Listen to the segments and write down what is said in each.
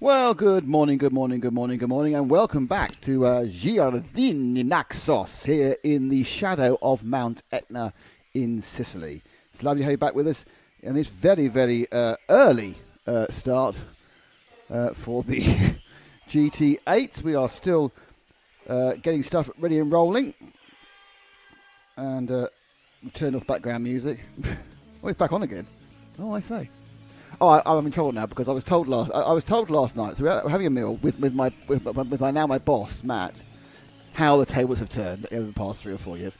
Well, good morning, good morning, good morning, good morning, and welcome back to Giardini Naxos here in the shadow of Mount Etna in Sicily. It's lovely to have you back with us in this very, very early start for the GT8. We are still getting stuff ready and rolling, and turn off background music. Oh, it's back on again. Oh, I say. Oh, I'm in trouble now because I was told last night. So we're having a meal with my boss Matt, how the tables have turned over the past 3 or 4 years,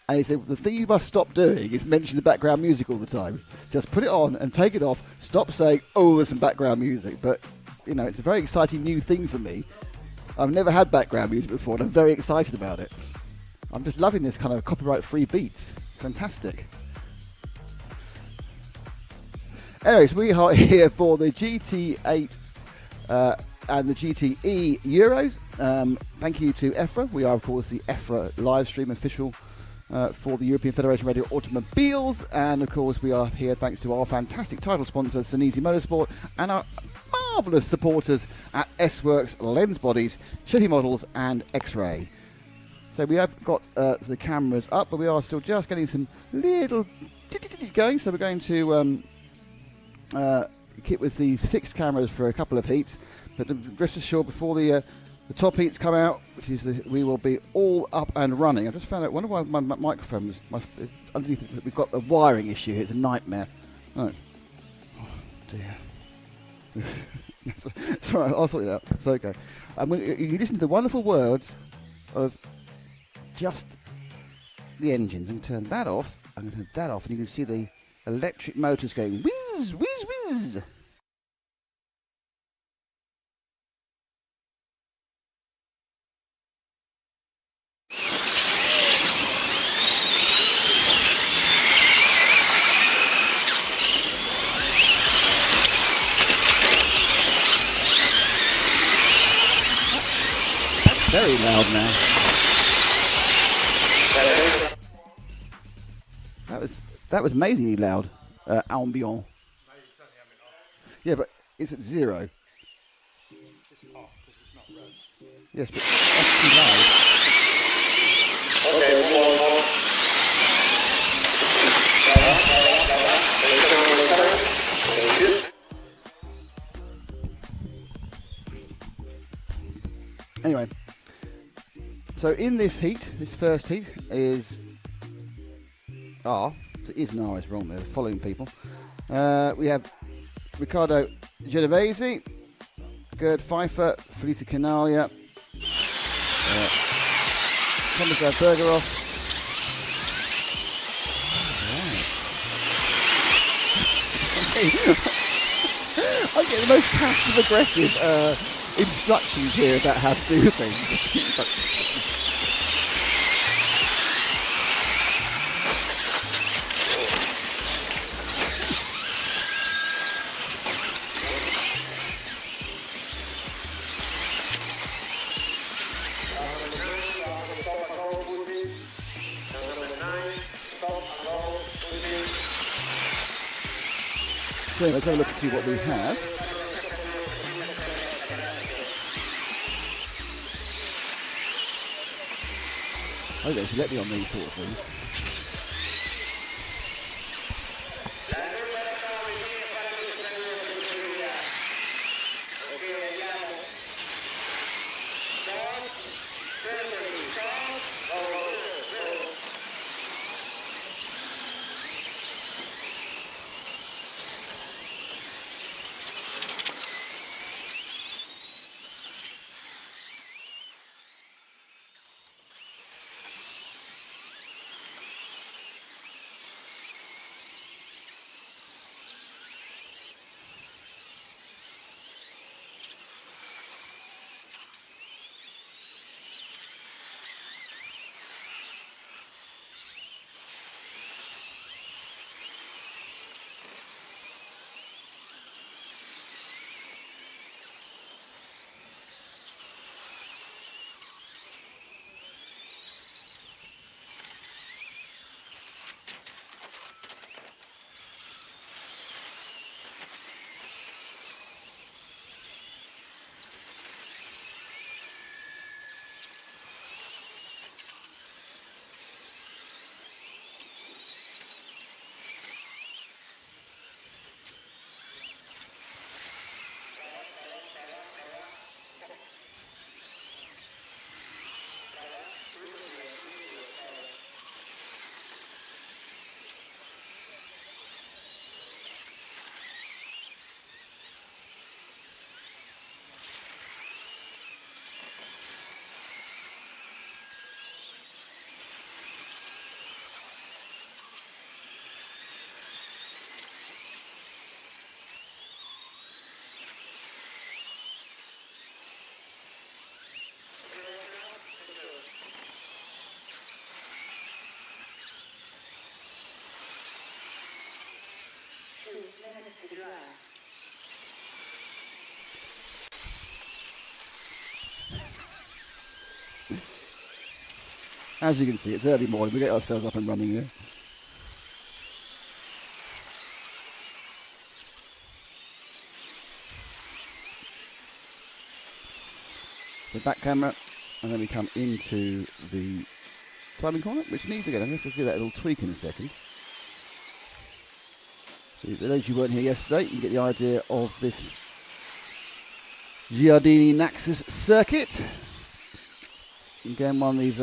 and he said the thing you must stop doing is mention the background music all the time. Just put it on and take it off. Stop saying, "Oh, there's some background music." But you know, it's a very exciting new thing for me. I've never had background music before, and I'm very excited about it. I'm just loving this kind of copyright-free beats. It's fantastic. Anyways, we are here for the GT8 and the GTE Euros. Thank you to EFRA. We are, of course, the EFRA live stream official for the European Federation of Radio Automobiles. And, of course, we are here thanks to our fantastic title sponsor, Senesi Motorsport, and our marvellous supporters at S-Works, Lens Bodies, Chevy Models, and X-Ray. So we have got the cameras up, but we are still just getting some little going. So we're going to kit with these fixed cameras for a couple of heats, but rest assured before the top heats come out, which is we will be all up and running. I just found out one of my microphones, underneath it, we've got a wiring issue here. It's a nightmare. Oh dear. It's all right, I'll sort it out. It's okay. You listen to the wonderful words of just the engines. I'm going to turn that off. I'm going to turn that off, and you can see the electric motors going whiz, whiz, whiz. That's very loud now. That was amazingly loud. Ambient. Yeah, but it's at 0. It's off because it's not red. Yes, but that's too loud. Anyway, so in this heat, this first heat is R. It is an R, it's wrong there, the following people. We have Riccardo Genovese, Gerd Pfeiffer, Felita Canalia, Thomas Bergeroff. I'm getting the most passive-aggressive instructions here about how to do things. So let's have a look and see what we have. Okay, so let me on these sort of things. minutes to drive. As you can see, it's early morning. We get ourselves up and running here. The back camera, and then we come into the timing corner, which needs again. I'm going to have to do that little tweak in a second. For those who weren't here yesterday, you can get the idea of this Giardini Naxos circuit. Again, one of these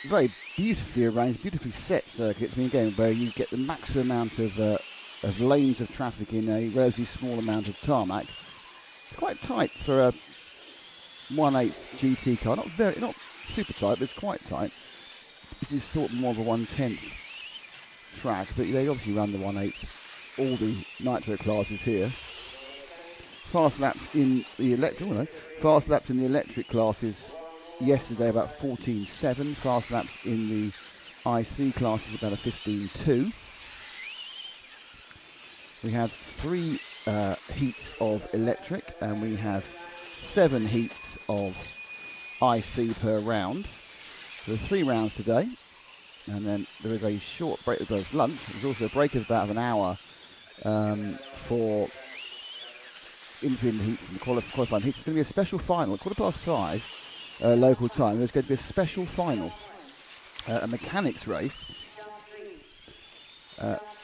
very beautifully arranged, beautifully set circuits. I mean, again, where you get the maximum amount of lanes of traffic in a relatively small amount of tarmac. It's quite tight for a 1/8 GT car. Not super tight, but it's quite tight. This is sort of more of a 1/10 track, but they obviously run the 1/8 all the Nitro classes here. Fast laps in the electric classes yesterday about 14.7. Fast laps in the IC classes about a 15.2. We have 3 heats of electric, and we have 7 heats of IC per round. There are 3 rounds today, and then there is a short break. There's lunch. There's also a break of about an hour for in between the heats and the qualifying heats. It's going to be a special final at 5:15 local time. There's going to be a special final, a mechanics race,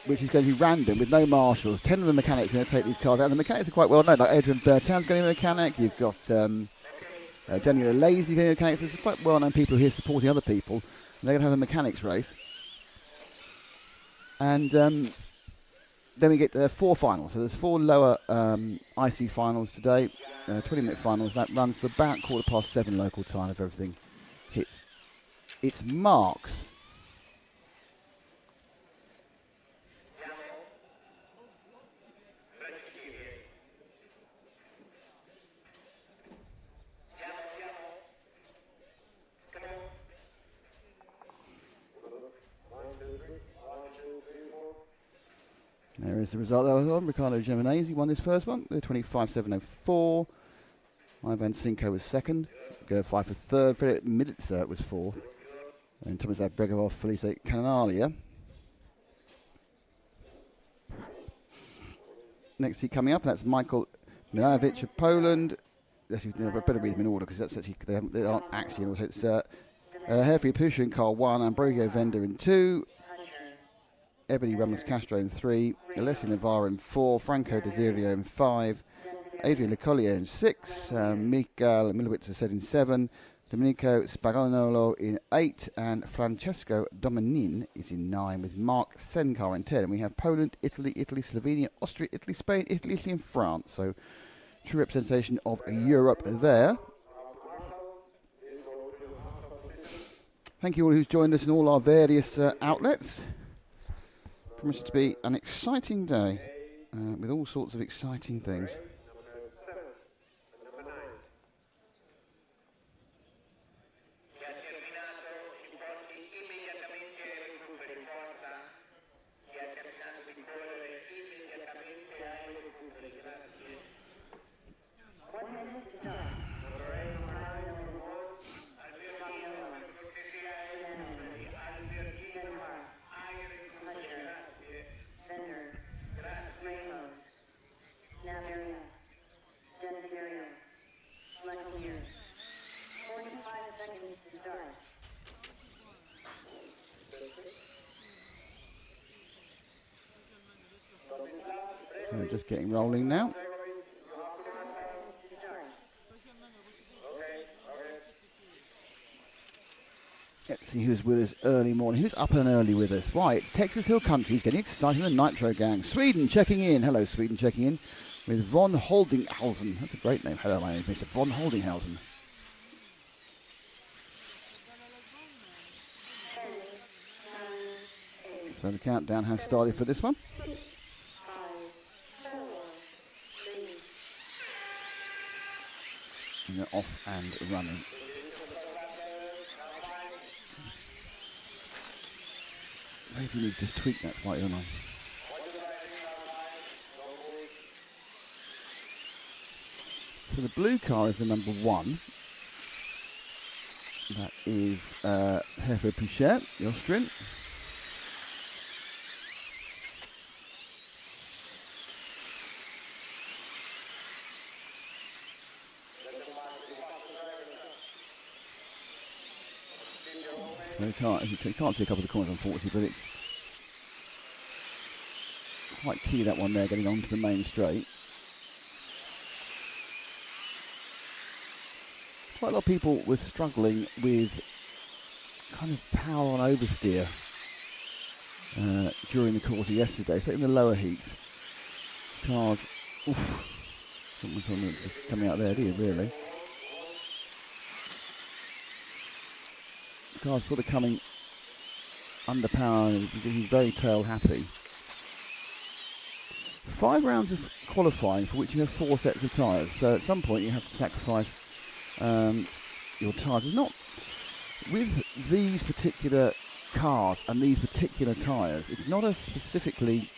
which is going to be random with no marshals. 10 of the mechanics are going to take these cars out. And the mechanics are quite well known. Like Adrian Bertin's going to be a mechanic. You've got Daniel Lazy going to be a mechanic. So there's quite well known people here supporting other people. And they're going to have a mechanics race. And then we get 4 finals. So there's 4 lower IC finals today, 20-minute finals. That runs to about 7:15 local time if everything hits its marks. There is the result that was on. Riccardo Geminesi won this first one, the 25.704. Ivan Cinco was second. Go-5 for third. Fredrik Militzer was fourth. And Tomislav Bregovov, Felice Canalia. Next heat coming up, and that's Michael Milanovic of Poland. Actually, I better read them in order because that's actually they aren't actually in order. It's Herfi Pusha in car 1, Ambrogio Vender in 2. Ebony Ramos Castro in 3, Alessio Navarro in 4, Franco Desirio in 5, Adrian Lecollier in 6, Mikael Milowitz said in 7, Domenico Spagnolo in 8, and Francesco Domenin is in 9, with Mark Senkar in 10. And we have Poland, Italy, Slovenia, Austria, Italy, Spain, Italy, and France. So true representation of Europe there. Thank you all who's joined us in all our various outlets. Promises to be an exciting day with all sorts of exciting things. Just getting rolling now. Let's see who's with us early morning. Who's up and early with us? Why, it's Texas Hill Country. He's getting excited in the Nitro gang. Sweden checking in. Hello, Sweden checking in with Von Holdinghausen. That's a great name. Hello, my name is Mr. Von Holdinghausen. So the countdown has started for this one. And they're off and running. Maybe we need to just tweak that slightly, don't I? So the blue car is the number 1. That is Hervé Pouchet, the Austrian. So you can't see a couple of the corners, unfortunately, but it's quite key, that one there, getting onto the main straight. Quite a lot of people were struggling with kind of power on oversteer during the course of yesterday. So in the lower heats, cars, something's just coming out there, do you, really? Cars sort of coming under power and he's very tail happy. 5 rounds of qualifying for which you have 4 sets of tyres. So at some point you have to sacrifice your tyres. It's not with these particular cars and these particular tyres. It's not a specifically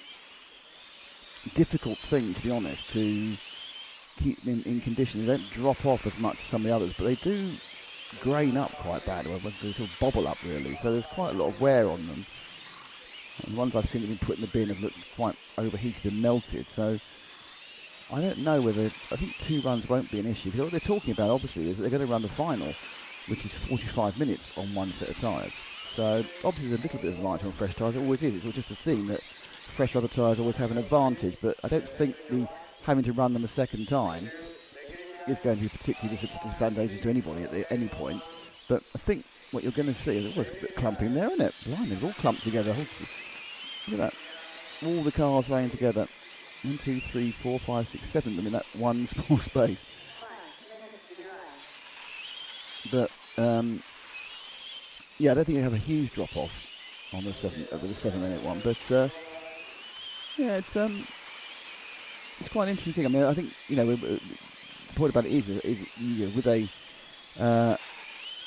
difficult thing, to be honest, to keep them in condition. They don't drop off as much as some of the others, but they do grain up quite badly. They sort of bobble up, really. So there's quite a lot of wear on them. And the ones I've seen that have been put in the bin have looked quite overheated and melted. So I don't know whether, I think 2 runs won't be an issue, because what they're talking about obviously is that they're going to run the final, which is 45 minutes on 1 set of tyres. So obviously there's a little bit of light on fresh tyres, it always is. It's just a thing that fresh rubber tyres always have an advantage, but I don't think having to run them a second time is going to be particularly disadvantageous to anybody at any point. But I think what you're going to see is always a bit of clumping there, isn't it? Blimey, they're all clumped together. Look at that. All the cars running together. 1, 2, 3, 4, 5, 6, 7 of them in that one small space. But yeah, I don't think you have a huge drop off on the 7-minute one. But yeah, it's quite an interesting thing. I mean, I think the point about it is with a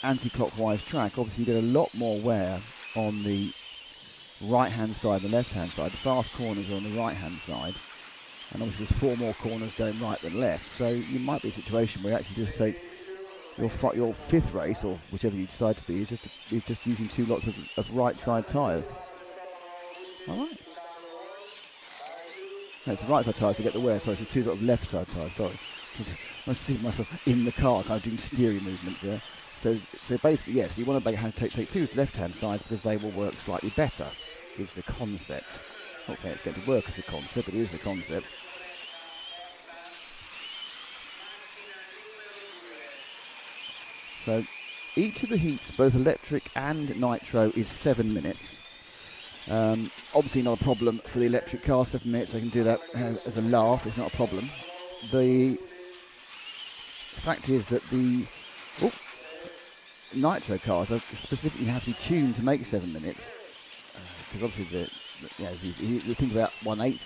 anti-clockwise track, obviously you get a lot more wear on the right-hand side than the left-hand side. The fast corners are on the right-hand side, and obviously there's 4 more corners going right than left. So you might be a situation where you actually just take your 5th race, or whichever you decide to be, is just using 2 lots of right-side tyres. All right. No, it's the right-side tyres to get the wear. Sorry, it's 2 lots of left-side tyres. Sorry. I see myself in the car, kind of doing steering movements there. So basically, yes, you want to take 2 left-hand sides because they will work slightly better, is the concept. Not saying it's going to work as a concept, but it is the concept. So each of the heats, both electric and nitro, is 7 minutes. Obviously not a problem for the electric car, 7 minutes. I can do that as a laugh, it's not a problem. The fact is that the nitro cars are specifically have to be tuned to make 7 minutes, because obviously if you think about 1/8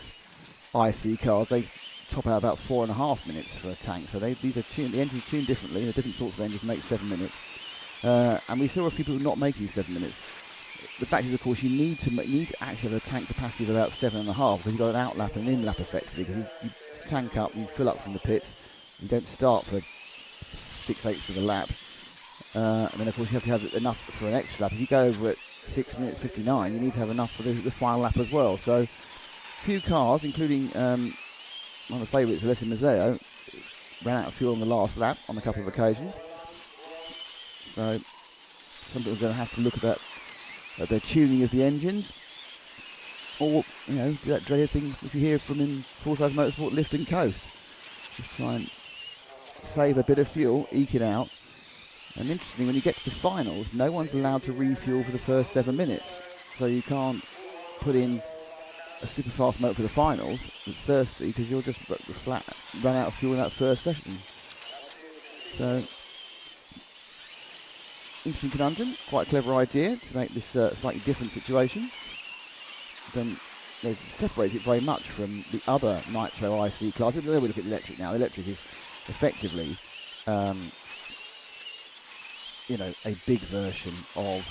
IC cars, they top out about 4.5 minutes for a tank. So these are tuned. The engines tuned differently. The different sorts of engines make 7 minutes, and we saw a few people not making 7 minutes. The fact is, of course, you need to actually have a tank capacity of about 7.5, because you've got an outlap and an inlap effectively. Because you tank up, you fill up from the pits. You don't start for 6/8 of the lap. And then, of course, you have to have enough for an extra lap. If you go over at 6 minutes 59, you need to have enough for the final lap as well. So, few cars, including one of the favourites, Alessi Mazzeo, ran out of fuel on the last lap on a couple of occasions. So, some people are going to have to look at their tuning of the engines. Or, that dreaded thing which you hear from in full-size motorsport, lift and coast. Just try and save a bit of fuel, eke it out. And interestingly, when you get to the finals, no one's allowed to refuel for the first 7 minutes. So you can't put in a super fast motor for the finals that's thirsty, because you'll just run out of fuel in that first session. So, interesting conundrum, quite a clever idea to make this a slightly different situation. Then they separate it very much from the other nitro IC classes. Then we look at the electric now. The electric is effectively a big version of,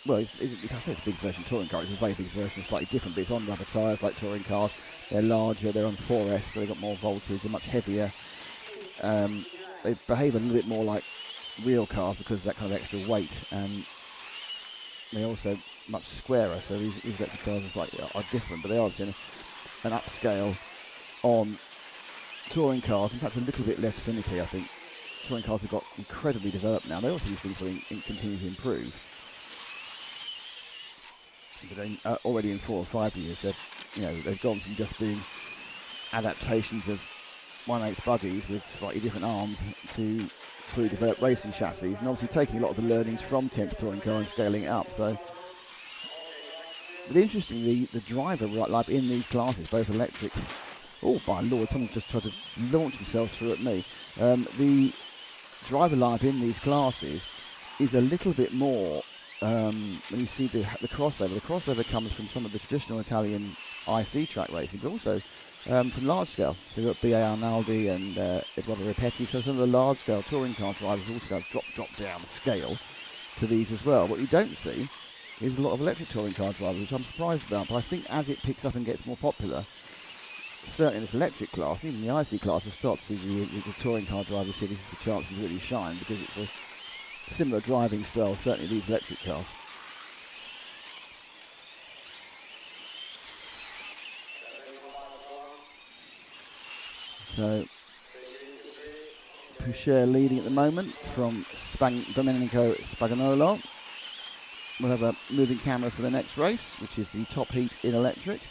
well, I say it's a big version of touring car. It's a very big version, slightly different, but it's on rubber tyres like touring cars. They're larger, they're on 4S, so they've got more voltage, they're much heavier. they behave a little bit more like real cars because of that kind of extra weight, and they're also much squarer. So these electric cars are different, but they are obviously an upscale on touring cars, and perhaps a little bit less finicky. I think touring cars have got incredibly developed now. They also these things will continue to improve. But already in 4 or 5 years, they've gone from just being adaptations of 1/8 buggies with slightly different arms to fully developed racing chassis, and obviously taking a lot of the learnings from 10th touring car and scaling it up. So, but interestingly, the driver like in these classes, both electric. Oh my lord! Someone just tried to launch themselves through at me. The driver lineup in these classes is a little bit more. When you see the crossover comes from some of the traditional Italian IC track racing, but also from large scale. So you've got B.A. Arnaldi and Eduardo Ripetti, so some of the large scale touring car drivers also go drop down the scale to these as well. What you don't see is a lot of electric touring car drivers, which I'm surprised about, but I think as it picks up and gets more popular, certainly in this electric class, even the IC class, we'll start to see the touring car drivers see this is the chance to really shine, because it's a similar driving style, certainly these electric cars. So Poucher leading at the moment from Domenico Spagnolo. We'll have a moving camera for the next race, which is the top heat in electric.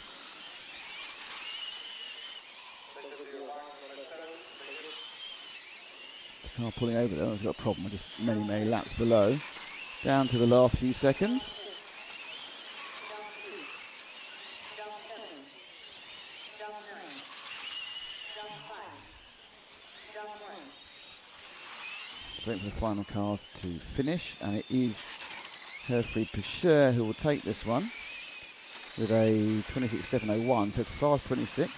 Car pulling over there, it's got a problem with just many laps below. Down to the last few seconds. Just waiting for the final cars to finish, and it is Herfried Poucher who will take this one with a 26.701, so it's a fast 26.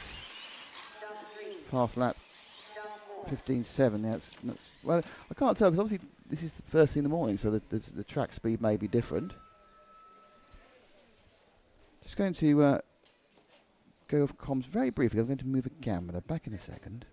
Fast lap 15.7. That's well, I can't tell because obviously this is the first thing in the morning, so the track speed may be different. Just going to go off comms very briefly. I'm going to move a camera back in a second.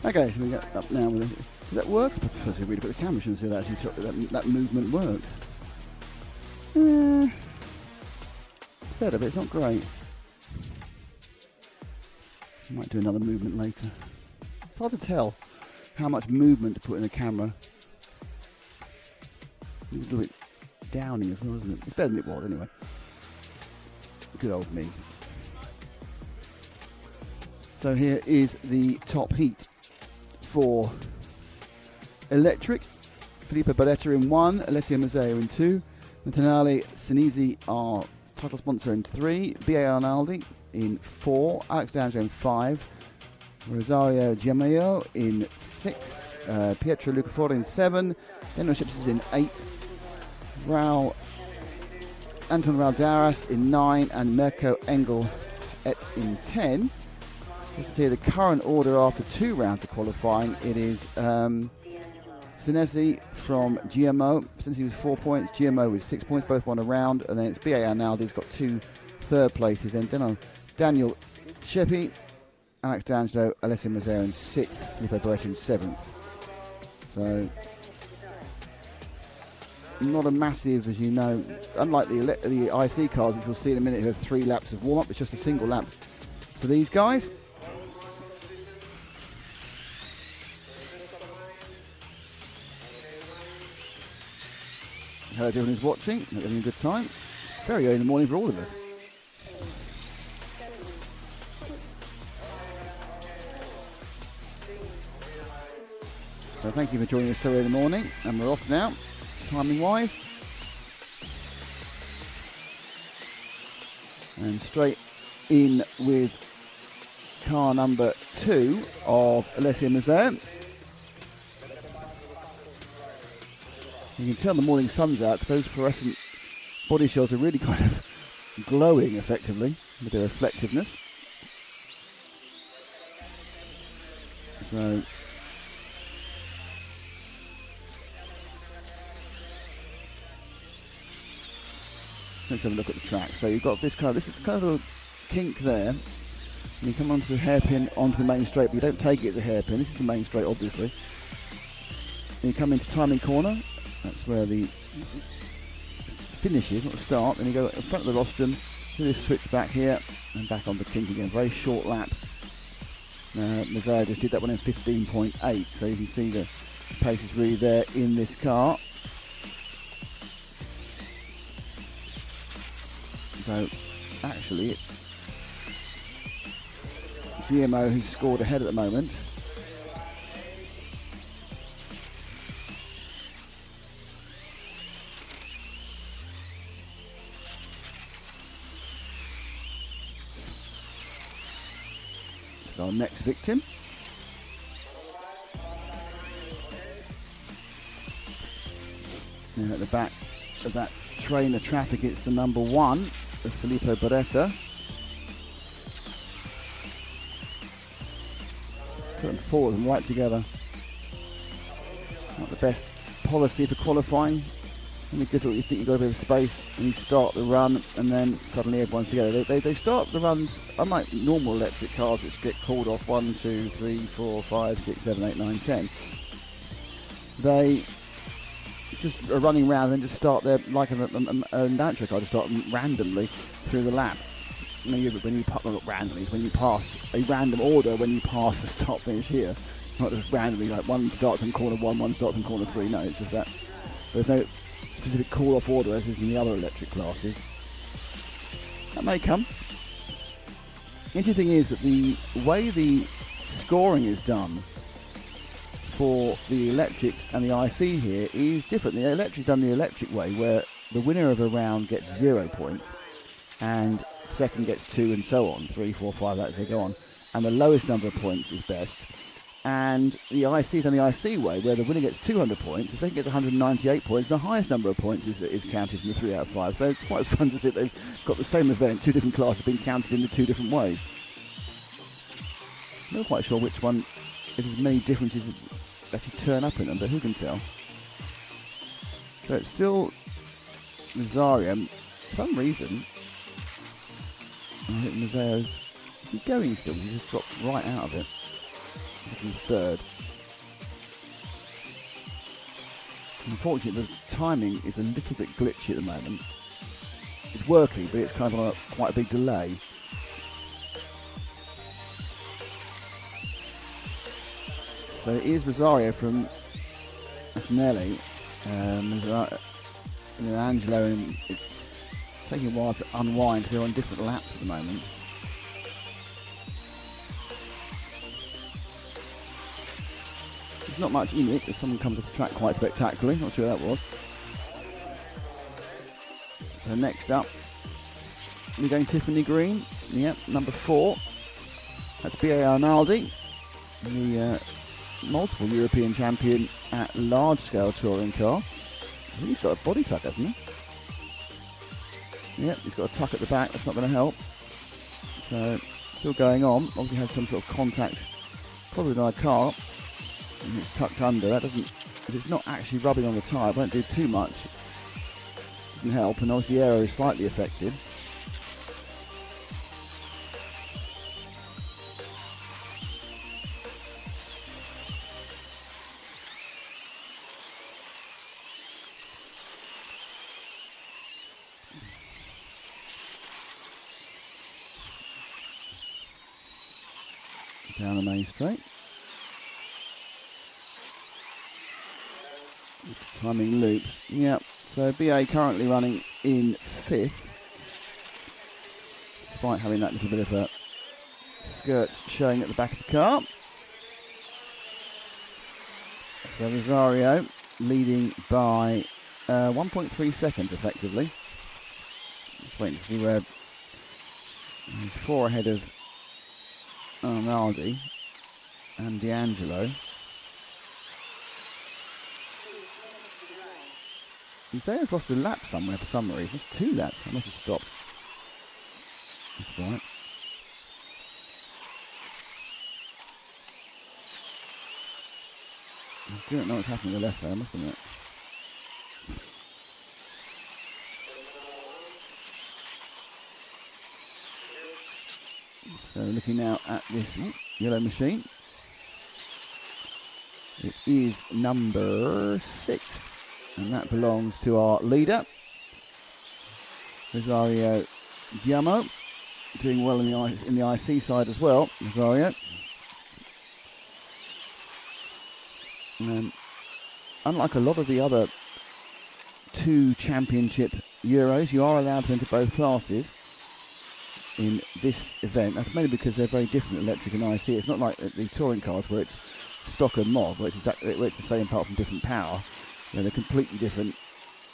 Okay, so we get up now with it. Does that work? Because we really put the camera and see that actually that movement worked. It's better, but it's not great. Might do another movement later. It's hard to tell how much movement to put in a camera. It's a little bit downy as well, isn't it? It's better than it was anyway. Good old me. So here is the top heat for electric. Filippo Barretta in 1, Alessio Mazzeo in 2, Natanale Senesi, our title sponsor, in 3, B.A. Arnaldi in 4, Alex D'Angelo in 5, Rosario Giammaio in 6, Pietro Lucafora in 7, Daniel Ships is in 8, Anton Raudaras in 9, and Mirko Engel in 10. Just to see the current order after 2 rounds of qualifying, it is Senesi from GMO. Senesi with 4 points, GMO with 6 points, both won a round, and then it's B.A. Arnaldi's got 2 third places, and then Daniel Sheppi, Alex D'Angelo, Alessio Mazzeo in 6th, Filippo Barretta in 7th. So not a massive, as you know, unlike the IC cars, which we'll see in a minute, who have 3 laps of warm-up. It's just a single lap for these guys. Hello everyone who's watching, hope you're having a good time. It's very early in the morning for all of us. So thank you for joining us so early in the morning, and we're off now, timing-wise. And straight in with car number 2 of Alessia Mazzeo. You can tell the morning sun's out because those fluorescent body shells are really kind of glowing effectively with their reflectiveness. So let's have a look at the track. So you've got this is kind of a kink there. And you come onto the hairpin onto the main straight, but you don't take it as a hairpin. This is the main straight, obviously. And you come into timing corner. That's where the finish is, not the start. Then you go in front of the rostrum, do this switch back here, and back on the kink again. Very short lap. Mazzeo just did that one in 15.8, so you can see the pace is really there in this car. So actually it's GMO who's scored ahead at the moment. Our next victim. And at the back of that train of traffic, it's the number 1, that's Filippo Beretta. Putting 4 of them right together. Not the best policy for qualifying. Only difficult, you think you've got a bit of space and you start the run and then suddenly everyone's together. They start the runs, unlike normal electric cars which get called off 1, 2, 3, 4, 5, 6, 7, 8, 9, 10. They just are running around and just start there like a Nitro car, just start randomly through the lap. When you randomly, it's when you pass a random order when you pass the start finish here. Not just randomly, like one starts in corner 1, one starts in corner 3. No, it's just that there's no specific call-off order as is in the other electric classes. That may come. The interesting thing is that the way the scoring is done for the electrics and the IC here is different. The electric's done the electric way, where the winner of a round gets 0 points and second gets 2 and so on, 3, 4, 5, that they go on, and the lowest number of points is best. And the IC is on the IC way, where the winner gets 200 points, the second gets 198 points, the highest number of points is counted in the 3 out of 5. So it's quite fun to see they've got the same event, 2 different classes being counted in the 2 different ways. I'm not quite sure which one, if there's many differences that you turn up in them, but who can tell? So it's still Nazarian. For some reason, I think Mazzeo's going still, he just dropped right out of it. In third. Unfortunately, the timing is a little bit glitchy at the moment. It's working, but it's kind of quite a big delay. So it is Rosario from Nelly, and Angelo, and it's taking a while to unwind because they're on different laps at the moment. Not much in it if someone comes off the track quite spectacularly. Not sure who that was. So next up, we're going Tiffany Green. Yep, number 4. That's B.A. Arnaldi, the multiple European champion at large-scale touring car. I think he's got a body tuck, hasn't he? Yep, he's got a tuck at the back. That's not going to help. So still going on. Obviously had some sort of contact, probably with our car. And it's tucked under. That doesn't, if it's not actually rubbing on the tyre, it won't do too much. Doesn't help, and obviously the aero is slightly affected. Down the main straight. Timing loops. Yep. So BA currently running in 5th, despite having that little bit of a skirts showing at the back of the car. So Rosario leading by 1.3 seconds effectively. Just waiting to see where he's 4 ahead of Arnaldi and D'Angelo. Zaya's lost a lap somewhere for some reason. It's 2 laps. I must have stopped. That's right. I don't know what's happening with the left side, I must admit. So looking now at this yellow machine. It is number 6. And that belongs to our leader, Rosario Giammo, doing well in the IC side as well, Rosario. And unlike a lot of the other 2 championship Euros, you are allowed to enter both classes in this event. That's mainly because they're very different, electric and IC. It's not like the touring cars where it's stock and mod, where it's the same apart from different power. You know, they're completely different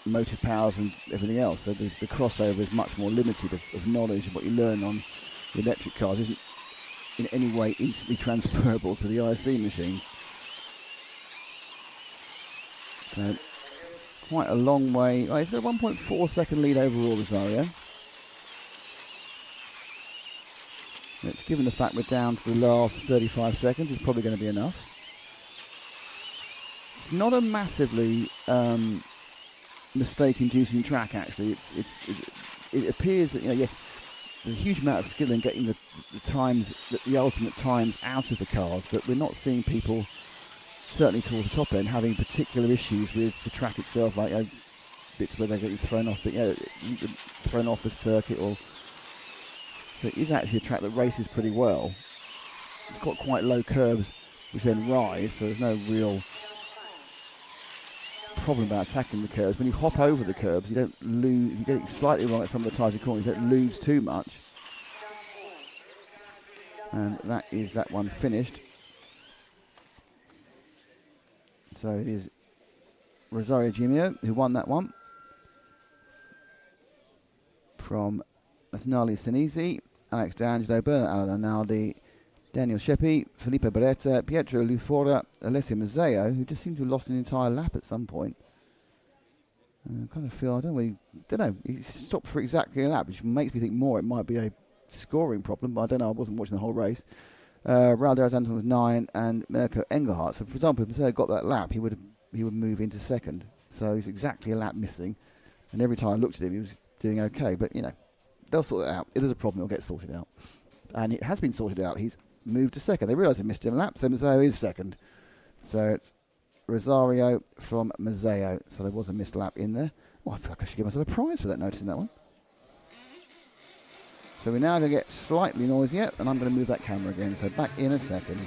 motive powers and everything else. So the crossover is much more limited of knowledge, and what you learn on the electric cars isn't in any way instantly transferable to the IC machine. So quite a long way. Oh, he's got a 1.4 second lead overall, Rosario. It's given the fact we're down to the last 35 seconds, it's probably going to be enough. It's not a massively mistake-inducing track, actually. It appears that, yes, there's a huge amount of skill in getting the times, the ultimate times out of the cars, but we're not seeing people, certainly towards the top end, having particular issues with the track itself, like bits where they're getting thrown off the circuit, or so it is actually a track that races pretty well. It's got quite low curves which then rise, so there's no real problem about attacking the curves. When you hop over the curves, you don't lose. You get it slightly wrong at some of the tighter corners. You don't lose too much. And that is that one finished. So it is Rosario Giammo who won that one from Nathaniel Senesi, Alex D'Angelo, Bernard Arnaldi, Daniel Sheppy, Filippo Beretta, Pietro Lufora, Alessio Mazzeo, who just seemed to have lost an entire lap at some point. I kind of feel, I don't know, he stopped for exactly a lap, which makes me think more it might be a scoring problem, but I don't know, I wasn't watching the whole race. Raul Anton was 9 and Mirko Engelhardt. So for example, if Mazzeo got that lap, he would move into second. So he's exactly a lap missing. And every time I looked at him, he was doing okay. But, they'll sort that out. If there's a problem, it'll get sorted out. And it has been sorted out. He's moved to second. They realise they missed him a lap, so Mazzeo is second. So it's Rosario from Mazzeo. So there was a missed lap in there. Oh, I feel like I should give myself a prize for that, noticing that one. So we're now going to get slightly noisier, and I'm going to move that camera again. So back in a second.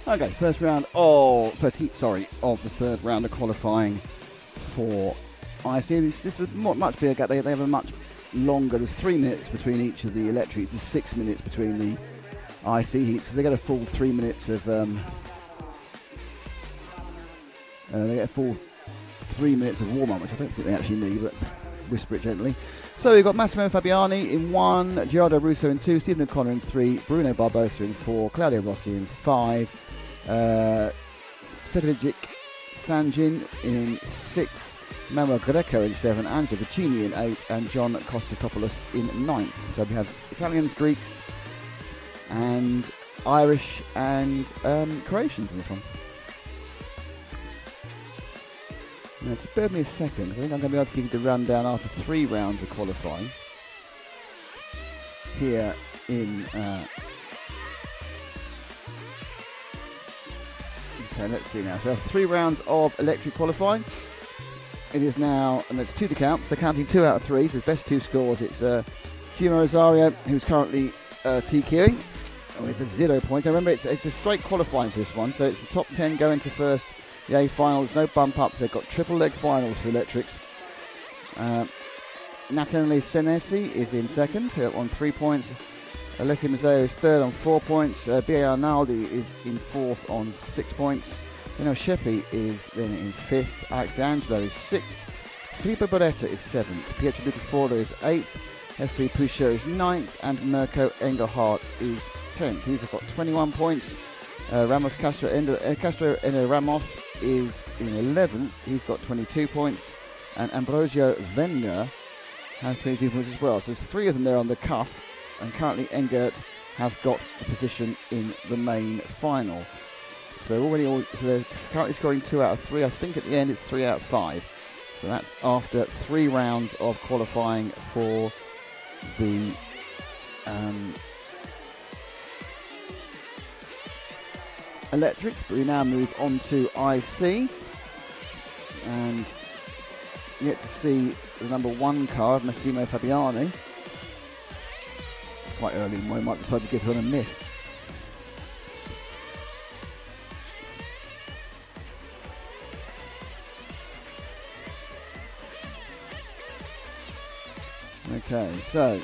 Okay, first heat, of the third round of qualifying for IC. This is much bigger gap. They have a much longer. There's 3 minutes between each of the electrics. There's 6 minutes between the IC heats. So they get a full 3 minutes of. They get a full 3 minutes of warm up, which I don't think they actually need, but whisper it gently. So we've got Massimo Fabiani in 1, Gerardo Russo in 2, Stephen O'Connor in 3, Bruno Barbosa in 4, Claudio Rossi in 5. Svetovic Sanjin in 6th, Manuel Greco in 7th, Angelo Vicini in 8th, and John Kostakopoulos in 9th. So we have Italians, Greeks, and Irish and Croatians in this one. Now, just bear with me a second, because I think I'm going to be able to give you the rundown after 3 rounds of qualifying here in... okay, let's see now. So 3 rounds of electric qualifying. It is now, and it's 2 to count. So they're counting 2 out of 3. So the best 2 scores. It's Gio Rosario, who's currently TQing with the 0 points. Now remember, it's a straight qualifying for this one. So it's the top 10 going to first. The A finals, no bump ups. They've got triple leg finals for electrics. Nathalie Senesi is in 2nd on 3 points. Alessia Mazzeo is 3rd on 4 points. B.A. Arnaldi is in 4th on 6 points. Lino Sheppi is then in 5th. Alex D'Angelo is 6th. Filippo Boretta is 7th. Pietro Lutaforo is 8th. F3 Pusher is 9th. And Mirko Engelhardt is 10th. He's got 21 points. Ramos Castro Endo Ramos is in 11th. He's got 22 points. And Ambrosio Wenger has 22 points as well. So there's 3 of them there on the cusp. And currently Engert has got a position in the main final. So they're currently scoring 2 out of 3. I think at the end it's 3 out of 5. So that's after 3 rounds of qualifying for the electrics. But we now move on to IC. And yet to see the number 1 car of Massimo Fabiani. It's quite early, we might decide to get on a miss. Okay, so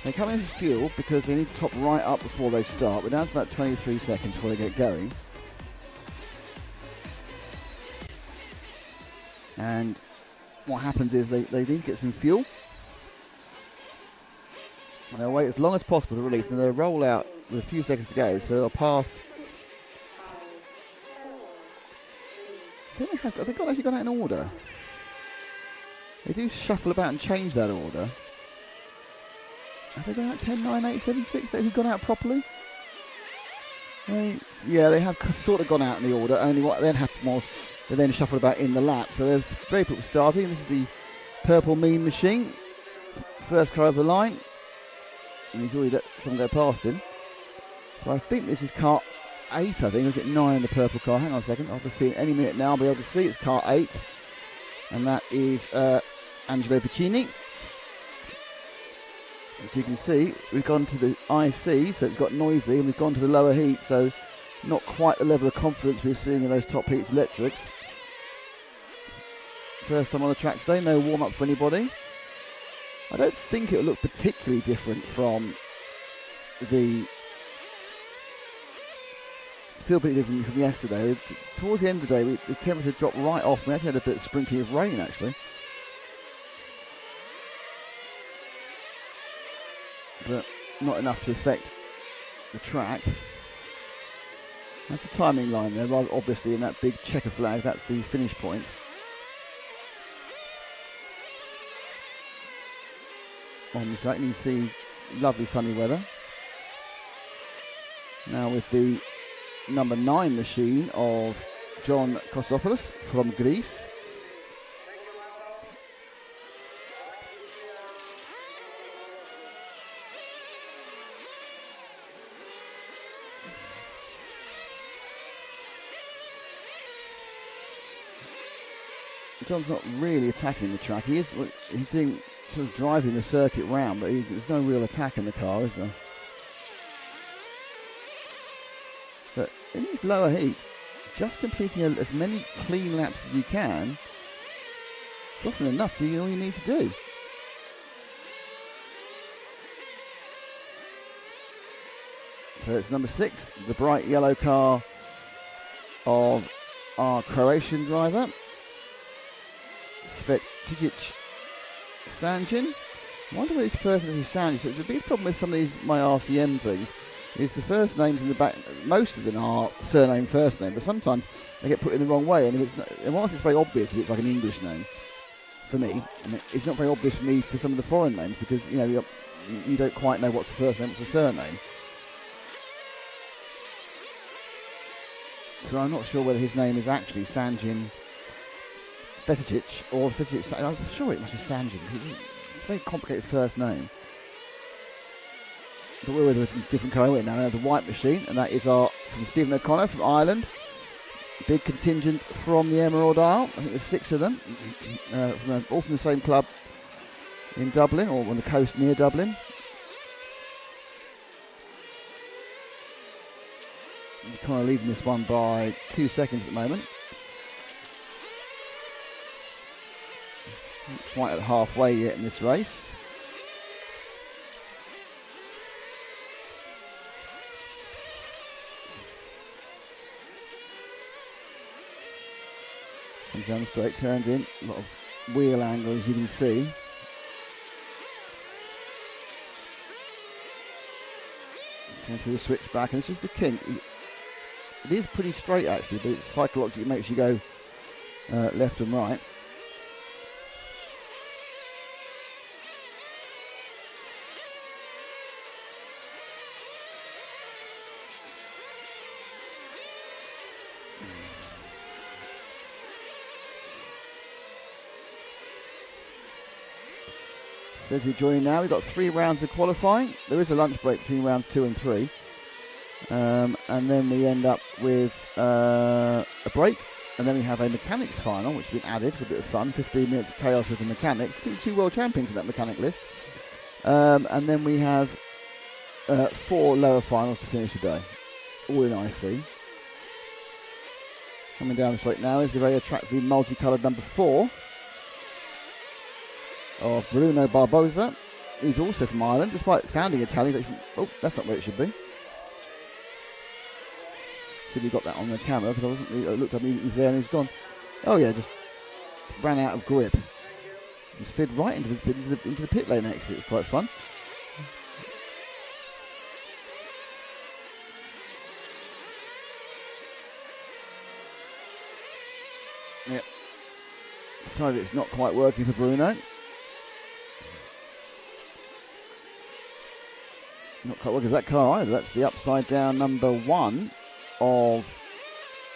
they come in for fuel because they need to top right up before they start. We're down to about 23 seconds before they get going. And what happens is they need to get some fuel. And they'll wait as long as possible to release, and they'll roll out with a few seconds to go, so they'll pass. Have they actually got out in order? They do shuffle about and change that order. Have they gone out 10, 9, 8, 7, 6? Have they gone out properly? Yeah, they have sort of gone out in the order. Only what then happened was they then shuffled about in the lap. So there's very people starting. This is the purple mean machine. First car over the line. And he's already let someone go past him. So I think this is car 8, I think. Look at 9 in the purple car. Hang on a second. I'll just see it any minute now. I'll be able to see it's car 8. And that is Angelo Vicini. As you can see, we've gone to the IC, so it's got noisy, and we've gone to the lower heat, so not quite the level of confidence we're seeing in those top heats electrics. First time on the track today, no warm-up for anybody. I don't think it'll look particularly different from the feel pretty different from yesterday. Towards the end of the day, the temperature dropped right off. We actually had a bit of sprinkling of rain, actually. But not enough to affect the track. That's a timing line there, rather obviously in that big checker flag. That's the finish point. On the track, you can see lovely sunny weather. Now with the number 9 machine of John Kostopoulos from Greece. John's not really attacking the track. He's doing sort of driving the circuit round, but there's no real attack in the car, is there? But in this lower heat, just completing as many clean laps as you can is often enough to do all you need to do. So it's number 6, the bright yellow car of our Croatian driver, Svetovic Sanjin. I wonder where his first name is sounding. So the biggest problem with some of these my RCM things is the first names in the back. Most of them are surname first name, but sometimes they get put in the wrong way. And if it's not, and whilst it's very obvious if it's like an English name, for me, I mean, it's not very obvious for me for some of the foreign names because you don't quite know what's the first name, what's the surname. So I'm not sure whether his name is actually Sanjin Feticic or Feticic. I'm sure it must be Sanjin because it's a very complicated first name. But we're with a different colour now. We have the white machine, and that is from Stephen O'Connor from Ireland. Big contingent from the Emerald Isle. I think there's 6 of them, all from the same club in Dublin or on the coast near Dublin. Kind of leading this one by 2 seconds at the moment. Not quite at halfway yet in this race. Comes down the straight, turns in, a lot of wheel angle as you can see. Going through the switchback, and this is the kink. It is pretty straight actually, but it's psychologically it makes you go left and right. So if you're joining now, we've got 3 rounds of qualifying. There is a lunch break between rounds 2 and 3. And then we end up with a break. And then we have a mechanics final, which has been added for a bit of fun. 15 minutes of chaos with the mechanics. I think 2 world champions in that mechanic list. And then we have 4 lower finals to finish the day. All in IC. Coming down the straight now is the very attractive multicoloured number 4. Of Bruno Barbosa, who's also from Ireland, despite sounding Italian. Oh, that's not where it should be. See if we got that on the camera because I looked up, he was there and he's gone. Oh yeah, just ran out of grip and slid right into the pit lane exit. It's quite fun. Yep. Decided it's not quite working for Bruno. Not quite working for that car either. That's the upside down number 1 of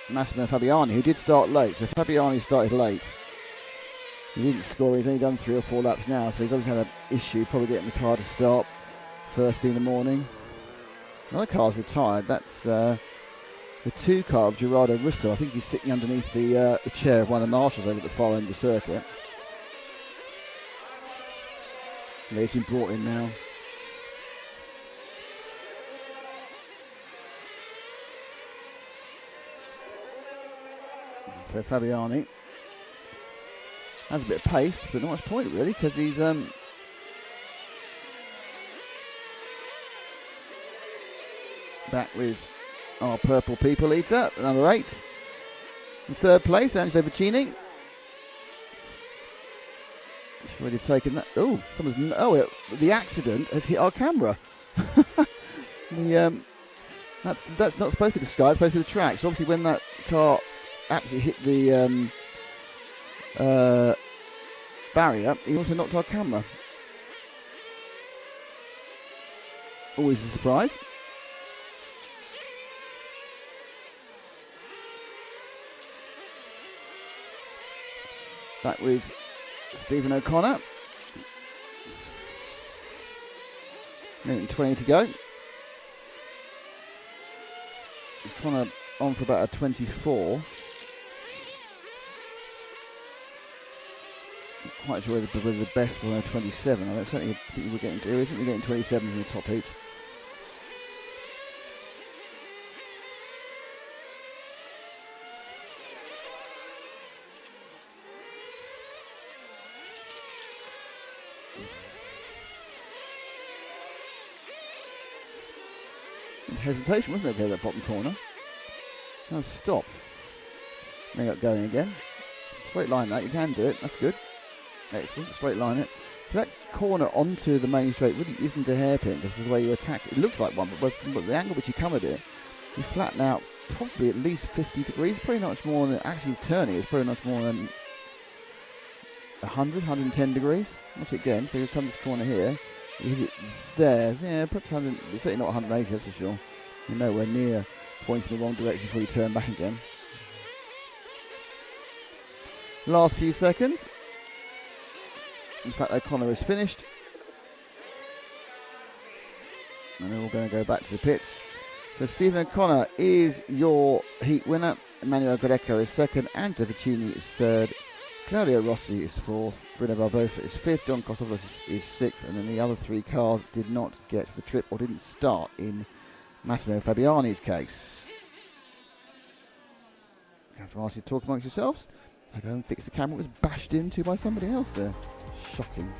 Massimo Fabiani, who did start late. So Fabiani started late. He didn't score. He's only done 3 or 4 laps now, so he's obviously had an issue probably getting the car to start first thing in the morning. Another car's retired. That's the 2 car of Gerardo Russo. I think he's sitting underneath the chair of one of the marshals over at the far end of the circuit. Yeah, he's been brought in now. So Fabiani has a bit of pace, but not much point really, because he's back with our purple people eater, number 8. In 3rd place, Angelo Vicini. Should already have taken that. Oh, the accident has hit our camera. That's not supposed to be the sky, it's supposed to be the track. So obviously when that car actually hit the barrier, he also knocked our camera. Always a surprise. Back with Stephen O'Connor. 1:20 to go. O'Connor on for about a 24. Not quite sure whether the best were a 27. I certainly think we're getting 27 in the top 8. Hesitation, wasn't there, that bottom corner? No, stop. Then got going again. Straight line that, you can do it, that's good. Excellent, straight line it. That corner onto the main straight really isn't a hairpin because of the way you attack. It looks like one, but the angle which you come at it, you flatten out probably at least 50 degrees, pretty much more than actually turning. It's pretty much more than 100, 110 degrees. Watch it again. So you come this corner here, you hit it there. Yeah, it's certainly not 180, that's for sure. You're nowhere near pointing the wrong direction before you turn back again. Last few seconds. In fact, O'Connor is finished. And they're all going to go back to the pits. So Stephen O'Connor is your heat winner. Emmanuel Greco is second. Angelo Vicini is third. Claudio Rossi is fourth. Bruno Barbosa is fifth. John Kosovlos is sixth. And then the other three cars did not get the trip or didn't start in Massimo Fabiani's case. You have to ask you to talk amongst yourselves. I go and fix the camera. It was bashed into by somebody else there. Shocking.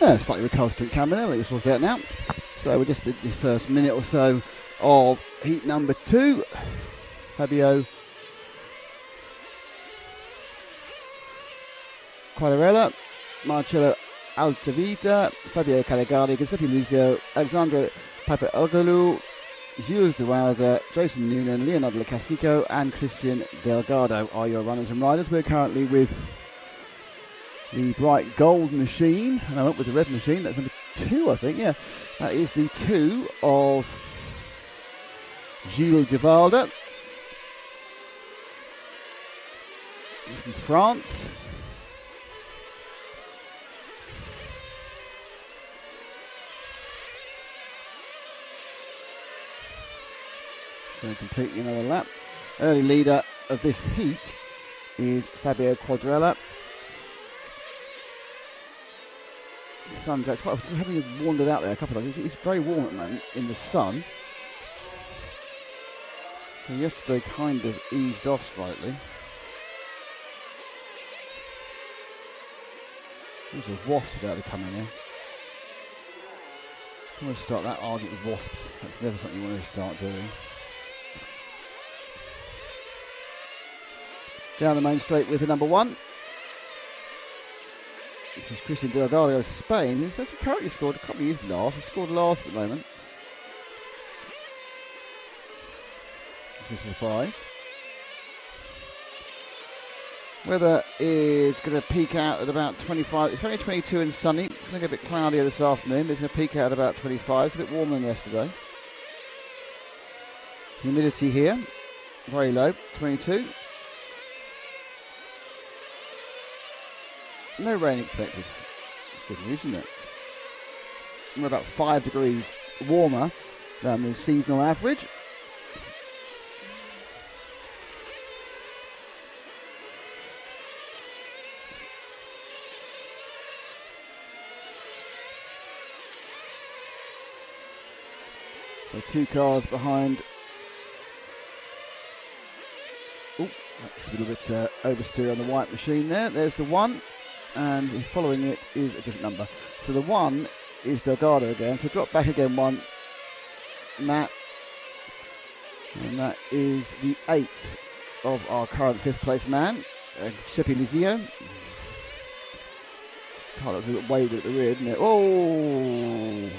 Slightly recalcitrant camera there, we'll sort it out now. So we just did the first minute or so of heat number 2. Fabio Quadarella, Marcello Altavita, Fabio Calegari, Giuseppe Luzio, Alexandro Papaoglu, Jules de Wilder, Jason Noonan, Leonardo Lacasico and Christian Delgado are your runners and riders. We're currently with the bright gold machine, and I went with the red machine. That's number 2, I think, yeah. That is the 2 of Gilles de Wilder from France. So completely another lap. Early leader of this heat is Fabio Quadarella. The sun's out. Just having wandered out there a couple of times. It's very warm at the moment in the sun. So yesterday kind of eased off slightly. There's a wasp about to come in here. I want to start that argument with wasps. That's never something you want to start doing. Down the main straight with the number 1. This is Christian Delgado of Spain. He's actually currently scored, I can't believe he's last. He scored last at the moment. Which is a surprise. Weather is going to peak out at about 25. It's only 22 and sunny. It's going to get a bit cloudier this afternoon. It's going to peak out at about 25. It's a bit warmer than yesterday. Humidity here, very low, 22. No rain expected. It's good news, isn't it? We're about 5 degrees warmer than the seasonal average. So 2 cars behind. Oh, that's a little bit oversteer on the white machine there. There's the 1. And following it is a different number. So the 1 is Delgado again. So drop back again 1. Matt. And that is the 8 of our current 5th place man, Giuseppe Lizio. Can't look a bit wayward at the rear, isn't it? Oh!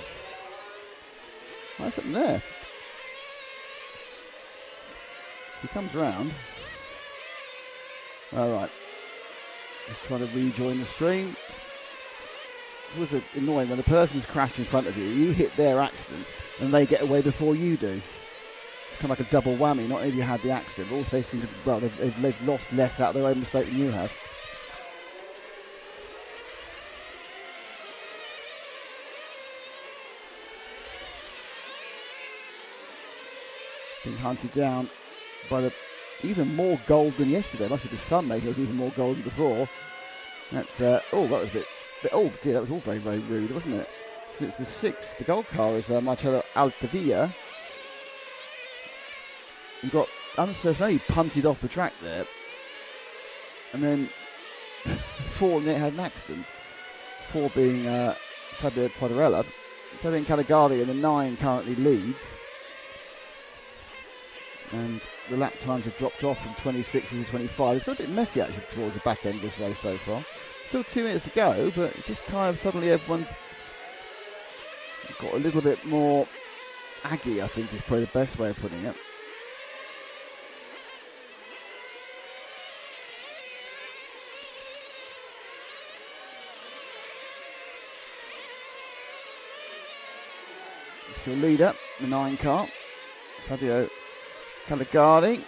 What's happened there? He comes round. All right. Just trying to rejoin the stream. It's always annoying when the person's crashed in front of you, you hit their accident, and they get away before you do. It's kind of like a double whammy. Not only have you had the accident, but also they seem to, well, they've lost less out of their own mistake than you have. Being hunted down by the even more gold than yesterday. Must be the sun making it even more gold than before. That's oh, that was a bit. Oh dear, that was all very, very rude, wasn't it? So it's the 6th. The gold car is Marcello Altavia. You got uncertainly punted off the track there, and then 4 and it had an accident. 4 being Fabio Quadarella. Fabio Calegari in the 9 currently leads. And the lap times have dropped off from 26 to 25. It's got a bit messy actually towards the back end of this race so far. Still 2 minutes to go, but it's just kind of suddenly everyone's got a little bit more aggy, I think is probably the best way of putting it. It's your leader, the 9 car, Fabio Calegari.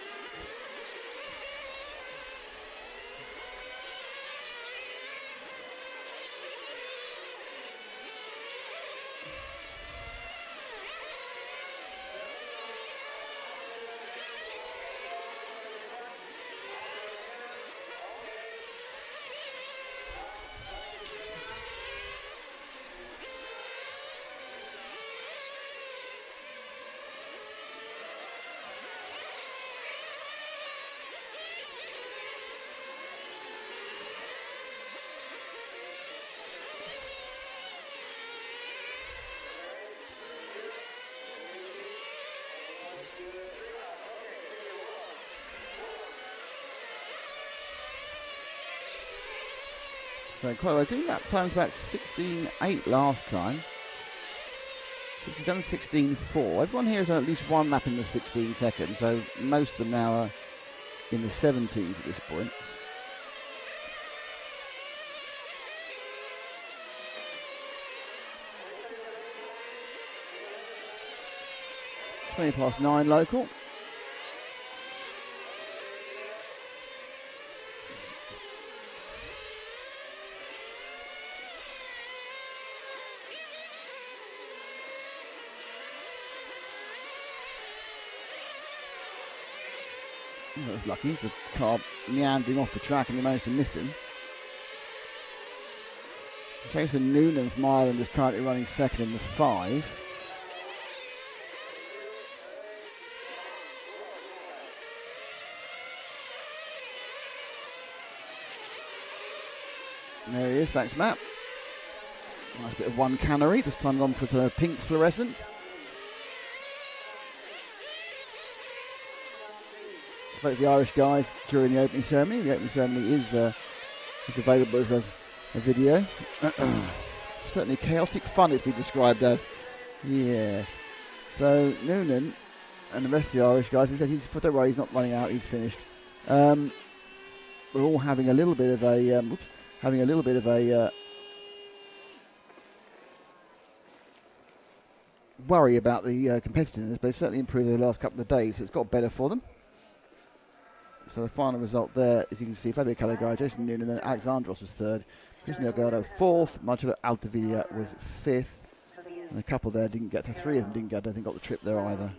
So quite well. I think that time's about 16.8 last time. He's done 16.4. Everyone here has done at least one lap in the 16 seconds, so most of them now are in the 17s at this point. (9:20) local. That was lucky. The car meandering off the track and he managed to miss him. Jason Noonan from Ireland is currently running second in the 5. And there he is, thanks Matt. Nice bit of one cannery, this time on for the pink fluorescent. Spoke to the Irish guys during the opening ceremony. The opening ceremony is available as a video. Certainly chaotic fun it's been described as. Yes. So Noonan and the rest of the Irish guys, he said don't worry, he's not running out, he's finished. We're all having a little bit of a worry about the competitiveness, but they've certainly improved over the last couple of days, so it's got better for them. So the final result there, as you can see, Fabio Caligari, Jason Noonan, and then Alexandros was third. Cristian Delgado fourth, Marcello Altavilla was fifth, and a couple there didn't get to three of them, I don't think got the trip there either.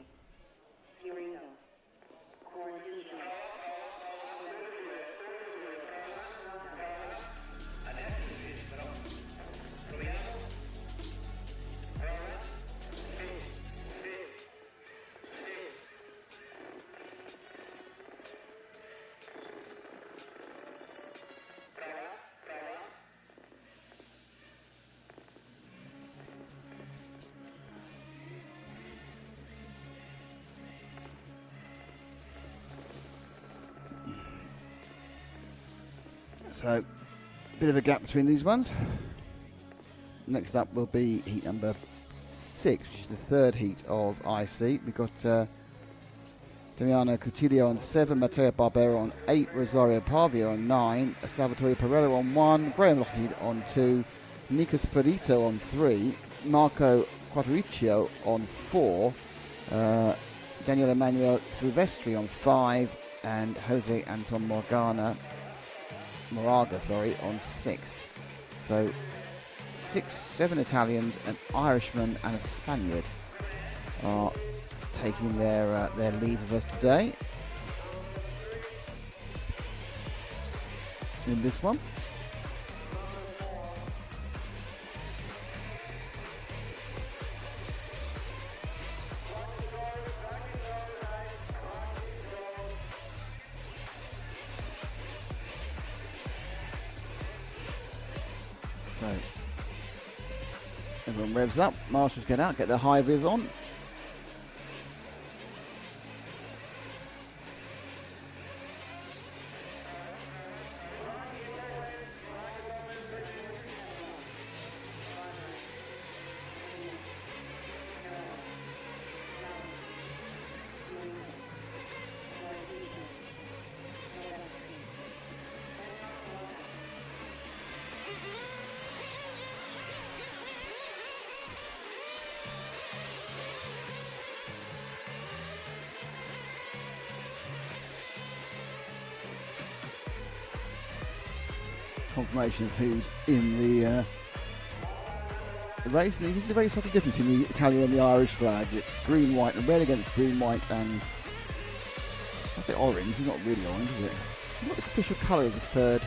So, a bit of a gap between these ones. Next up will be heat number 6, which is the third heat of IC. We've got Damiano Coutillo on 7, Matteo Barbero on 8, Rosario Pavia on 9, Salvatore Perello on 1, Graham Lockheed on 2, Nikos Ferrito on 3, Marco Quattriccio on 4, Daniel Emanuel Silvestri on 5, and Jose Anton Moraga, on 6. So 7 Italians, an Irishman and a Spaniard are taking their leave of us today in this one. So everyone revs up, marshals get out, get their high vis on. Confirmation of who's in the race. And you can see the very subtle difference between the Italian and the Irish flag. It's green, white, and red against green, white, and I say orange. It's not really orange, is it? What the official colour of the third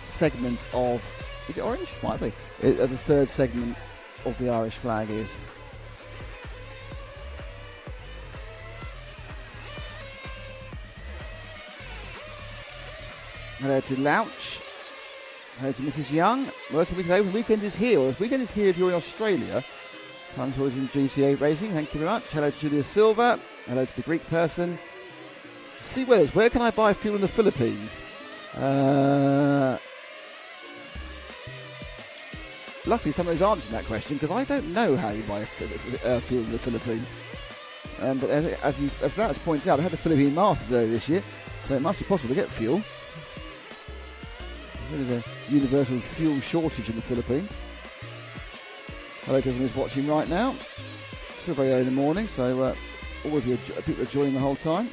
segment of? Is it orange? Might be. The third segment of the Irish flag is. Hello to Louch. Hello to Mrs. Young. Working with you. The weekend is here. Well, the weekend is here if you're in Australia. Times always in GT8 racing. Thank you very much. Hello to Julia Silva. Hello to the Greek person. See where can I buy fuel in the Philippines? luckily somebody's answering that question, because I don't know how you buy fuel in the Philippines. But as Nax points out, they had the Philippine Masters earlier this year, so it must be possible to get fuel. There is a universal fuel shortage in the Philippines. I hope everyone is watching right now. Still very early in the morning, so all of you people are joining the whole time.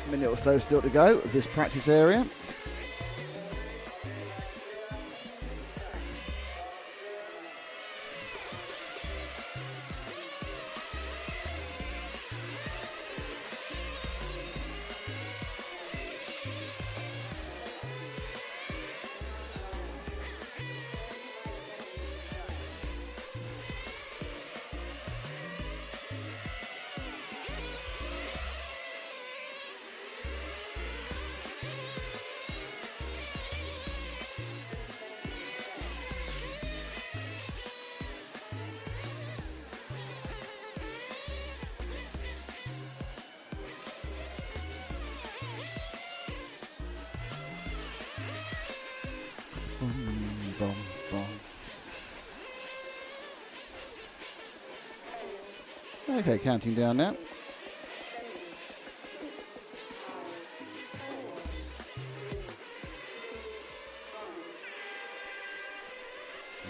A minute or so still to go of this practice area. Okay, counting down now.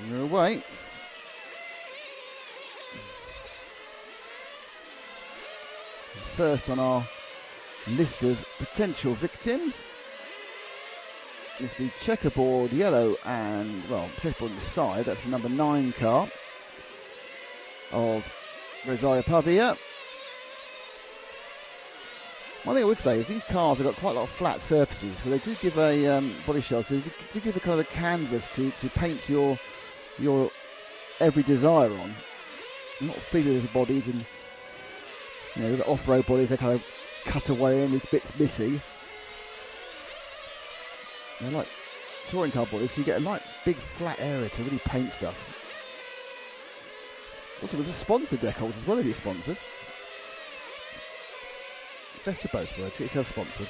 We're away. First on our list of potential victims is the checkerboard yellow and, well, checkerboard on the side, that's the number 9 car of Rosario Pavia. One thing I would say is these cars have got quite a lot of flat surfaces, so they do give a body shell, so they do give a kind of a canvas to paint your every desire on. Not feeling little bodies, and you know, the off-road bodies, they kind of cut away and there's bits missing. They're like touring car bodies, so you get a like big flat area to really paint stuff. Also, there's a sponsor decals as well if you're sponsored. Best of both worlds, get yourself sponsored.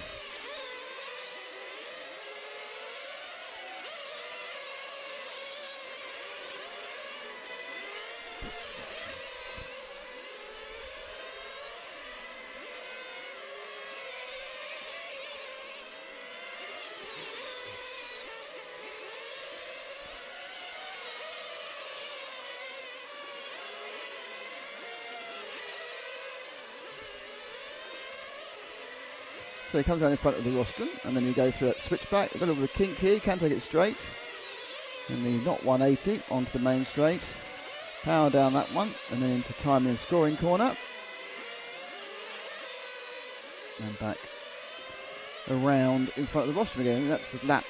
So he comes down in front of the rostrum, and then you go through that switchback, a little bit of a kink here, you can take it straight. And the not 180 onto the main straight. Power down that one, and then into timing and scoring corner. And back around in front of the rostrum again. That's a lap.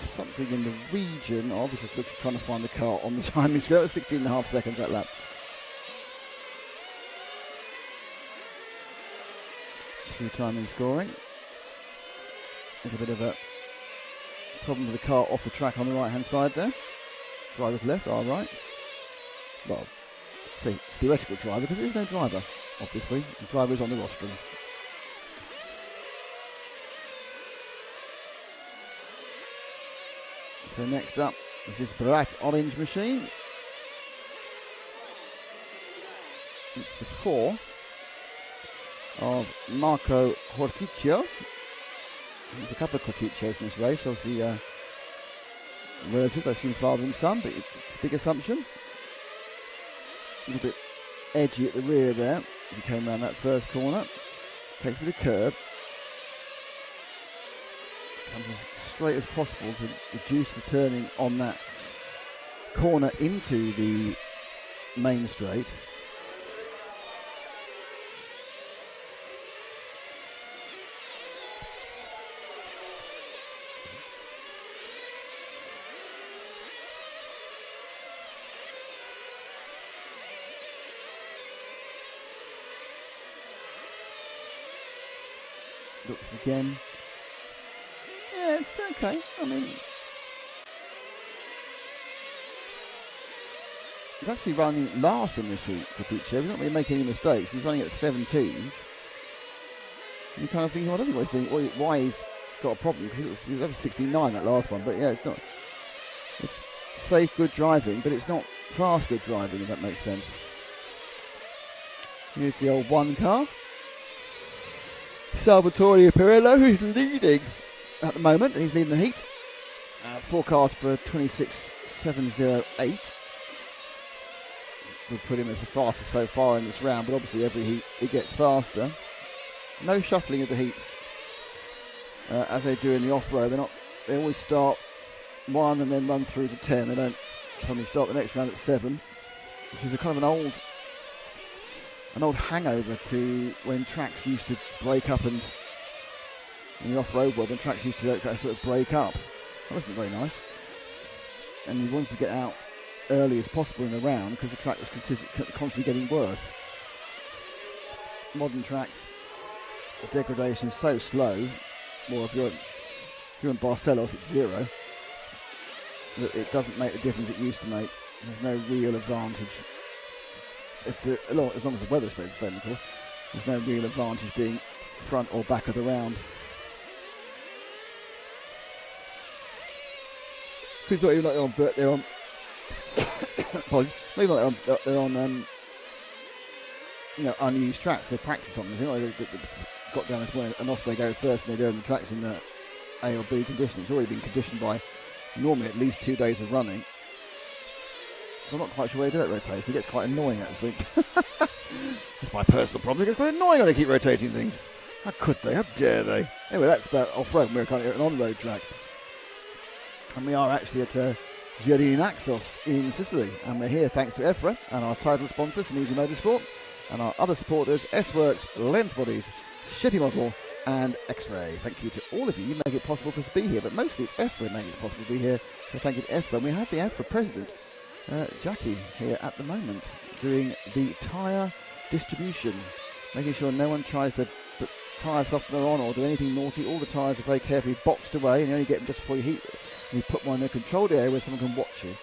Something in the region of, just trying to find the car on the timing scale, 16.5 seconds that lap. Timing scoring. There's a bit of a problem with the car off the track on the right hand side there. Driver's left, our right. Well, say theoretical driver, because there is no driver, obviously. The driver is on the rostrum. So next up is this bright orange machine. It's the 4 of Marco Horticchio. There's a couple of Horticchios in this race, obviously relatives, I assume father and son, but it's a big assumption. A little bit edgy at the rear there. He came around that first corner, takes a bit of curb, comes as straight as possible to reduce the turning on that corner into the main straight. Looks again. Yeah, it's okay. I mean, He's actually running last in this heat for Future. He's not really making any mistakes. He's running at 17s. You kind of think, well, I don't know what he's doing, why he's got a problem, because he was over 69 that last one. But yeah, it's not. It's safe, good driving, but it's not fast, good driving, if that makes sense. Here's the old one car. Salvatore Pirello, who's leading at the moment. He's leading the heat. Forecast for 26.708. We'll put him as the fastest so far in this round, but obviously every heat it gets faster. No shuffling of the heats as they do in the off-road. They always start 1 and then run through to 10. They don't suddenly start the next round at 7, which is a kind of an old hangover to when tracks used to break up, and in the off-road world when tracks used to sort of break up. That wasn't very nice. And you wanted to get out early as possible in the round because the track was constantly getting worse. Modern tracks, the degradation is so slow. Well, if you're in Barcelos, it's 0. It doesn't make the difference it used to make. There's no real advantage. As long as the weather stays the same, of course, there's no real advantage being front or back of the round. Because not even like they're on. Maybe like they're on unused tracks. They practice on them. They got down this way and off they go first, and they go on the tracks in the A or B condition. It's already been conditioned by normally at least 2 days of running. So I'm not quite sure where they do that rotation. It gets quite annoying actually. That's my personal problem. It gets quite annoying when they keep rotating things. How could they? How dare they? Anyway, that's about off-road. We're kind of an on-road track. And we are actually at GT8 Naxos in Sicily. And we're here thanks to EFRA and our title sponsor, Senesi Motorsport, and our other supporters, S-Works, Lens Bodies, Shetty Model, and X-Ray. Thank you to all of you. You make it possible for us to be here, but mostly it's EFRA making it possible to be here. So thank you to EFRA. And we have the EFRA president, Jackie, here at the moment, doing the tyre distribution, making sure no one tries to put tyre softener on or do anything naughty. All the tyres are very carefully boxed away, and you only get them just before you heat. And you put one in a controlled area where someone can watch you.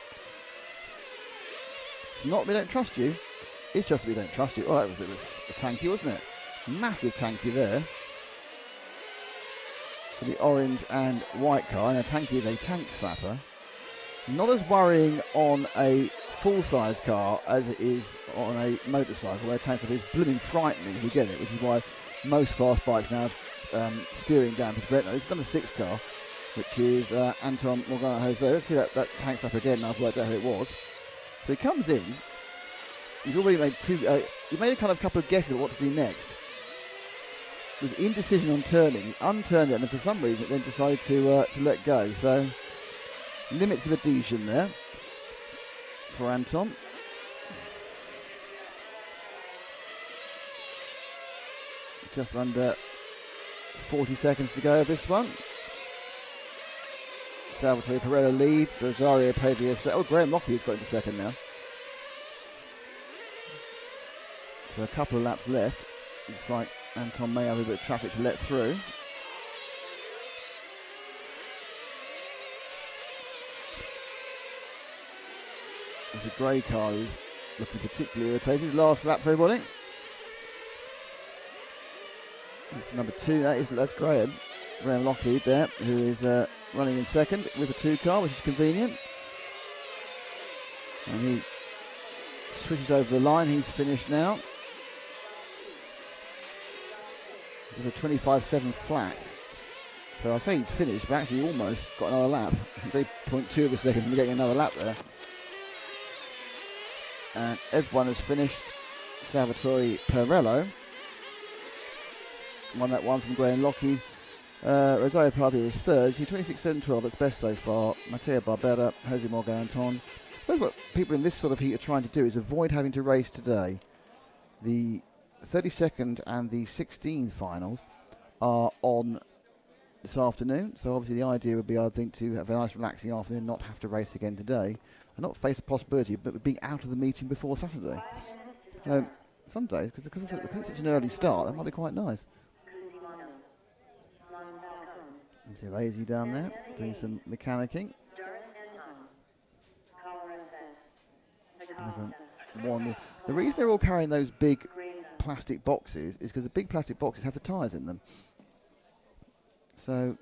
It's not we don't trust you, it's just we don't trust you. Oh, that was a bit of a tanky, wasn't it? Massive tanky there. So the orange and white car, and a tanky is a tank slapper. Not as worrying on a full-size car as it is on a motorcycle, where a tank slapper is blooming frightening if you get it, which is why most fast bikes now have steering down to the brake. Now, it's got a 6 car, which is Anton Morgana Jose. Let's see that tank slapper again, and I've worked out who it was. So he comes in, he's already made he made a kind of couple of guesses at what to do next. With indecision on turning, he unturned it, and for some reason then decided to let go. So limits of adhesion there for Anton. Just under 40 seconds to go of this one. Salvatore Pirello leads, Rosario Pavia. Oh, Graham Lockheed's got into second now. So a couple of laps left. Looks like Anton may have a bit of traffic to let through. There's a grey car who's looking particularly irritated. Last lap for everybody. That's number 2. That's Graham Lockheed there, who is running in second with a 2 car, which is convenient. And he switches over the line. He's finished now. It's a 25.7 flat. So I say he'd finished, but actually he almost got another lap. They 0.2 of a second from getting another lap there. And everyone has finished. Salvatore Pirello won that one from Graham Lockheed. Rosario Pavia was third. He's 26.712. That's best so far. Matteo Barbera, Jose Morgan Anton. I suppose what people in this sort of heat are trying to do is avoid having to race today. The 32nd and the 16th finals are on this afternoon. So obviously the idea would be, I think, to have a nice relaxing afternoon, not have to race again today, and not face the possibility of being out of the meeting before Saturday. Some days, because it's such an early start, that might be quite nice. You see Lazy down there, doing some mechanicking. And haven't won. The reason they're all carrying those big plastic boxes is because the big plastic boxes have the tyres in them. So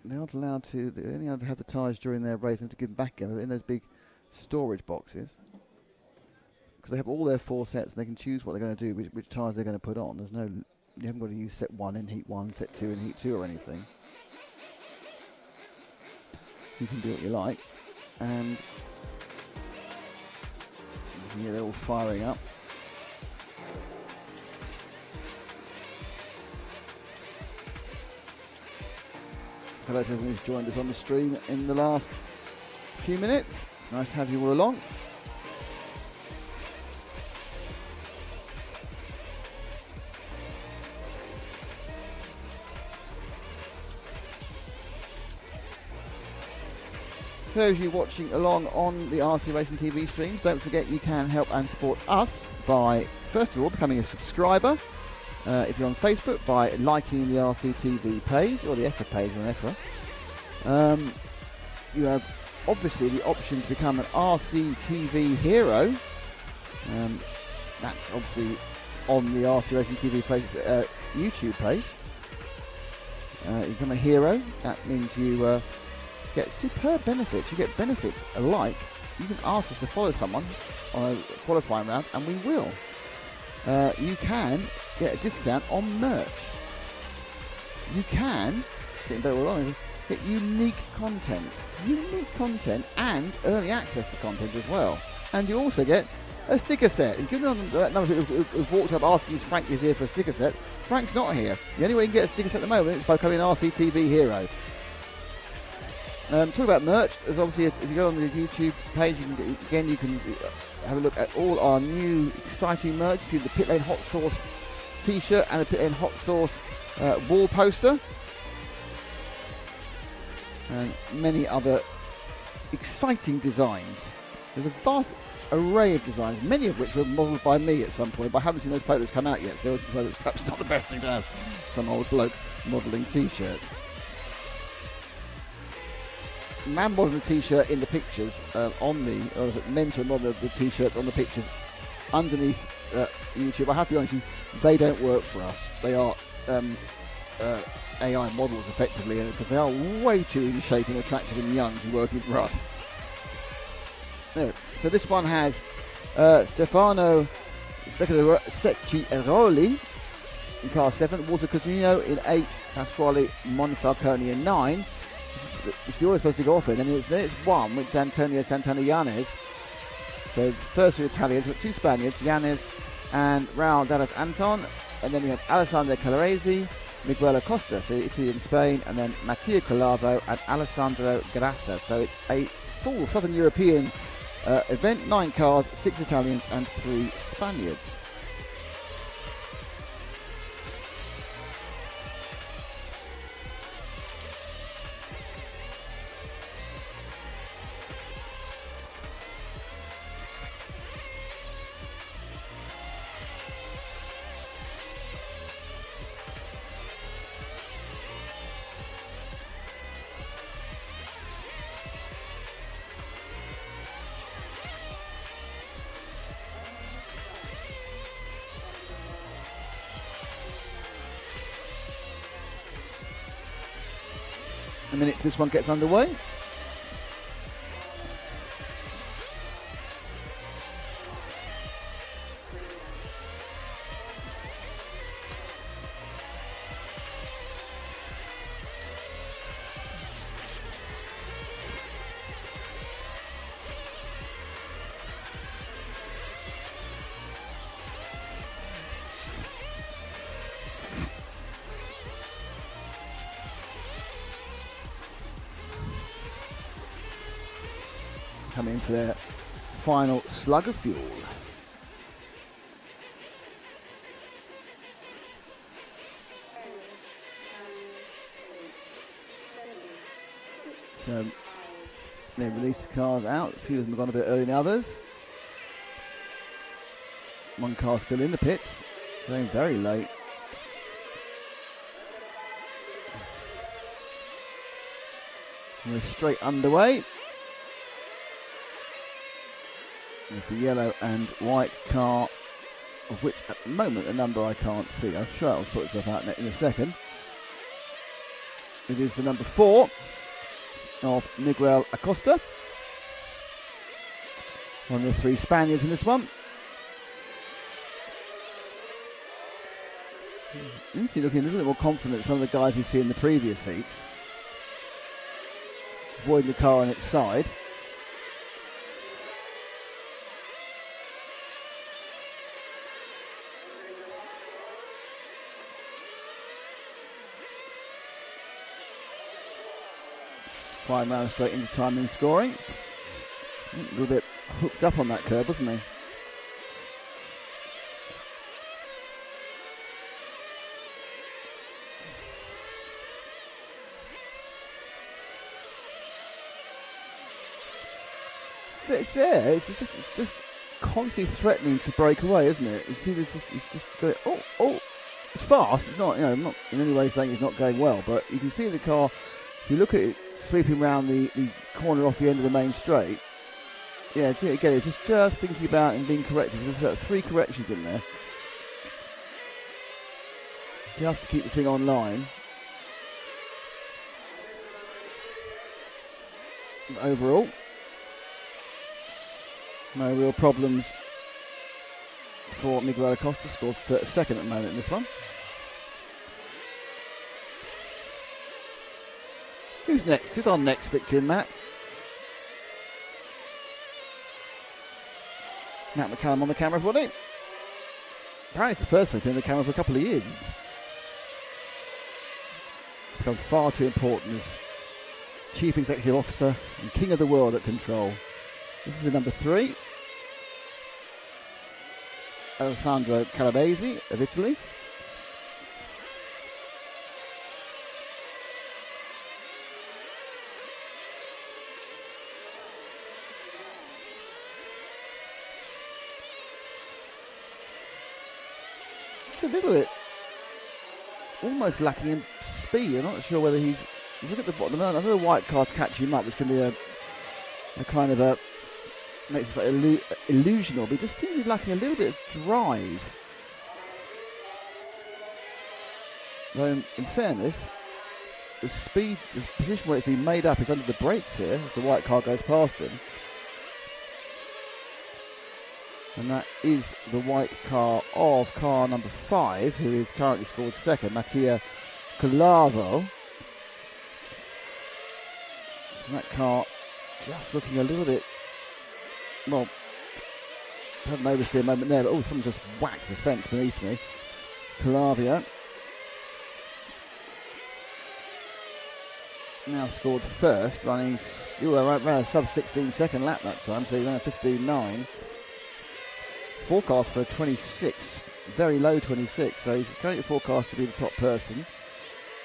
they aren't allowed to. They only allowed to have the tyres during their race and to give them back in those big storage boxes. Because they have all their 4 sets, and they can choose what they're going to do, which tyres they're going to put on. There's no, you haven't got to use set 1 in heat 1, set 2 in heat 2 or anything. You can do what you like. And yeah, they're all firing up. Hello to everyone who's joined us on the stream in the last few minutes. It's nice to have you all along. For those of you watching along on the RC Racing TV streams, don't forget you can help and support us by, first of all, becoming a subscriber. If you're on Facebook, by liking the RC TV page, or the EFRA page on EFRA. You have, obviously, the option to become an RC TV hero. That's obviously on the RC Racing TV YouTube page. You become a hero. That means you get superb benefits. You get benefits alike. You can ask us to follow someone on a qualifying round, and we will. You can get a discount on merch. You can get unique content and early access to content as well. And you also get a sticker set. If you're that number who've walked up asking if Frank is here for a sticker set, Frank's not here. The only way you can get a sticker set at the moment is by becoming an RCTV hero. Talk about merch. There's obviously, if you go on the YouTube page, you can have a look at all our new exciting merch, including the Pit Lane Hot Sauce T-shirt and the Pit Lane Hot Sauce wall poster, and many other exciting designs. There's a vast array of designs, many of which were modelled by me at some point, but I haven't seen those photos come out yet, so it's perhaps not the best thing to have some old bloke modelling T-shirts. Man modelling the T-shirt in the pictures men's who model the T-shirts on the pictures underneath YouTube. I have to be honest with you, they don't work for us. They are AI models effectively, because they are way too in shape and attractive and young to be working for us. There. So this one has Stefano Secchiroli in car 7, Walter Cosmino in 8, Pasquale Monfalcone in 9. It's the order supposed to go off in, then it's 1, which is Antonio Santana Yanez. So first 2 Italians, but 2 Spaniards, Yanez and Raul Dallas Anton, and then we have Alessandro Calaresi, Miguel Acosta, so Italy and Spain, and then Mattia Colavo and Alessandro Grassa. So it's a full Southern European event, 9 cars, 6 Italians and 3 Spaniards. A minute till this one gets underway. Come in for their final slug of fuel. So they released the cars out. A few of them have gone a bit earlier than others. One car still in the pits, going very late. We're straight underway. with the yellow and white car, of which at the moment the number I can't see. I'm sure I'll sort itself out in a second. It is the number 4 of Miguel Acosta, one of the 3 Spaniards in this one. Instantly looking a little bit more confident than some of the guys we see in the previous heats. Avoiding the car on its side. Five rounds straight into time and scoring. A little bit hooked up on that curb, wasn't he? It's there. It's just constantly threatening to break away, isn't it? You see, it's just going. Oh! It's fast. It's not. I'm not in any way saying it's not going well, but you can see the car. If you look at it sweeping around the corner off the end of the main straight. Yeah, again, it's just thinking about and being corrected. There's about 3 corrections in there, just to keep the thing online. But overall, no real problems for Miguel Acosta. Scored 32nd at the moment in this one. Who's next? Who's our next victim, Matt? Matt McCallum on the camera, wasn't he? Apparently it's the first time he's been on the camera for a couple of years. Become far too important as Chief Executive Officer and King of the World at control. This is the number 3. Alessandro Calabresi of Italy. It's a little bit almost lacking in speed. I'm not sure whether he's. Look at the bottom. I know the white cars catch him up, which can be a kind of a makes it like illusional, but he just seems to be lacking a little bit of drive. Though in fairness, the speed, the position where it's been made up is under the brakes here as the white car goes past him. And that is the white car of car number 5, who is currently scored 2nd, Mattia Colavo. So that car just looking a little bit, well, I haven't noticed it a moment there, but someone just whacked the fence beneath me. Calavia now scored 1st, running around a sub-16 second lap that time, so he ran a 15.9. Forecast for a 26, very low 26, so he's currently forecast to be the top person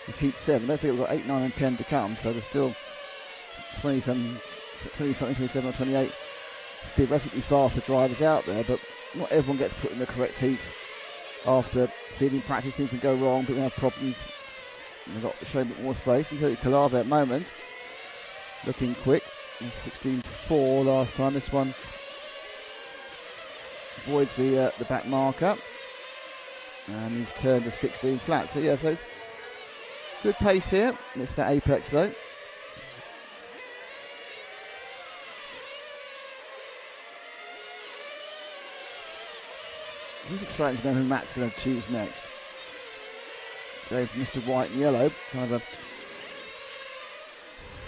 with heat 7. Don't forget we've got 8, 9 and 10 to come, so there's still 20-something, 27 or 28 theoretically faster drivers out there, but not everyone gets put in the correct heat after seeing in practice things can go wrong, but we have problems. They've got to show a bit more space. You can Calave at the moment, looking quick. 16.4 last time. This one avoids the back marker, and he's turned to 16 flat. So yeah, so it's good pace here. It's that apex though. It's exciting to know who Matt's going to choose next. So Mr. White and Yellow, kind of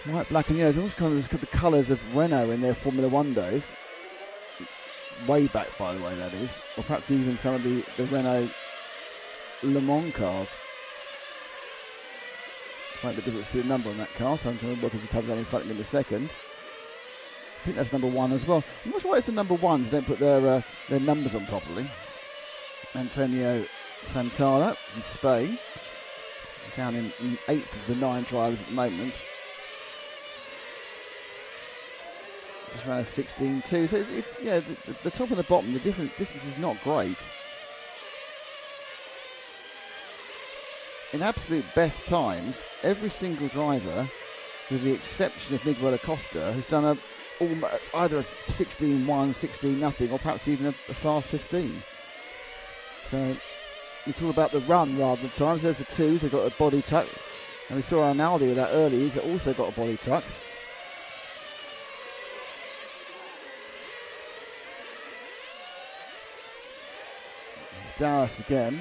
a white, black and yellow. It's almost kind of got the colours of Renault in their Formula 1 days. Way back, by the way, that is. Or perhaps even some of the Renault Le Mans cars. Quite a bit difficult to see the number on that car, so I'm going to look if it comes out in front of me in a second. I think that's number 1 as well. I'm not sure why it's the number 1s. They don't put their numbers on properly. Antonio Santana from Spain. Down in 8th of the 9 drivers at the moment. Just ran a 16.2. So it's yeah, the top and the bottom, the different distance is not great. In absolute best times, every single driver, with the exception of Miguel Acosta, has done a either a 16-1, 16-0, or perhaps even a fast 15. So it's all about the run rather than times. There's the twos, they've got a body tuck. And we saw Arnaldi with that early, he's also got a body tuck. Dallas again.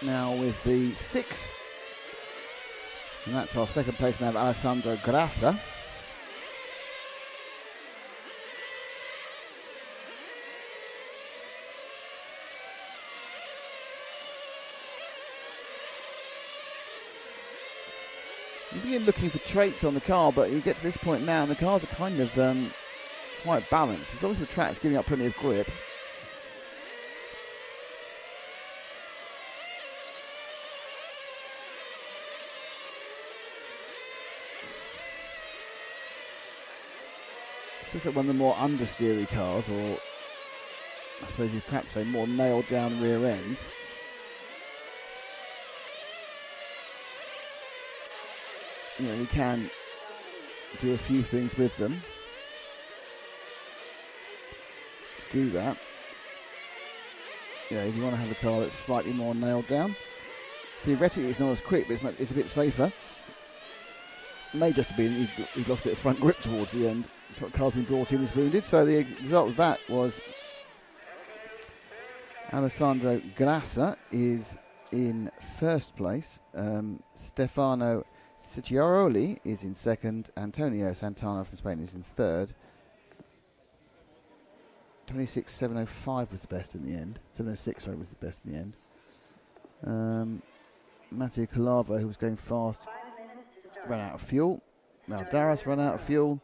Now with the 6, and that's our second place now of Alessandro Grassa. You begin looking for traits on the car, but you get to this point now and the cars are kind of quite balanced. As long as the track's giving up plenty of grip. This is one of the more understeery cars, or I suppose you perhaps say more nailed down rear ends. You know, you can do a few things with them to do that. You know, if you want to have a car that's slightly more nailed down. Theoretically it's not as quick, but it's a bit safer. It may just have been he lost a bit of front grip towards the end. The car's been brought in as wounded, so the result of that was Alessandro Grassa is in first place. Stefano Cicciaroli is in second. Antonio Santana from Spain is in third. 26.705 was the best in the end. 706, sorry, was the best in the end. Matteo Calavo, who was going fast, ran out of fuel. Now Darras ran out of fuel.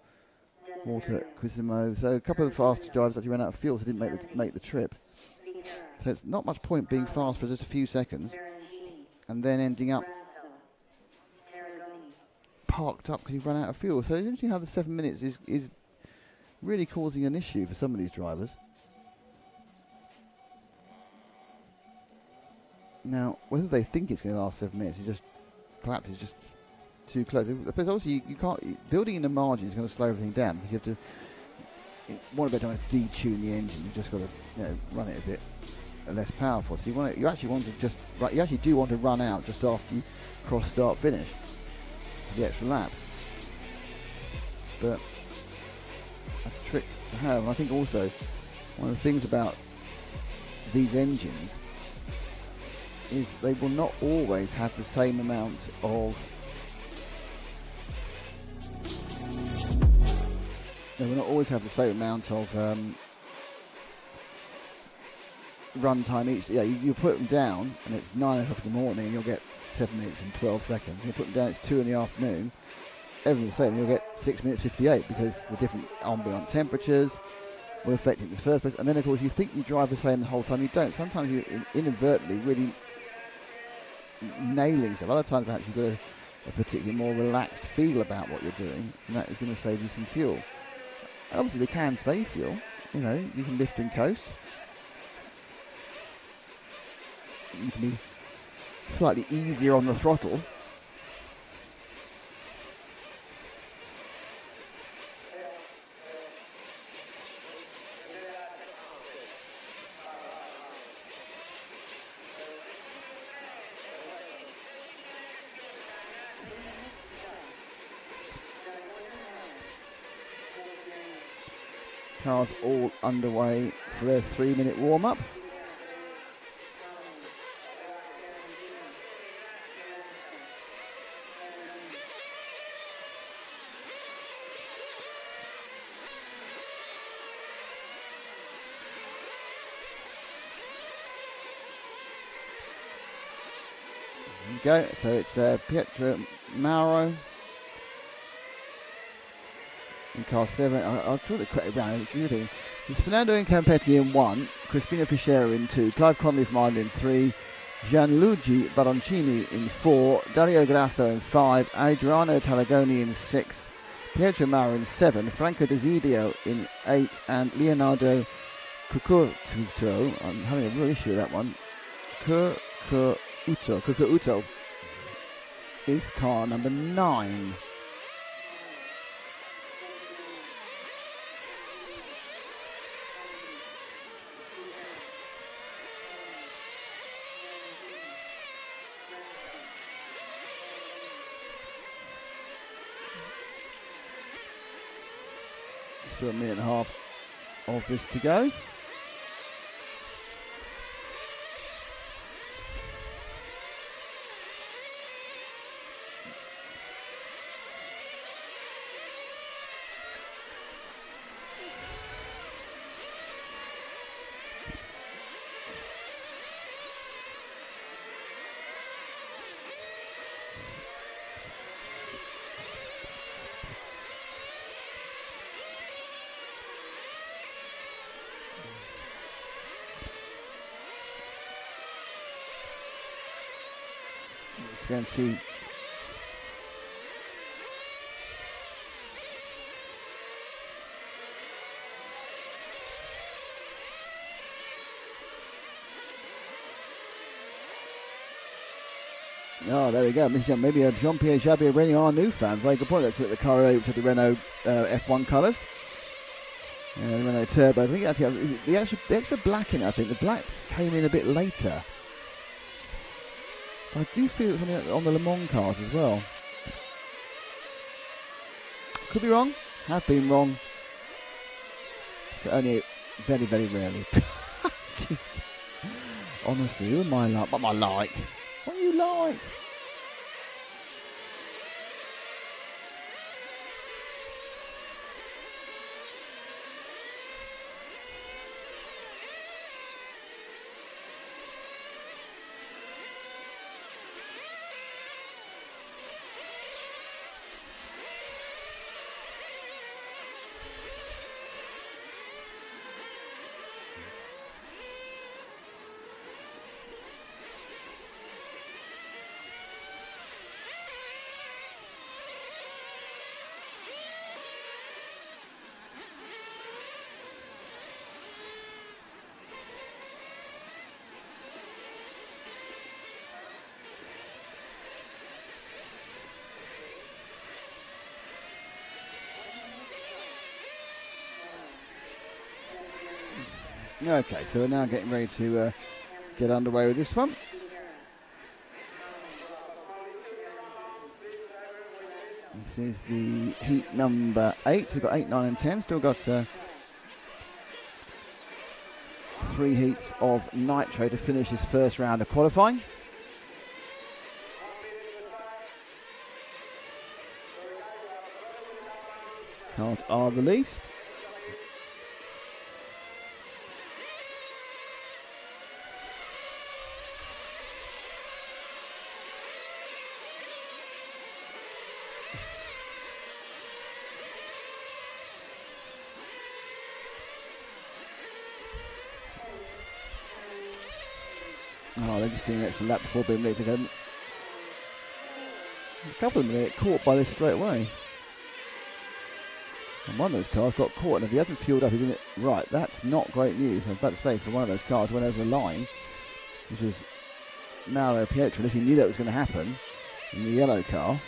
Walter Quisimo. So a couple of the fast drivers actually ran out of fuel, so didn't make the trip. So it's not much point being fast for just a few seconds and then ending up parked up because you've run out of fuel. So it's interesting how the 7 minutes is really causing an issue for some of these drivers. Now, whether they think it's going to last 7 minutes, collapse is just too close. But obviously, you can't. Building in the margin is going to slow everything down because you have to. One bit trying to detune the engine. You've just got to run it a bit less powerful. So you actually do want to run out just after you cross start finish the extra lap. But that's a trick to have. And I think also one of the things about these engines is they will not always have the same amount of run time each. Yeah, you put them down and it's 9 o'clock in the morning and you'll get 7 minutes and 12 seconds. You put them down, it's 2 in the afternoon, everything's the same, you'll get 6 minutes 58 because the different ambient temperatures will affect it in the first place. And then of course you think you drive the same the whole time, you don't. Sometimes you inadvertently really nailing stuff. Other times perhaps you've got a particularly more relaxed feel about what you're doing, and that is going to save you some fuel. And obviously they can save fuel. You know, you can lift and coast. You can be slightly easier on the throttle. Cars all underway for their 3-minute warm-up. we go. So it's Pietro Mauro in car 7. I'll draw the correct round. It's Fernando Incampetti in 1, Crispino Fischera in 2, Clive Connolly from Ireland in 3, Gianluigi Baroncini in 4, Dario Grasso in 5, Adriano Talagoni in 6, Pietro Mauro in 7, Franco Desidio in 8, and Leonardo Cucuruto. I'm having a real issue with that one. Cucuruto is car number 9. Still a minute and a half of this to go. Let's go and see. Oh, there we go. Maybe a Jean-Pierre Jabir Rennie, our new fan. Very good point. Let's put the car over to the Renault F1 colours. The Renault Turbo. I think actually the extra black in it, I think the black came in a bit later. I do feel it's on the Le Mans cars as well. Could be wrong. Have been wrong. But only very, very rarely. Jeez. Honestly, who am I like? What am I like? What are you like? Okay, so we're now getting ready to get underway with this one. This is the heat number 8. So we've got 8, 9 and 10. Still got 3 heats of Nitro to finish this first round of qualifying. Cards are released. Oh, they're just doing an extra lap before being ready to go. A couple of them get caught by this straight away. And one of those cars got caught, and if he hasn't fueled up, he's in it. Right, that's not great news. I was about to say, for one of those cars went over the line, which was Mauro Pietro, if he knew that was going to happen in the yellow car.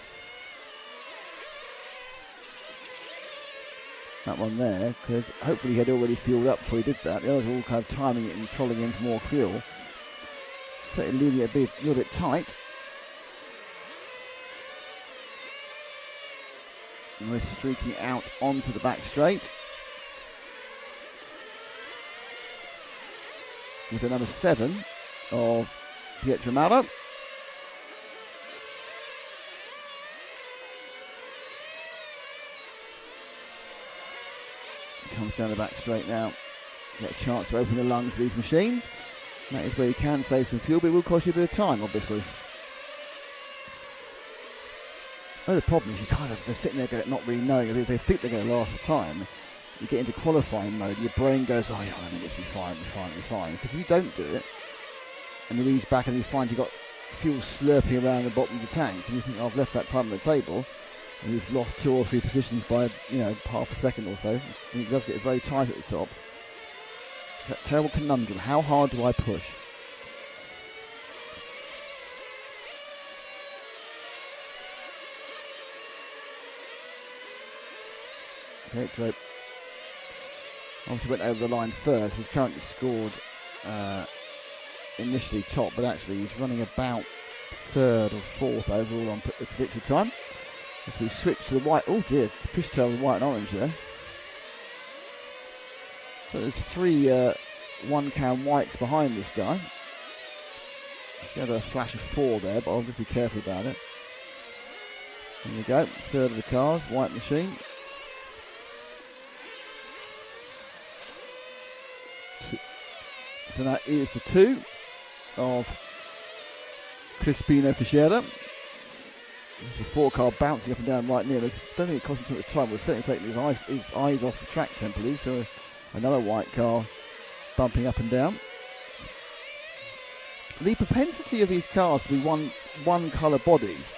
That one there, because hopefully he had already fueled up before he did that. The others were all kind of timing it and trolling in for more fuel. So leaving it a little bit tight. And we're streaking out onto the back straight with the number 7 of Pietro Mauro. Comes down the back straight now. Get a chance to open the lungs of these machines. That is where you can save some fuel, but it will cost you a bit of time, obviously. the problem is they're sitting there going, not really knowing. They think they're going to last the time. You get into qualifying mode, your brain goes, oh yeah, I mean, it'll be fine. Because if you don't do it, and you ease back and you find you've got fuel slurping around the bottom of the tank, and you think, oh, I've left that time on the table, and you've lost 2 or 3 positions by, half a second or so. And it does get very tight at the top. That terrible conundrum. How hard do I push? Okay, so obviously went over the line first. He's currently scored initially top, but actually he's running about 3rd or 4th overall on predicted time. As we switch to the white, oh dear, fishtail with white and orange there. So there's 3 one-can whites behind this guy. He had a flash of 4 there, but I'll just be careful about it. There we go, 3rd of the cars, white machine. So that is the 2 of Crispino Fischera. There's a 4 car bouncing up and down right near. I don't think it cost him too much time. We're certainly taking his eyes off the track temporarily. So another white car bumping up and down. The propensity of these cars to be one colour bodies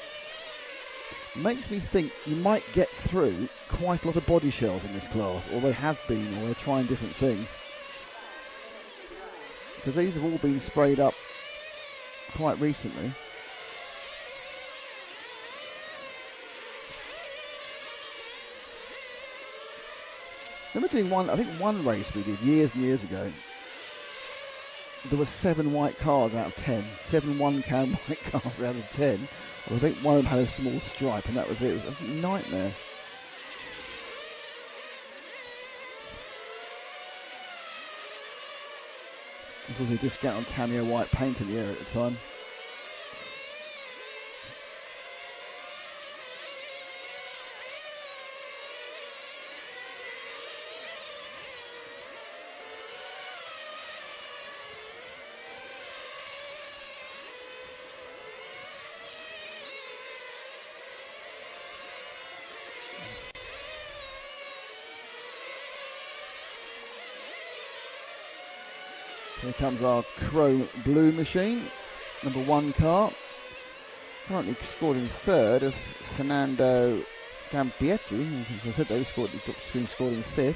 makes me think you might get through quite a lot of body shells in this class, or they have been, or they're trying different things. Because these have all been sprayed up quite recently. Remember doing one race we did years and years ago. There were 7 white cars out of 10. 7 one-can white cars out of 10. Well, I think one of them had a small stripe, and that was it. It was a nightmare. There was a discount on Tamiya white paint in the air at the time. Here comes our chrome blue machine, number 1 car. Currently scored in 3rd of Fernando Campietti. As I said, they scored in 5th.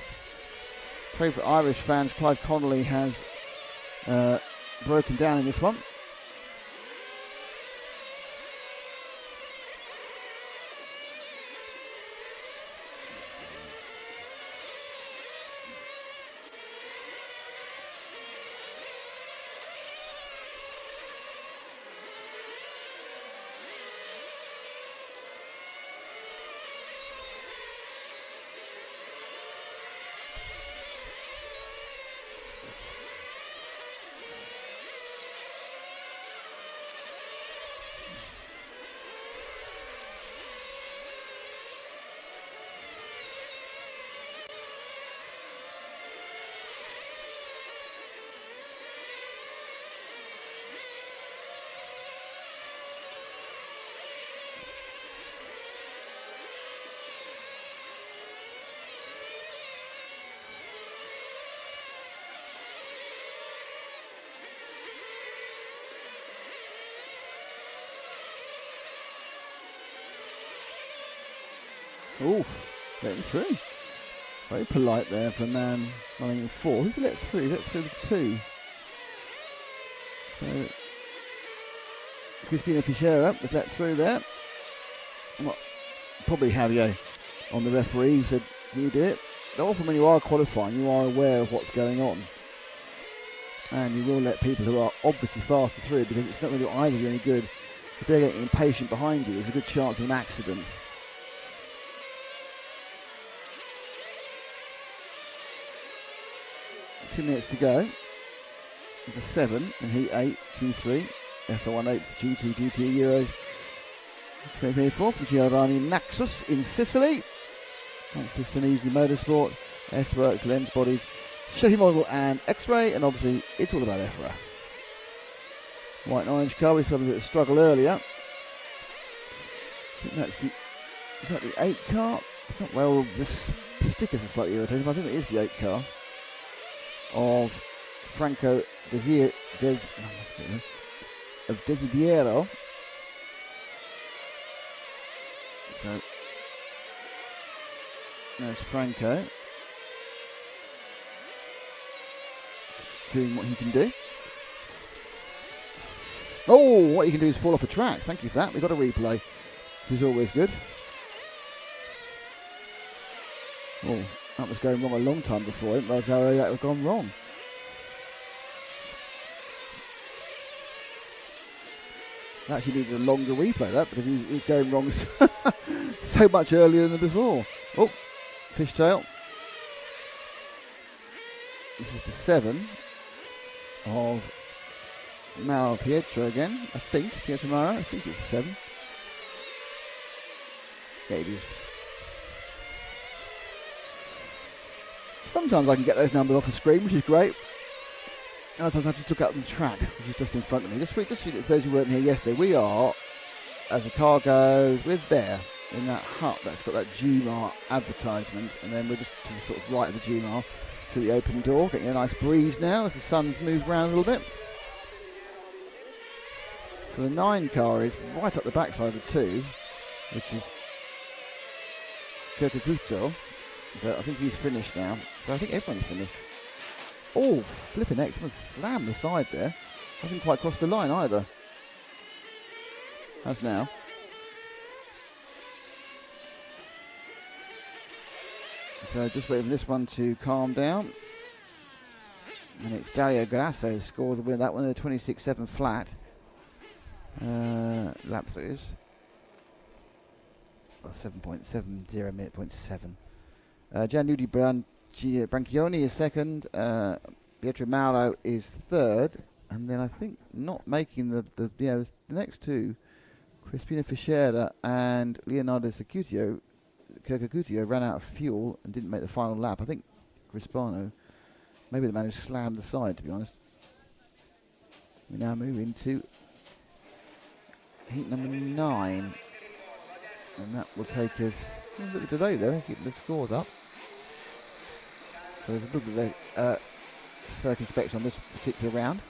Favourite Irish fans, Clive Connolly has broken down in this one. Oh, let him through. Very polite there for a man running in 4. Who's let through? Let through the 2. So, Crispino Fischera was let through there. Well, probably Javier on the referee who said, you do it. Often when you are qualifying, you are aware of what's going on. And you will let people who are obviously faster through, because it's not going to do either of you any good. If they're getting impatient behind you, there's a good chance of an accident. 2 minutes to go. The 7 in Heat 8, Q3, EFRA 1/8 GT Euros 2024 from Giovanni Naxos in Sicily. Thanks to Senesi Motorsport, S-Works, Lens Bodies, Chevy Model and X-Ray, and obviously it's all about EFRA. White and orange car, we saw a bit of struggle earlier. I think that's the Is that the 8 car? It's not, well, this stickers are slightly irritating, but I think it is the 8 car of Franco Desidiero. So there's Franco doing what he can do. Oh, what he can do is fall off a track. Thank you for that. We've got a replay, which is always good. Oh, that was going wrong a long time before. I didn't realise how that had gone wrong. I actually needed a longer replay, that, because he was going wrong so much earlier than before. Oh, fishtail. This is the 7 of Mauro Pietro again, I think. Pietro Mauro, I think it's 7. Yeah, it is. Sometimes I can get those numbers off the screen, which is great. Other times I have to look up the track, which is just in front of me. Just for those who weren't here yesterday, we are, as the car goes, we're there in that hut that's got that GMAR advertisement, and then we're just to the sort of right of the GMAR through the open door, getting a nice breeze now as the sun's moved around a little bit. So the 9 car is right up the backside of the 2, which is Kurtaguto. But I think he's finished now. So I think everyone's finished. Oh, flipping X. Someone slammed the side there. Hasn't quite crossed the line either. Has now. So just waiting for this one to calm down. And it's Dario Grasso who scored the win. That one, the 26.7 flat. Laps it is. Oh, 7.70 minute, 0.7. Gianluigi Branchioni is second. Pietro Mauro is third. And then I think not making the next 2, Crispino Fischera and Leonardo Curcacutio ran out of fuel and didn't make the final lap. I think Crispano, maybe the man who slammed the side, to be honest. We now move into heat number 9. And that will take us, look at today there, keeping the scores up. So there's a little bit of circumspection on this particular round.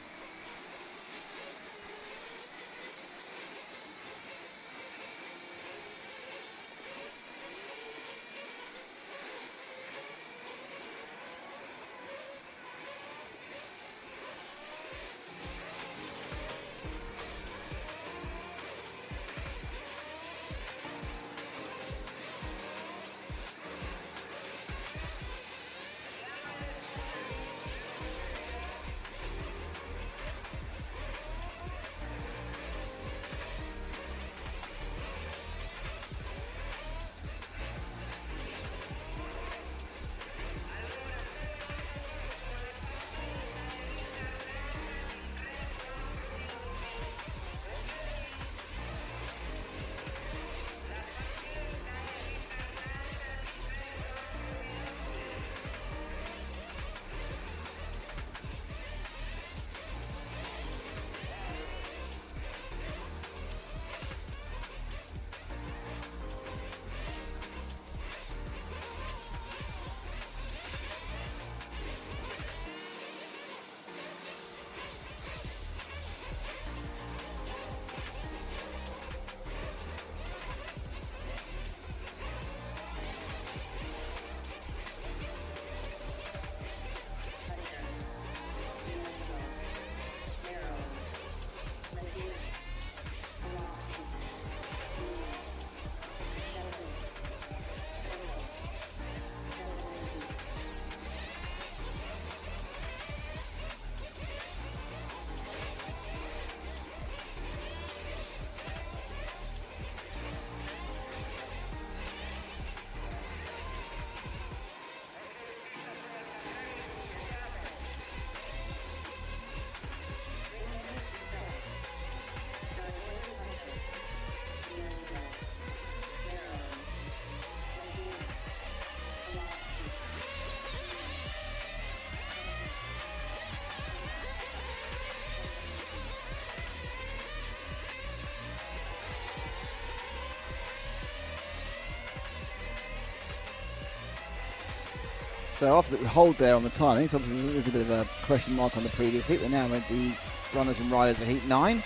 So after the hold there on the timing, so obviously there's a bit of a question mark on the previous heat. We're now at the runners and riders of heat 9.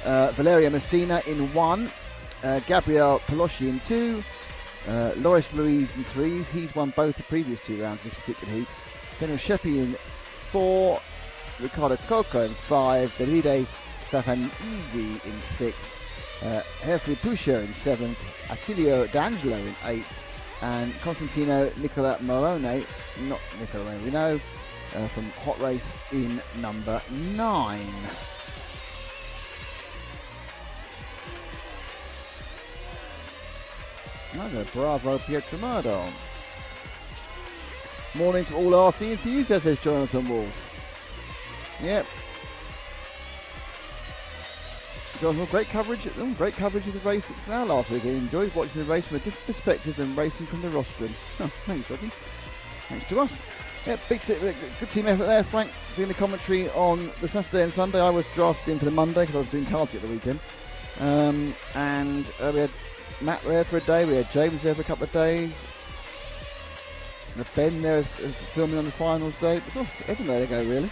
Valeria Messina in 1. Gabriel Pelosci in 2. Loris Louise in 3. He's won both the previous 2 rounds of this particular heat. Daniel Sheppi in 4. Ricardo Coco in 5. Davide Stefanidi in 6. Herfrey Pusher in 7th. Attilio D'Angelo in 8th. And Constantino Nicola Morone, not Nicola Morone, we know, from Hot Race in number 9. Another bravo Pietromado. Morning to all RC enthusiasts, says Jonathan Wolf. Yep. Jonathan, great coverage of the race at Slough last week. I enjoyed watching the race from a different perspective than racing from the rostrum. Oh, thanks, Rodney. Thanks to us. Yeah, good team effort there. Frank doing the commentary on the Saturday and Sunday. I was drafted in for the Monday because I was doing karting at the weekend. And we had Matt there for a day. We had James there for a couple of days. And Ben there filming on the finals day. But, everywhere they go, really.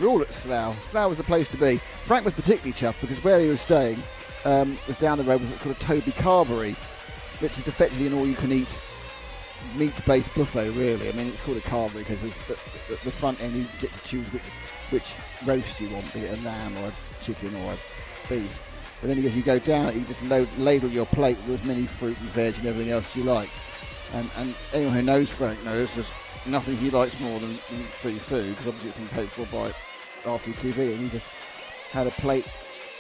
We're all at Slough. Slough was the place to be. Frank was particularly chuffed because where he was staying was down the road was called a Toby Carvery, which is effectively an all-you-can-eat meat-based buffet, really. I mean, it's called a carvery because the front end you get to choose which roast you want, be it a lamb or a chicken or a beef. But then as you go down, you just ladle your plate with as many fruit and veg and everything else you like. And anyone who knows Frank knows there's nothing he likes more than free food, because obviously it's been paid for by RCTV, and he just had a plate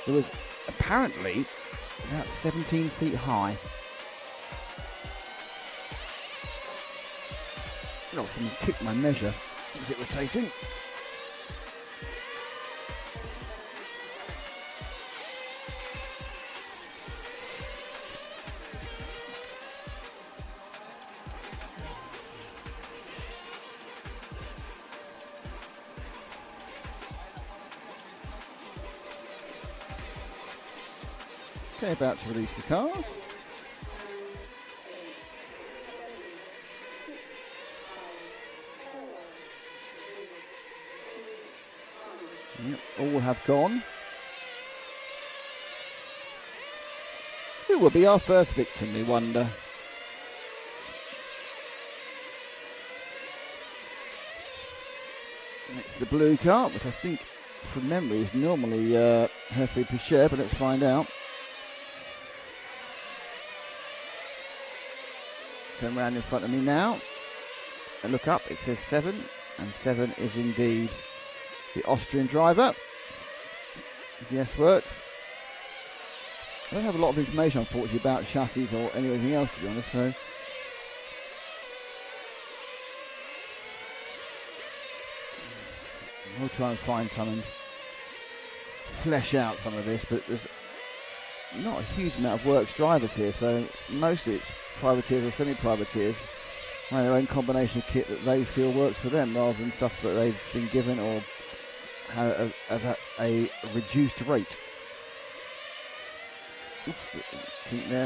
that was apparently about 17 feet high. Oh, someone's kicked my measure. Is it rotating? Okay, about to release the cars. Yep, all have gone. Who will be our first victim, we wonder? Next, the blue car, which I think, from memory, is normally Herford Pichère, but let's find out. Come round in front of me now. And look up, it says 7, and 7 is indeed the Austrian driver. Yes, works. I don't have a lot of information, unfortunately, about chassis or anything else, to be honest, so. We'll try and find some and flesh out some of this, but there's not a huge amount of works drivers here, so mostly it's privateers or semi-privateers and their own combination of kit that they feel works for them, rather than stuff that they've been given or have a reduced rate. I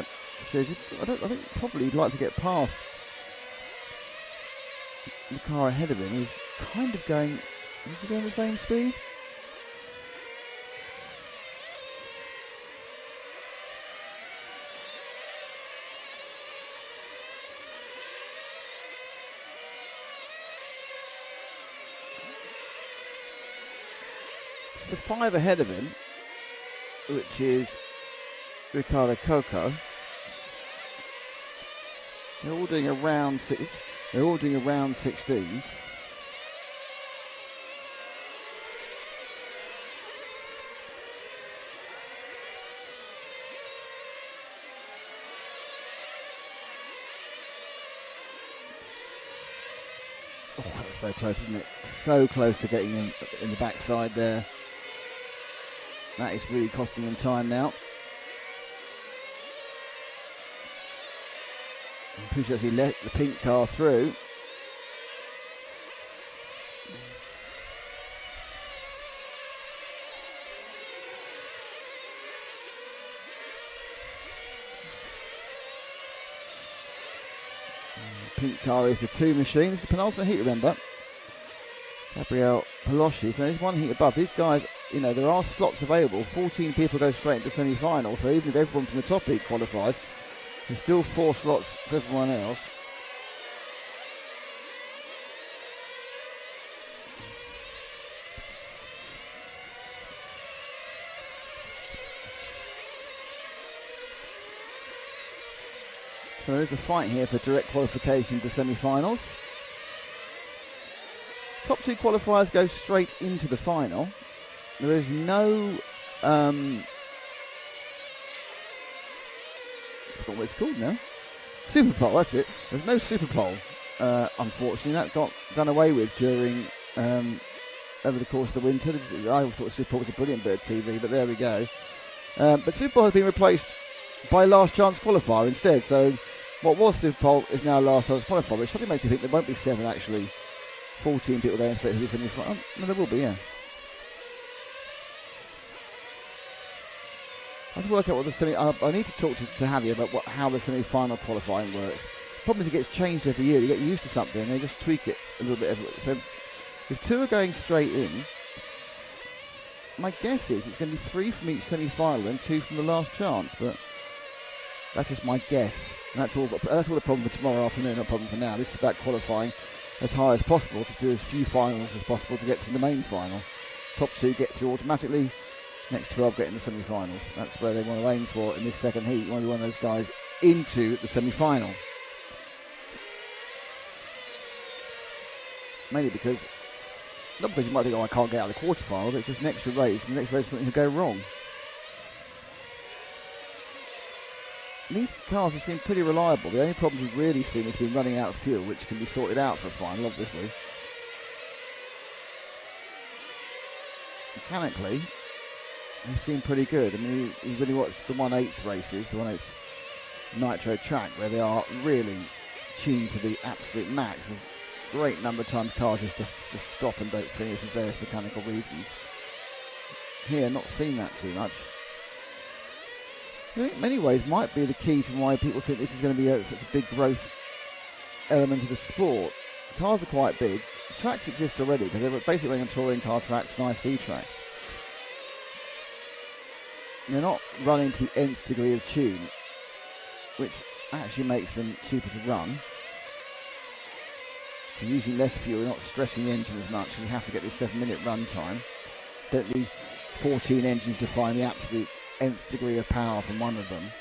think probably he'd like to get past the car ahead of him. He's kind of going. Is he going the same speed? The 5 ahead of him, which is Ricardo Coco. They're all doing around 6. They're all doing around 16s. Oh, that's so close, isn't it? So close to getting him in the backside there. That is really costing him time now. Push as he let the pink car through. Pink car is the 2 machine. This is the penultimate heat, remember. Gabriel Paloschi, so there's one heat above. These guys, you know, there are slots available. 14 people go straight into semi-final, so even if everyone from the top heat qualifies, there's still 4 slots for everyone else. So there is a fight here for direct qualification to semi-finals. Top 2 qualifiers go straight into the final. There is no... I forgot what it's called now. Super Pole, that's it. There's no Super Pole, unfortunately. That got done away with during... over the course of the winter. I thought Super Pole was a brilliant bit of TV, but there we go. But Super Pole has been replaced by Last Chance Qualifier instead. So what was Super Pole is now Last Chance Qualifier, which suddenly makes you think there won't be 7 actually. 14 people there in the semi-final. No, there will be, yeah. I have to work out what the semi... I need to talk to Javier about how the semi-final qualifying works. The problem is it gets changed every year. You get used to something and they just tweak it a little bit. So if 2 are going straight in, my guess is it's going to be 3 from each semi-final and 2 from the Last Chance, but that's just my guess. And that's all the problem for tomorrow afternoon, not a problem for now. This is about qualifying as high as possible to do as few finals as possible to get to the main final. Top 2 get through automatically, next 12 get in the semi-finals. That's where they want to aim for in this second heat. You want to be one of those guys into the semi-final. Mainly because, not because you might think, oh, I can't get out of the quarterfinal, but it's just an extra race, and the next race something could go wrong. These cars have seemed pretty reliable. The only problem we've really seen has been running out of fuel, which can be sorted out for a final, obviously. Mechanically, they seem pretty good. I mean, you really watch the 1/8 races, the 1/8 Nitro track, where they are really tuned to the absolute max. A great number of times cars just stop and don't finish for various mechanical reasons. Here, not seen that too much. I think in many ways might be the key to why people think this is going to be such a big growth element of the sport. The cars are quite big. The tracks exist already because they're basically running on touring car tracks and IC tracks. And they're not running to the nth degree of tune, which actually makes them cheaper to run. You're using less fuel, you're not stressing the engine as much, and you have to get this 7-minute run time. Don't need 14 engines to find the absolute nth degree of power from one of them.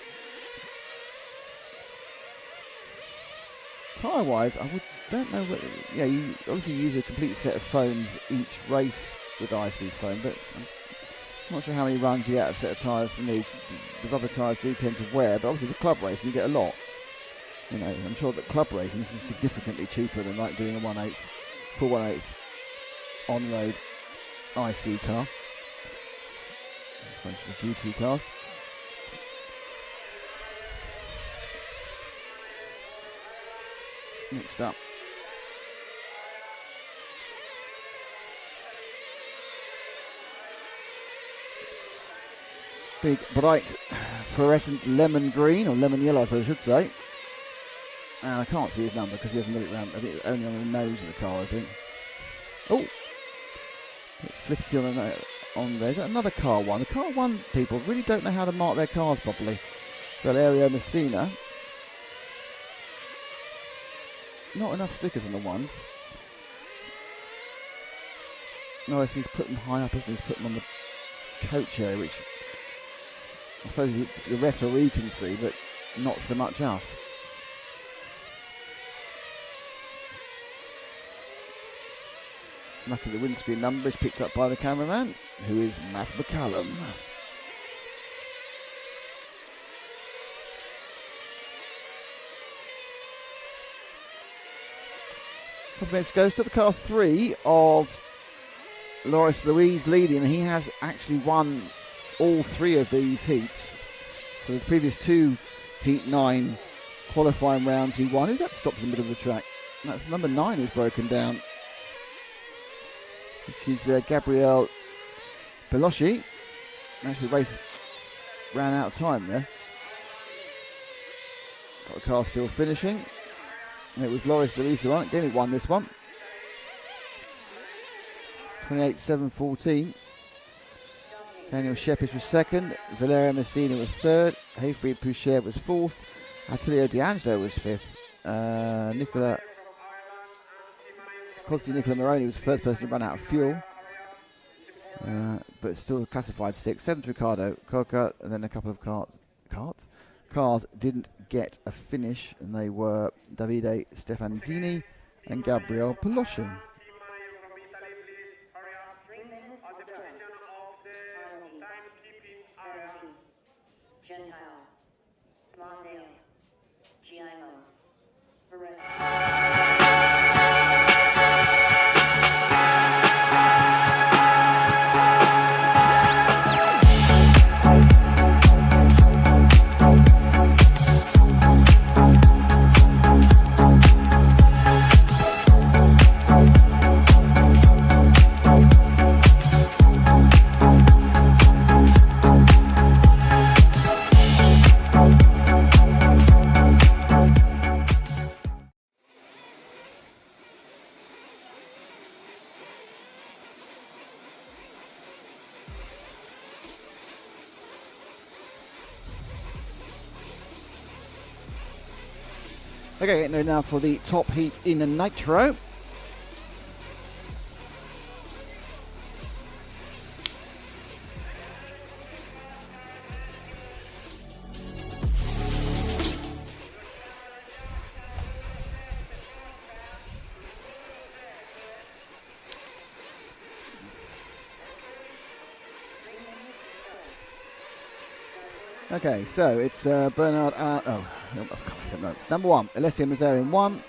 Tyre-wise, don't know what... Yeah, you obviously use a complete set of foams each race with IC foam, but I'm not sure how many runs you get a set of tyres from these. The rubber tyres do tend to wear, but obviously for club racing you get a lot. You know, I'm sure that club racing is significantly cheaper than like doing a 1/8, full 1/8 on-road IC car. The GT cars. Next up, big bright fluorescent lemon green, or lemon yellow I suppose I should say. I can't see his number because he hasn't got it round. I think it's only on the nose of the car, I think. Oh, it flipped on the on there. Another car one. The car one people really don't know how to mark their cars properly. Valerio Messina. Not enough stickers on the ones. No, he's put them high up, isn't he? He's put them on the coach area, which I suppose the referee can see, but not so much us. Luckily the windscreen number is picked up by the cameraman, who is Matt McCallum. Couple minutes goes to the car 3 of Loris Louise leading, and he has actually won all 3 of these heats. So the previous 2 Heat 9 qualifying rounds he won. Who's that stopped in the middle of the track? That's number 9 who's broken down, which is Gabriel Beloschi. Actually the race ran out of time there. Got the car still finishing. And it was Loris Luis who won this one. 28-7-14. Daniel Shepis was second. Valeria Messina was third. Hayfried Pouchet was fourth. Attilio D'Angelo was fifth. Nicola Moroni was the first person to run out of fuel. But still classified sixth. Seventh, Ricardo Coca, and then a couple of cars didn't get a finish, and they were Davide Stefanzini and Gabriel Poloshin. Okay, getting ready now for the top heat in the Nitro. Okay, so it's Bernard. Of course, no. Number one, Alessio Mazzari in 1,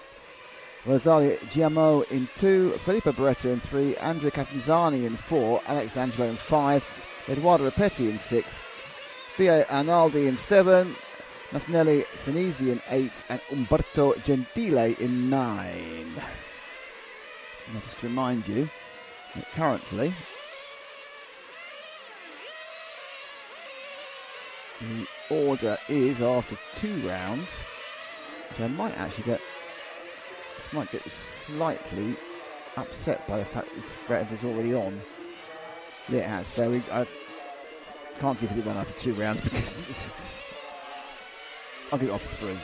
Rosario Giamo in 2, Filippo Beretta in 3, Andrea Catanzani in 4, Alex Angelo in 5, Eduardo Rapetti in 6, Pio Arnaldi in 7, Nasnelli Senesi in 8, and Umberto Gentile in 9. Now, just to remind you that currently the order is after 2 rounds, which I might actually get slightly upset by the fact that this record is already on. Yeah, it has. So I can't give it one after 2 rounds because I'll give it after 3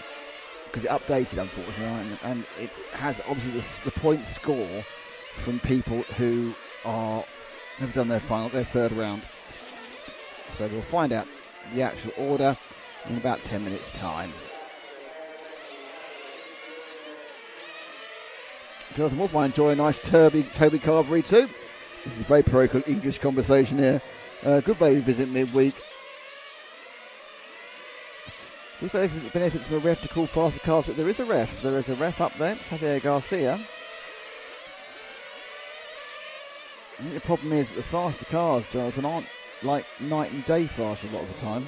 because it updated, unfortunately, and it has obviously the point score from people who have done their 3rd round. So we'll find out the actual order in about 10 minutes time. Jonathan Wolf, I enjoy a nice Toby Carberry too. This is very parochial English conversation here. Good value visit midweek. Looks like it benefits from a ref to call faster cars, but there is a ref. There is a ref up there, Javier Garcia. I think the problem is that the faster cars, Jonathan, aren't like night and day fast a lot of the time.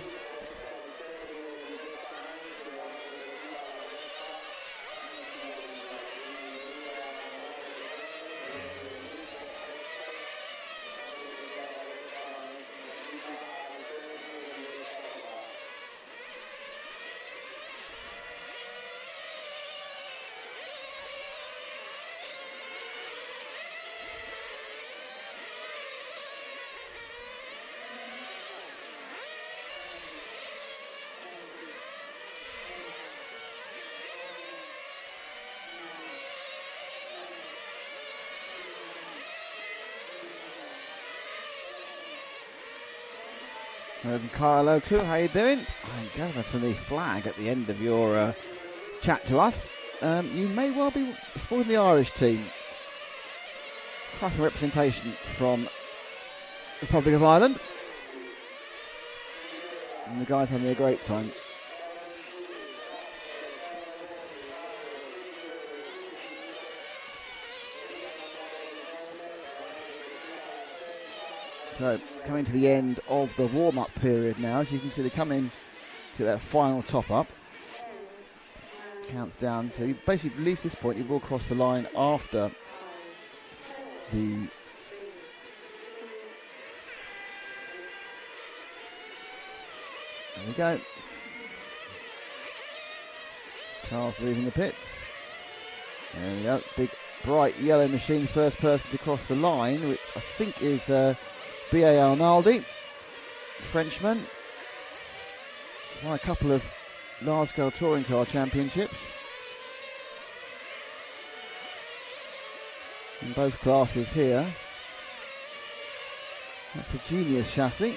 Carlo too, how you doing? I gather from the flag at the end of your chat to us, you may well be supporting the Irish team. Cracking representation from the Republic of Ireland. And the guys having a great time. So, coming to the end of the warm-up period now. As you can see, they're coming to that final top-up. Counts down. So, you basically, at least this point, you will cross the line after the... There we go. Cars leaving the pits. There we go. Big, bright yellow machine, first person to cross the line, which I think is B.A. Arnaldi, Frenchman. He's won a couple of large-scale touring car championships in both classes here. That's the Genius chassis.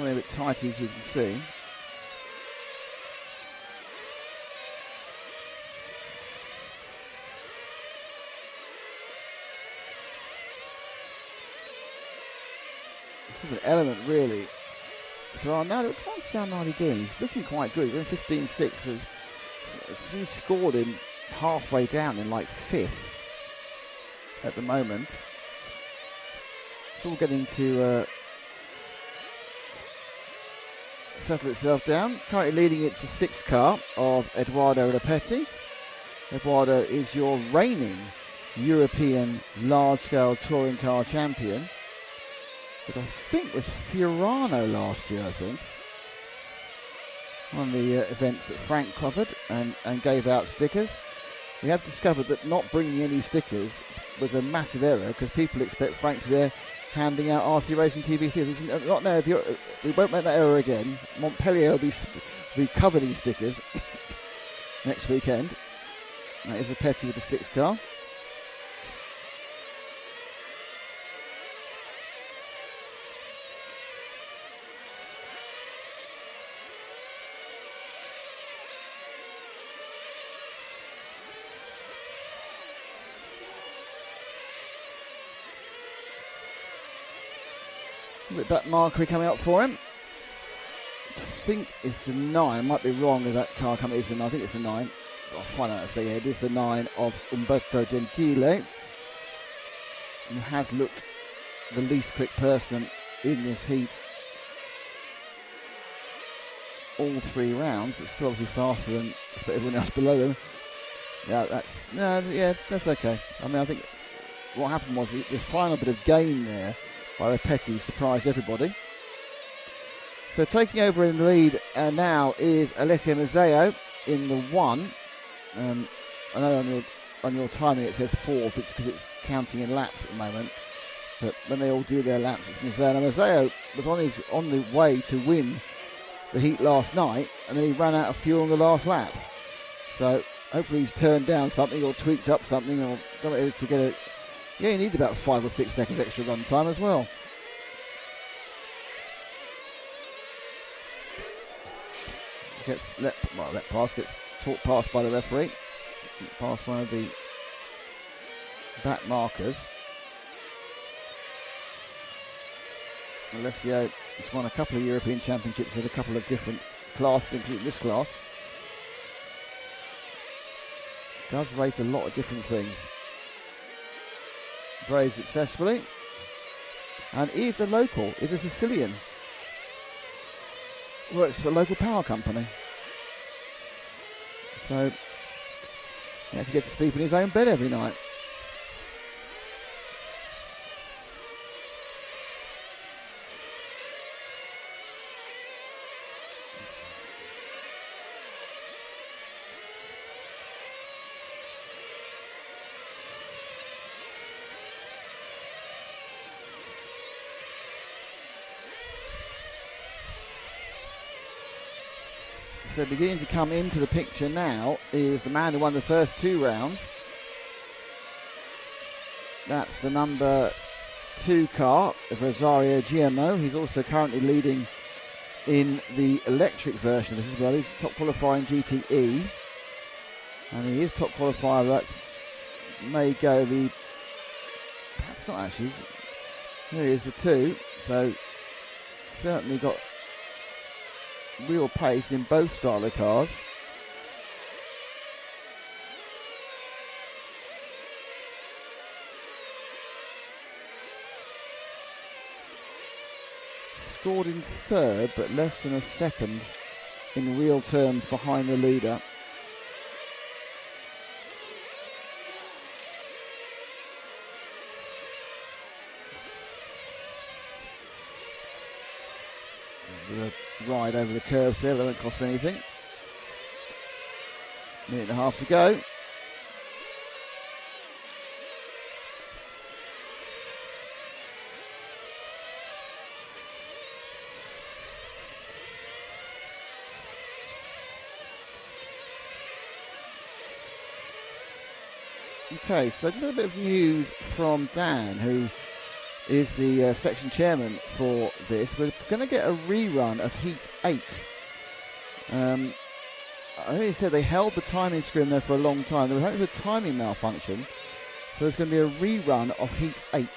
A bit tight, as you can see. An element really. So now what's Arnaldi doing? He's looking quite good. He's in 15.6. So he's scored him halfway down in like 5th at the moment. It's all getting to settle itself down. Currently leading, it's the 6th car of Edoardo Rapetti. Edoardo is your reigning European large-scale touring car champion. But I think was Fiorano last year, I think. One of the events that Frank covered and gave out stickers. We have discovered that not bringing any stickers was a massive error because people expect Frank to be there handing out RC Racing TVCs. Not now. We won't make that error again. Montpellier will be covered in stickers next weekend. That is Rapetti with the 6th car. A bit back marker coming up for him. I think it's the 9. I might be wrong if that car coming. It's the 9. I think it's the 9. I'll find out. So yeah, it is the 9 of Umberto Gentile, who has looked the least quick person in this heat all 3 rounds, but still obviously faster than everyone else below them. Yeah, that's okay. I mean, I think what happened was the final bit of gain there by Rapetti surprised everybody. So taking over in the lead now is Alessio Mazzeo in the 1. I know on your timing it says 4th, it's because it's counting in laps at the moment. But when they all do their laps, it's Mazzeo. Now Mazzeo was on the way to win the heat last night, and then he ran out of fuel on the last lap. So hopefully he's turned down something or tweaked up something or got it to get it. Yeah, you need about 5 or 6 seconds extra run time as well. Gets let pass, gets talked past by the referee. Past one of the back markers. Alessio has won a couple of European Championships in a couple of different classes, including this class. Does race a lot of different things. Very successfully. And he's a local, he's a Sicilian. Works for a local power company. So he actually gets to sleep in his own bed every night. So beginning to come into the picture now is the man who won the first 2 rounds. That's the number 2 car of Rosario GMO. He's also currently leading in the electric version of this as well. He's top qualifier in GT8. And he is top qualifier. That may go the... Perhaps not actually. Here he is, the 2. So certainly got real pace in both style of cars. scored in third, but less than a second in real terms behind the leader. A ride over the curves there, that won't cost me anything. Minute and a half to go. Okay, so just a bit of news from Dan, who is the section chairman for this. We're going to get a rerun of Heat 8. I think he said they held the timing screen there for a long time. There was actually a timing malfunction, so there's going to be a rerun of Heat 8.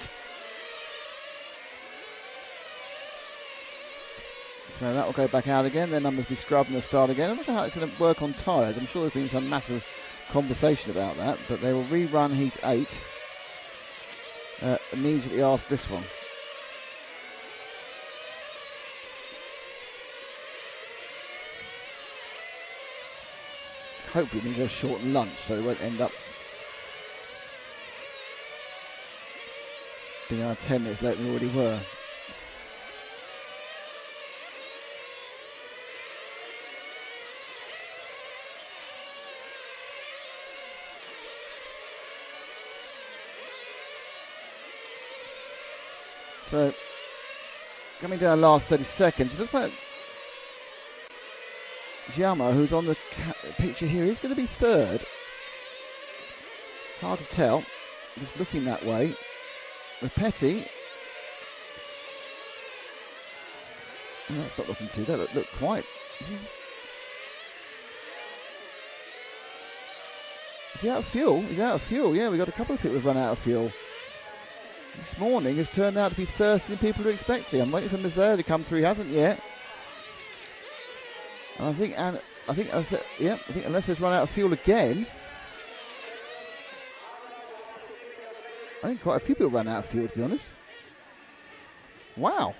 So that will go back out again. Their numbers will be scrubbed and they'll start again. I'm not sure how it's going to work on tyres. I'm sure there's been some massive conversation about that, but they will rerun Heat 8 immediately after this one. Hopefully we can go short lunch so we won't end up being 10 minutes later than we already were. So, coming down the last 30 seconds, it looks like Giamma, who's on the picture here, is going to be third. Hard to tell, just looking that way. Repetti, oh, that's not looking too, that look quite. Is he out of fuel? He's out of fuel, yeah, we've got a couple of people who've run out of fuel. This morning has turned out to be thirstier than people are expecting. I'm waiting for Mazzeo to come through. He hasn't yet. And I think unless he's run out of fuel again, I think quite a few people ran out of fuel, to be honest. Wow.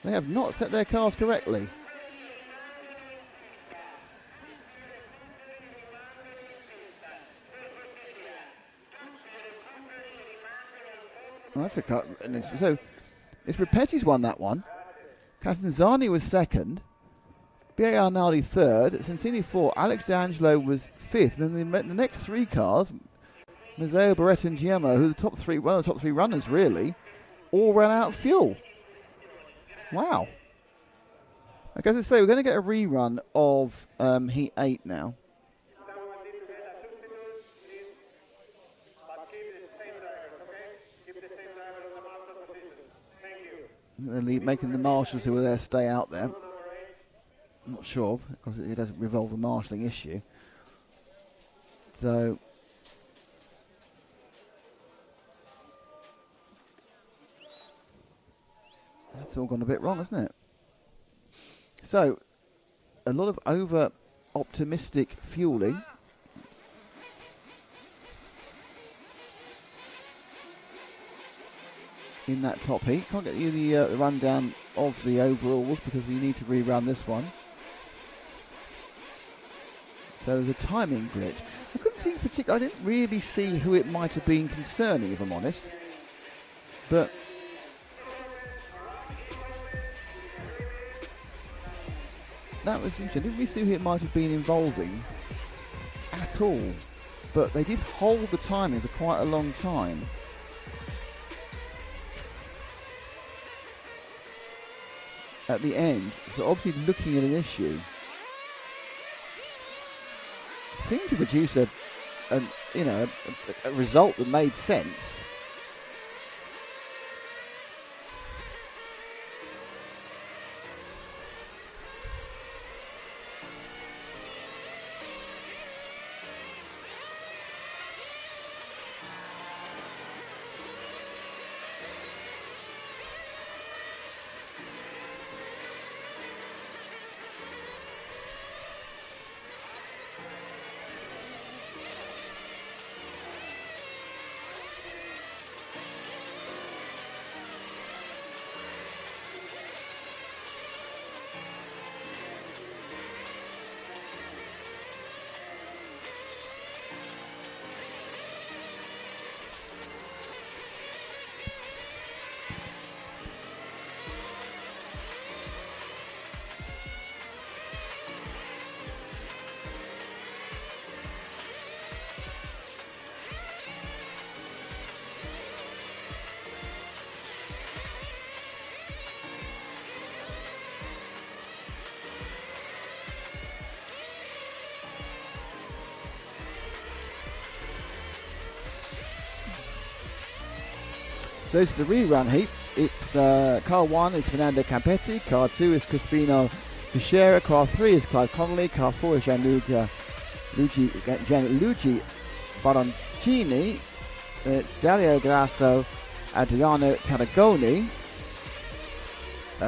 They have not set their cars correctly. Well, that's a cut. So it's Repetti's won that one. Catanzani was second. B.A. Arnaldi third. Sensini fourth. Alex D'Angelo was fifth. And then the next three cars, Mazzeo, Beretta, and Giamma, who are one of the top three runners really, all ran out of fuel. Wow. Okay, as I say, we're going to get a rerun of Heat 8 now. They're making the marshals who were there stay out there. I'm not sure, because it doesn't revolve a marshalling issue. So, that's all gone a bit wrong, hasn't it? So, a lot of over-optimistic fueling. In that top heat. Can't get you the rundown of the overalls because we need to rerun this one. So the timing glitch. I couldn't see I didn't really see who it might have been concerning, if I'm honest. But that was interesting. I didn't really see who it might have been involving at all. But they did hold the timing for quite a long time. At the end, so obviously looking at an issue, seemed to produce a result that made sense. So this is the rerun heat. It's car 1 is Fernando Campetti, car 2 is Crispino Fischera, car 3 is Clive Connolly, car 4 is Gianluigi Baroncini, it's Dario Grasso, Adriano Tarragoni,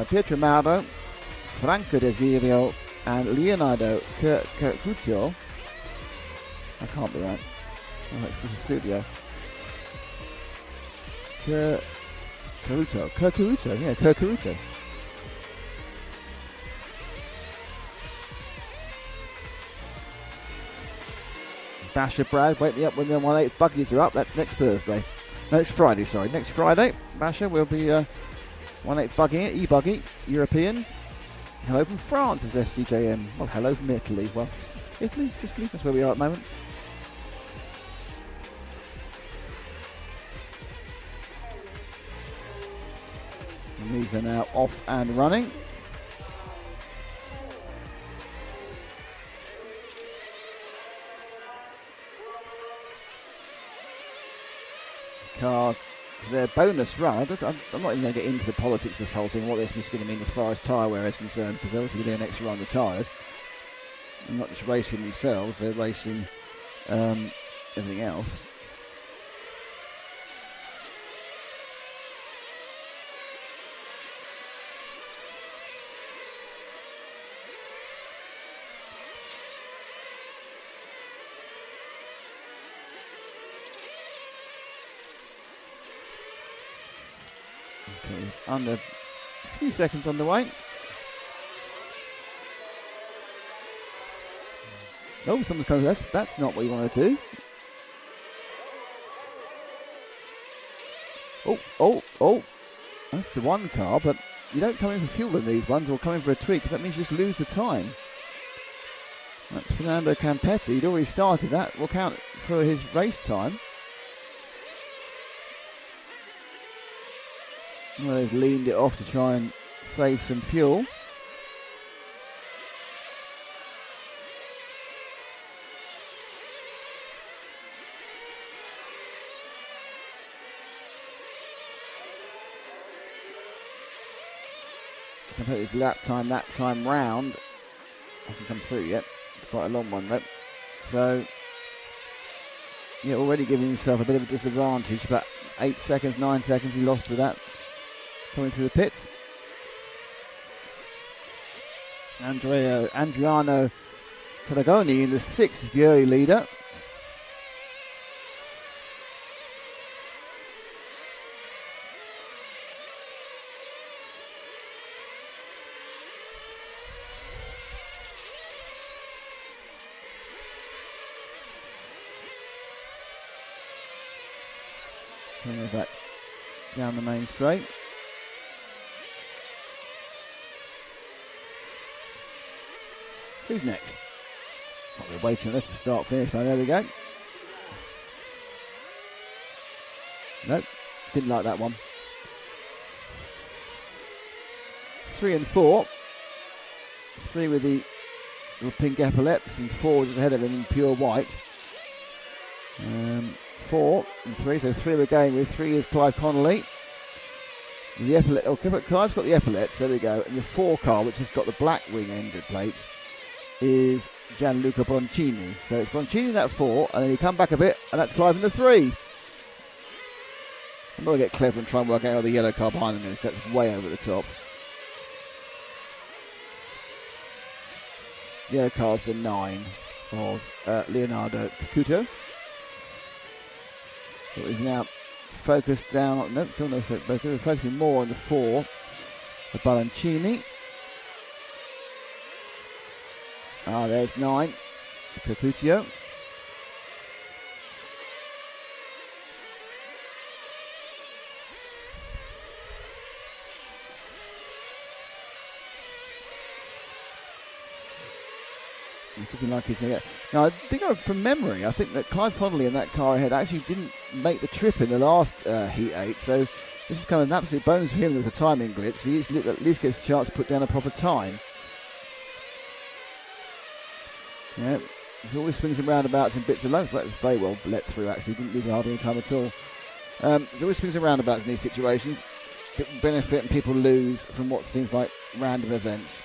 Pietro Mauro, Franco Desirio, and Leonardo Curcuccio. I can't be right. Oh, it's just a studio. Curcuccio. Basher Brad, wake me up when the 1/8 buggies are up. That's next Thursday. No, it's Friday, sorry. Next Friday, Basher will be 1/8 buggy, e-buggy, Europeans. Hello from France is FCJM. Well, hello from Italy. Well, Italy, Sicily, that's where we are at the moment. And these are now off and running. Cars, their bonus run. I'm not even going to get into the politics of this whole thing, what this is going to mean as far as tyre wear is concerned, because they're obviously going to do an extra run on the tyres. And not just racing themselves, they're racing everything else. Under a few seconds on the way. Oh, someone's coming. That's not what you want to do. Oh. That's the one car, but you don't come in for fuel in these ones or come in for a tweak, because that means you just lose the time. That's Fernando Campetti. He'd already started that. Will count for his race time. Well, they've leaned it off to try and save some fuel. His lap time that time round hasn't come through yet. It's quite a long one though. So, yeah, already giving himself a bit of a disadvantage. About 8 seconds, 9 seconds he lost with that. Coming through the pits. Adriano Tarragoni in the 6th is the early leader. Coming back down the main straight. Who's next? Oh, we're waiting on this to start finish. Oh, there we go. Nope, didn't like that one. 3 and 4. 3 with the little pink epaulettes and 4 just ahead of him in pure white. 4 and 3, so 3 we're going with. 3 is Clive Connolly. The epaulette, Clive's got the epaulettes, there we go. And the 4 car, which has got the black wing-ended plates, is Gianluca Broncini. So it's Broncini in that 4, and then you come back a bit, and that's Clive in the 3. I'm going to get clever and try and work out how the yellow car behind them is. That's way over the top. The yellow car's the 9 of Leonardo Curcuccio. So he's now focused down, no, still no, but focusing more on the 4 of Baroncini. There's 9, Curcuccio. Looking like he's going to get... Now, I think from memory, I think that Clive Connolly in that car ahead actually didn't make the trip in the last Heat 8, so this is kind of an absolute bonus for him with a timing glitch, so he at least gets a chance to put down a proper time. Yeah, there's always swings and roundabouts and bits of low. That was very well let through, actually. Didn't lose hardly any time at all. There's always swings and roundabouts in these situations. People benefit and people lose from what seems like random events.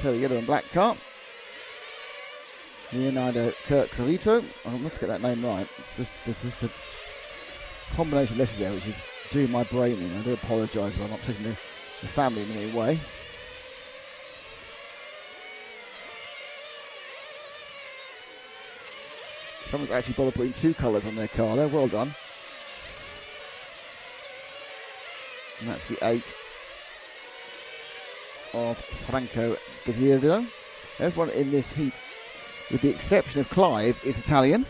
So the yellow and black car. Leonardo Curcarito. I must get that name right. It's just a combination of letters there which is doing my brain in. I do apologise if I'm not taking the family in any way. Someone's actually bothered putting 2 colours on their car there. Well done. And that's the 8 of Franco Gazzirdo. Everyone in this heat, with the exception of Clive, is Italian.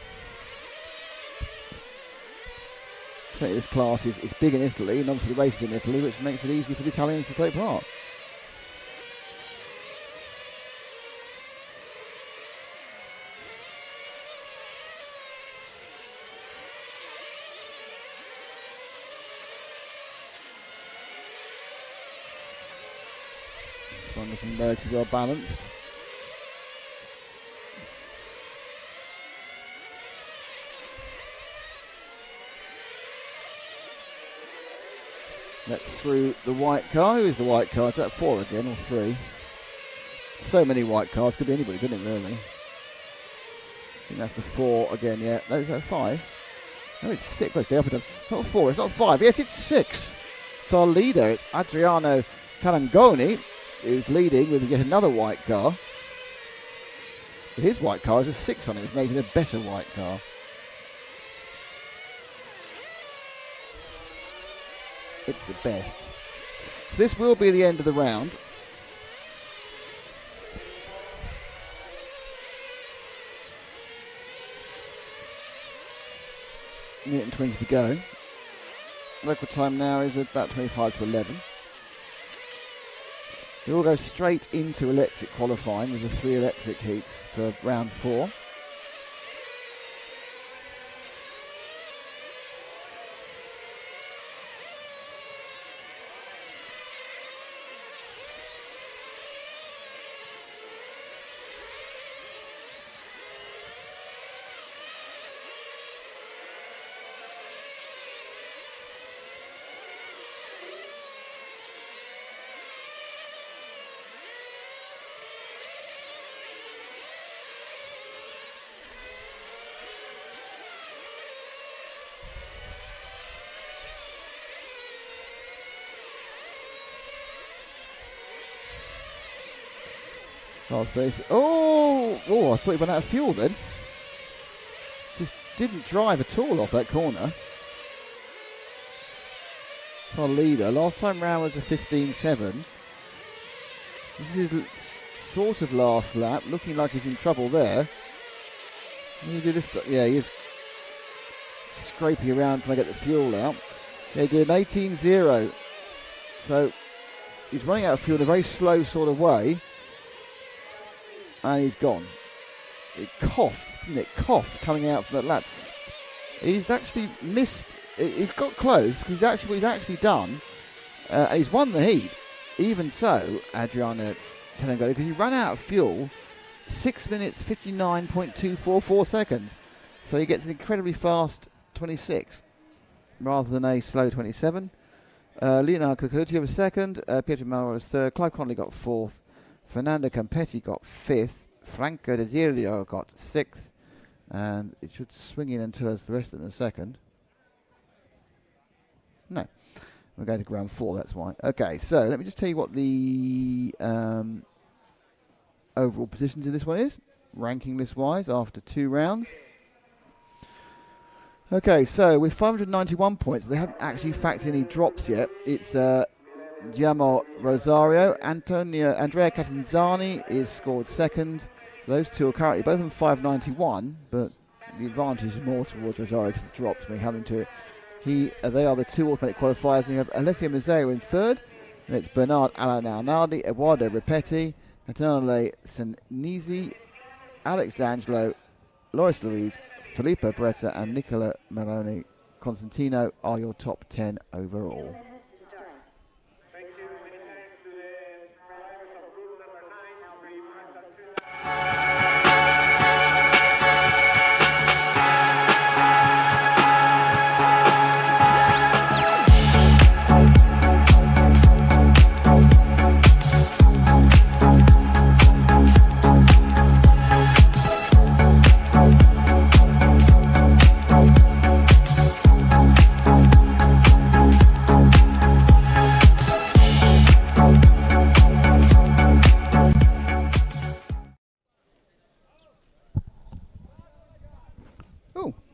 So this class is big in Italy, and obviously the race is in Italy, which makes it easy for the Italians to take part. So I'm looking relatively well balanced. That's through the white car. Who is the white car? Is that 4 again or 3? So many white cars. Could be anybody, couldn't it, really? I think that's the 4 again, yeah. No, is that 5? No, it's 6. Okay, up and down. It's not 4, it's not 5. Yes, it's 6. It's our leader. It's Adriano Calangoni, who's leading with yet another white car. But his white car has a 6 on it, which makes it a better white car. It's the best. So this will be the end of the round. Minute and 20 to go. Local time now is about 25 to 11. They all go straight into electric qualifying with the 3 electric heats for round 4. I thought he went out of fuel then. Just didn't drive at all off that corner. It's our leader. Last time round was a 15.7. This is sort of last lap. Looking like he's in trouble there. He did this. Yeah, he is scraping around trying to get the fuel out. They did an 18.0. So he's running out of fuel in a very slow sort of way. And he's gone. It coughed, didn't it? Coughed coming out from that lap. He's actually missed. He's got close because what he's actually done, and he's won the heat. Even so, Adriano Telengoli, because he ran out of fuel 6 minutes 59.244 seconds. So he gets an incredibly fast 26 rather than a slow 27. Leonardo Curcarito was second. Pietro Mauro was third. Clive Connolly got fourth. Fernando Campetti got 5th, Franco Desirio got 6th, and it should swing in and tell us the rest in a second. No, we're going to round 4, that's why. Okay, so let me just tell you what the overall positions of this one is, ranking list-wise, after 2 rounds. Okay, so with 591 points, they haven't actually factored any drops yet. It's Giacomo Rosario, Andrea Catanzani is scored second. So those two are currently both on 591, but the advantage is more towards Rosario because the drops may come into it. They are the 2 automatic qualifiers. And you have Alessio Mazzeo in third. And it's Bernard Alanardi, Eduardo Ripetti, Nathaniele Senesi, Alex D'Angelo, Loris Louise, Filippo Beretta, and Nicola Maroni Constantino are your top 10 overall.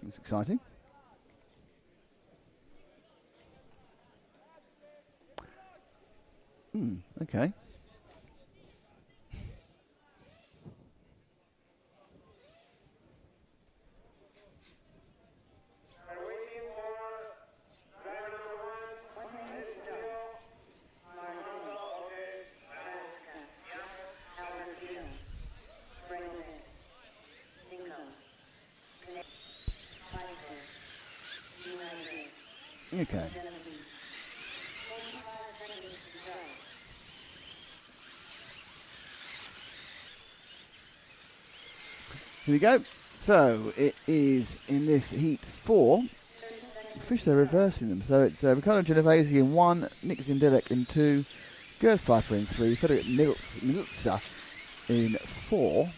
That's exciting. Okay. Okay. Here we go. So it is in this heat 4. Fish, they're reversing them. So it's Riccardo Genovese in 1, Nick Zindelek in 2, Gerd Pfeiffer in 3, Frederick Milza in 4.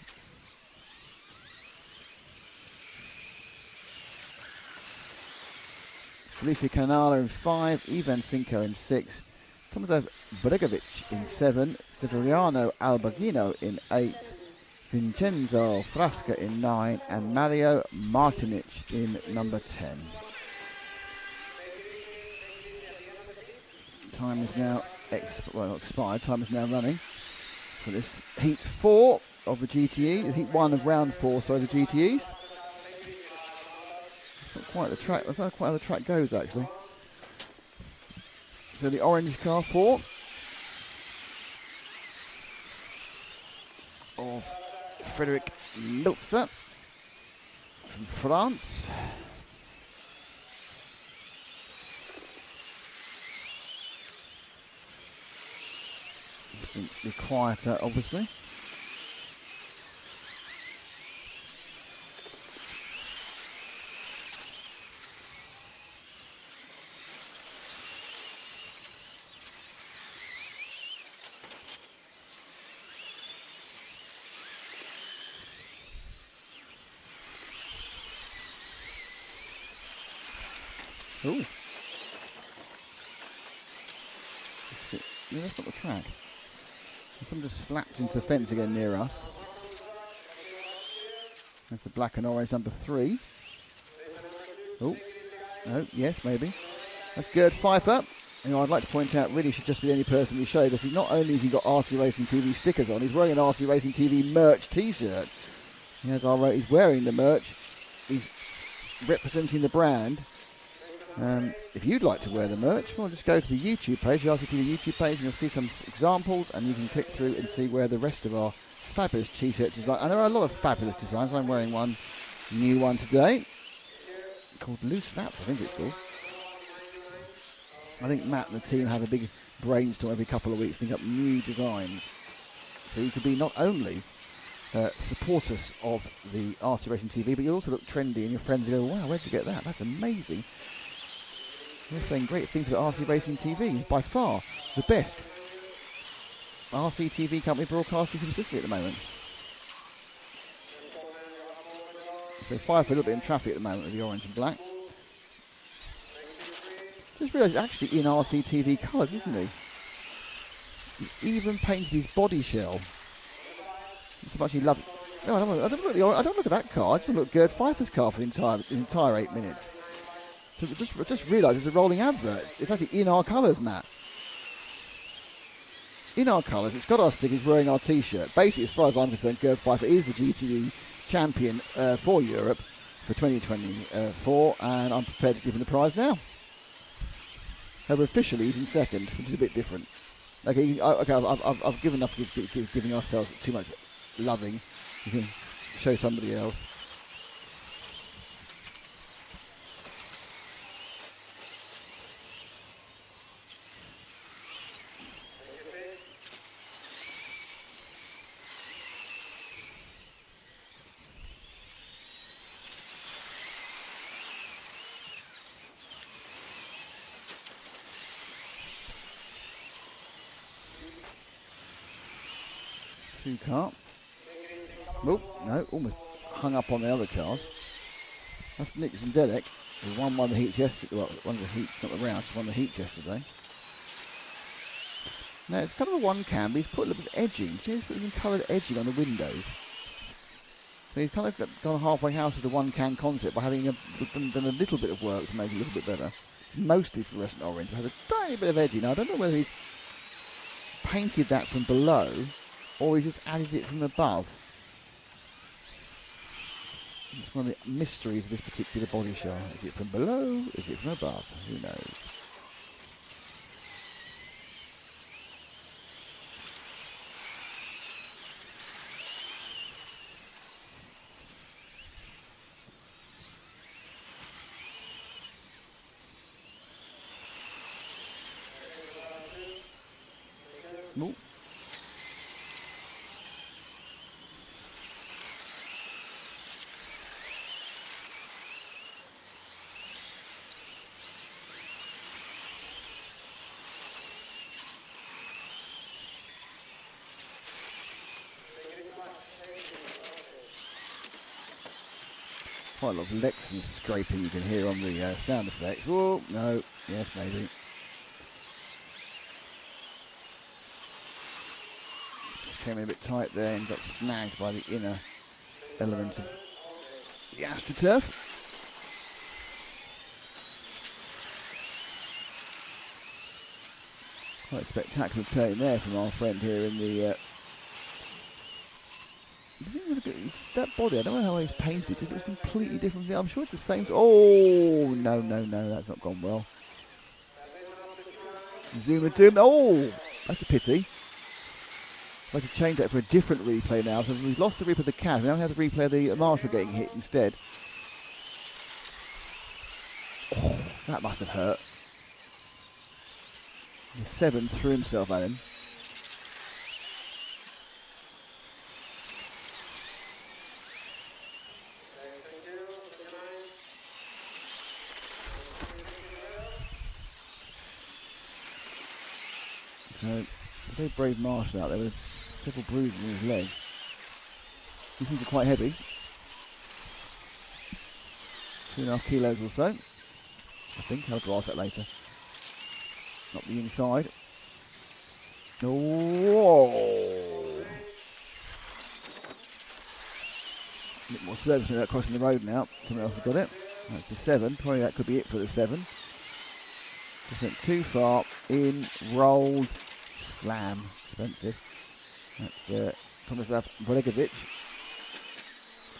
Felipe Canala in 5, Ivan Cinco in 6, Tomasz Bregovic in 7, Severiano Alberghino in 8, Vincenzo Frasca in 9, and Mario Martinic in number 10. Time is now expired. Time is now running for this heat 4 of the GTE, heat 1 of round 4, sorry, the GTEs. That's not quite the track. That's not quite how the track goes, actually. So the orange car 4 of Frederick Milzer from France. Seems to be quieter, obviously. Ooh. No, that's not the track. Someone just slapped into the fence again near us. That's the black and orange number 3. Oh, no, yes, maybe. That's Gerd Pfeiffer. You know, I'd like to point out, really should just be the only person we show, because he not only has he got RC Racing TV stickers on, he's wearing an RC Racing TV merch T-shirt. He's wearing the merch. He's representing the brand. If you'd like to wear the merch, well, just go to the YouTube page, the RCTV YouTube page, and you'll see some examples, and you can click through and see where the rest of our fabulous T-shirt design. And there are a lot of fabulous designs. I'm wearing one, new one today, called Loose Flaps, I think it's called. I think Matt and the team have a big brainstorm every couple of weeks, think up new designs. So you could be not only supporters of the RC Racing TV, but you'll also look trendy, and your friends will go, wow, where'd you get that? That's amazing. You're saying great things about RC Racing TV. By far the best RC TV company broadcasting from Sicily at the moment. So 5 for a little bit in traffic at the moment with the orange and black. Just realised it's actually in RC TV colours, isn't he? He's even painted his body shell. So much he loved. No, I don't look at that car. I just want to look at Gerd Pfeiffer's car for the entire 8 minutes. So just realised it's a rolling advert. It's actually in our colours, Matt. In our colours. It's got our stickers, wearing our T-shirt. Basically, as far as I'm concerned, Gerd Pfeiffer is the GTE champion for Europe for 2024, and I'm prepared to give him the prize now. However, officially he's in second, which is a bit different. Okay, I've given enough giving ourselves too much loving. You can show somebody else. Car. Oh, no, almost hung up on the other cars. That's Nick Zindelek, who won one of the heats yesterday. Well, one of the heats, not the rounds, won the heats yesterday. Now, it's kind of a one cam, but he's put a little bit of edging. See, he's put some coloured edging on the windows. So he's kind of gone halfway house with the one-can concept by having done a little bit of work to make it a little bit better. It's mostly fluorescent orange, but has a tiny bit of edgy. Now, I don't know whether he's painted that from below or he's just added it from above. It's one of the mysteries of this particular body shot. Is it from below? Is it from above? Who knows? Ooh. Quite a lot of Lexan scraping you can hear on the sound effects. Oh, no. Yes, maybe. Just came in a bit tight there and got snagged by the inner element of the AstroTurf. Quite a spectacular turn there from our friend here in the... that body, I don't know how he's painted it, just looks completely different. I'm sure it's the same. Oh, no, that's not gone well. Zuma Doom. Oh, that's a pity. I'd like to change that for a different replay now. So we've lost the replay of the cat. We now have the replay of the Marshall getting hit instead. Oh, that must have hurt. The 7 threw himself at him. So, a very brave Marshall out there with several bruises in his legs. These things are quite heavy. 2.5 kilos or so. I think. I'll have to ask that later. Not the inside. Oh! A bit more service without crossing the road now. Someone else has got it. That's the 7. Probably that could be it for the 7. Just went too far. In, rolled, slam. Expensive. That's Tomislav Bregovic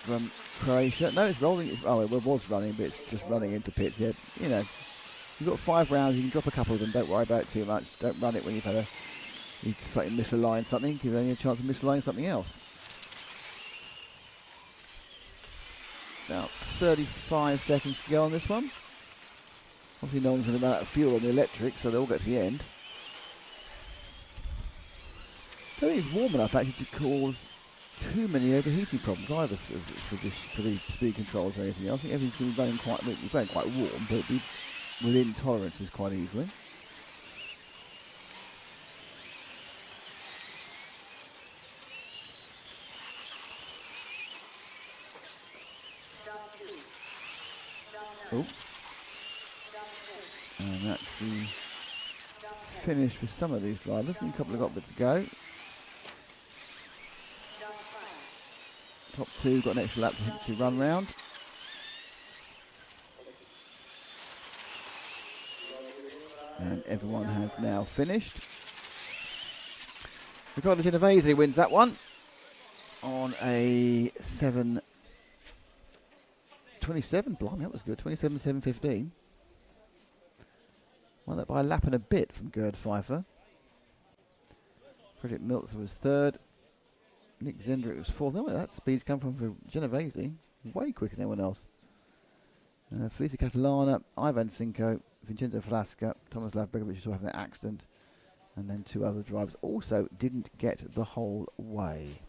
from Croatia. No, it's rolling. Oh, it was running, but it's just running into pits. Yeah, you know, you've got 5 rounds. You can drop a couple of them. Don't worry about it too much. Don't run it when you slightly misalign something. Give only a chance of misaligning something else. About 35 seconds to go on this one. Obviously, no one's going to run out of fuel on the electric, so they'll get to the end. I don't think it's warm enough actually to cause too many overheating problems either for the speed controls or anything else. I think everything's going to be running quite warm, but it'll be within tolerances quite easily. Oh. And that's the finish for some of these drivers. I think a couple have got a bit to go. Top 2 got an extra lap to run round. And everyone has now finished. Riccardo Genovese wins that one on a 7.27. Blimey, that was good. 27.715. Won that by a lap and a bit from Gerd Pfeiffer. Frederick Miltz was 3rd. Nick Zendrick was 4th. Oh, that speed's come from Genovese. Way quicker than anyone else. Felicia Catalana, Ivan Cinco, Vincenzo Frasca, Tomislav Bregovic, who saw having that accident. And then 2 other drivers also didn't get the whole way.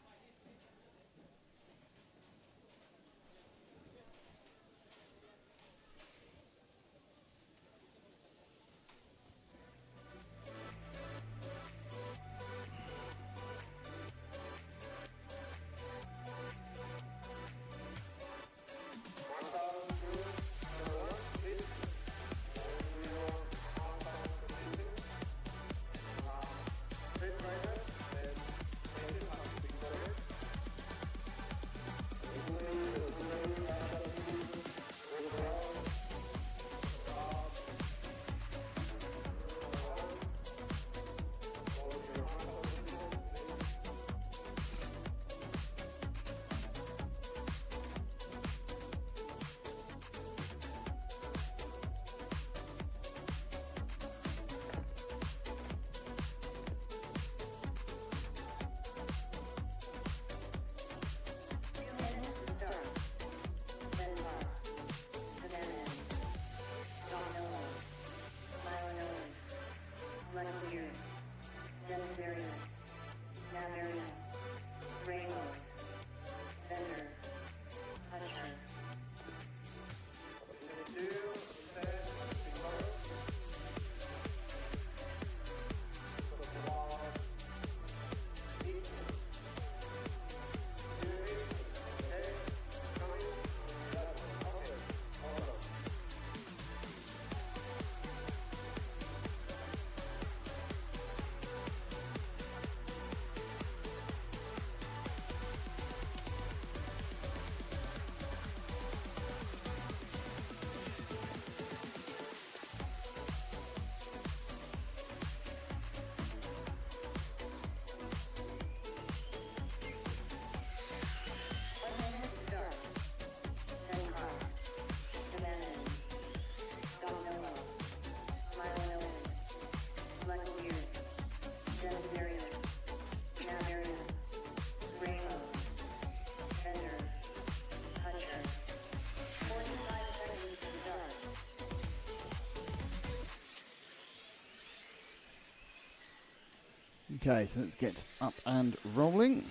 Okay, so let's get up and rolling.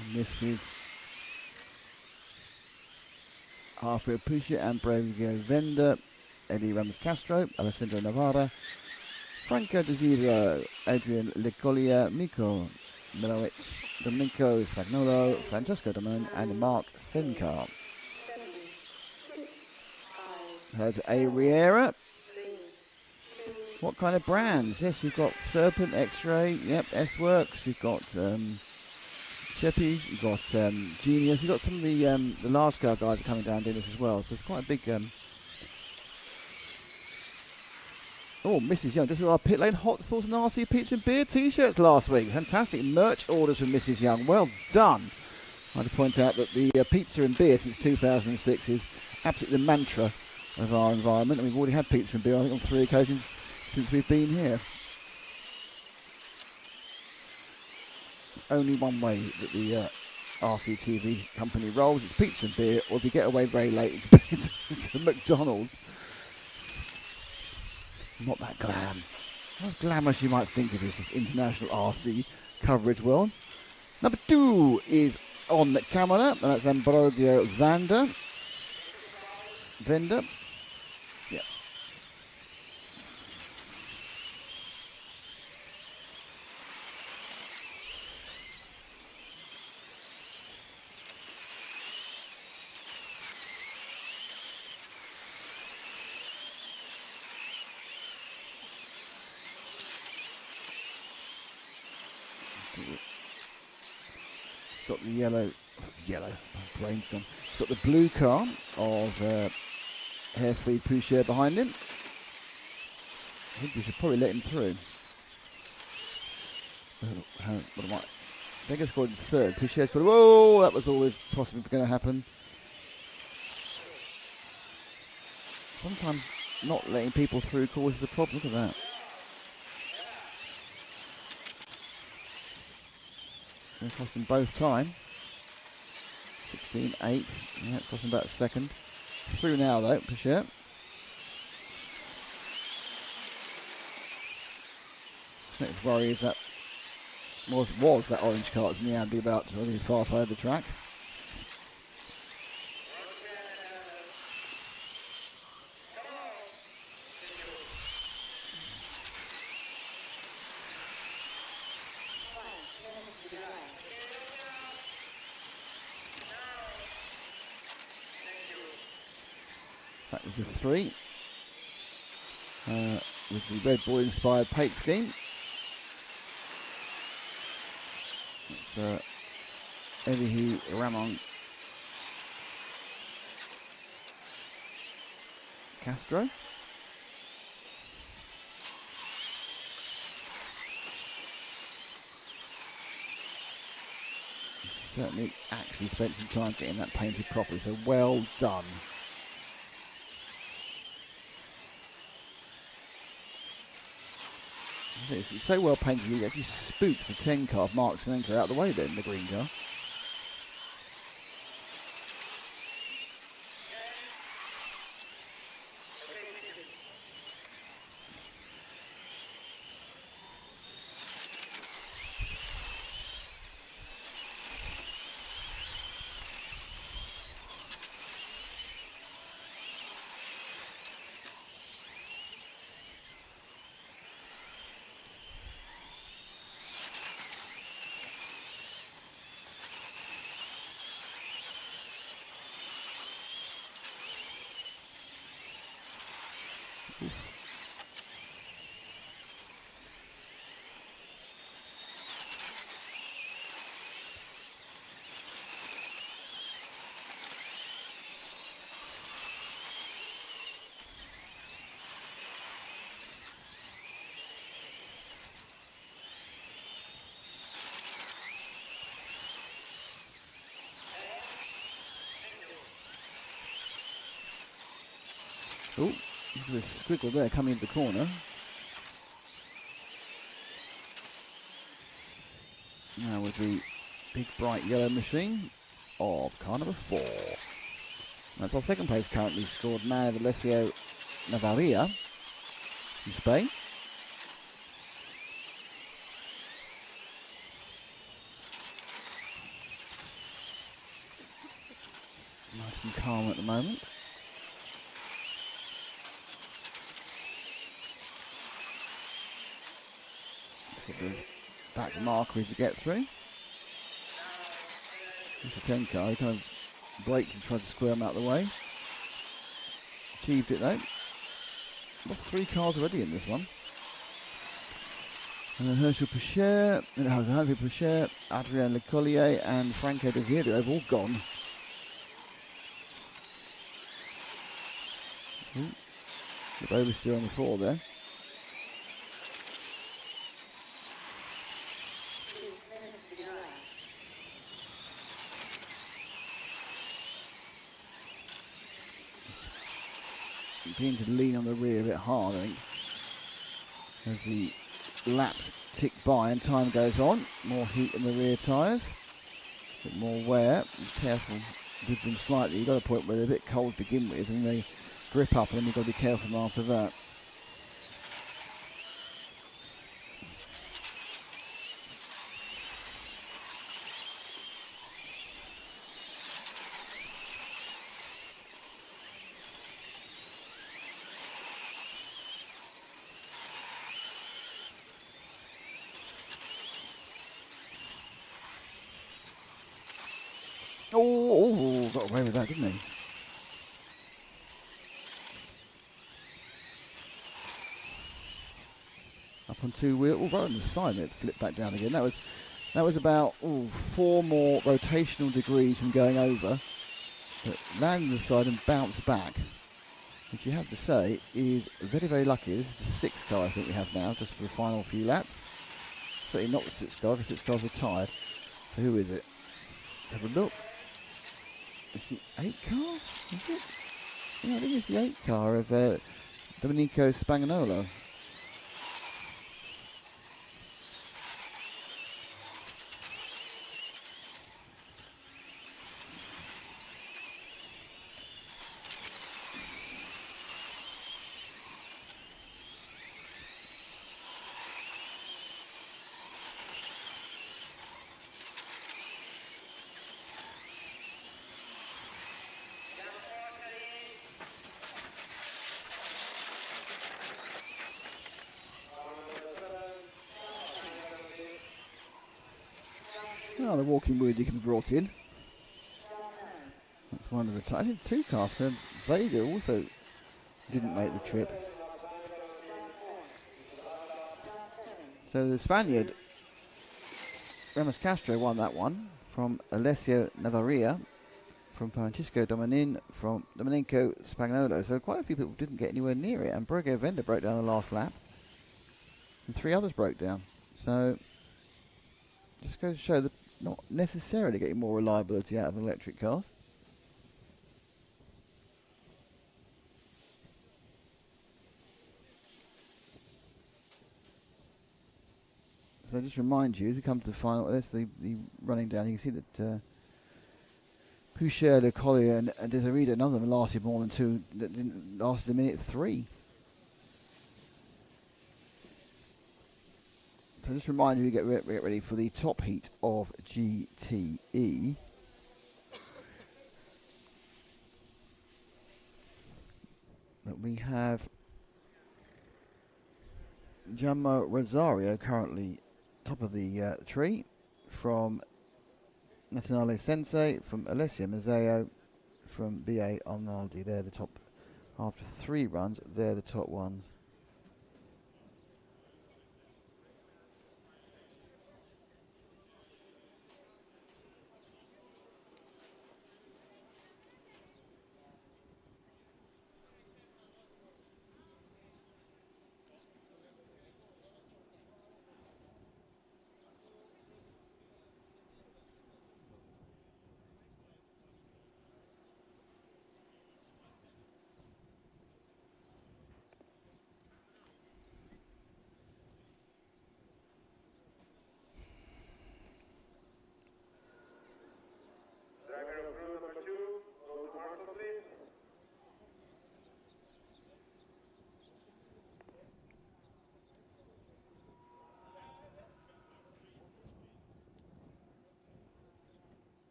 And this with Arthur Pusha and Bravo Venda, Eddie Ramos Castro, Alessandro Navarra, Franco Desiro, Adrian Licolia, Miko Milovic, Domenico Spagnolo, Francesco Damon, and Mark Senkar. There's a Riera. What kind of brands? Yes, you've got Serpent, X-Ray, yep, S-Works, you've got Sheppies, you've got Genius, you've got some of the large scale guys are coming down doing this as well, so it's quite a big... Oh, Mrs. Young, just with our pit lane hot sauce and RC pizza and beer t-shirts last week. Fantastic merch orders from Mrs. Young. Well done. I had to point out that the pizza and beer since 2006 is absolutely the mantra of our environment, and we've already had pizza and beer, I think, on 3 occasions since we've been here. There's only one way that the RCTV company rolls. It's pizza and beer, or if you get away very late, it's a McDonald's. Not that glam. Not as glamorous you might think it is, this international RC coverage world. Number 2 is on camera, and that's Ambrogio Venda. Yep. It's got the yellow, my brain's gone. It's got the blue car of Hairfree Poucher behind him. I think we should probably let him through. What am I? Vega scored in third. Poucher scored. Whoa, that was always possibly going to happen. Sometimes not letting people through causes a problem. Look at that. Going to cost them both time. 16.8. Yeah, it cost them about a second. Through now though, Poucher. Next worry is that was that orange car that's meandering about to the far side of the track. That was a 3. With the Red Bull inspired paint scheme. It's Evihi Ramon Castro. Certainly actually spent some time getting that painted properly, so well done. It's so well painted, you actually spooked the 10 car of Mark Senenka out of the way then, the green car. Oh, look at the squiggle there coming into the corner. Now with the big bright yellow machine of car number 4. That's our second place currently scored now, Alessio Navarria from Spain. Nice and calm at the moment. Let's get the back marker to get through. It's a 10 car, he kind of braked and tried to square him out of the way. Achieved it though. Lost 3 cars already in this one. And then Herschel Pouchet, Javi Pouchet, Adrien Lecollier and Franco De Vierdo have all gone. The boat was still on the floor there. Beginning to lean on the rear a bit hard, I think, as the laps tick by and time goes on. More heat in the rear tyres, a bit more wear. Be careful with them slightly. You've got a point where they're a bit cold to begin with and they grip up, and then you've got to be careful after that. Oh, got away with that, didn't he? Up on 2 wheels, right on the side, it flipped back down again. That was about 4 more rotational degrees from going over, but landed on the side and bounced back, which you have to say is very, very lucky. This is the 6th car I think we have now, just for the final few laps. Certainly not the 6th car, the 6th car's retired. So who is it? Let's have a look. It's the 8 car, is it? Yeah, I think it's the 8 car of Domenico Spagnolo. Oh, the walking wounded can be brought in. That's one of the I think 2 cars. Vega also didn't make the trip. So the Spaniard Ramos Castro won that one from Alessio Navarria, from Francisco Domenin, from Domenico Spagnolo. So quite a few people didn't get anywhere near it. And Borgo Venda broke down the last lap. And 3 others broke down. So just goes to show that not necessarily getting more reliability out of electric cars. So just remind you, as we come to the final, there's the running down, you can see that Pouchet, Le Collier and Desirida, none of them lasted more than 2, that didn't last a minute 3. So just remind you, get ready for the top heat of GTE. That we have Gianmo Rosario currently top of the tree, from Natale Sensei, from Alessia Mazzeo, from BA Arnaldi. They're the top, after 3 runs, they're the top ones.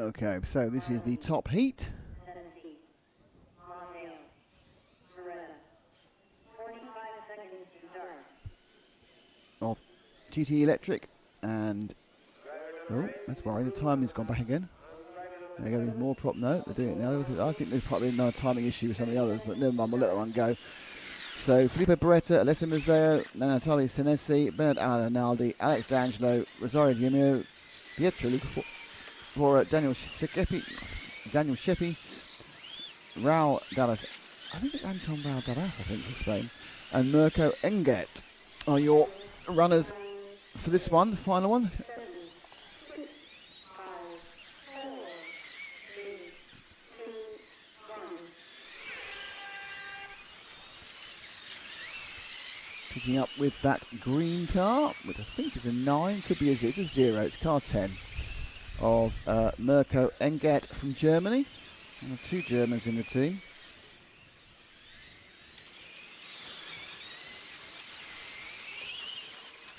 Okay, so this is the top heat. Senesi, Mateo, Rerun. 45 seconds to start. Of GT Electric, and oh, that's worrying. The timing's gone back again. They're going to more prop. No, they're doing it now. I think there's probably another timing issue with some of the others, but never mind. We'll let that one go. So Filippo Beretta, Alessio Mazzeo, Natali Senesi, Bernard Alanaldi, Alex D'Angelo, Rosario Giamio, Pietro Luca for Daniel Sheppy, Raul Dallas. I think it's Anton Raul Dallas. I think for Spain, and Mirko Enget are your runners for this one, the final one. 7, 6, 5, 4, 3, 2, 1. Picking up with that green car, which I think is a 9, could be a 0. It's a 0. It's car 10 of Mirko Enget from Germany. And 2 Germans in the team.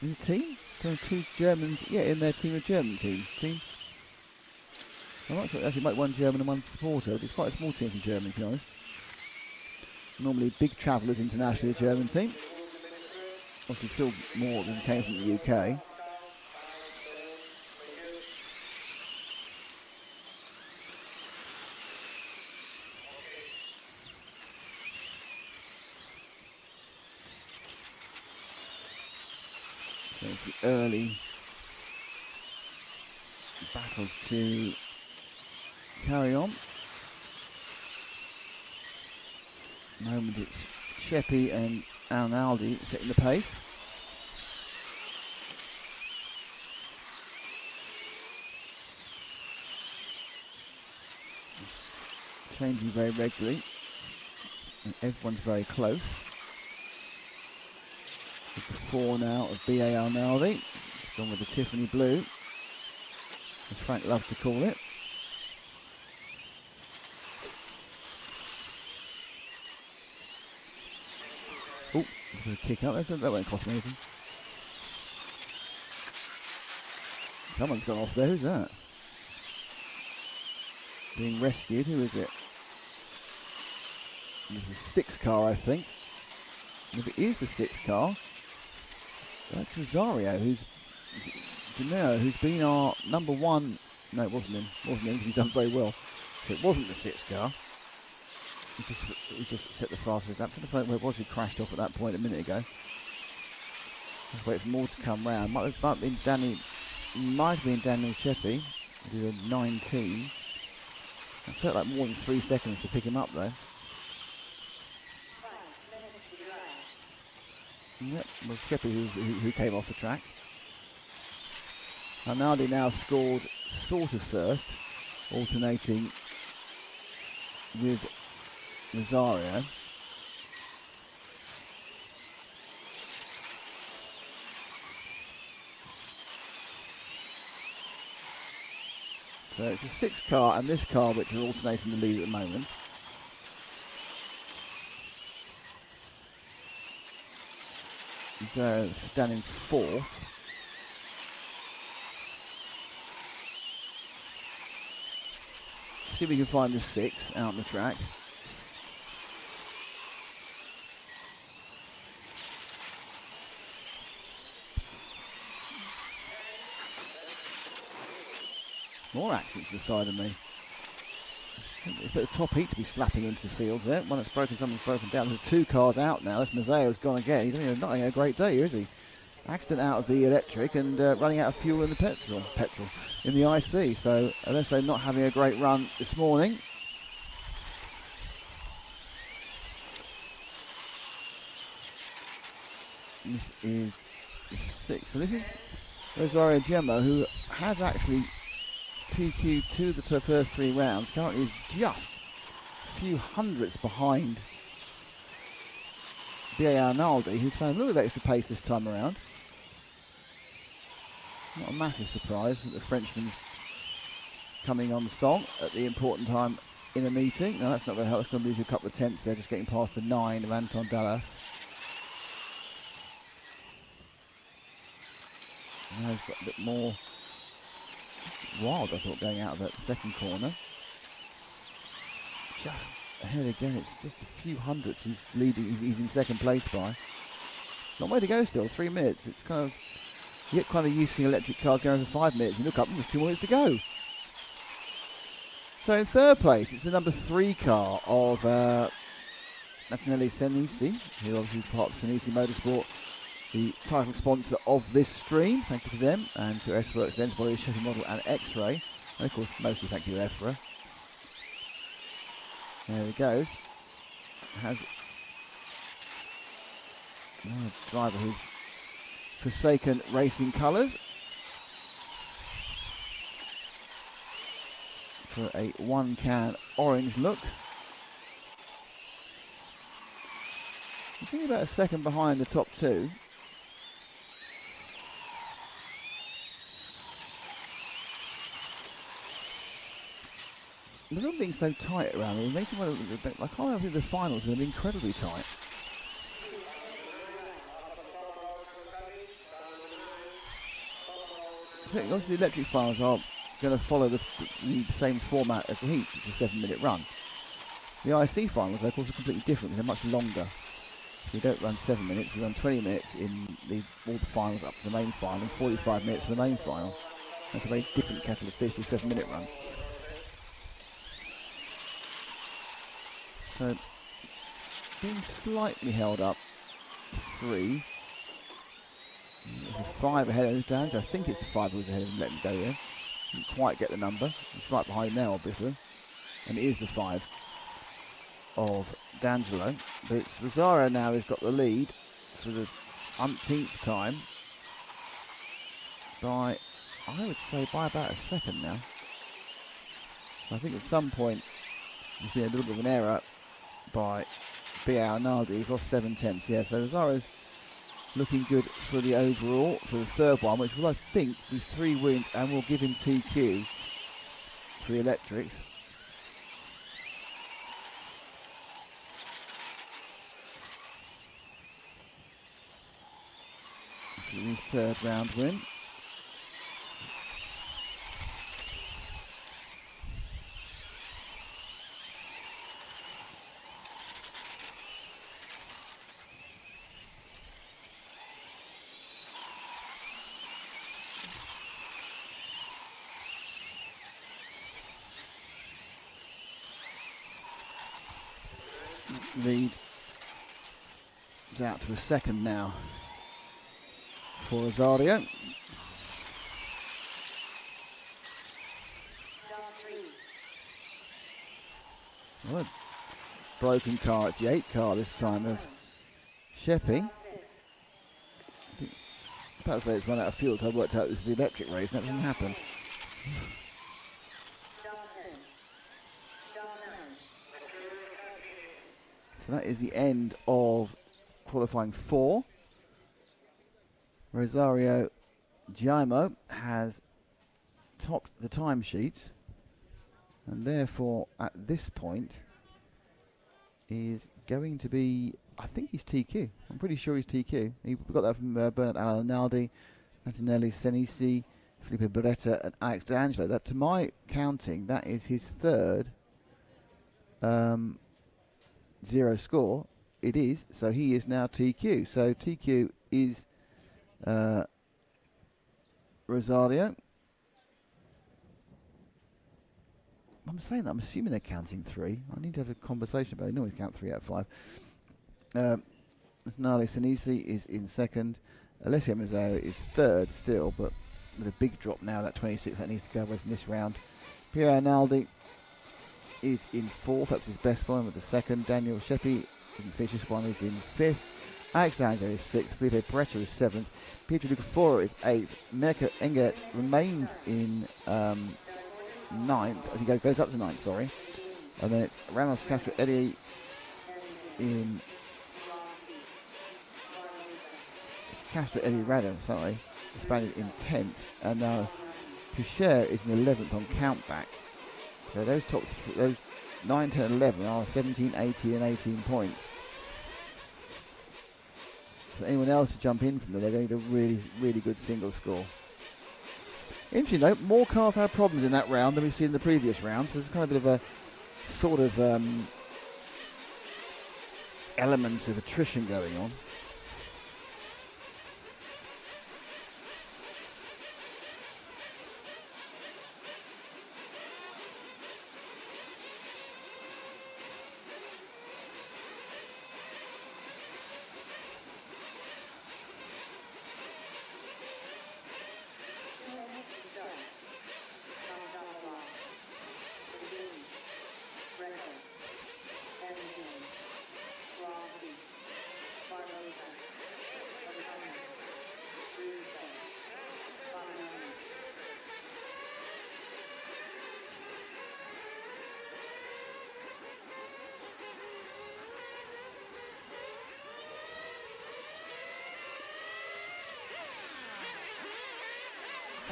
In the team? There are 2 Germans, yeah, in their team of German team. I might actually make 1 German and 1 supporter, but it's quite a small team from Germany, to be honest. Normally big travellers internationally, the German team. Obviously still more than came from the UK. So it's the early battles to carry on. At the moment it's Sheppy and Arnaldi setting the pace. Changing very regularly. And everyone's very close. With the 4 now of B.A. Arnaldi. It's gone with the Tiffany blue, as Frank loves to call it. Oh, a kick up. That won't cost me anything. Someone's gone off there. Who's that? Being rescued. Who is it? It's the 6 car, I think. And if it is the 6 car, that's Rosario, who's been our number 1. No, it wasn't him. It wasn't him, because he's done very well. So it wasn't the 6 car. He just set the fastest lap. I don't know where it was. He crashed off at that point a minute ago. Let's wait for more to come round. Might have been Daniel Sheppy. He did a 19. It felt like more than 3 seconds to pick him up though. Yep, well Sheppy who came off the track. Arnaldi now scored sort of first, alternating with Rosario. So it's a 6 car and this car which are alternating the lead at the moment. So down in 4th. See if we can find the 6 out on the track. More accidents to the side of me. It's a top heat to be slapping into the field there. One that's broken, something's broken down. There's 2 cars out now. This Mazzeo's gone again. He's not having a great day here, is he? Accident out of the electric and running out of fuel in the petrol in the IC. So unless they're not having a great run this morning. This is the 6. So this is Rosario Gemma, who has actually TQ'd to the first 3 rounds. Currently is just a few hundredths behind B.A. Arnaldi, who's found a little bit of extra pace this time around. Not a massive surprise that the Frenchman's coming on the song at the important time in a meeting. No, that's not going to help. It's going to lose you a couple of tenths there, just getting past the 9 of Anton Dallas. Now he's got a bit more Wild, I thought, going out of that second corner. Just ahead again. It's just a few hundredths. He's leading. He's in second place by. Not way to go still. 3 minutes. It's kind of, you get kind of used to electric cars going for 5 minutes. You look up, and there's 2 minutes to go. So in third place, it's the number 3 car of Senesi, who obviously is part of Senesi Motorsport, the title sponsor of this stream. Thank you to them, and to S-Works, Lens Body, Chevy Model, and X-Ray. And of course, mostly thank you to EFRA. There he goes. Has a driver who's forsaken racing colours for a one-can orange look. He's only about a second behind the top 2. With all being so tight around here, it makes me wonder, I can't think the finals are going to be incredibly tight. So obviously the electric finals are going to follow the same format as the heats. It's a 7-minute run. The IC finals, of course, are completely different. They're much longer. You don't run 7 minutes, you run 20 minutes in all the finals up to the main final, and 45 minutes for the main final. That's a very different kettle of fish, a 7-minute run. So, being slightly held up, 3. There's a 5 ahead of Dange. I think it's the 5 who was ahead of him, let him go there. Didn't quite get the number. It's right behind now, obviously. And it is the 5 of D'Angelo. But it's Rosario now who's got the lead for the umpteenth time. By, I would say, by about a second now. So I think at some point there's been a little bit of an error by B.A. Arnaldi. He's lost 7/10. Yeah, so Rosario's looking good for the overall, for the third one, which will, I think, be 3 wins and will give him TQ for the electrics. His third round win. Lead is out to a second now for Rosario. Well, a broken car. It's the 8 car this time of Sheppy. About to say it's run out of fuel, so I worked out this is the electric race, and that didn't happen. So that is the end of qualifying 4. Rosario Giaimo has topped the timesheet, and therefore at this point is going to be, I think he's TQ. I'm pretty sure he's TQ. We got that from Bernard Alanaldi, Antonelli Senesi, Felipe Beretta, and Alex D'Angelo. That, to my counting, that is his third 0 score. It is, so he is now TQ. So TQ is Rosario. I'm saying that, I'm assuming they're counting 3. I need to have a conversation about it. They normally count 3 out of 5. Nale Senesi is in second. Alessio Mazzeo is third still, but with a big drop now, that 26 that needs to go away from this round. Piero Arnaldi is in fourth. That's his best one with the second. Daniel Sheppy didn't finish this one, is in fifth. Alex D'Angelo is sixth. Felipe Beretta is seventh. Pietro Lucafora is eighth. Mirko Engert remains in ninth. I think it goes up to ninth, sorry. And then it's Ramos Castro Eddie in. It's Castro Eddie Rado, sorry. The Spaniard in 10th. And now Pucher is in 11th on countback. So those top those 9, 10, 11 are 17, 18, and 18 points. So anyone else to jump in from there, they're going to really, really good single score. Interesting though, more cars had problems in that round than we've seen in the previous round, so there's kind of a bit of a sort of element of attrition going on.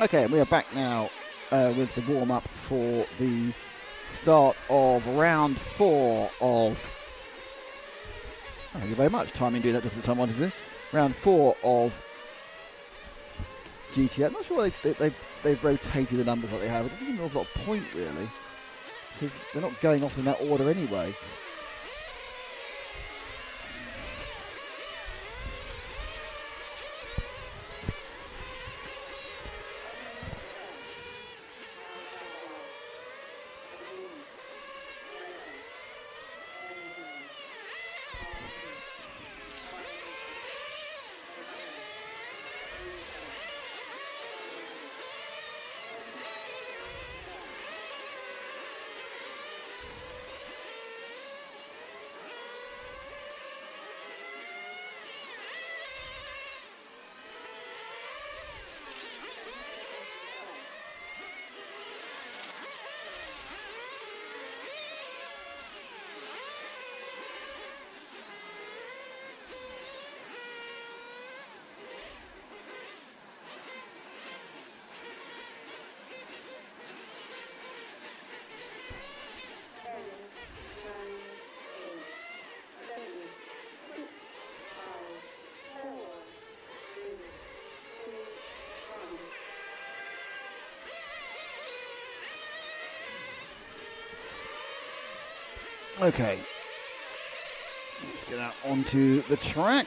Okay, we are back now with the warm-up for the start of round 4 of... Thank you very much. Timing doing that just the time I wanted to do. Round 4 of GT8. I'm not sure they've rotated the numbers like they have. It doesn't seem an awful lot of point, really, because they're not going off in that order anyway. Okay, let's get out onto the track.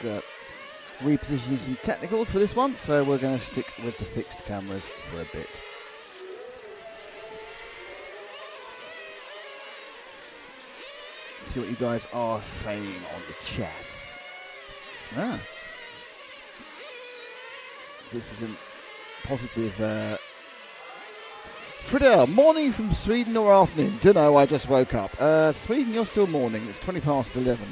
Just repositioning some technicals for this one, so we're going to stick with the fixed cameras for a bit. See what you guys are saying on the chat. This was a positive. Friedel, morning from Sweden or afternoon? Dunno, I just woke up. Sweden, you're still morning. It's 20 past 11.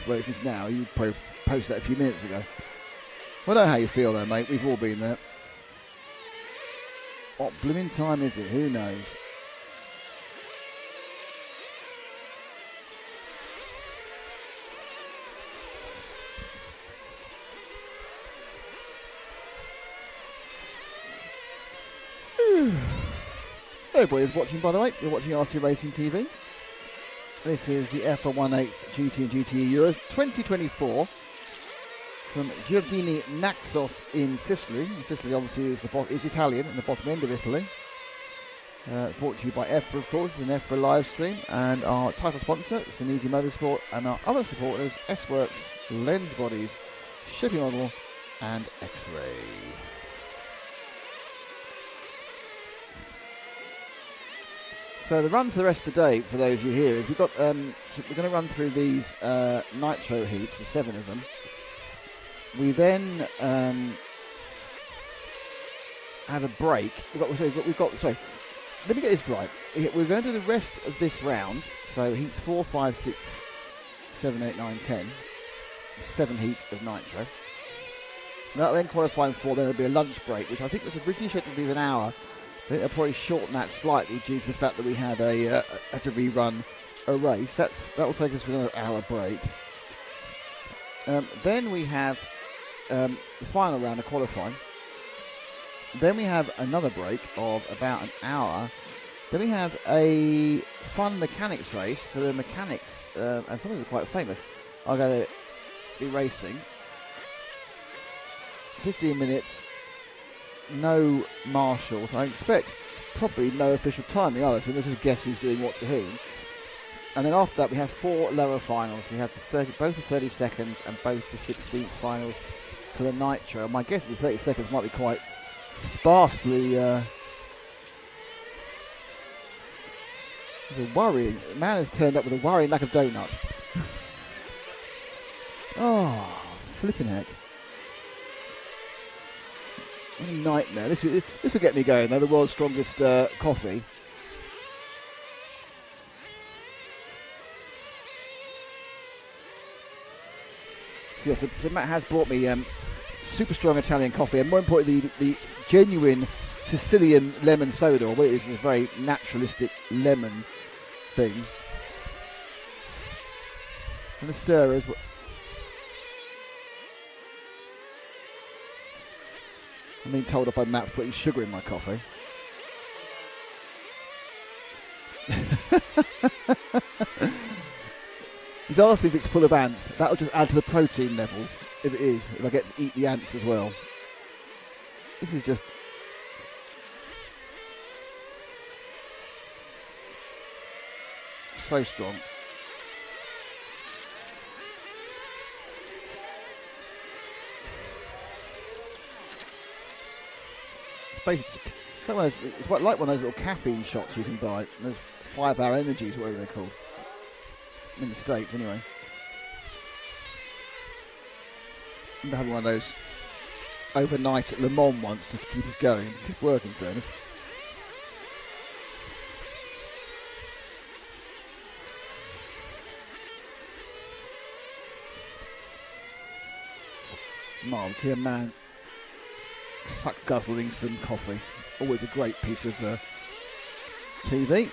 Where it is now. You probably posted that a few minutes ago. I don't know how you feel though, mate. We've all been there. What blooming time is it? Who knows? Everybody is watching, by the way. You're watching RC Racing TV. This is the EFRA 1/8 GT and GTE Euros 2024 from Giardini Naxos in Sicily. And Sicily obviously is Italian and the bottom end of Italy. Brought to you by EFRA, of course, it's an EFRA live stream, and our title sponsor, Senesi Motorsport, and our other supporters, S-Works, Lens Bodies, Shipping Model, and X-Ray. So the run for the rest of the day, for those of you here, is we've got. So we're going to run through these Nitro heats, the 7 of them. We then have a break. We've got. Sorry, let me get this right. We're going to do the rest of this round. So heats 4, 5, 6, 7, 8, 9, 10. 7 heats of Nitro. That'll then qualify for. Then there'll be a lunch break, which I think was originally scheduled to be an hour. I think they'll probably shorten that slightly due to the fact that we had had to rerun a race. That will take us for another hour break. Then we have the final round of qualifying. Then we have another break of about an hour Then we have a fun mechanics race. So the mechanics, and some of them are quite famous, are going to be racing. 15 minutes, no marshals. I expect probably no official timing either, so we'll just guess who's doing what to whom. And then after that we have 4 lower finals. We have both the 30 seconds and both the 16th finals for the Nitro. And my guess is the 30 seconds might be quite sparsely worrying. The man has turned up with a worrying lack of donut. Oh, flipping heck. What a nightmare. This will get me going though, the world's strongest coffee. Yes, so Matt has brought me super strong Italian coffee, and more importantly, the genuine Sicilian lemon soda, or what it is a very naturalistic lemon thing. And the stirrers. I'm being told off by Matt for putting sugar in my coffee. He's asked me if it's full of ants. That'll just add to the protein levels, if it is, if I get to eat the ants as well. This is just... so strong. It's like one of those little caffeine shots you can buy. Those 5-hour energies, whatever they're called. In the States, anyway. I remember having one of those overnight at Le Mans once just to keep us going. It kept working, in fairness. Mark, here, man. Suck guzzling some coffee. Always a great piece of TV.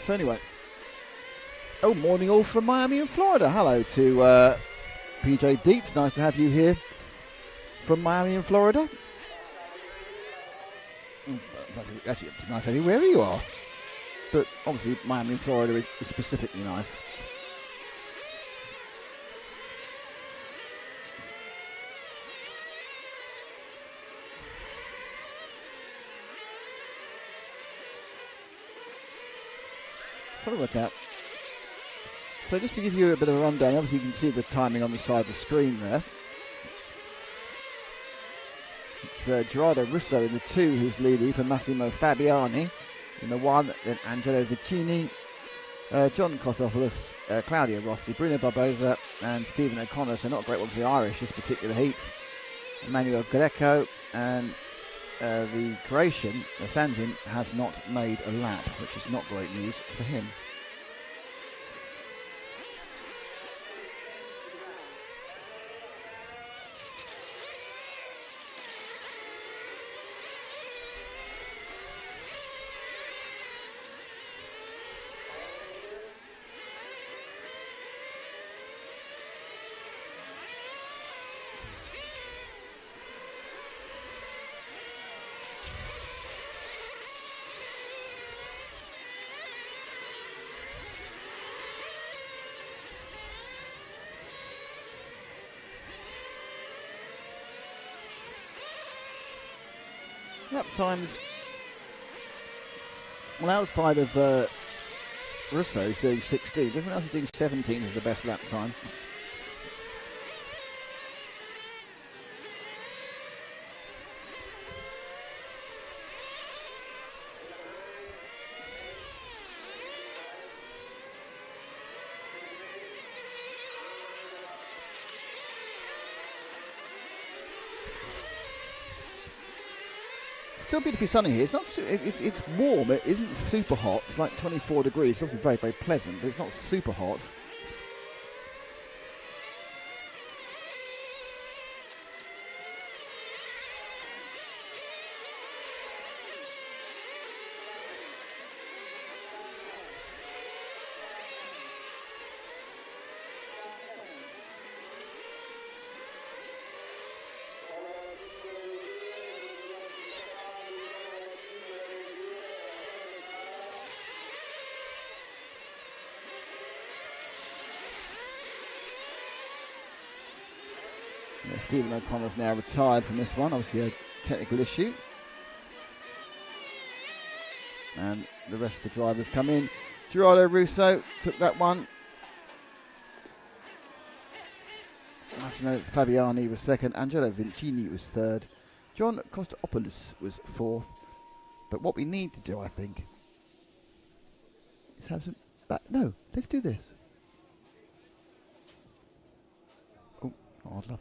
So anyway, morning all from Miami and Florida. Hello to PJ Dietz. Nice to have you here from Miami and Florida. Actually, it's nice to have you wherever you are. But obviously Miami and Florida is specifically nice. Trying to work out. So just to give you a bit of a rundown, obviously you can see the timing on the side of the screen there. It's Gerardo Russo in the 2 who's leading for Massimo Fabiani in the 1, then Angelo Vicini, John Kosopoulos, Claudio Rossi, Bruno Barbosa and Stephen O'Connor, so not a great one for the Irish this particular heat. Emmanuel Greco and the Croatian, Sandin, has not made a lap, which is not great news for him. Lap times, well, outside of Russo, he's doing 16. Everyone else is doing 17 as the best lap time. Still beautifully sunny here. It's not. It's warm. It isn't super hot. It's like 24 degrees. It's obviously very, very pleasant, but it's not super hot. Stephen O'Connor's now retired from this one, obviously a technical issue. And the rest of the drivers come in. Gerardo Russo took that one. Massimo Fabiani was second. Angelo Vincini was third. John Costopoulos was fourth. But what we need to do, I think, is have some... no, let's do this. Oh, odd love.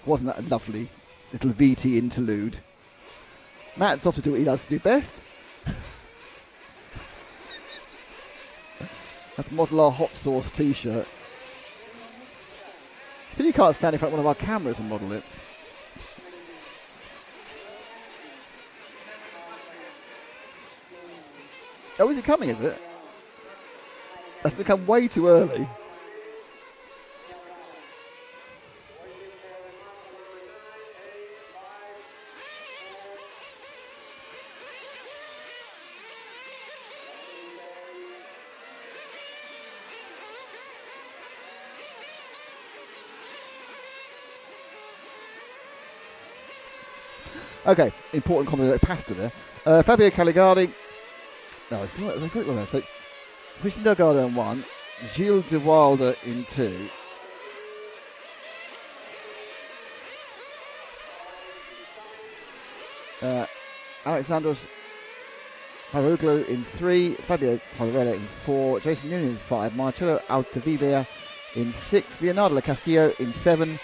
Wasn't that a lovely little VT interlude? Matt's off to do what he does to do best. Let's model our hot sauce t-shirt. But you can't stand in front of one of our cameras and model it. Oh, is it coming, is it? That's going to come way too early. Okay, important comment about pasta there. Fabio Caligari. No, I thought it was. So, Christian Delgado in 1, Gilles de Wilder in 2. Alexandros Haruglu in 3, Fabio Pavarella in 4, Jason Newman in 5, Marcello Altavilla in 6, Leonardo La Castillo in 7,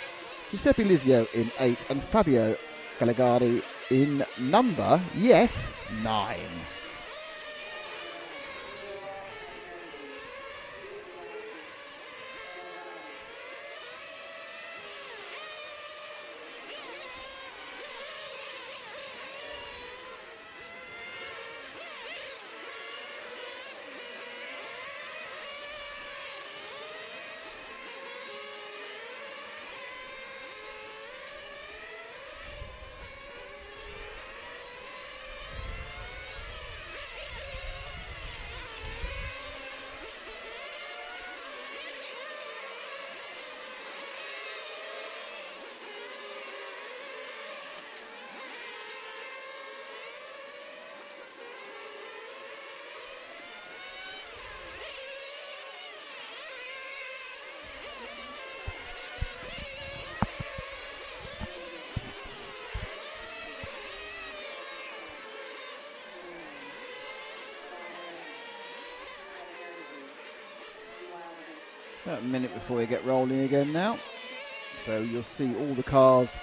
Giuseppe Lizio in 8, and Fabio Caligari in number, yes, 9. About a minute before we get rolling again now. So you'll see all the cars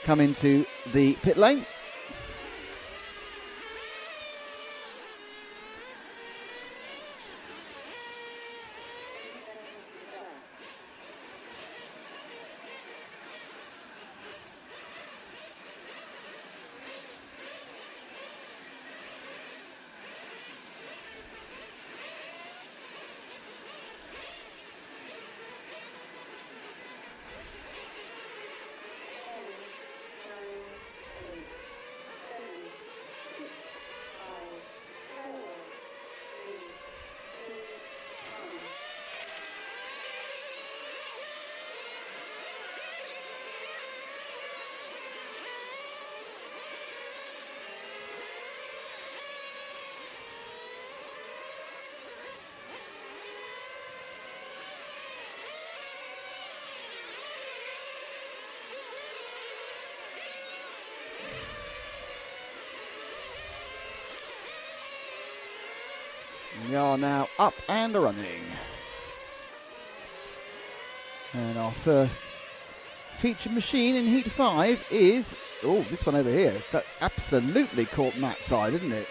come into the pit lane. We are now up and running. And our first featured machine in Heat 5 is, oh, this one over here. That absolutely caught Matt's side, didn't it?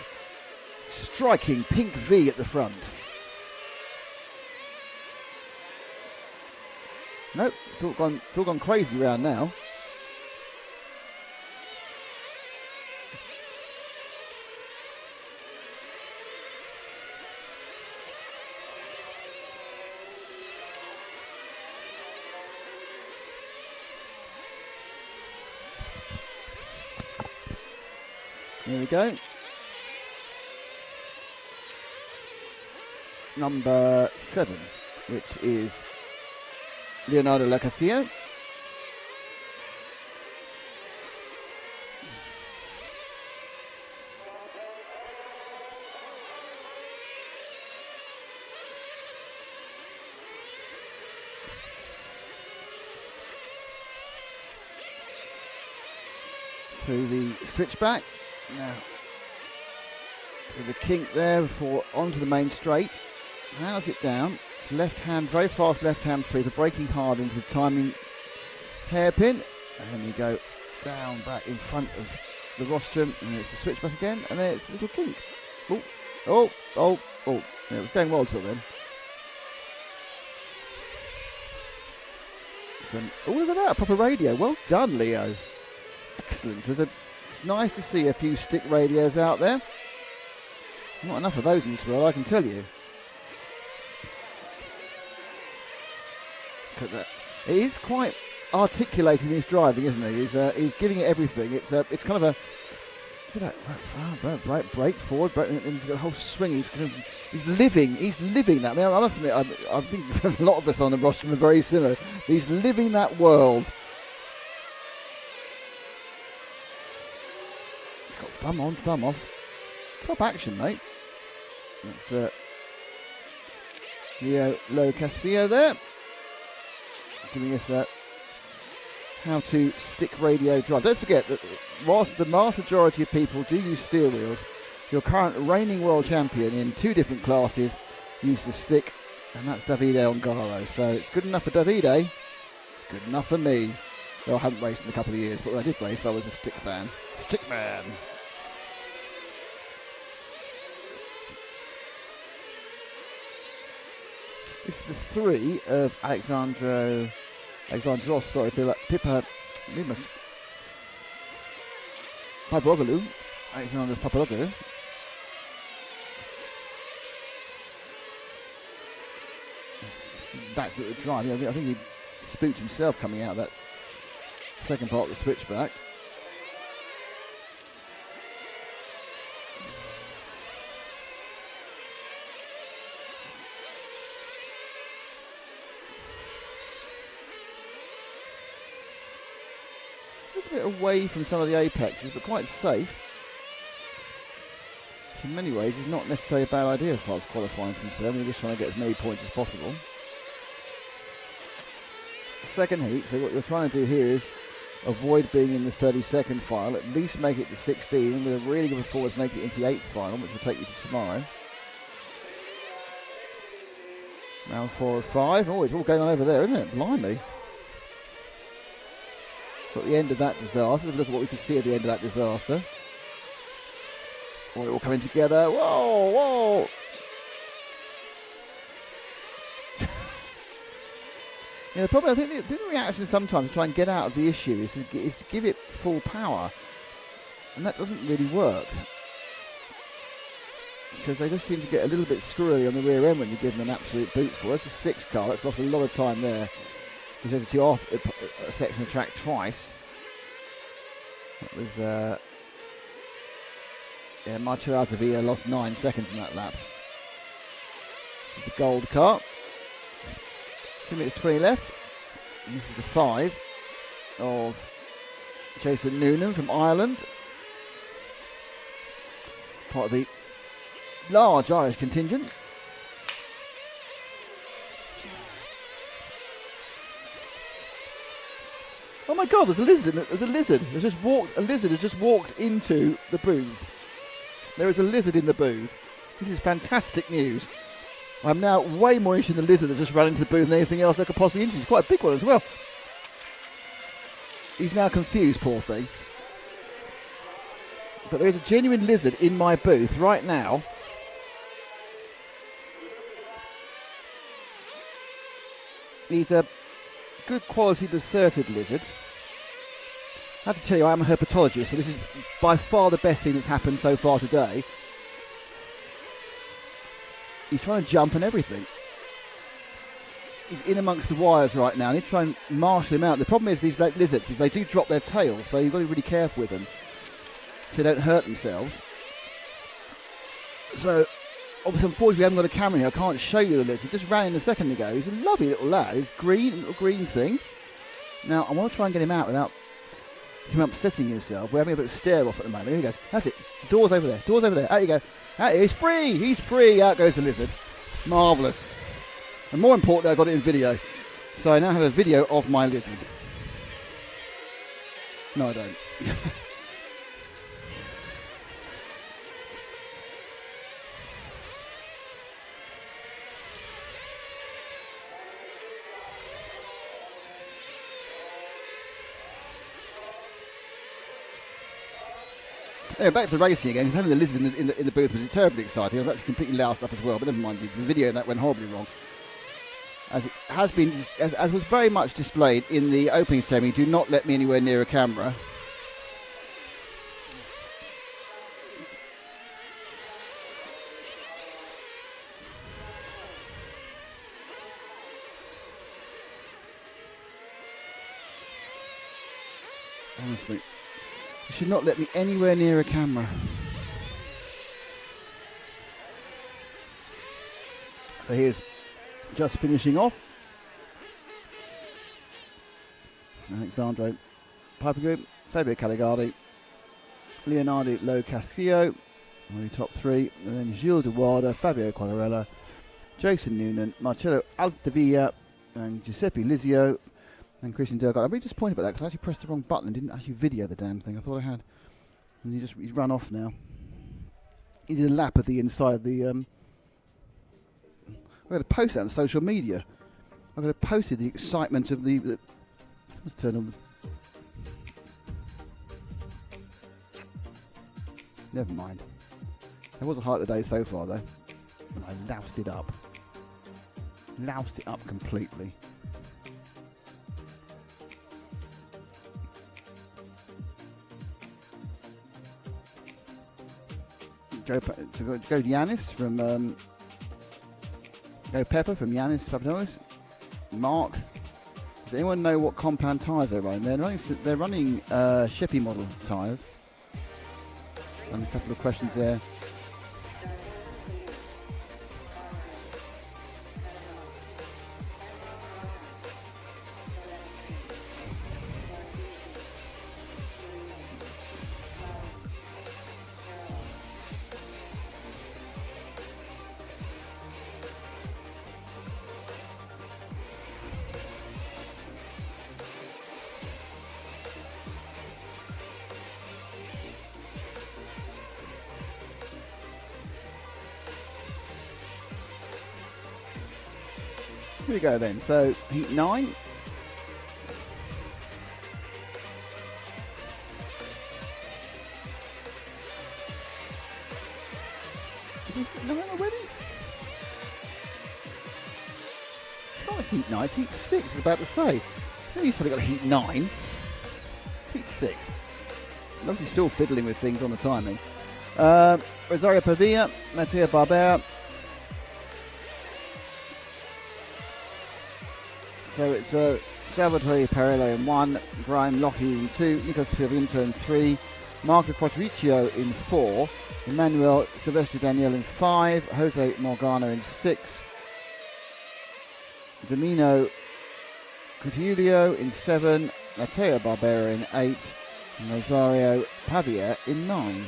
striking pink V at the front. Nope, it's all gone crazy around now. There we go. Number 7, which is Leonardo Lacasio. To the switchback. Now, to the kink there before onto the main straight. How's it down? It's left hand, very fast left hand sweeper, braking hard into the timing hairpin. And then we go down back in front of the rostrum, and it's the switchback again, and then it's the little kink. Oh. Yeah, it was going well till then. Oh, look at that, a proper radio. Well done, Leo. Excellent. It's nice to see a few stick radios out there. Not enough of those in this world, I can tell you. Look at that. He is quite articulated in his driving, isn't he? He's giving it everything. It's kind of a look at that brake forward, brake, and he's got a whole swing. He's living that. I mean, I must admit, I think a lot of us on the roster are very similar. He's living that world. He's got thumb on, thumb off. Top action, mate. That's Leo Castillo there, giving us how to stick radio drive. Don't forget that whilst the vast majority of people do use steer wheels, your current reigning world champion in 2 different classes uses the stick, and that's Davide Ongaro. So it's good enough for Davide, it's good enough for me. Well, I haven't raced in a couple of years, but when I did race, I was a stick man. Stick man. This is the 3 of Alexandros, Pippa Limas Papadoglou. Alexandros Papadoglou. That's at the drive. Yeah, I think he spooked himself coming out of that second part of the switchback. A bit away from some of the apexes, but quite safe. So in many ways, it's not necessarily a bad idea as far as qualifying is concerned. We're just trying to get as many points as possible. Second heat, so what we're trying to do here is avoid being in the 32nd final, at least make it to 16, and with a really good performance, make it into the 8th final, which will take you to tomorrow. Round 4 of 5. Oh, it's all going on over there, isn't it? Blimey. Got the end of that disaster. Let's look at what we can see at the end of that disaster. Oh, they're all coming together. Whoa! Yeah, the problem, I think the reaction sometimes to try and get out of the issue is to give it full power. And that doesn't really work. Because they just seem to get a little bit squirrely on the rear end when you give them an absolute boot for. That's a 6 car. That's lost a lot of time there. He's over to off a section of track twice. That was, Marcello Altavia lost 9 seconds in that lap. The gold car. 2 minutes 20 left. And this is the 5 of Jason Noonan from Ireland. Part of the large Irish contingent. Oh my God! There's a lizard. There's a lizard. A lizard has just walked into the booth. There is a lizard in the booth. This is fantastic news. I'm now way more interested in the lizard that just ran into the booth than anything else I could possibly interest. It's quite a big one as well. He's now confused, poor thing. But there is a genuine lizard in my booth right now. He's a good quality deserted lizard. I have to tell you, I am a herpetologist, so this is by far the best thing that's happened so far today. He's trying to jump and everything. He's in amongst the wires right now. I need to try and marshal him out. The problem is these lizards is they do drop their tails, so you've got to be really careful with them so they don't hurt themselves. So, obviously, unfortunately, we haven't got a camera here. I can't show you the lizard. He just ran in a second ago. He's a lovely little lad. He's green, a little green thing. Now, I want to try and get him out without him upsetting himself. We're having a bit of stare off at the moment. Here he goes. That's it. Door's over there. Door's over there. Out you go. Out, he's free. He's free. Out goes the lizard. Marvellous. And more importantly, I got it in video. So I now have a video of my lizard. No, I don't. Anyway, back to the racing again. Having the lizard in the booth was terribly exciting. I was actually completely loused up as well, but never mind. The video of that went horribly wrong. As it has been, as was very much displayed in the opening ceremony, do not let me anywhere near a camera. Honestly, you should not let me anywhere near a camera. So here's just finishing off. Alexandro Papagu, Fabio Caligardi, Leonardo Lo Castillo, on the top three, and then Gilles de Warda, Fabio Quagliarella, Jason Noonan, Marcello Altavilla, and Giuseppe Lizio, and Christian Delgado. I'm really disappointed about that because I actually pressed the wrong button and didn't actually video the damn thing. I thought I had. And he's run off now. He did a lap of the inside of the. I'm going to post that on social media. I'm going to post the excitement of the. Let's turn on. Never mind. It was a height of the day so far though. And I loused it up. Loused it up completely. Go Yanis from Go Pepper from Yanis Papadopoulos. Mark, does anyone know what compound tyres they're running? They're running Sheppy model tyres. And a couple of questions there. Here we go then. So heat 9. Is it 9 already? It's not heat 9, it's heat 6, I was about to say. Maybe you suddenly got heat 9. Heat 6. Obviously still fiddling with things on the timing. Rosario Pavia, Mattia Barbera. So it's Salvatore Parello in 1, Brian Lockheed in 2, Nicolas Fiorento in 3, Marco Quattriccio in 4, Emmanuel Silvestri Daniel in 5, Jose Morgano in 6, Domino Cutulio in 7, Matteo Barbera in 8, and Rosario Pavia in 9.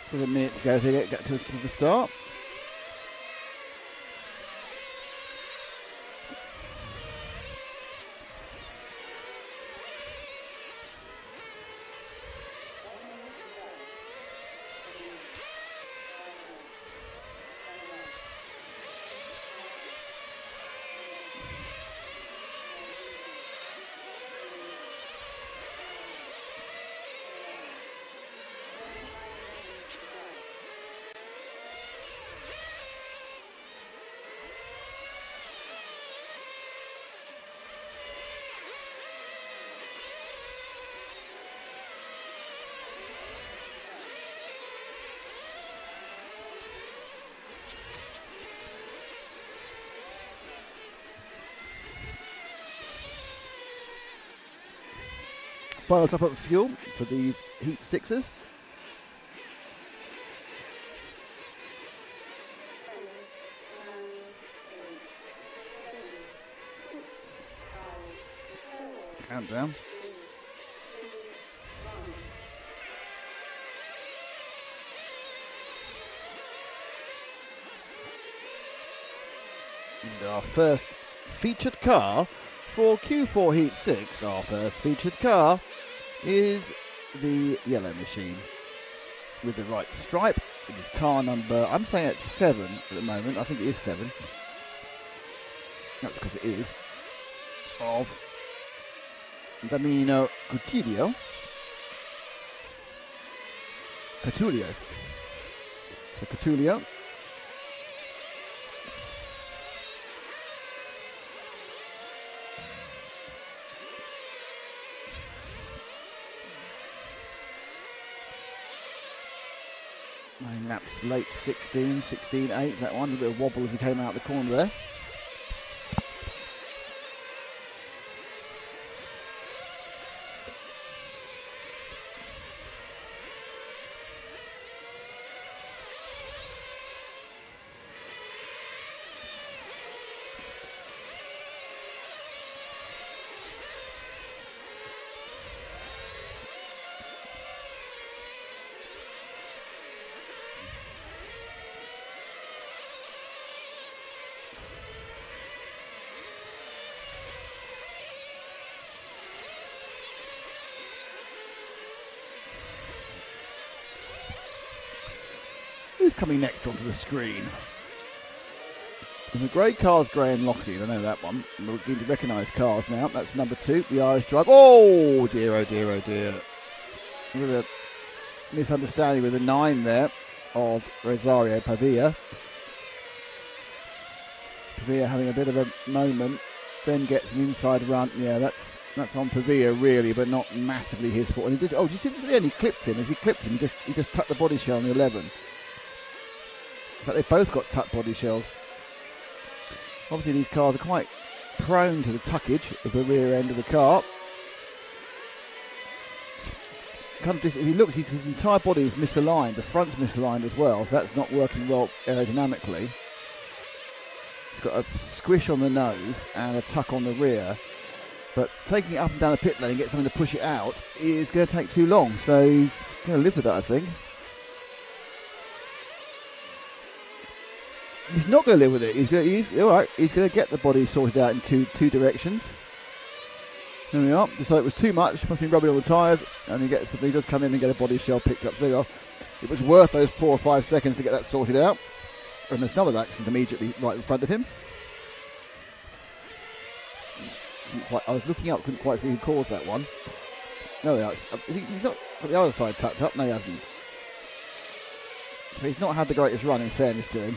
So a minute to go to get to the start. Final top up of fuel for these Heat 6s. Countdown. And our first featured car for Q4 Heat 6, our first featured car is the yellow machine with the right stripe. It is car number, I'm saying it's 7 at the moment, I think it is 7. That's because it is. Of Damino Cutulio. So Cutulio. And that's late 16-8, that one. A bit of wobble as he came out the corner there. Who's coming next onto the screen? And the grey car's Graham Lockheed, I know that one. We're beginning to recognise cars now. That's number 2, the Irish driver. Oh dear, oh dear, oh dear. With a misunderstanding with the 9 there of Rosario Pavia. Pavia having a bit of a moment, then gets an inside run. Yeah, that's on Pavia really, but not massively his fault. And he just, oh, do you see this at the end? He clipped him. As he clipped him, he just tucked the body shell on the 11. But they've both got tucked body shells. Obviously these cars are quite prone to the tuckage of the rear end of the car. If you look, his entire body is misaligned. The front's misaligned as well, so that's not working well aerodynamically. He's got a squish on the nose and a tuck on the rear. But taking it up and down the pit lane and get something to push it out is going to take too long. So he's going to live with that, I think. He's not going to live with it. He's all right. He's going to get the body sorted out in two directions. There we are. So it was too much. Must have been rubbing on the tyres, and he does come in and get a body shell picked up. So there you are. It was worth those 4 or 5 seconds to get that sorted out. And there's another accident immediately right in front of him. I was looking up, couldn't quite see who caused that one. No, he's not got the other side tucked up. No, he hasn't. So he's not had the greatest run, in fairness to him.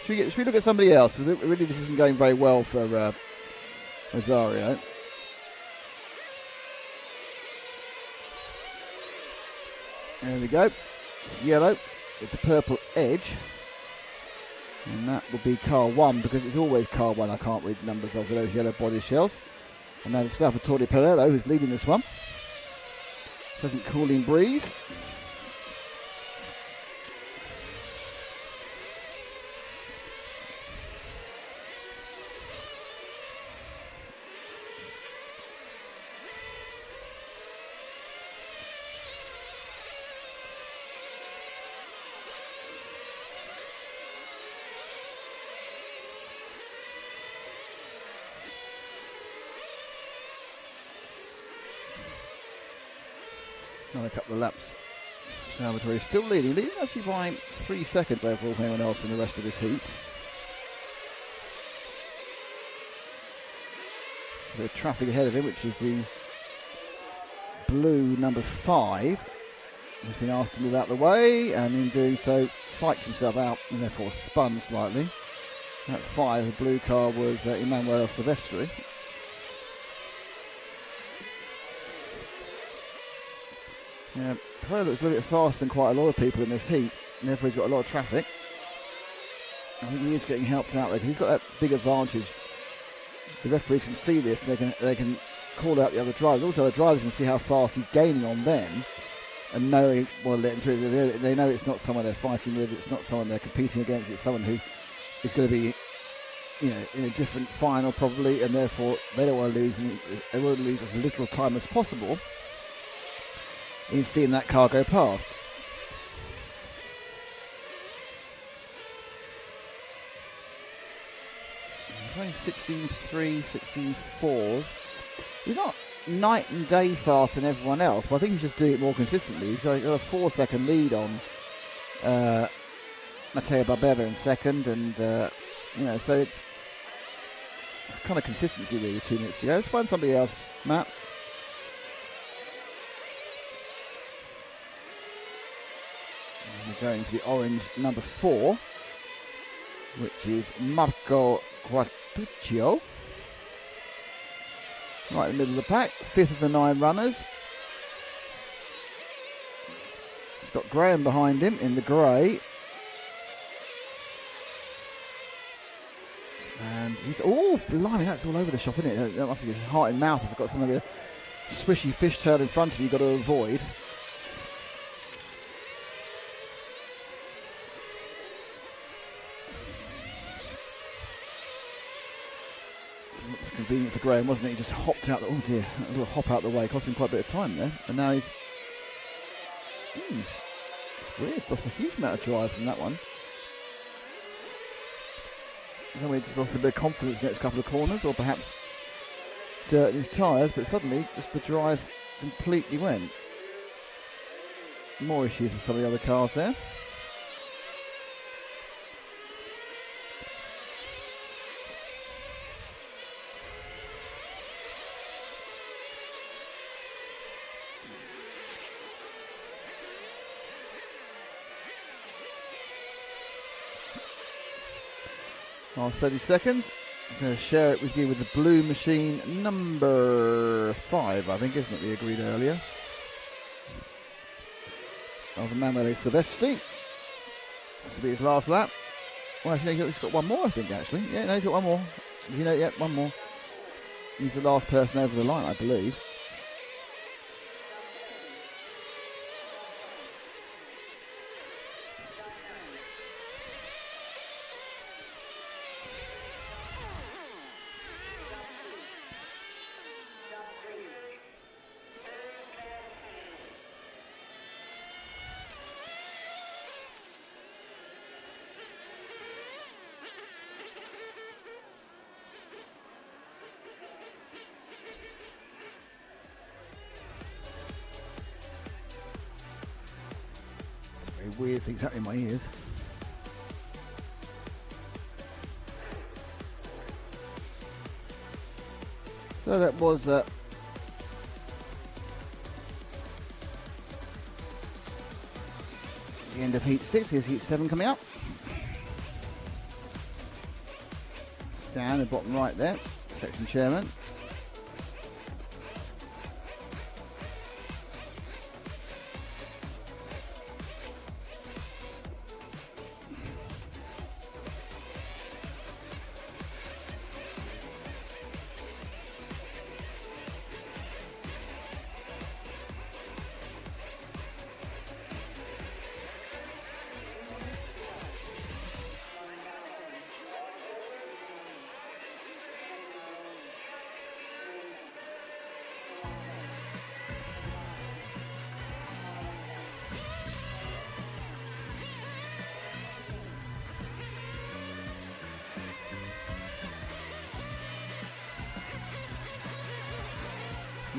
Should we look at somebody else? Really, this isn't going very well for Rosario. There we go. It's yellow with the purple edge. And that will be car 1, because it's always car 1. I can't read the numbers of those yellow body shells. And now it's Salvatore Perello who's leading this one. Pleasant cooling breeze. Another couple of laps. Salvatore is still leading actually by 3 seconds overall from anyone else in the rest of this heat. The traffic ahead of him, which is the blue number 5, has been asked to move out the way, and in doing so, psyched himself out and therefore spun slightly. That 5, the blue car, was Emanuele Silvestri. Yeah, Perello looks a little bit faster than quite a lot of people in this heat, and therefore he's got a lot of traffic. I think he is getting helped out there because he's got that big advantage. The referees can see this, and they can call out the other drivers. Also, the drivers can see how fast he's gaining on them, and know he will let him through. They know it's not someone they're fighting with. It's not someone they're competing against. It's someone who is going to be, in a different final probably, and therefore they don't want to lose. And they want to lose as little time as possible in seeing that car go past. Playing 16.3, 16.4s. He's not night and day fast than everyone else, but I think he's just doing it more consistently. He's got a 4-second lead on Matteo Barbera in second, and so it's kind of consistency really. 2 minutes to go. Let's find somebody else, Matt. And we're going to the orange number 4, which is Marco Quartuccio. Right in the middle of the pack, 5th of the 9 runners. He's got Graham behind him in the grey. And he's, blimey, that's all over the shop, isn't it? That must be his heart and mouth. It's got some of the swishy fishtail in front of you you've got to avoid. Convenient for Graham, wasn't it? He just hopped out. Oh dear, a little hop out the way, cost him quite a bit of time there. And now he's weird. Lost a huge amount of drive from that one. I don't know, he just lost a bit of confidence in the next couple of corners, or perhaps dirt in his tyres. But suddenly, just the drive completely went. More issues with some of the other cars there. Last 30 seconds. I'm going to share it with you with the blue machine number 5, I think, isn't it? We agreed earlier. Of Emanuele Silvestri. This will be his last lap. Well, actually, he's got one more, I think, actually. Yeah, no, he's got one more. Yeah, one more. He's the last person over the line, I believe. Weird things happening in my ears. So that was the end of heat 6. Here's heat 7 coming up. It's down the bottom right there, section chairman.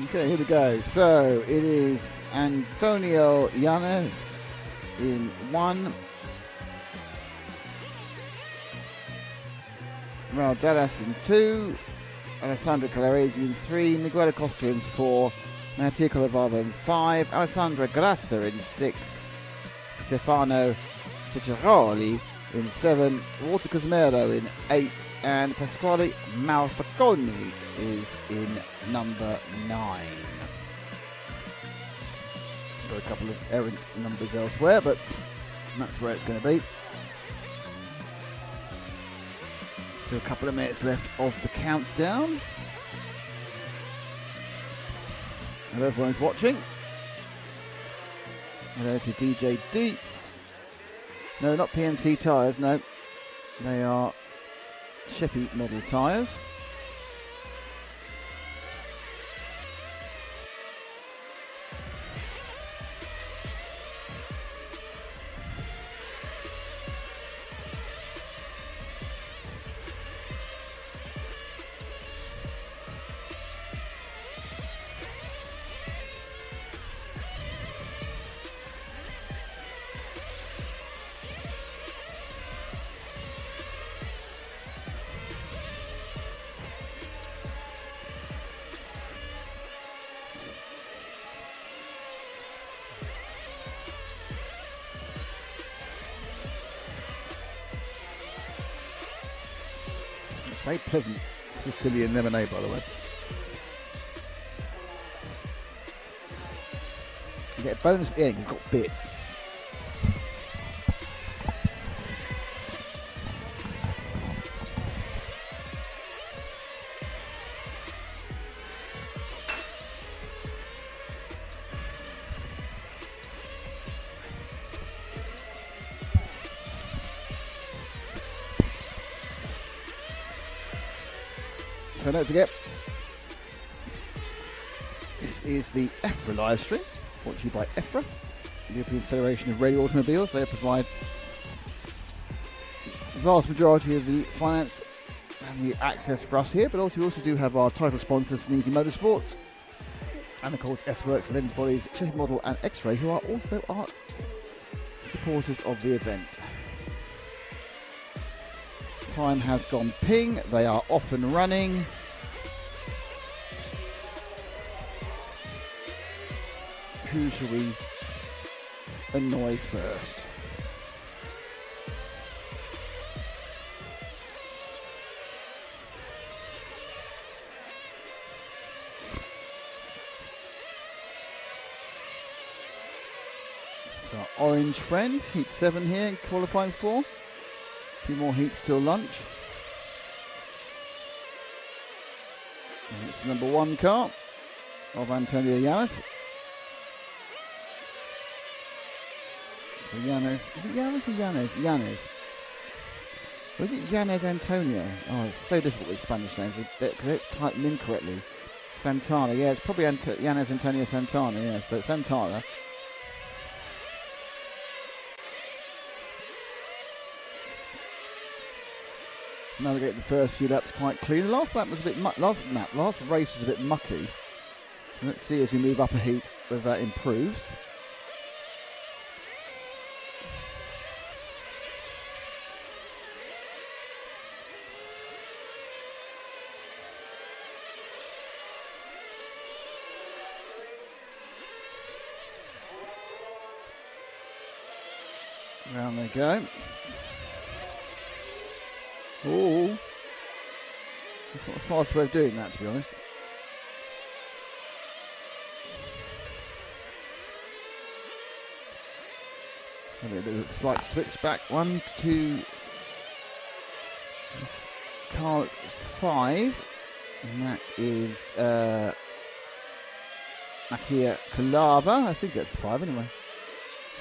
Okay, here we go. So it is Antonio Llanes in 1. Raul Dallas in 2. Alessandro Calaresi in 3. Miguel Acosta in 4. Mattia Colavava in 5. Alessandra Grassa in 6. Stefano Cicciaroli in 7. Walter Cosmero in 8. And Pasquale Malfaconi is in number 9. Got a couple of errant numbers elsewhere, but that's where it's going to be. So a couple of minutes left of the countdown. Hello everyone's watching. Hello to DJ Deets. No, not PMT tyres, no. They are Sheppy model tyres. Very pleasant Sicilian lemonade, by the way. You get a bonus at the end, it's got bits. So don't forget, this is the EFRA live stream, brought to you by EFRA, the European Federation of Radio Automobiles. They provide the vast majority of the finance and the access for us here, but also we also do have our title sponsors, Senesi Motorsports, and of course S-Works, Lens Bodies, Sheppy Model and X-Ray, who are also our supporters of the event. Time has gone ping, they are off and running. Who shall we annoy first? So our orange friend, heat 7 here in qualifying 4. 2 more heats till lunch. And it's the number 1 car of Antonio Yanis. So Yanis, is it Yanis or Yanis? Yanis. Or is it Yanis Antonio? Oh, it's so difficult with Spanish names. They type them incorrectly. Santana, yeah, it's probably Yanis Antonio Santana, yeah, so it's Santana. Navigate the first few laps quite clean. The last lap was a bit last race was a bit mucky. So let's see as we move up a heat whether that improves. Round they go. Oh, that's not the fastest way of doing that, to be honest. A slight switch back. 1, 2, car 5, and that is Mattia Calava. I think that's 5 anyway.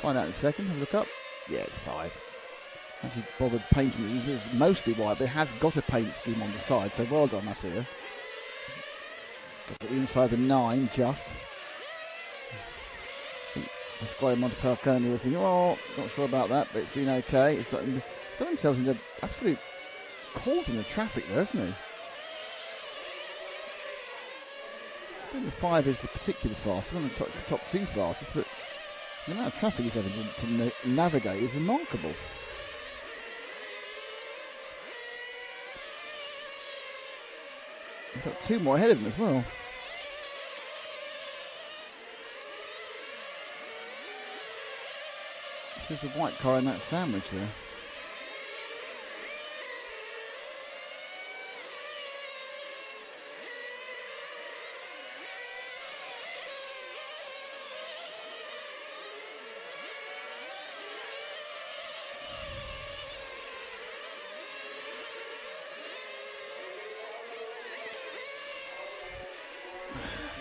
Find out in a second. Have a look up. Yeah, it's 5. Actually bothered painting it. It's mostly white, but it has got a paint scheme on the side, so well done, Mattia. Got it inside the 9 just. The Sky Montefalcone was thinking, oh, not sure about that, but it's been okay. It's got himself into absolute caught in the traffic there, hasn't he? I think the 5 is the particular fastest, one of the top 2 fastest, but the amount of traffic he's having to navigate is remarkable. He's got 2 more ahead of him as well. There's a white car in that sandwich there.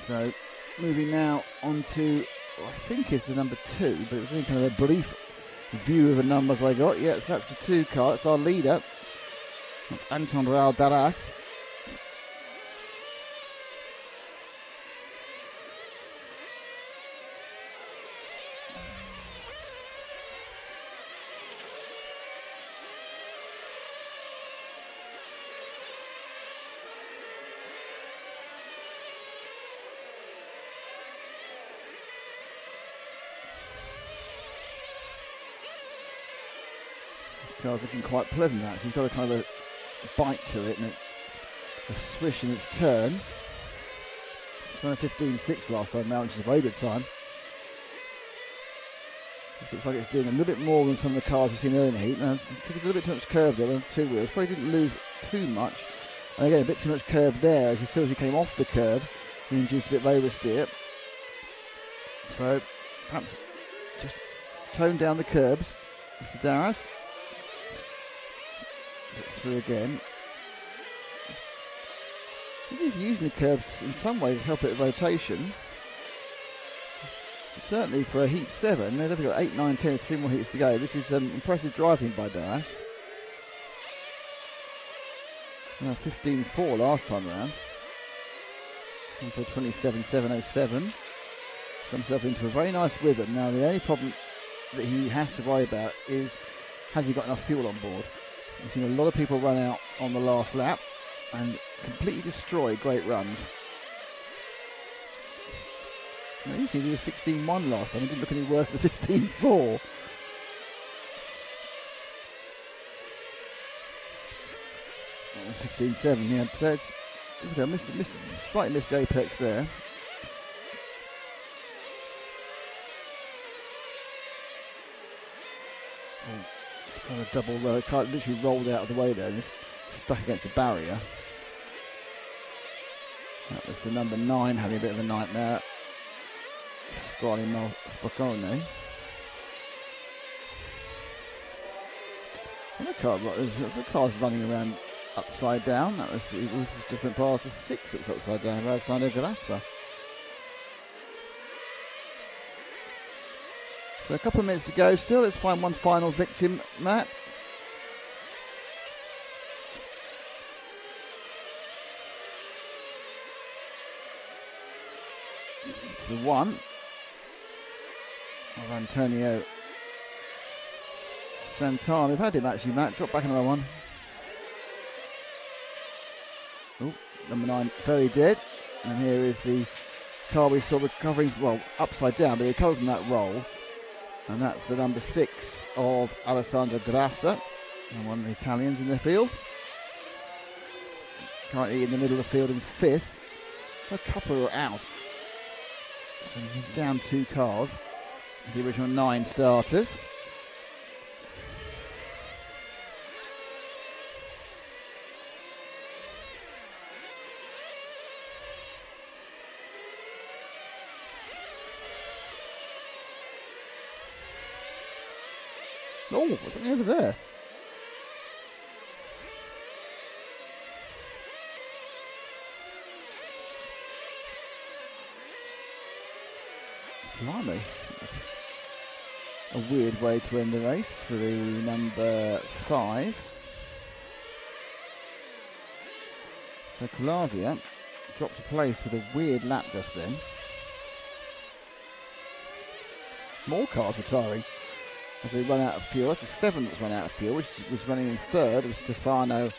So moving now on to, I think it's the number 2, but it was only kind of a brief view of the numbers I got. Yes, that's the 2 car. It's our leader. That's Anton Raul Daras. Car's looking quite pleasant actually. It's got a kind of a bite to it and a swish in its turn. It's run a 15.6 last time now, which is a very good time. This looks like it's doing a little bit more than some of the cars we've seen earlier in the heat. Now, it took a little bit too much curve there on 2 wheels. Probably didn't lose too much. And again, a bit too much curve there. As you saw as you came off the curve, you induced a bit of oversteer. So perhaps just tone down the curbs, Mr. Daras. Through again. I think he's using the curbs in some way to help it with rotation. Certainly for a heat 7, they've only got 8, 9, 10, 3 more heats to go. This is impressive driving by Daras. 15.4 last time around. And for 27.707. Got himself into a very nice rhythm. Now the only problem that he has to worry about is, has he got enough fuel on board? We've seen a lot of people run out on the last lap and completely destroy great runs. Now, usually he did a 16.1 last time. He didn't look any worse than 15.4. Oh, 15.7, yeah. So it's slightly missed the apex there. Oh. Kind of double row, car literally rolled out of the way there and just stuck against the barrier. That was the number 9 having a bit of a nightmare. Squally Falcone. And the car's running around upside down. It was just went past the 6 that's upside down, outside of Galazza. So a couple of minutes to go still. Let's find one final victim, Matt. It's the one of Antonio Santana. We've had him actually, Matt. Drop back another one. Oh, number 9, very dead. And here is the car we saw recovering, well, upside down, but he recovered from that roll. And that's the number 6 of Alessandro Grassa, and one of the Italians in the field. Currently in the middle of the field in 5th. A couple are out. So he's down 2 cars. The original 9 starters. Oh, what's something over there? Blimey. A weird way to end the race for the number 5. So Calavia dropped a place with a weird lap just then. More cars retiring as they run out of fuel. That's the 7 that's run out of fuel, which was running in 3rd with Stefano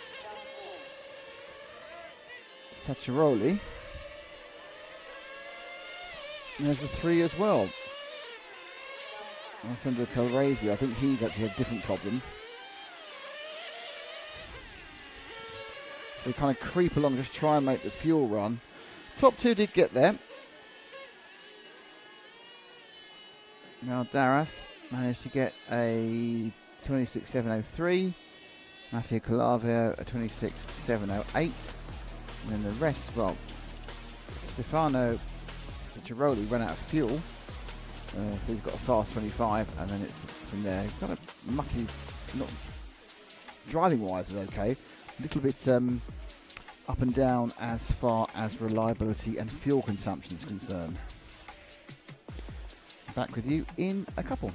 Saccheroli. And there's the 3 as well. Alessandro Calresi, I think he's actually had different problems. So they kind of creep along, just try and make the fuel run. Top 2 did get there. Now Daras managed to get a 26.703. Matteo Calavio a 26.708. And then the rest, well, Stefano Saccheroli ran out of fuel. So he's got a fast 25, and then it's from there. He's kind of mucky, not driving wise is okay. A little bit up and down as far as reliability and fuel consumption is concerned. Back with you in a couple.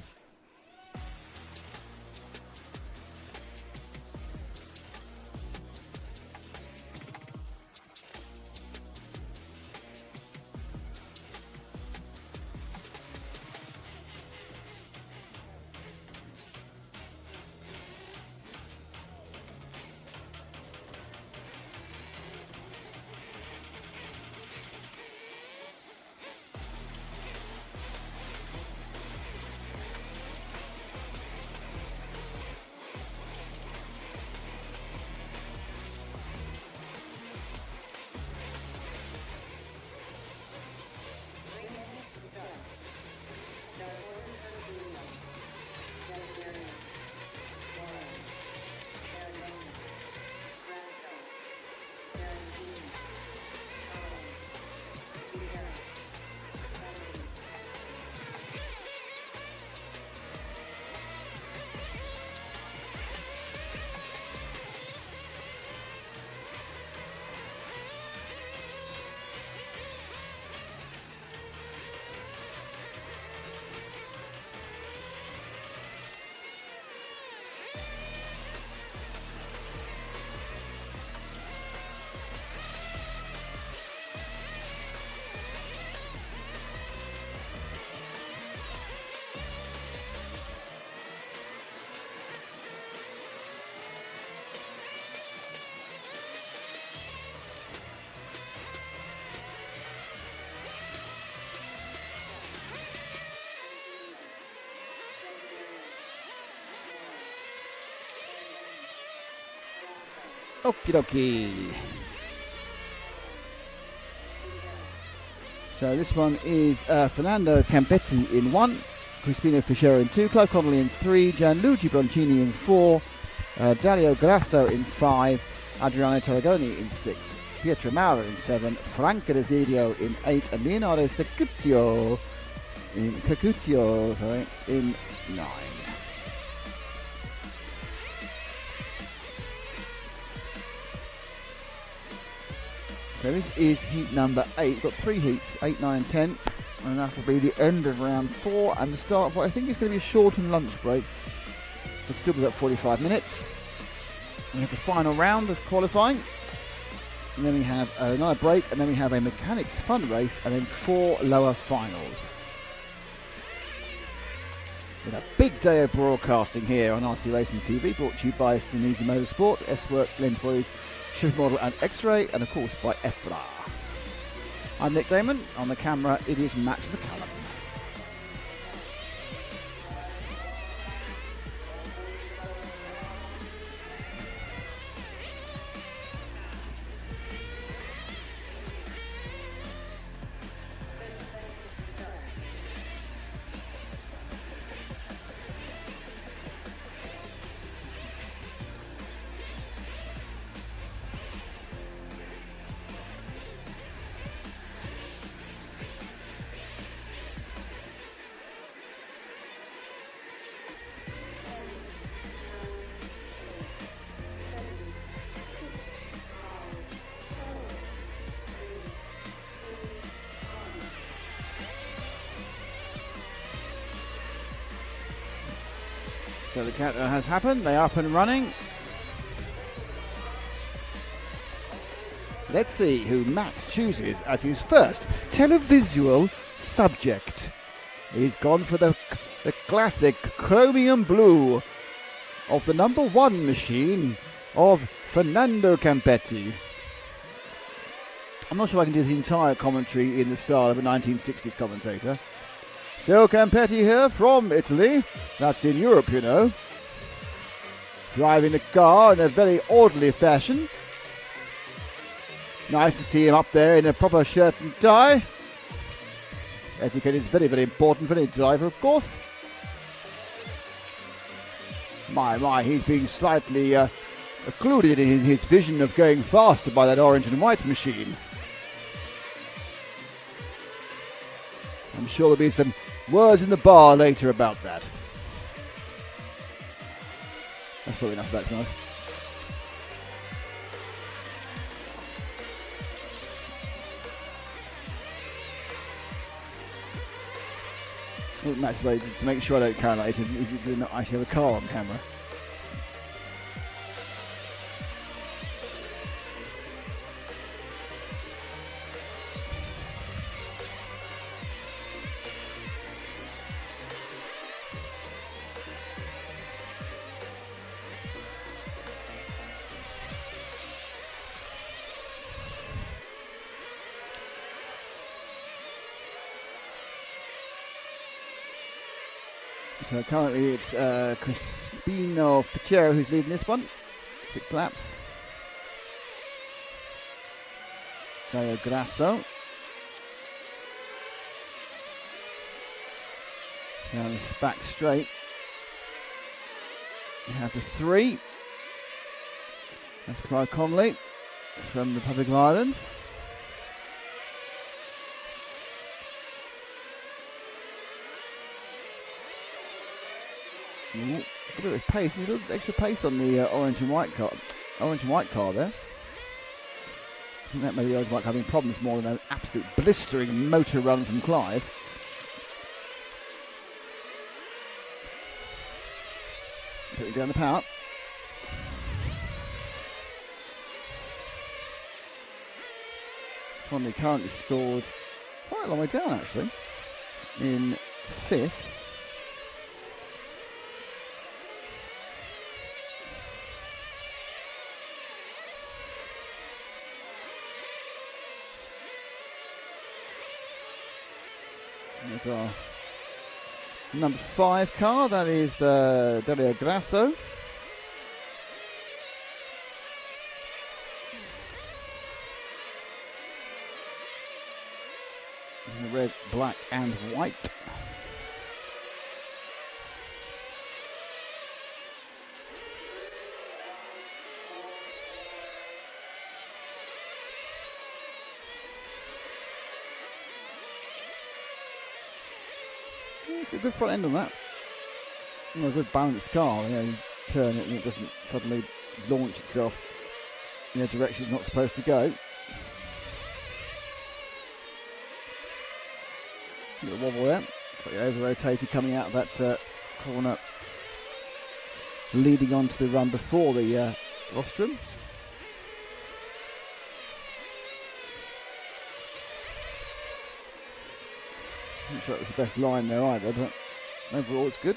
Okie dokie. So this one is Fernando Campetti in 1, Crispino Fischero in 2, Clive Connolly in 3, Gianluigi Broncini in 4, Dario Grasso in 5, Adriano Tarragoni in 6, Pietro Mauro in 7, Franco Desidio in 8, and Leonardo Cecutio in 9. So this is heat number 8. We've got 3 heats, 8, 9, 10. And that will be the end of round 4 and the start of what I think is going to be a shortened lunch break. It'll still be about 45 minutes. We have the final round of qualifying. And then we have another break. And then we have a mechanics fun race. And then 4 lower finals. With a big day of broadcasting here on RC Racing TV. Brought to you by Senesi Motorsport, S-Work, Lens Boys, Shift Model and X-Ray, and of course by EFRA. I'm Nick Damon. On the camera, it is Matt McCallum. So the countdown has happened. They are up and running. Let's see who Matt chooses as his first televisual subject. He's gone for the classic chromium blue of the number 1 machine of Fernando Campetti. I'm not sure I can do the entire commentary in the style of a 1960s commentator. Phil Campetti here from Italy. That's in Europe, you know. Driving the car in a very orderly fashion. Nice to see him up there in a proper shirt and tie. Etiquette is very, very important for any driver, of course. My, he's being slightly occluded in his vision of going faster by that orange and white machine. I'm sure there'll be some words in the bar later about that. That's probably enough of that tonight. Matt's like, to make sure I don't carry like, is it not actually have a car on camera? So currently it's Crispino Ficero who's leading this one. 6 laps. Gaio Grasso. Down this back straight. You have the 3. That's Clive Conley from the Republic of Ireland. Ooh, a bit of pace, a little extra pace on the orange and white car there. I think that may be orange and white car having problems more than an absolute blistering motor run from Clive. Putting down the power. Conley currently scored quite a long way down actually, in 5th. There's our number 5 car, that is Dario Grasso. In the red, black and white. It's a good front end on that. A good balanced car. You turn it and it doesn't suddenly launch itself in a direction it's not supposed to go. A little wobble there. It's like over-rotated coming out of that corner, leading on to the run before the rostrum. Not sure it was the best line there either, but overall it's good.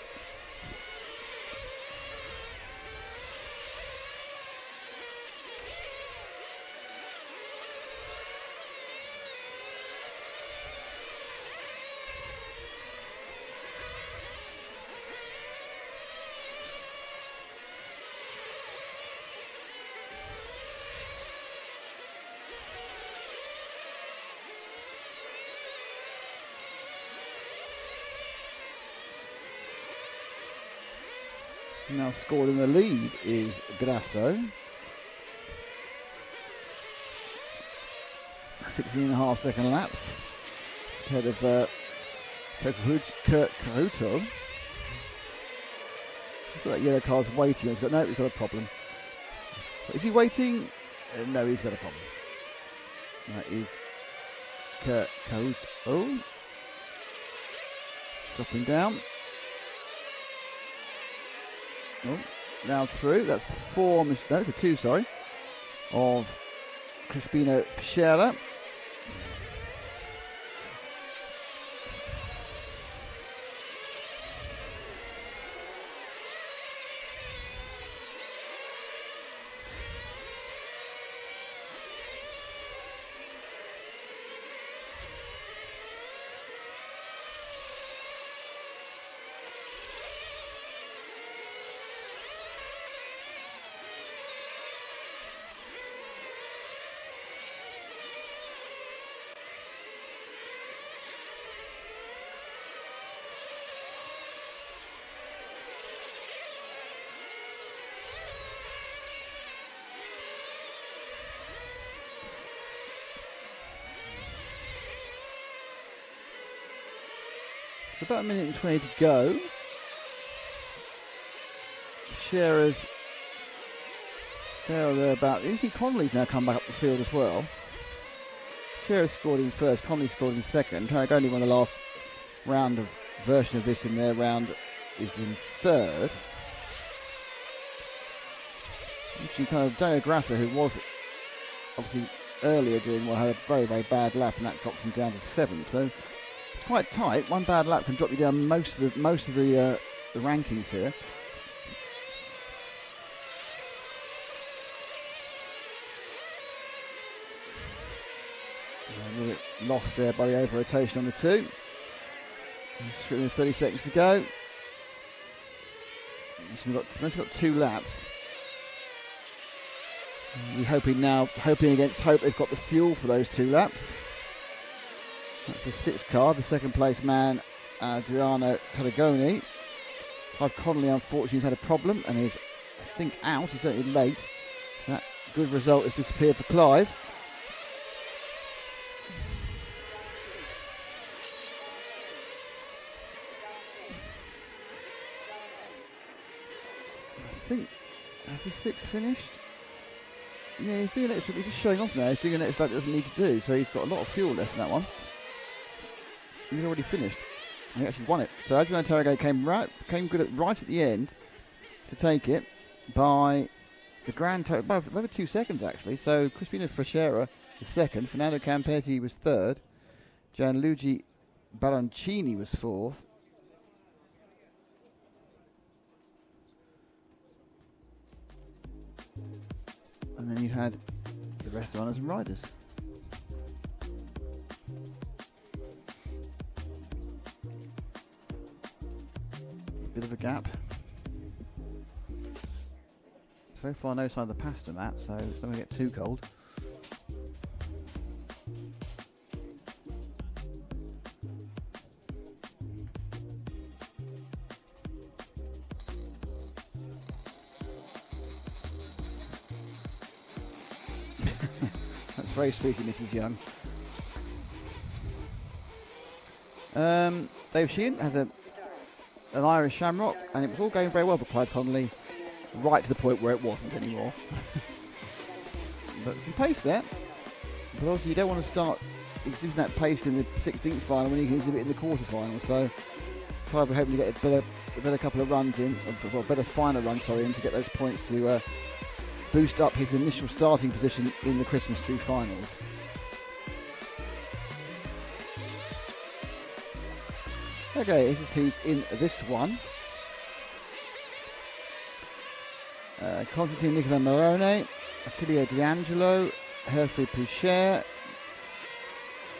Now scored in the lead is Grasso. 16.5 second laps. Ahead of Kurt Caruto. He's got that yellow car's waiting. He's got a problem. Is he waiting? No, he's got a problem. That is Kurt Caruto. Dropping down. Oh, now through. That's 4, no, it's a 2, sorry, of Crispino Ficero. About a minute and 20 to go. Scherer's there or thereabout. You see Conley's now come back up the field as well. Scherer scored in first, Conley scored in second. Only won the last round of version of this in their round is in third. Actually, kind of Deo Grassa, who was obviously earlier doing well, had a very, very bad lap, and that dropped him down to 7th. So it's quite tight. One bad lap can drop you down most of the rankings here. A little bit lost there by the over rotation on the 2. 30 seconds to go. He's got 2 laps. We're hoping against hope they've got the fuel for those 2 laps. That's the 6th car, the second place man, Adriano Tarragoni. Clive Connolly unfortunately has had a problem and is, I think, out. He's certainly late. So that good result has disappeared for Clive. I think, has the 6th finished? Yeah, he's doing it. He's just showing off now. He's doing it like he doesn't need to do. So he's got a lot of fuel left in that one. He's already finished. He actually won it. So Adriano Tarragoni came good right at the end to take it by the grand total, by over 2 seconds actually. So Crispino Freshera was second. Fernando Campetti was third. Gianluigi Baroncini was fourth. And then you had the rest of the runners and riders. Bit of a gap. So far no sign of the pasta mat, so it's not going to get too cold. That's very speaking, Mrs. Young. Dave Sheehan has an Irish Shamrock, and it was all going very well for Clive Connolly, right to the point where it wasn't anymore. But some pace there. But obviously you don't want to start exhibiting that pace in the 16th final when you can exhibit it in the quarterfinal. So Clive will hopefully get a better couple of runs in, or better final run, in to get those points to boost up his initial starting position in the Christmas tree finals. Okay, this is who's in this one. Constantine Nicola Morone, Attilio D'Angelo, Herford Poucher.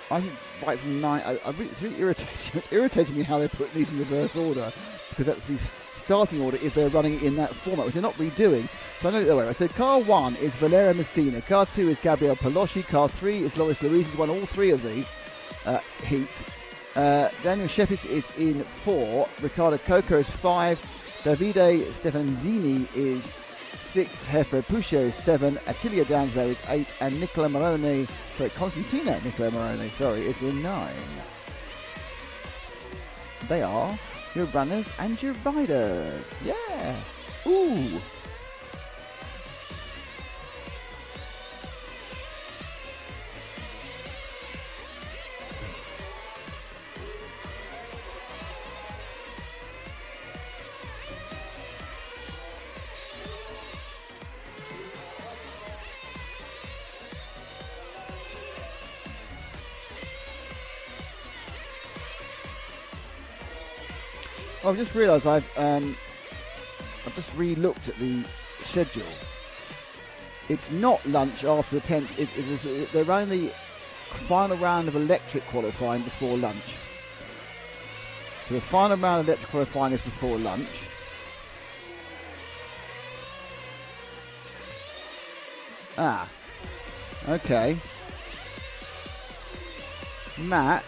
I think right from 9, it's really irritating. It's irritating me how they put these in reverse order, because that's the starting order if they're running it in that format, which they're not redoing. So I know it that way. I said car 1 is Valeria Messina, car 2 is Gabriel Palosci, car 3 is Loris Luis, who's won all 3 of these heats. Daniel Shepis is in 4, Riccardo Coco is 5, Davide Stefanzini is 6, Herford Poucher is 7, Attilio D'Angelo is 8, and Constantino Nicola Morone, is in 9. They are your runners and your riders. Yeah. Ooh. I've just realised I've just re-looked at the schedule. It's not lunch after the 10th. They're running the final round of electric qualifying before lunch. So the final round of electric qualifying is before lunch. Ah, okay. Matt,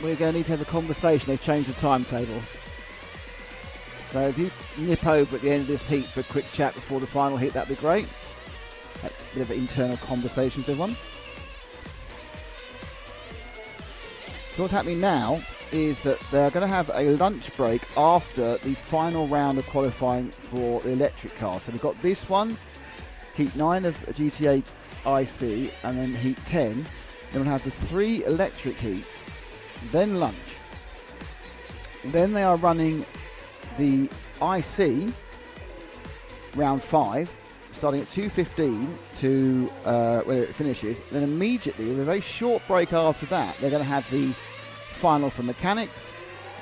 we're going to need to have a conversation. They've changed the timetable. So if you nip over at the end of this heat for a quick chat before the final heat, that'd be great. That's a bit of an internal conversation to everyone. So what's happening now is that they're going to have a lunch break after the final round of qualifying for the electric car. So we've got this one, Heat 9 of GT8 IC, and then Heat 10 Then we'll have the 3 electric heats, then lunch. Then they are running the IC round 5, starting at 2:15 to when it finishes. Then immediately, with a very short break after that, they're going to have the final for mechanics.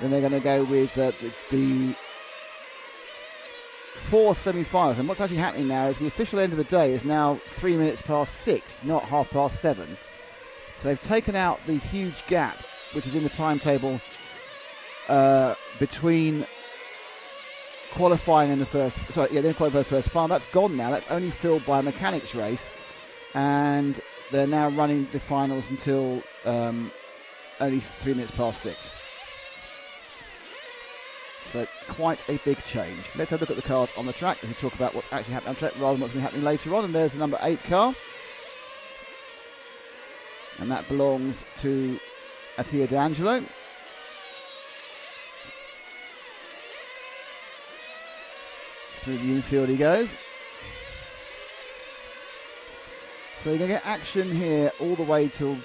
Then they're going to go with the 4 semi-finals. And what's actually happening now is the official end of the day is now 3 minutes past 6, not 7:30. So they've taken out the huge gap which was in the timetable between qualifying and then qualifying the first final. That's gone now. That's only filled by a mechanics race, and they're now running the finals until only 3 minutes past 6. So quite a big change. Let's have a look at the cars on the track as we talk about what's actually happening on track rather than what's been happening later on. And there's the number 8 car, and that belongs to Attia D'Angelo. Through the infield he goes. So you're going to get action here all the way till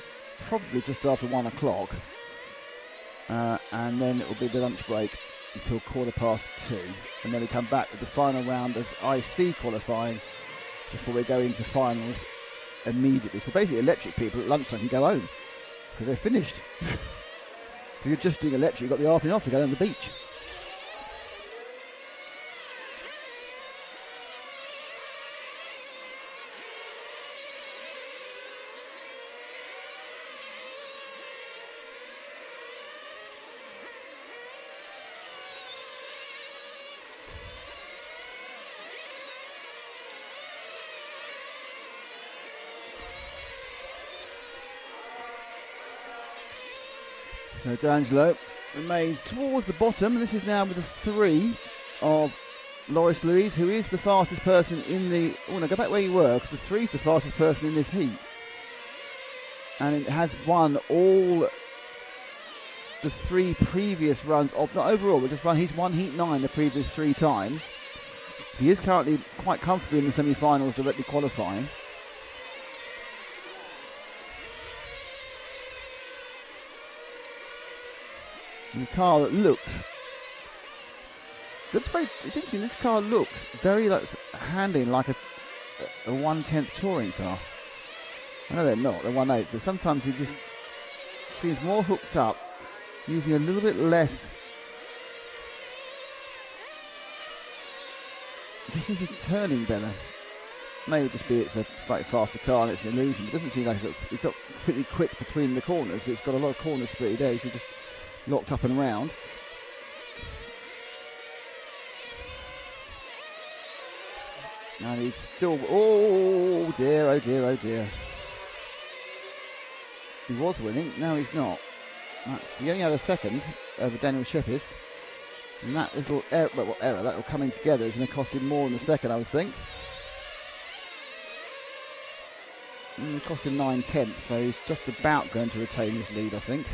probably just after 1 o'clock. And then it will be the lunch break until 2:15. And then we come back with the final round of IC qualifying before we go into finals immediately. So basically electric people at lunchtime can go home because they're finished. If you're just doing electric, you've got the afternoon off to go down to the beach. So D'Angelo remains towards the bottom, and this is now with the 3 of Loris Louise, who is the fastest person in the... Oh no, go back where you were, because the 3 is the fastest person in this heat. And it has won all the 3 previous runs of... Not overall, but just he's won Heat 9 the previous 3 times. He is currently quite comfortably in the semi-finals, directly qualifying. And the car that looks very, it's interesting, this car looks very like handling like a 1/10 touring car. I know they're not, they're 1/8, but sometimes it just seems more hooked up, using a little bit less. It just seems to be turning better. Maybe just be it's a slightly faster car and it's an illusion. It doesn't seem like it's not pretty quick between the corners, but it's got a lot of corner speed there. So just locked up and around. And he's still, oh dear, oh dear, oh dear. He was winning, now he's not. He only had a second over Daniel Shepis. And that little error, that will coming together is going to cost him more in the second, I would think. And it cost him 9/10, so he's just about going to retain his lead, I think.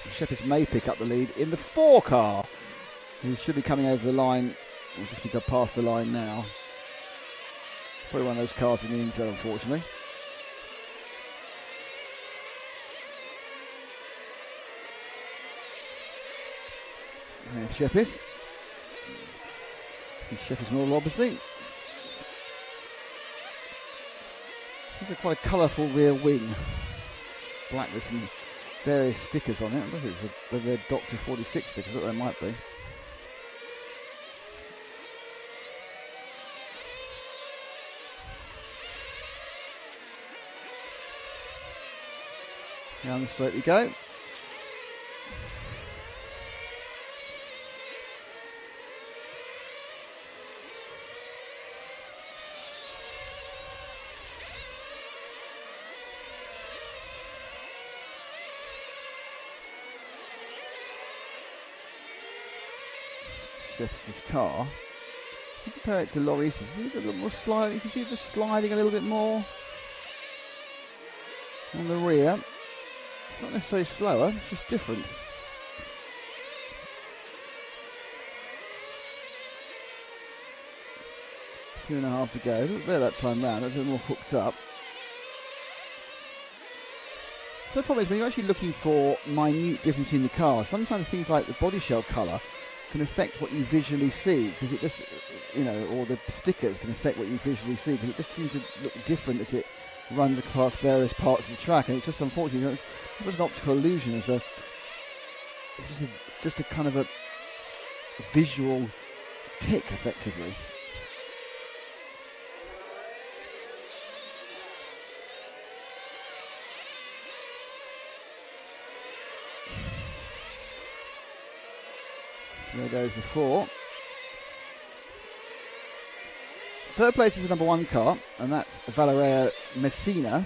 Shepis may pick up the lead in the 4 car, who should be coming over the line. We'll just be past the line now. Probably one of those cars in the inside, unfortunately. There's Shepis. Shepis Model, obviously. It's quite a colourful rear wing. Black with some various stickers on it. I don't know if it's they're Dr. 46 stickers, but they might be. Down the straight we go. This car. If you compare it to Loris, you see a little more slide. You can see it just sliding a little bit more on the rear. It's not necessarily slower, it's just different. Two and a half to go. A little bit of that time round. It's a little more hooked up. the problem is when you're actually looking for minute difference in the cars, sometimes things like the body shell colour can affect what you visually see, because it just, or the stickers can affect what you visually see, because it just seems to look different as it runs across various parts of the track, and it's just unfortunate. It was an optical illusion. It's just a kind of a visual tick, effectively. There goes the 4. Third place is the number 1 car, and that's Valeria Messina.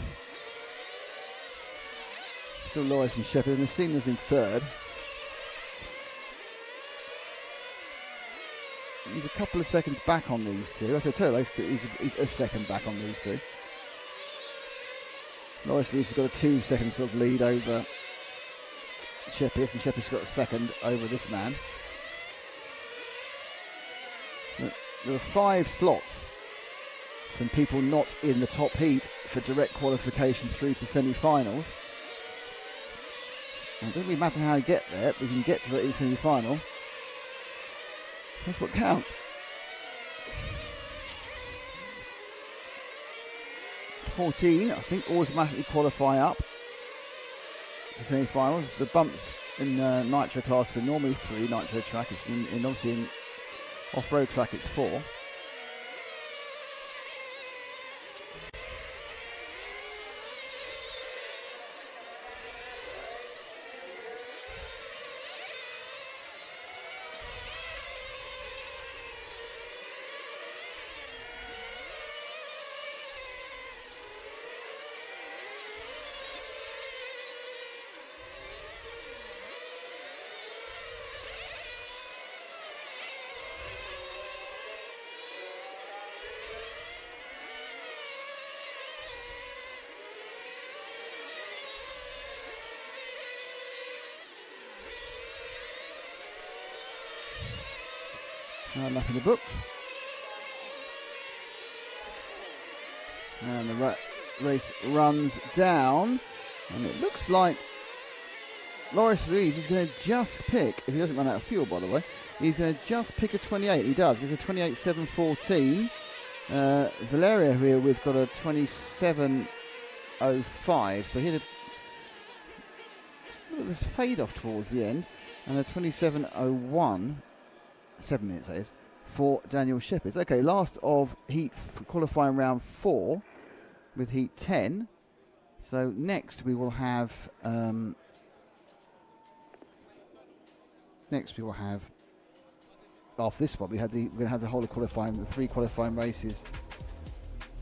Still Loris and Shepard. Messina's in 3rd. He's a couple of seconds back on these two. I said he's a second back on these two. Loris Lee's got a 2-second sort of lead over Shepard, and Shepard's got a second over this man. There are 5 slots from people not in the top heat for direct qualification through to semi-finals. It doesn't really matter how you get there, but you can get to it in semi-final. That's what counts. 14, I think, automatically qualify up to semi-finals. The bumps in Nitro class are normally 3 Nitro track. It's obviously in off-road track it's 4. Lap in the books. And the race runs down, and it looks like Loris Ruiz is going to just pick, if he doesn't run out of fuel by the way, he's going to just pick a 28. He does, with a 28.714. Valeria here, we've got a 27.05, so he had a this fade off towards the end, and a 27.01. 7 minutes that is, for Daniel Shepard. Okay, last of heat qualifying round 4 with heat 10. So next we will have after this one we're going to have the whole of qualifying, the 3 qualifying races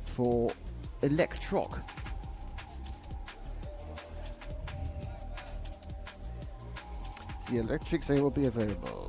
for Electroc. The electrics, they will be available.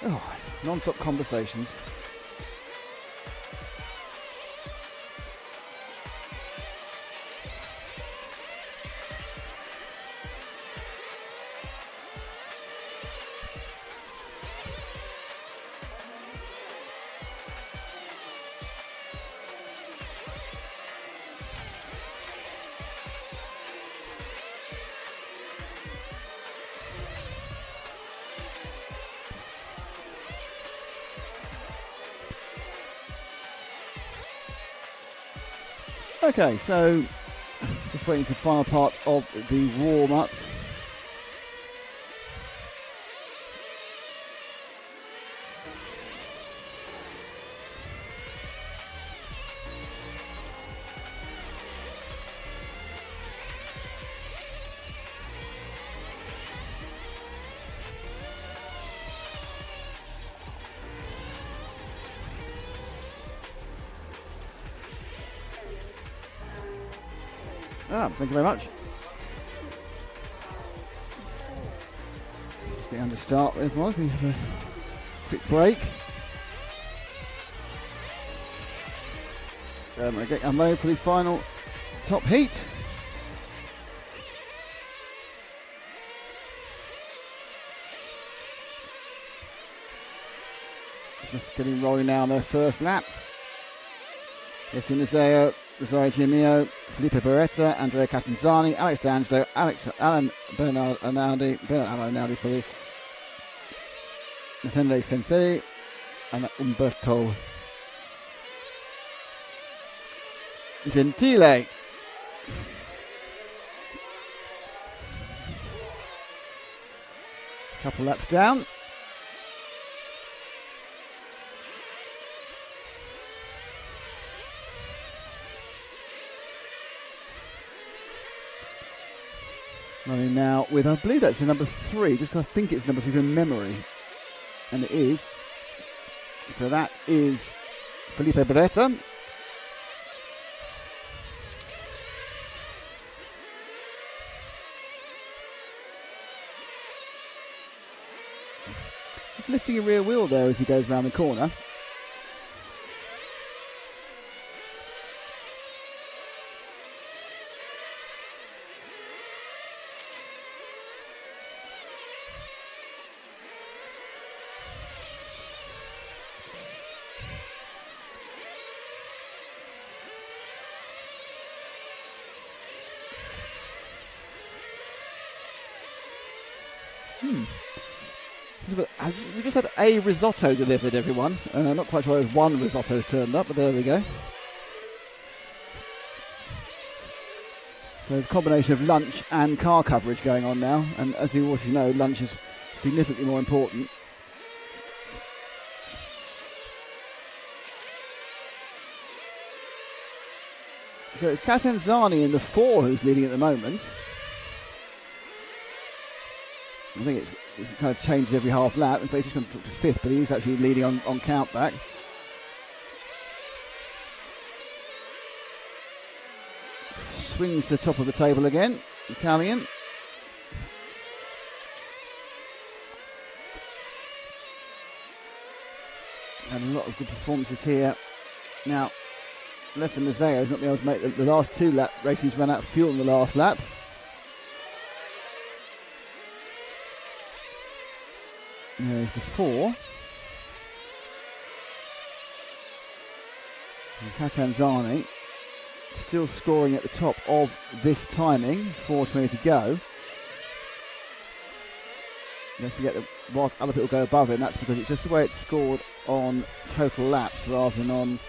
Oh, non-stop conversations. Okay, so just waiting for the final parts of the warm-up. Thank you very much. Just getting to start with, we have a quick break. I'm ready for the final top heat. Just getting rolling now on their first laps. Yes, Inizeo, Rosario Giamio, Felipe Beretta, Andrea Catanzani, Alex D'Angelo, Bernard Arnaldi, Nathaniele Senesi, and Umberto Gentile. Couple laps down. Running now with, I believe that's the number 3, just I think it's number 3 from memory. And it is. So that is Felipe Beretta. He's lifting a rear wheel there as he goes round the corner. We just had a risotto delivered, everyone. Not quite sure if one risotto's turned up, but there we go. So there's a combination of lunch and car coverage going on now, and as you already know, lunch is significantly more important. So it's Catanzani in the 4 who's leading at the moment. I think it's kind of changed every half lap. In fact, he's just gone to 5th, but he's actually leading on countback. Swings to the top of the table again, Italian. And a lot of good performances here. Now, Alessio Mazzeo has not been able to make the last 2 lap races, run out of fuel in the last lap. There's the 4. And Catanzani still scoring at the top of this timing, 4:20 to go. Don't forget that whilst other people go above him, that's because it's just the way it's scored on total laps rather than on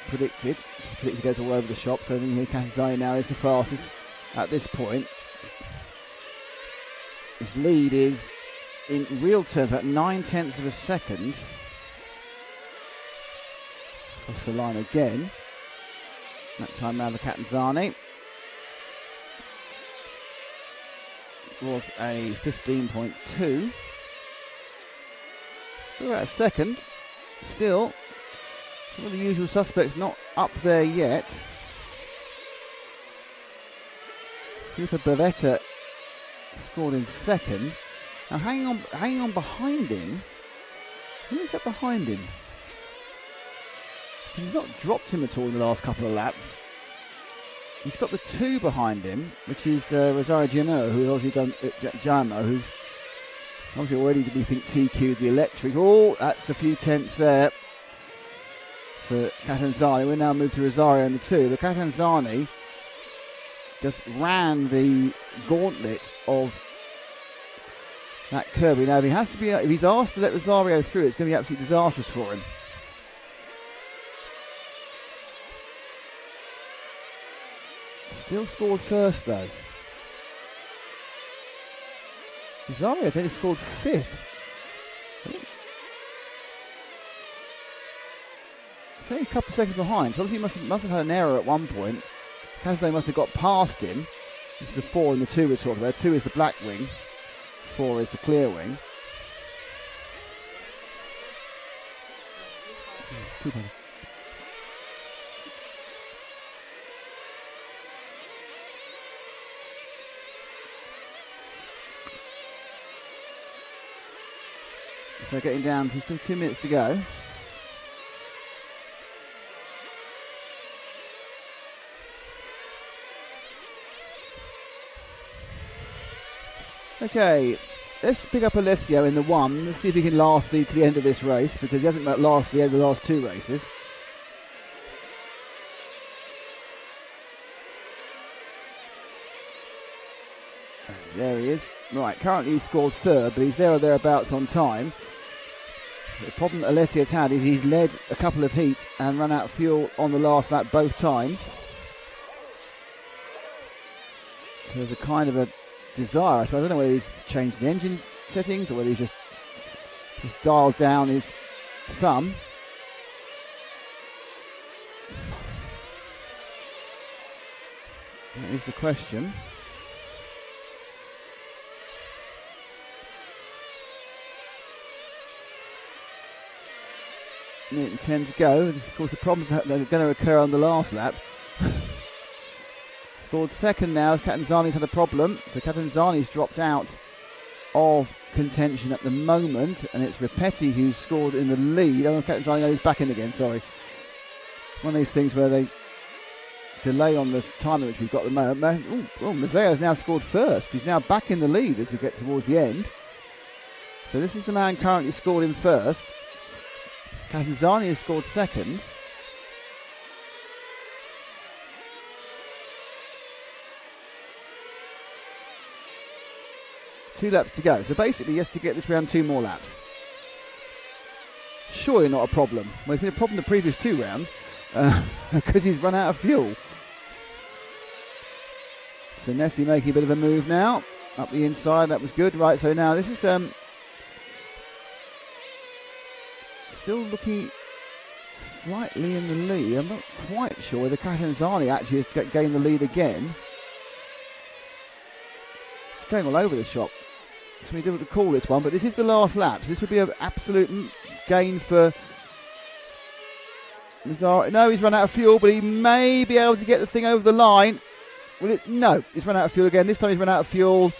predicted. Predicted goes all over the shop, so then here Catanzani now is the fastest at this point. His lead is in real terms about 9/10 of a second. Across the line again. That time now the Catanzani was a 15.2. Still about a second. Still, some of the usual suspects not up there yet. Felipe Beretta scored in second. Now hanging on behind him Who is that behind him? He's not dropped him at all in the last couple of laps. He's got the 2 behind him, which is Rosario Giano, who's obviously done Giano, who's obviously already, we think, TQ'd the electric. Oh, that's a few tenths there for Catanzani. We now move to Rosario in the 2. But Catanzani just ran the gauntlet of that Kirby. Now, if he's asked to let Rosario through, it's going to be absolutely disastrous for him. Still scored first, though. Rosario, I think, scored 5th. It's only a couple of seconds behind, so obviously he must have had an error at one point. Catanzani must have got past him. This is the 4 and the 2 we're talking about. 2 is the black wing, 4 is the clear wing. So getting down to still 2 minutes to go. Okay, let's pick up Alessio in the 1. Let's see if he can last to the end of this race, because he hasn't lasted the end of the last 2 races. There he is. Right, currently he's scored 3rd, but he's there or thereabouts on time. The problem that Alessio's had is he's led a couple of heats and run out of fuel on the last lap both times. So there's a kind of a desire, I suppose. I don't know whether he's changed the engine settings or whether he's just dialed down his thumb. That is the question. Minute and 10 to go. Of course, the problems that are going to occur on the last lap. Scored 2nd now. Catanzani's had a problem. So Catanzani's dropped out of contention at the moment, and it's Ripetti who's scored in the lead. Oh, Catanzani is back in again, sorry. One of these things where they delay on the time at which we've got at the moment. Mazzeo's now scored 1st. He's now back in the lead as we get towards the end. So this is the man currently scored in 1st. Catanzani has scored 2nd. Two laps to go. So basically, he has to get this round 2 more laps. Surely not a problem. Well, it's been a problem the previous 2 rounds because he's run out of fuel. Senesi making a bit of a move now. Up the inside, that was good. Right, so now this is still looking slightly in the lead. I'm not quite sure whether Catanzani actually has gained the lead again. It's going all over the shop. It's going to be difficult to call this one, but this is the last lap. So this would be an absolute gain for Mazzara. No, he's run out of fuel, but he may be able to get the thing over the line. No, he's run out of fuel again. This time he's run out of fuel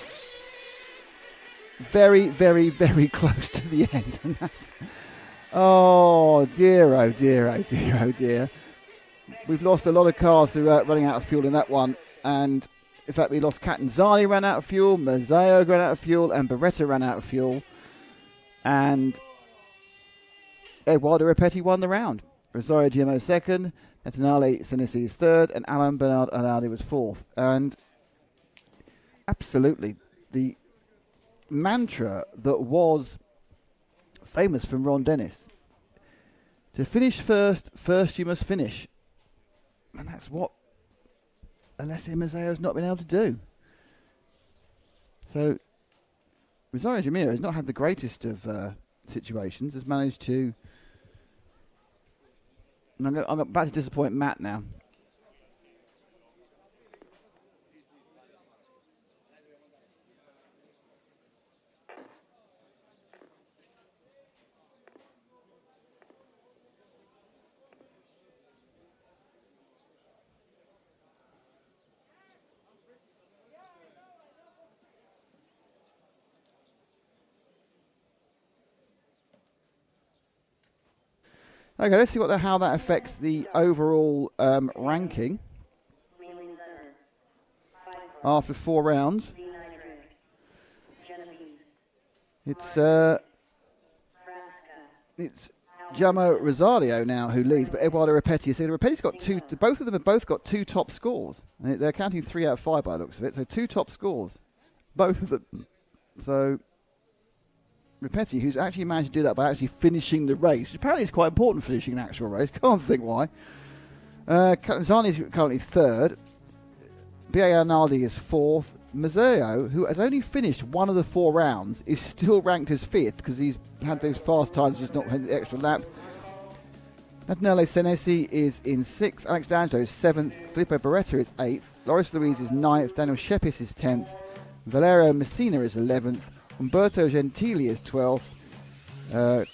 very, very, very close to the end. And that's, oh dear, oh dear, oh dear, oh dear. We've lost a lot of cars through running out of fuel in that one. And in fact, we lost Catanzani ran out of fuel, Mazzeo ran out of fuel, and Beretta ran out of fuel. And Eduardo Ripetti won the round. Rosario GMO 2nd, Natanale Senesi is 3rd, and Alan Bernard Aladi was 4th. And absolutely, the mantra that was famous from Ron Dennis, to finish first you must finish. And that's what Alessio Mazzeo has not been able to do. So Rosario Jamiro has not had the greatest of situations, has managed to... I'm about to disappoint Matt now. Okay, let's see how that affects the overall ranking Wheeling Center. 5 after 4 rounds. D Nitro. Genovese. It's Frasca. it's Giacomo Rosario now who leads, but Eduardo Repetti. So Repetti's got 2. Both of them have both got 2 top scores, and they're counting 3 out of 5 by the looks of it. So 2 top scores, both of them. So Repetti, who's actually managed to do that by actually finishing the race, which apparently is quite important, finishing an actual race. Can't think why. Zani's currently 3rd. B.A. Arnaldi is 4th. Mazzeo, who has only finished 1 of the 4 rounds, is still ranked as 5th because he's had those fast times, just not had the extra lap. Nathaniele Senesi is in 6th. Alex D'Angelo is 7th. Filippo Beretta is 8th. Loris Luiz is 9th. Daniel Shepis is 10th. Valerio Messina is 11th. Umberto Gentili is 12th.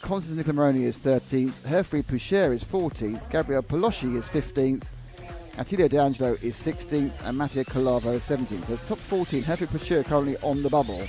Constance Nicola is 13th. Herfried Poucher is 14th. Gabriel Polosci is 15th. Attilio D'Angelo is 16th. And Matteo Calavo is 17th. So it's top 14. Herfried Poucher currently on the bubble.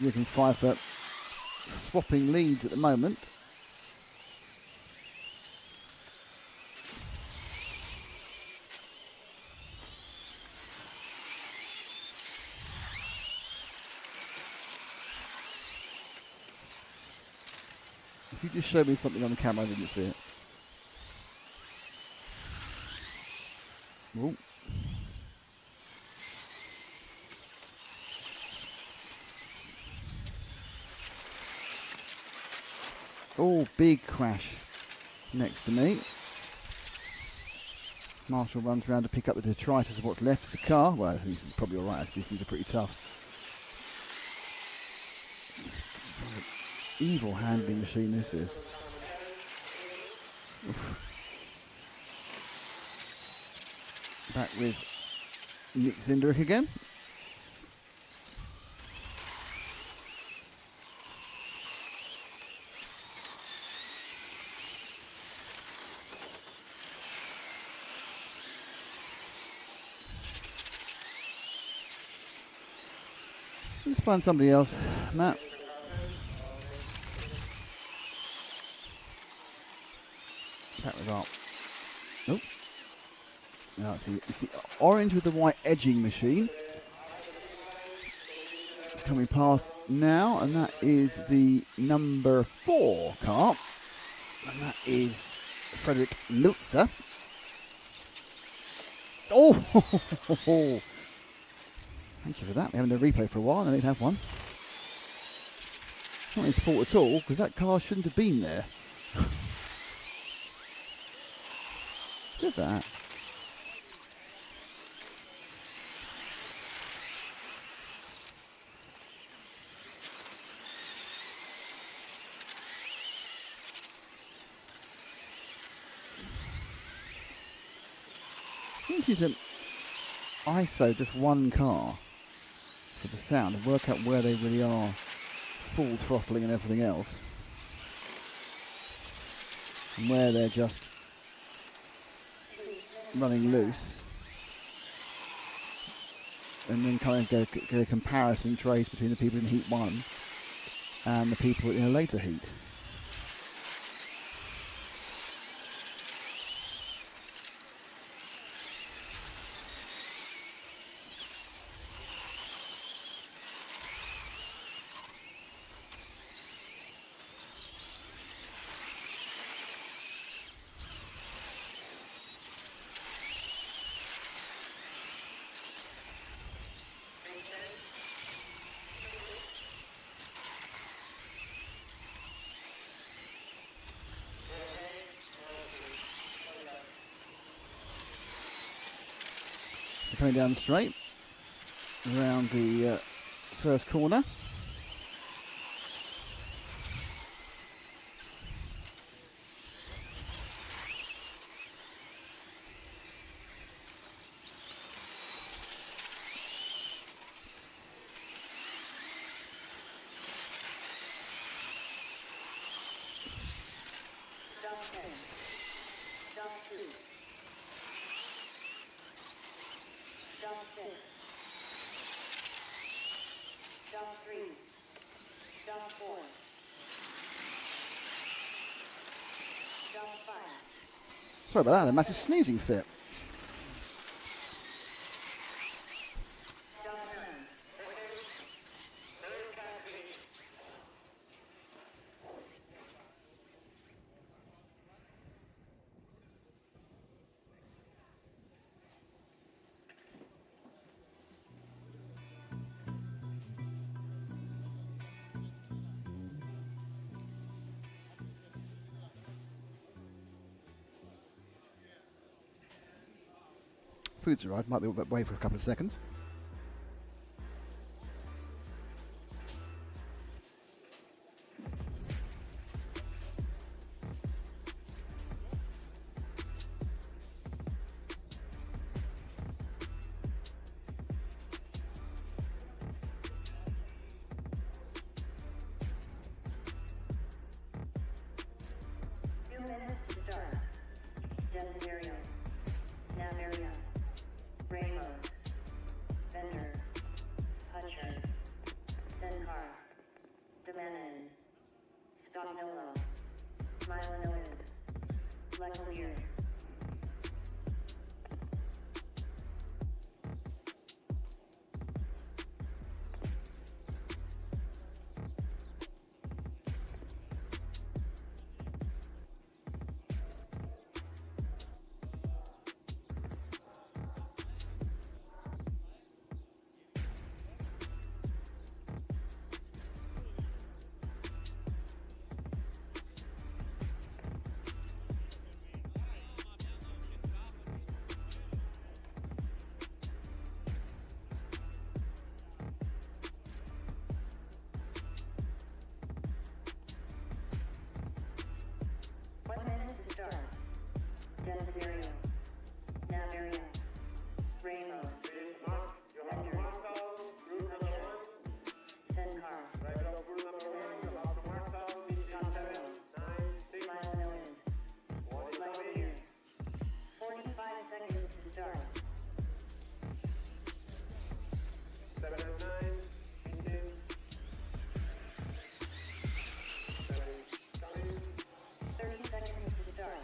Rick and Pfeiffer swapping leads at the moment. If you just showed me something on the camera, I didn't see it. Ooh. Oh, big crash next to me. Marshall runs around to pick up the detritus of what's left of the car. Well, he's probably all right. These things are pretty tough. Evil handling machine this is. Oof. Back with Nick Zinderick again. Let's find somebody else, Matt. Back with our... Nope. No, it's the orange with the white edging machine. It's coming past now, and that is the number 4 car. And that is Frederick Miltzer. Oh! Thank you for that. We haven't had a replay for a while, and I need to have one. Not his fault at all, because that car shouldn't have been there. Look at that. I think he's an ISO just one car for the sound and work out where they really are, full throttling and everything else, and where they're just running loose, and then kind of go a comparison trace between the people in heat 1 and the people in a later heat. Coming down straight around the first corner. Stop 10. Stop 2. Stop 6. Stop 3. Stop 4. Stop 5. Sorry about that, a massive sneezing fit. Stop 9. Food's arrived, might be away for a couple of seconds. Few minutes to start. Desiderio. Naveria. Ramos. Bender. Hutcher. Senkar. Manon. Spagnolo. Milanois. Leclerc. Start. Desiderio. Naveria. Ramos. Ender. Sencar. Castro. Milanois. Leclerc. 45 seconds to start. 30 seconds to start.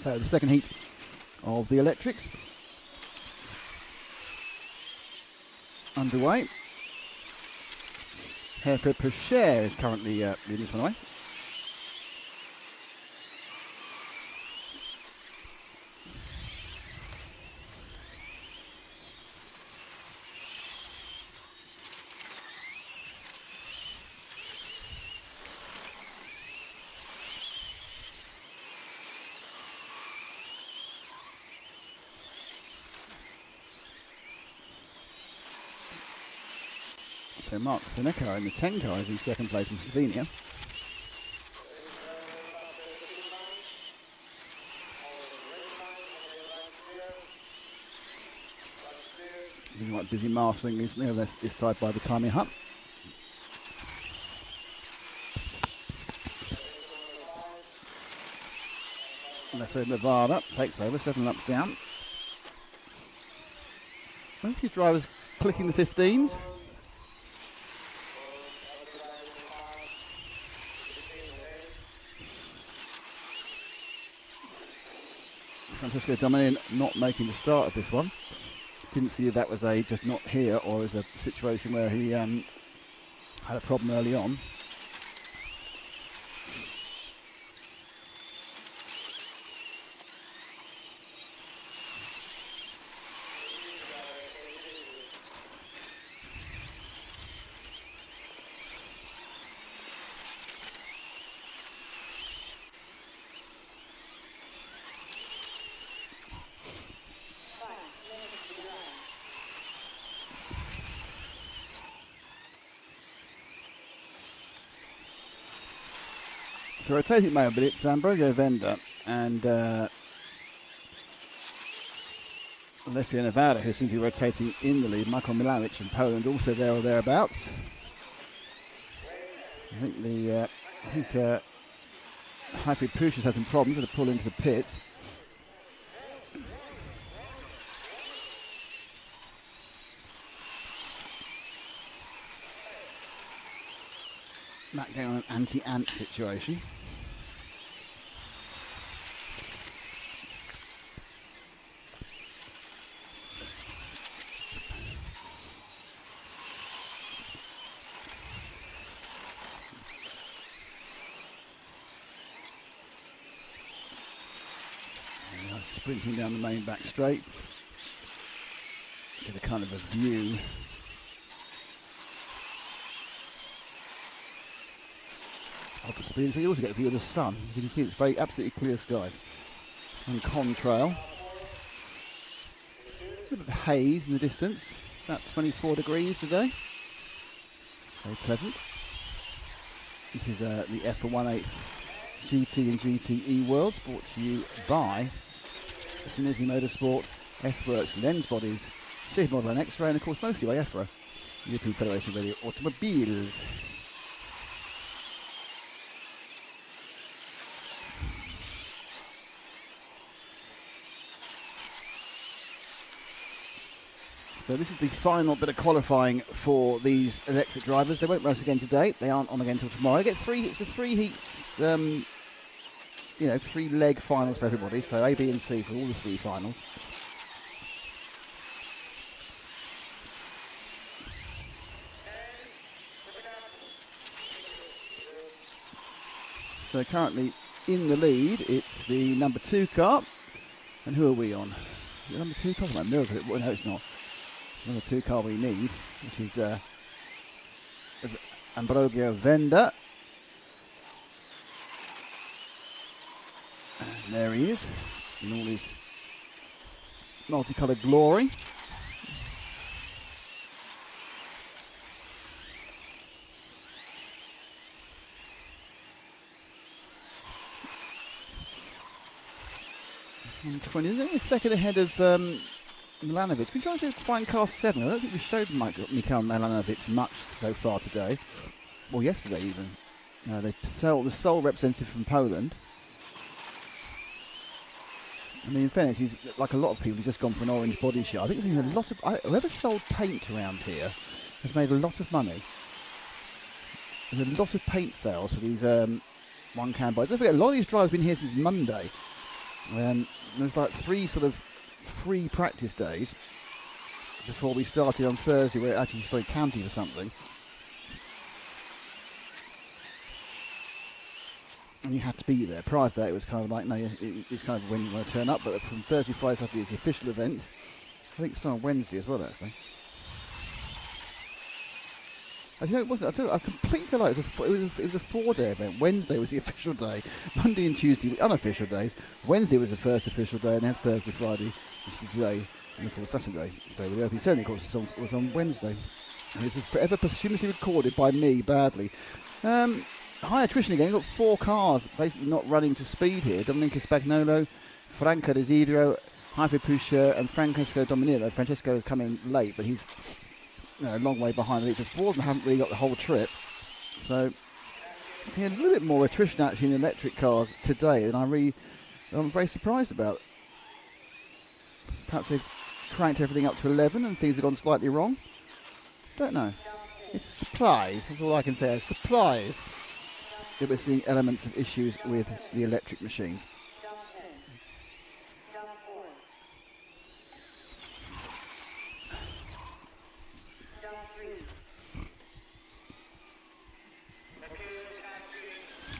So the second heat of the electrics underway. Hereford Pusher is currently leading this one away. So Mark Seneca in the 10 car is in second place from Slovenia. Been quite busy marshalling recently on this side by the timing hut. And so Nevada takes over, 7 laps down. Both these drivers clicking the 15s. Francisco Dominic not making the start of this one. Didn't see if that was a just not here or is a situation where he had a problem early on. So rotating male, but it's Ambrogio Venda and Alessio Nevada who seem to be rotating in the lead. Michael Milanovic in Poland also there or thereabouts. I think High-Speed Pushers had some problems with the pull into the pits. Matt going on an anti-ant situation. Sprinting down the main back straight. Get a kind of a view of the speed. So you also get a view of the sun. As you can see, it's very absolutely clear skies. And contrail. A bit of haze in the distance. About 24 degrees today. Very pleasant. This is the EFRA 1/8 GT and GTE World, brought to you by Senesi Motorsport, S-Works, Lens Bodies, Shape Model and X-Ray, and of course mostly by EFRA, European Federation of Radio Automobiles. So this is the final bit of qualifying for these electric drivers. They won't race again today. They aren't on again until tomorrow. They get it's a 3 heats, 3 leg finals for everybody. So A, B and C for all the 3 finals. So currently in the lead, it's the number 2 car. And who are we on? The number 2 car? No, it's not. Number 2 car we need, which is Ambrogio Venda. And there he is, in all his multicoloured glory. And 20, a second ahead of Milanovic. Been trying to find car 7. I don't think we showed Mikhail Milanovic much so far today. Well, yesterday even. The sole representative from Poland. I mean, in fairness, he's like a lot of people. He's just gone for an orange body shot. I think there's been a lot of whoever sold paint around here has made a lot of money. There's a lot of paint sales for these one can buys. Don't forget, a lot of these drivers have been here since Monday. There's like 3 sort of free practice days before we started on Thursday, where it actually started counting for something. And you had to be there. Prior to that, it was kind of like, no, it's kind of when you want to turn up. But from Thursday, Friday, Saturday, it's the official event. I think it's on Wednesday as well, actually. It wasn't. I completely lied. It was a 4-day event. Wednesday was the official day. Monday and Tuesday were unofficial days. Wednesday was the first official day, and then Thursday, Friday, which is today, and of course Saturday. So the Open Ceremony, of course, was on Wednesday. And it was forever posthumously recorded by me badly. High attrition again. You've got 4 cars basically not running to speed here. Domenico Spagnolo, Franco Desidero, Jaime Pusher, and Francesco Dominero. Francesco has come in late, but he's a long way behind the lead. So 4 of them haven't really got the whole trip. So I see a little bit more attrition actually in the electric cars today than I'm very surprised about. Perhaps they've cranked everything up to 11 and things have gone slightly wrong. Don't know. It's supplies. That's all I can say. Supplies. That we're seeing elements of issues with the electric machines.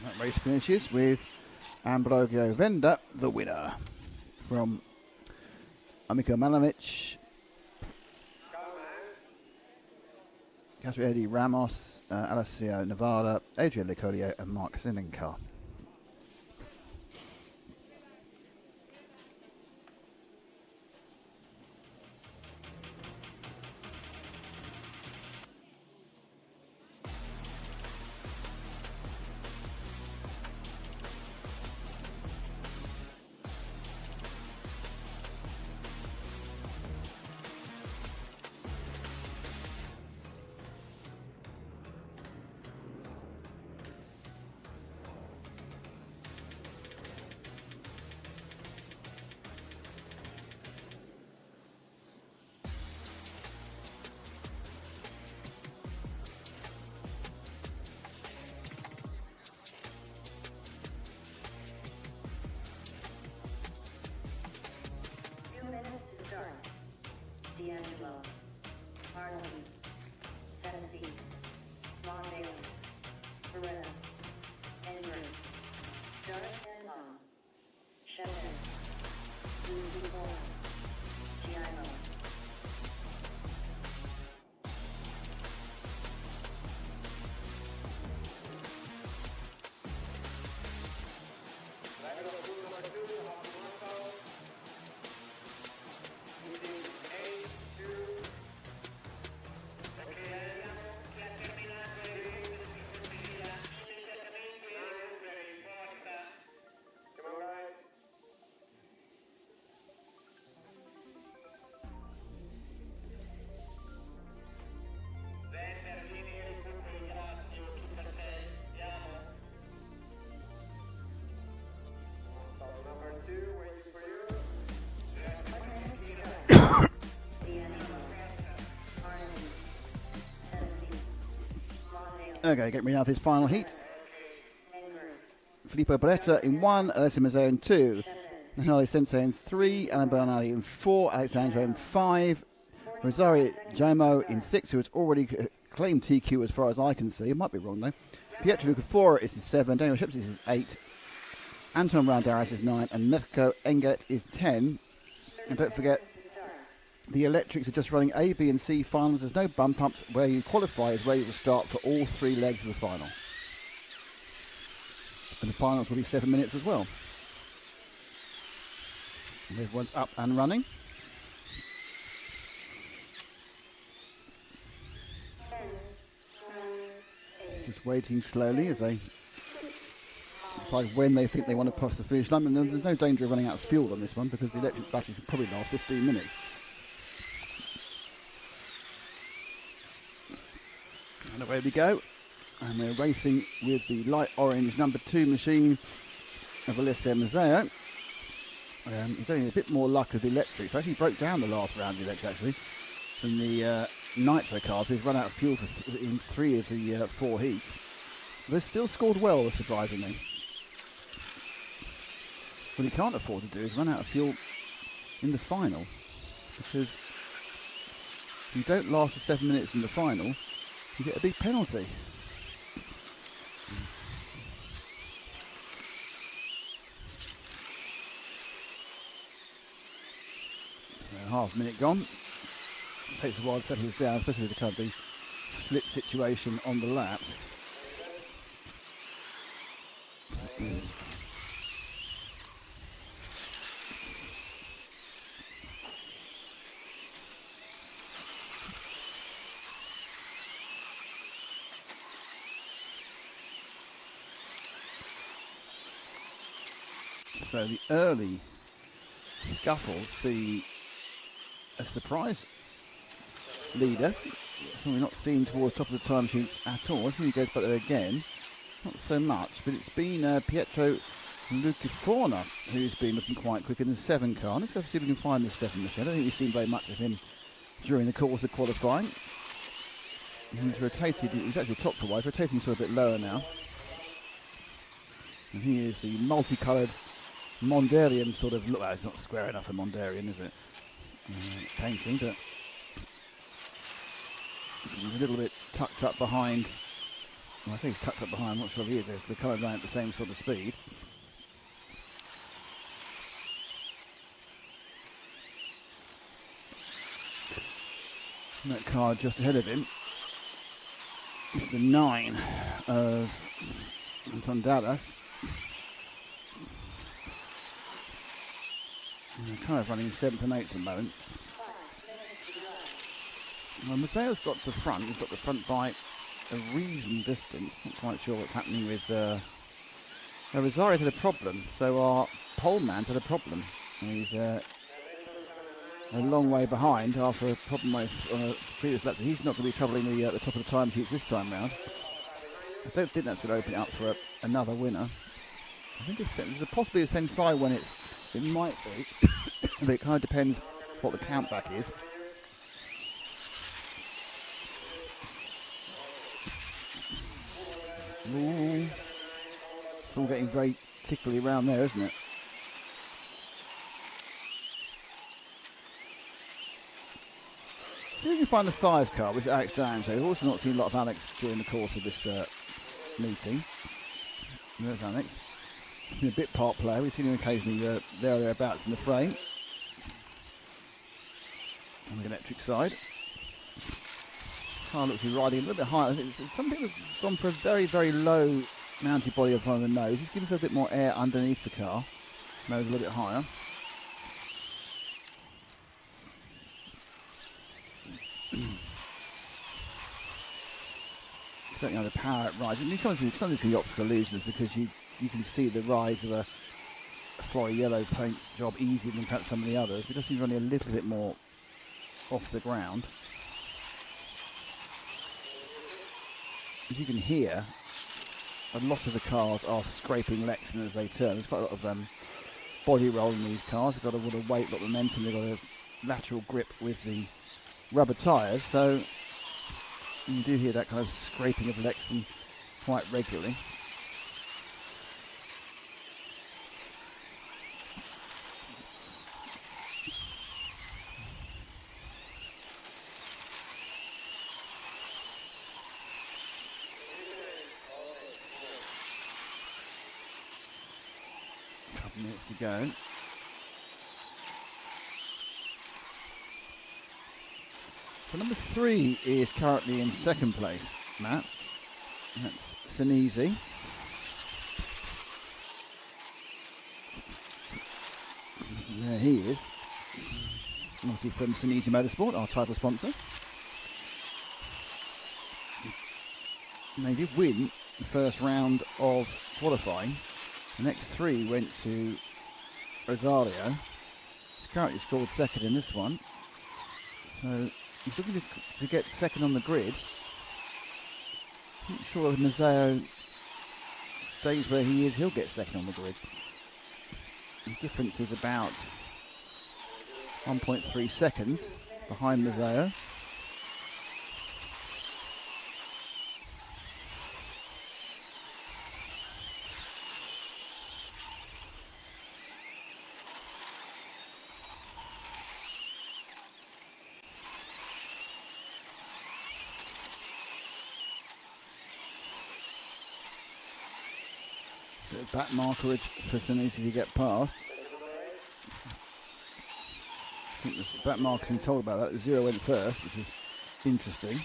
That race finishes with Ambrogio Venda, the winner, from Amico Malamic, Eddie Ramos, Alessio Nevada, Adrian Licolio, and Mark Sinenkar. Rerun. England. Doris Anton. Senesi. Buildup. GT8. Okay, get ready now for his final heat. Filippo Beretta in 1, Alessio Mazzeo in 2, Nahali Sensei in 3, Alan Bernardi in 4, Alexandro in 5, Rosario Jaimo in 6, who has already claimed TQ as far as I can see. It might be wrong though. Pietro Lucafora is in 7, Daniel Ships is 8, Anton Randaras is 9, and Mirko Engelet is 10. And don't forget, the electrics are just running A, B and C finals. There's no bump ups. Where you qualify is where you will start for all 3 legs of the final. And the finals will be 7 minutes as well. And everyone's up and running. Just waiting slowly as they decide when they think they want to cross the finish line. And there's no danger of running out of fuel on this one because the electric battery can probably last 15 minutes. And away we go. And we're racing with the light orange number 2 machine of Alessio Mazzeo. He's only a bit more luck with the electrics. Actually broke down the last round of the electric actually from the Nitro cars. He's run out of fuel in 3 of the 4 heats. They've still scored well, surprisingly. What he can't afford to do is run out of fuel in the final, because if you don't last the 7 minutes in the final, you get a big penalty. Half minute gone. It takes a while to settle this down, especially with the kind of the split situation on the lap. So the early scuffles see a surprise leader, something we're not seen towards top of the time sheets at all. I see he goes back there again, not so much, but it's been Pietro Lucifona who's been looking quite quick in the 7 car. Let's see if we can find the 7 machine. I don't think we've seen very much of him during the course of qualifying. He's rotated, he's actually top for a while, he's rotating sort of a bit lower now. And he is the multicoloured Mondarian sort of look. Well, it's not square enough for Mondarian, is it? Painting, but he's a little bit tucked up behind. Well, I think he's tucked up behind. I'm not sure if he is. They're coming around at the same sort of speed. And that car just ahead of him is the 9 of Anton Dallas. They're kind of running 7th and 8th at the moment. Well, Mazzeo's got the front. He's got the front by a reasonable distance. Not quite sure what's happening with... Rosario's had a problem, so our pole man's had a problem. And he's a long way behind after a problem on a previous lap. He's not going to be troubling the top of the time sheets this time round. I don't think that's going to open it up for another winner. I think there's possibly a Senesi when it might be, but it kind of depends what the countback is. Ooh. It's all getting very tickly around there, isn't it? See if you can find the 5 car, which is Alex Jones. We've also not seen a lot of Alex during the course of this meeting. And there's Alex. He's a bit part player. We've seen him occasionally there or thereabouts in the frame. On the electric side. Car looks to be riding a little bit higher. I think some people have gone for a very, very low mounted body up on the nose. He's giving us a bit more air underneath the car. Nose a little bit higher. Certainly the power it rises. And it comes to the optical illusions because you can see the rise of a flory yellow paint job easier than perhaps some of the others. But it does seem running a little bit more off the ground. As you can hear, a lot of the cars are scraping Lexington as they turn. There's quite a lot of body roll in these cars. They've got a lot of weight, a lot of momentum. They've got a lateral grip with the rubber tyres. So you do hear that kind of scraping of Lexington quite regularly. Minutes to go. So number 3 is currently in second place, Matt. That's Senesi. There he is. Obviously from Senesi Motorsport, our title sponsor. And they did win the first round of qualifying. The next 3 went to Rosario. He's currently scored second in this one. So he's looking to get second on the grid. I'm not sure if Mazzeo stays where he is, he'll get second on the grid. The difference is about 1.3 seconds behind Mazzeo. Back markerage for Senesi to get past. I think the back marker's been told about that. The 0 went first, which is interesting.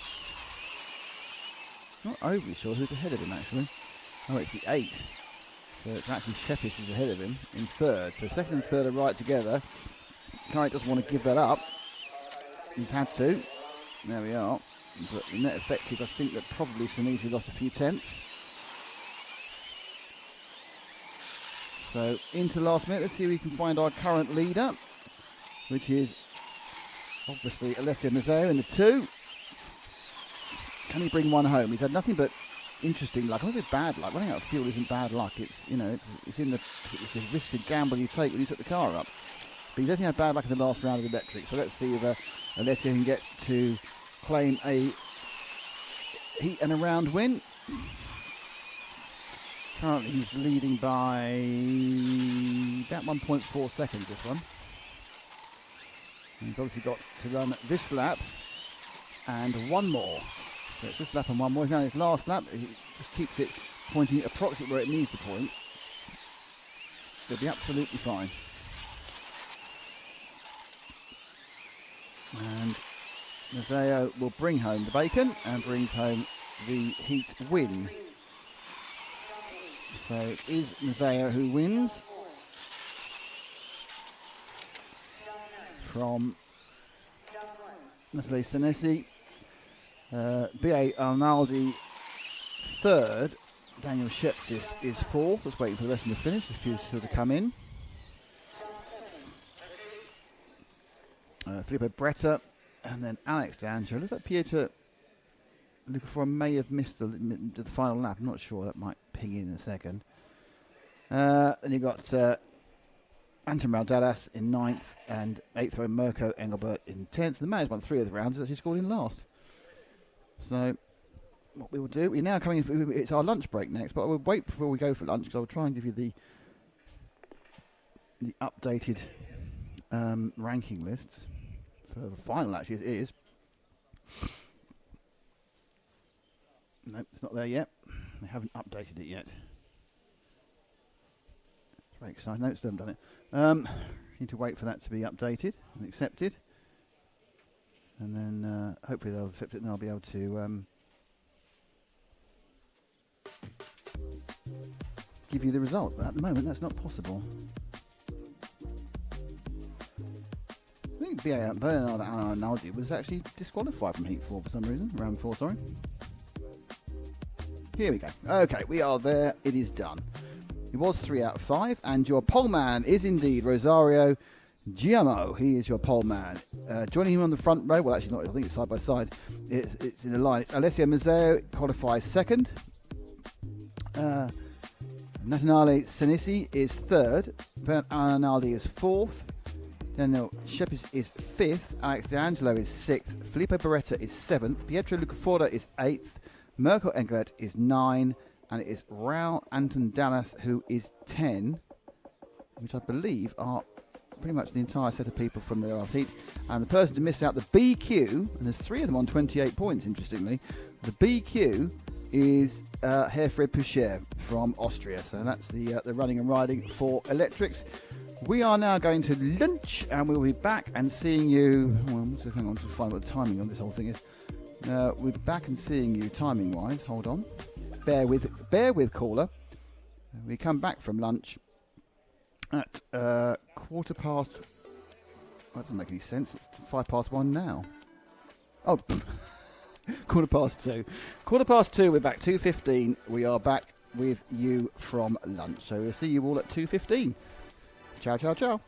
Not overly sure who's ahead of him actually. Oh, it's the 8. So it's actually Shepis is ahead of him in third. So second and third are right together. Kai doesn't want to give that up. He's had to. There we are. But the net effect is I think that probably Senesi lost a few tenths. So into the last minute, let's see if we can find our current leader, which is obviously Alessio Mazzeo in the 2. Can he bring one home? He's had nothing but interesting luck. I don't think bad luck. Running out of fuel isn't bad luck. It's it's a risky gamble you take when you set the car up. But he doesn't have bad luck in the last round of electric. So let's see if Alessio can get to claim a heat and a round win. Currently he's leading by about 1.4 seconds this one. And he's obviously got to run this lap and one more. So it's this lap and one more. He's now his last lap. He just keeps it pointing approximately where it needs to point. He'll be absolutely fine. And Mazzeo will bring home the bacon and brings home the heat win. So it is Mazzeo who wins from Natalie Senesi. B.A. Arnaldi third. Daniel Shepsis is fourth. Just waiting for the rest of the finish. A few still to come in. Filippo Bretta and then Alex D'Angelo. Looks like Pietro Lucafor may have missed the final lap. I'm not sure. That might ping in a second. Then you've got Anton Raldadas in 9th and 8th row Mirko Engelbert in 10th. The man who's won 3 of the rounds has actually scored in last. So what we will do, we're now coming in, it's our lunch break next, but I will wait before we go for lunch because I will try and give you the updated ranking lists for the final. Actually, it is. Nope, it's not there yet. They haven't updated it yet. It's very exciting. No, still haven't done it. Need to wait for that to be updated and accepted. And then hopefully they'll accept it and I'll be able to give you the result. But at the moment, that's not possible. I think Bernard Arnaldi was actually disqualified from Heat 4 for some reason. Round 4, sorry. Here we go. Okay, we are there. It is done. It was 3 out of 5, and your pole man is indeed Rosario Giamo. He is your pole man. Joining him on the front row, well, actually not, I think it's side by side. It's in the line. It's Alessio Mazzeo qualifies second. Natanale Senesi is third. Bernard Arnaldi is fourth. Daniel Shepis is fifth. Alex D'Angelo is sixth. Filippo Beretta is seventh. Pietro Lucaforda is eighth. Mirko Engelert is 9. And it is Raul Anton Dallas who is 10, which I believe are pretty much the entire set of people from the last heat. And the person to miss out the BQ, and there's 3 of them on 28 points, interestingly. The BQ is Herfried Pucher from Austria. So that's the running and riding for electrics. We are now going to lunch, and we'll be back and seeing you. Well, let's hang on to find what the timing on this whole thing is. We're back and seeing you timing-wise. Hold on. Bear with caller. We come back from lunch at 1:15. That doesn't make any sense. It's 1:05 now. Oh, 2:15. 2:15. We're back. 2:15. We are back with you from lunch. So we'll see you all at 2:15. Ciao, ciao, ciao.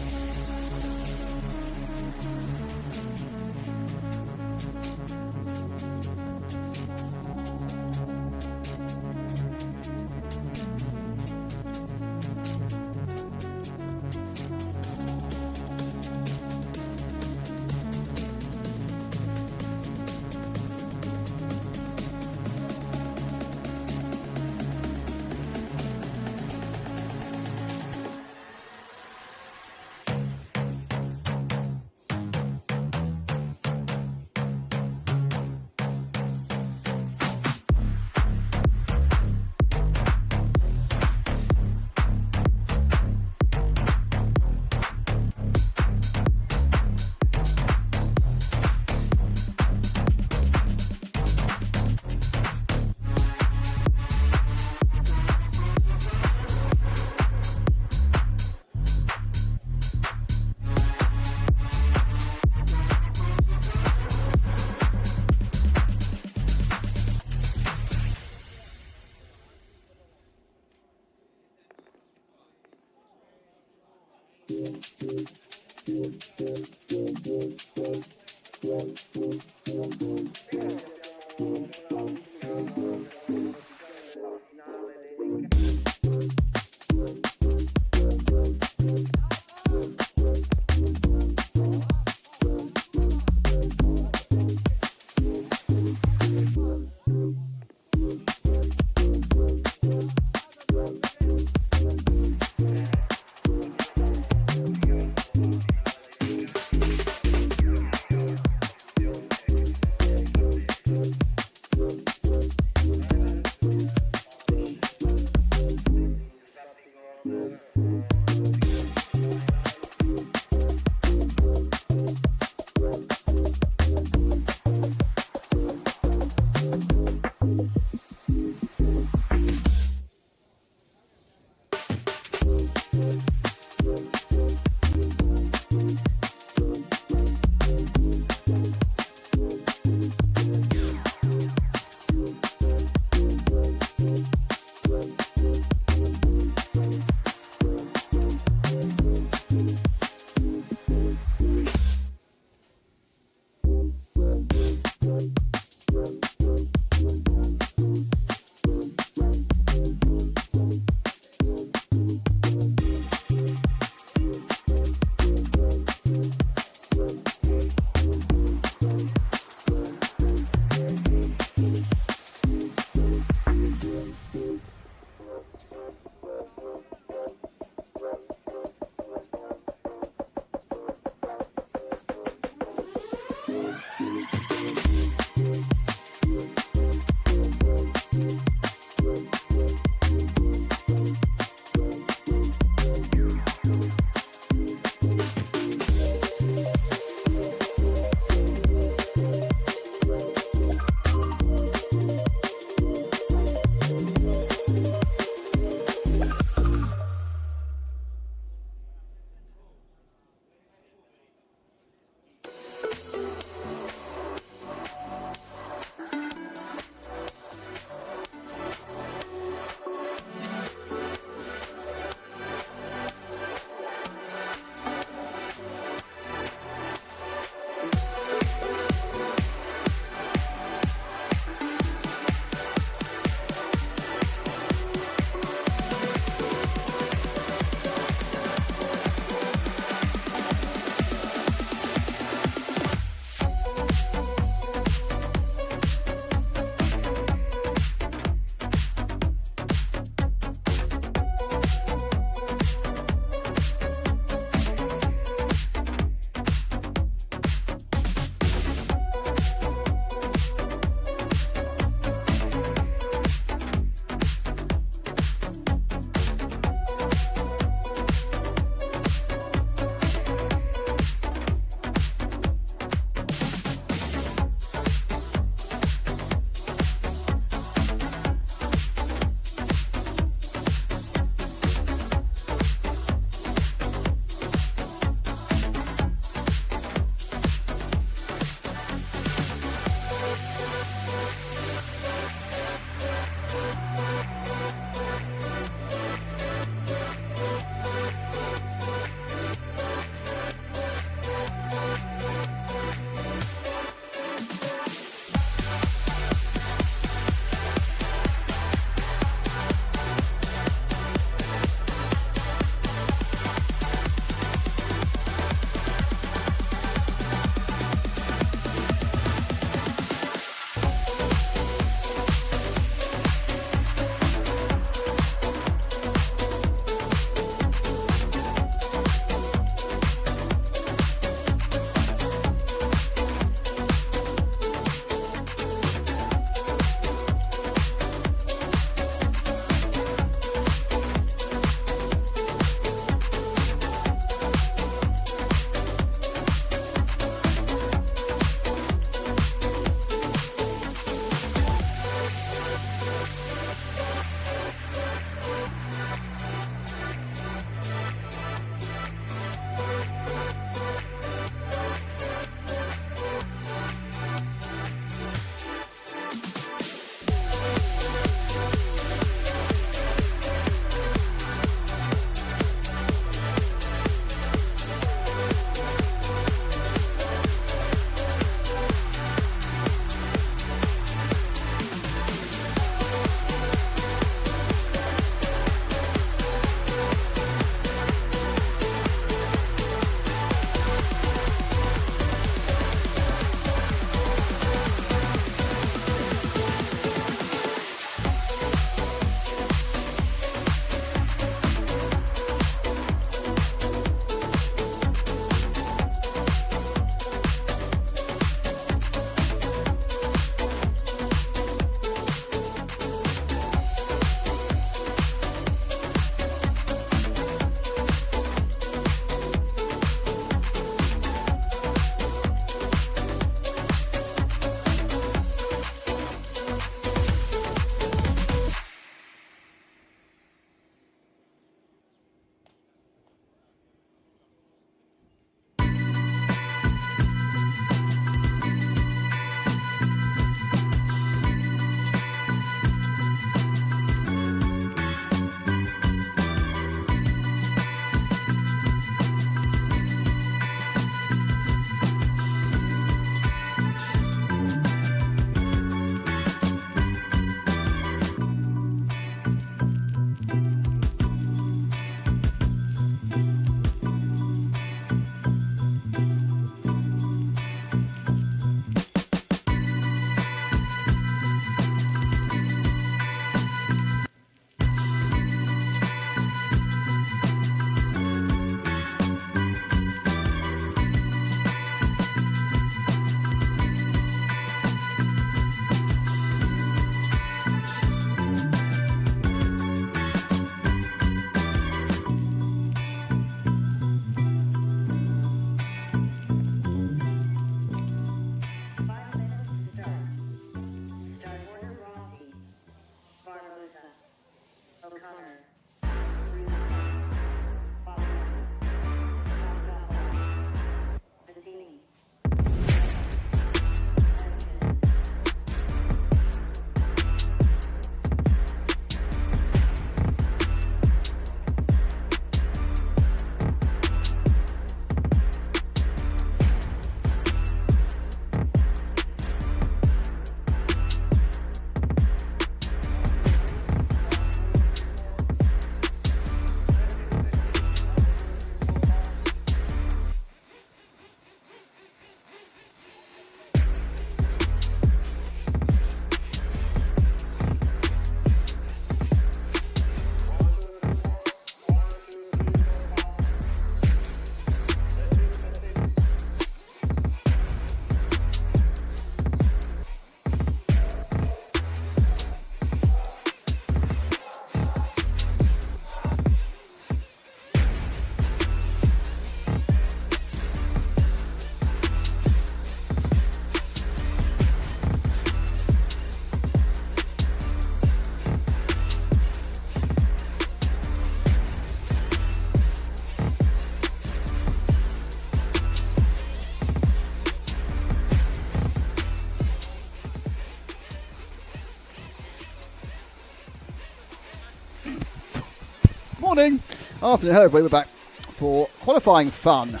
morning. Afternoon, hello everybody. We're back for qualifying fun.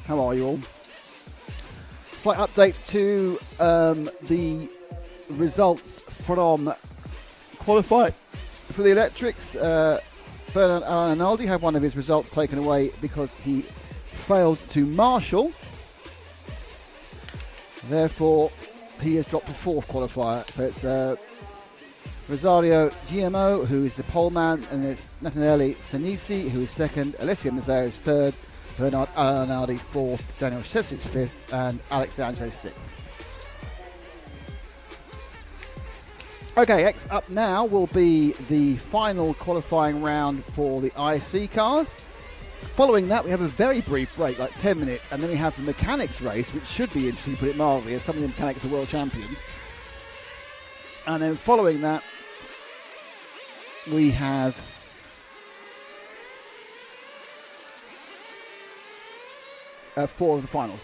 How are you all? Slight update to the results from qualifying for the electrics. Bernard Arnaldi had one of his results taken away because he failed to marshal. Therefore, he has dropped to fourth qualifier. So it's Rosario GMO, who is the pole man, and it's Nathaniele Senesi, who is second, Alessio Mazzeo is third, Bernard Arnaldi fourth, Daniel Shesic fifth, and Alex D'Angelo sixth. Okay, next up now will be the final qualifying round for the IC cars. Following that, we have a very brief break, like 10 minutes, and then we have the mechanics race, which should be interesting, to put it mildly, as some of the mechanics are world champions. And then following that, we have four of the finals.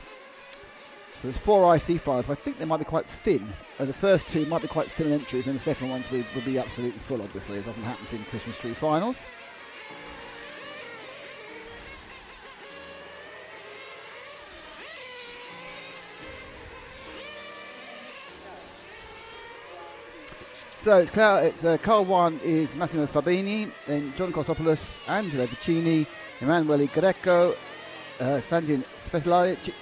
So there's four IC finals. I think they might be quite thin. The first two might be quite thin entries, and the second ones will be absolutely full, obviously, as often happens in Christmas tree finals. So it's car one is Massimo Fabini, then John Kosopoulos, Angelo Vicini, Emanuele Greco, Sanjin Svetlaric,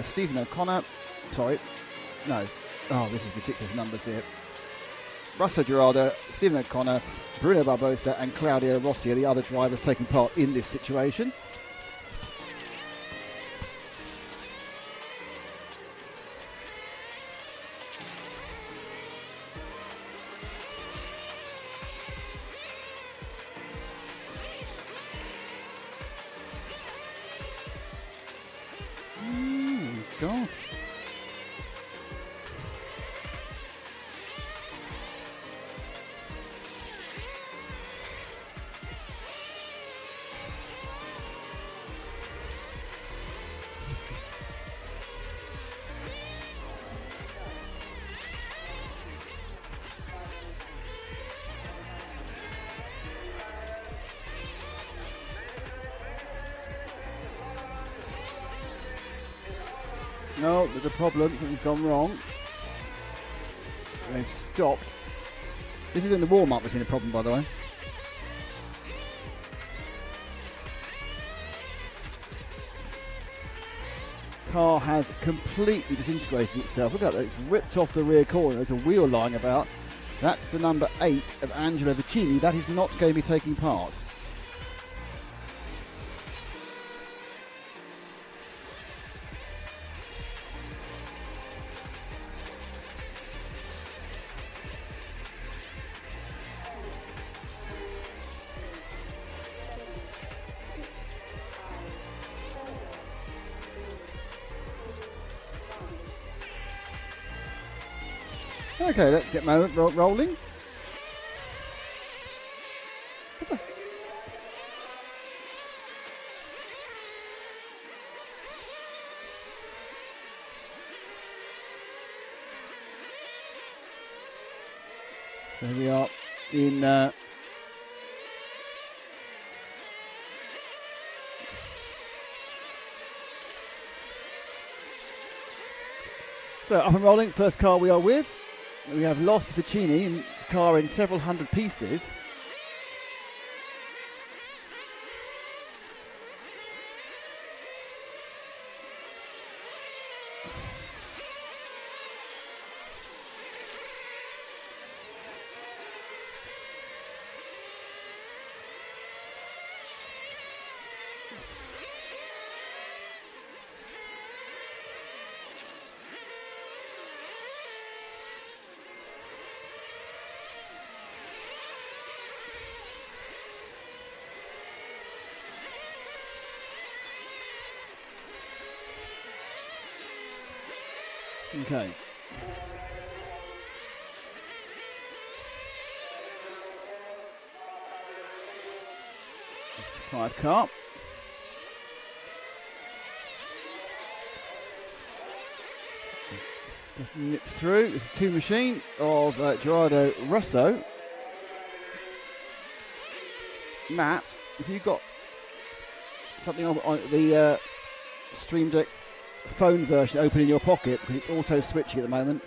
Stephen O'Connor. Sorry, no. Oh, this is ridiculous numbers here. Russell Gerardo, Stephen O'Connor, Bruno Barbosa, and Claudio Rossi are the other drivers taking part in this situation. God. No, there's a problem. Something's gone wrong. They've stopped. This is in the warm-up that's been a problem, by the way. Car has completely disintegrated itself. Look at that, it's ripped off the rear corner. There's a wheel lying about. That's the number 8 of Angelo Vicini. That is not going to be taking part. Okay, let's get rolling. There we are in so up and rolling. First car we are with. We have lost Vicini in the car in several hundred pieces. Okay. Five car. Just nip through. It's a two machine of Gerardo Russo. Matt, if you've got something on the Stream Deck phone version open in your pocket, because it's auto switching at the moment.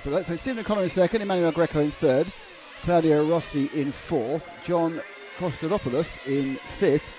So Stephen O'Connor in second, Emmanuel Greco in third, Claudio Rossi in fourth, John Kostadopoulos in fifth.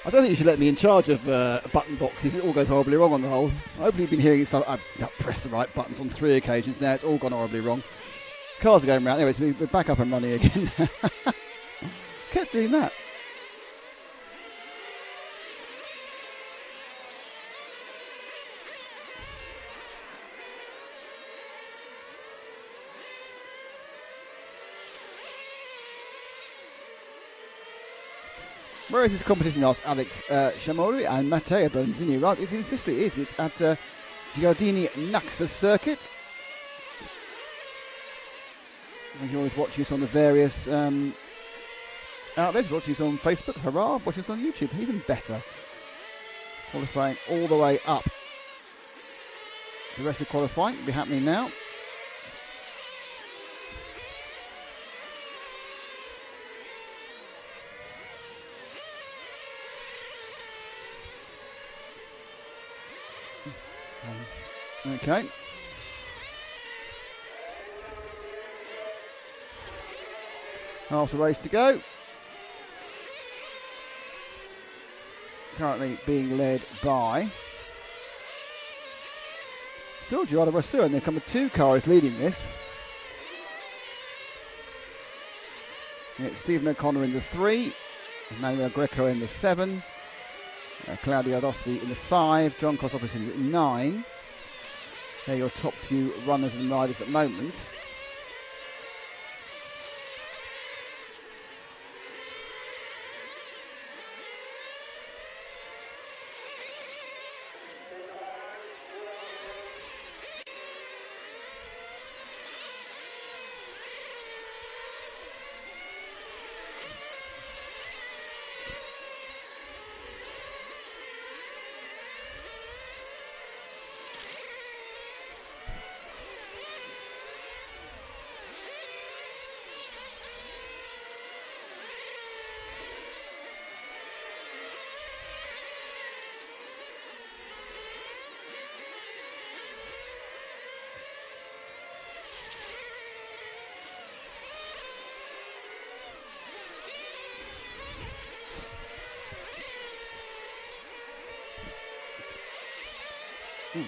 I don't think you should let me in charge of button boxes. It all goes horribly wrong on the whole. Hopefully you've been hearing stuff. I've pressed the right buttons on 3 occasions now. It's all gone horribly wrong. Cars are going round. Anyway, so we're back up and running again. Kept doing that. Where is this competition? Asked Alex Shamori and Matteo Bonzini. Right, it's in Sicily, it is. It's at Giardini Naxos circuit. You can always watch this on the various outlets. Watch this on Facebook, hurrah. Watch this on YouTube, even better. Qualifying all the way up. The rest of qualifying will be happening now. Okay. Half the race to go. Currently being led by still Gerardo Rossura, and there come 2 cars leading this. It's Stephen O'Connor in the 3, Emmanuel Greco in the 7, Claudio Rossi in the 5, John Kostopoulos in the 9. They're your top few runners and riders at the moment.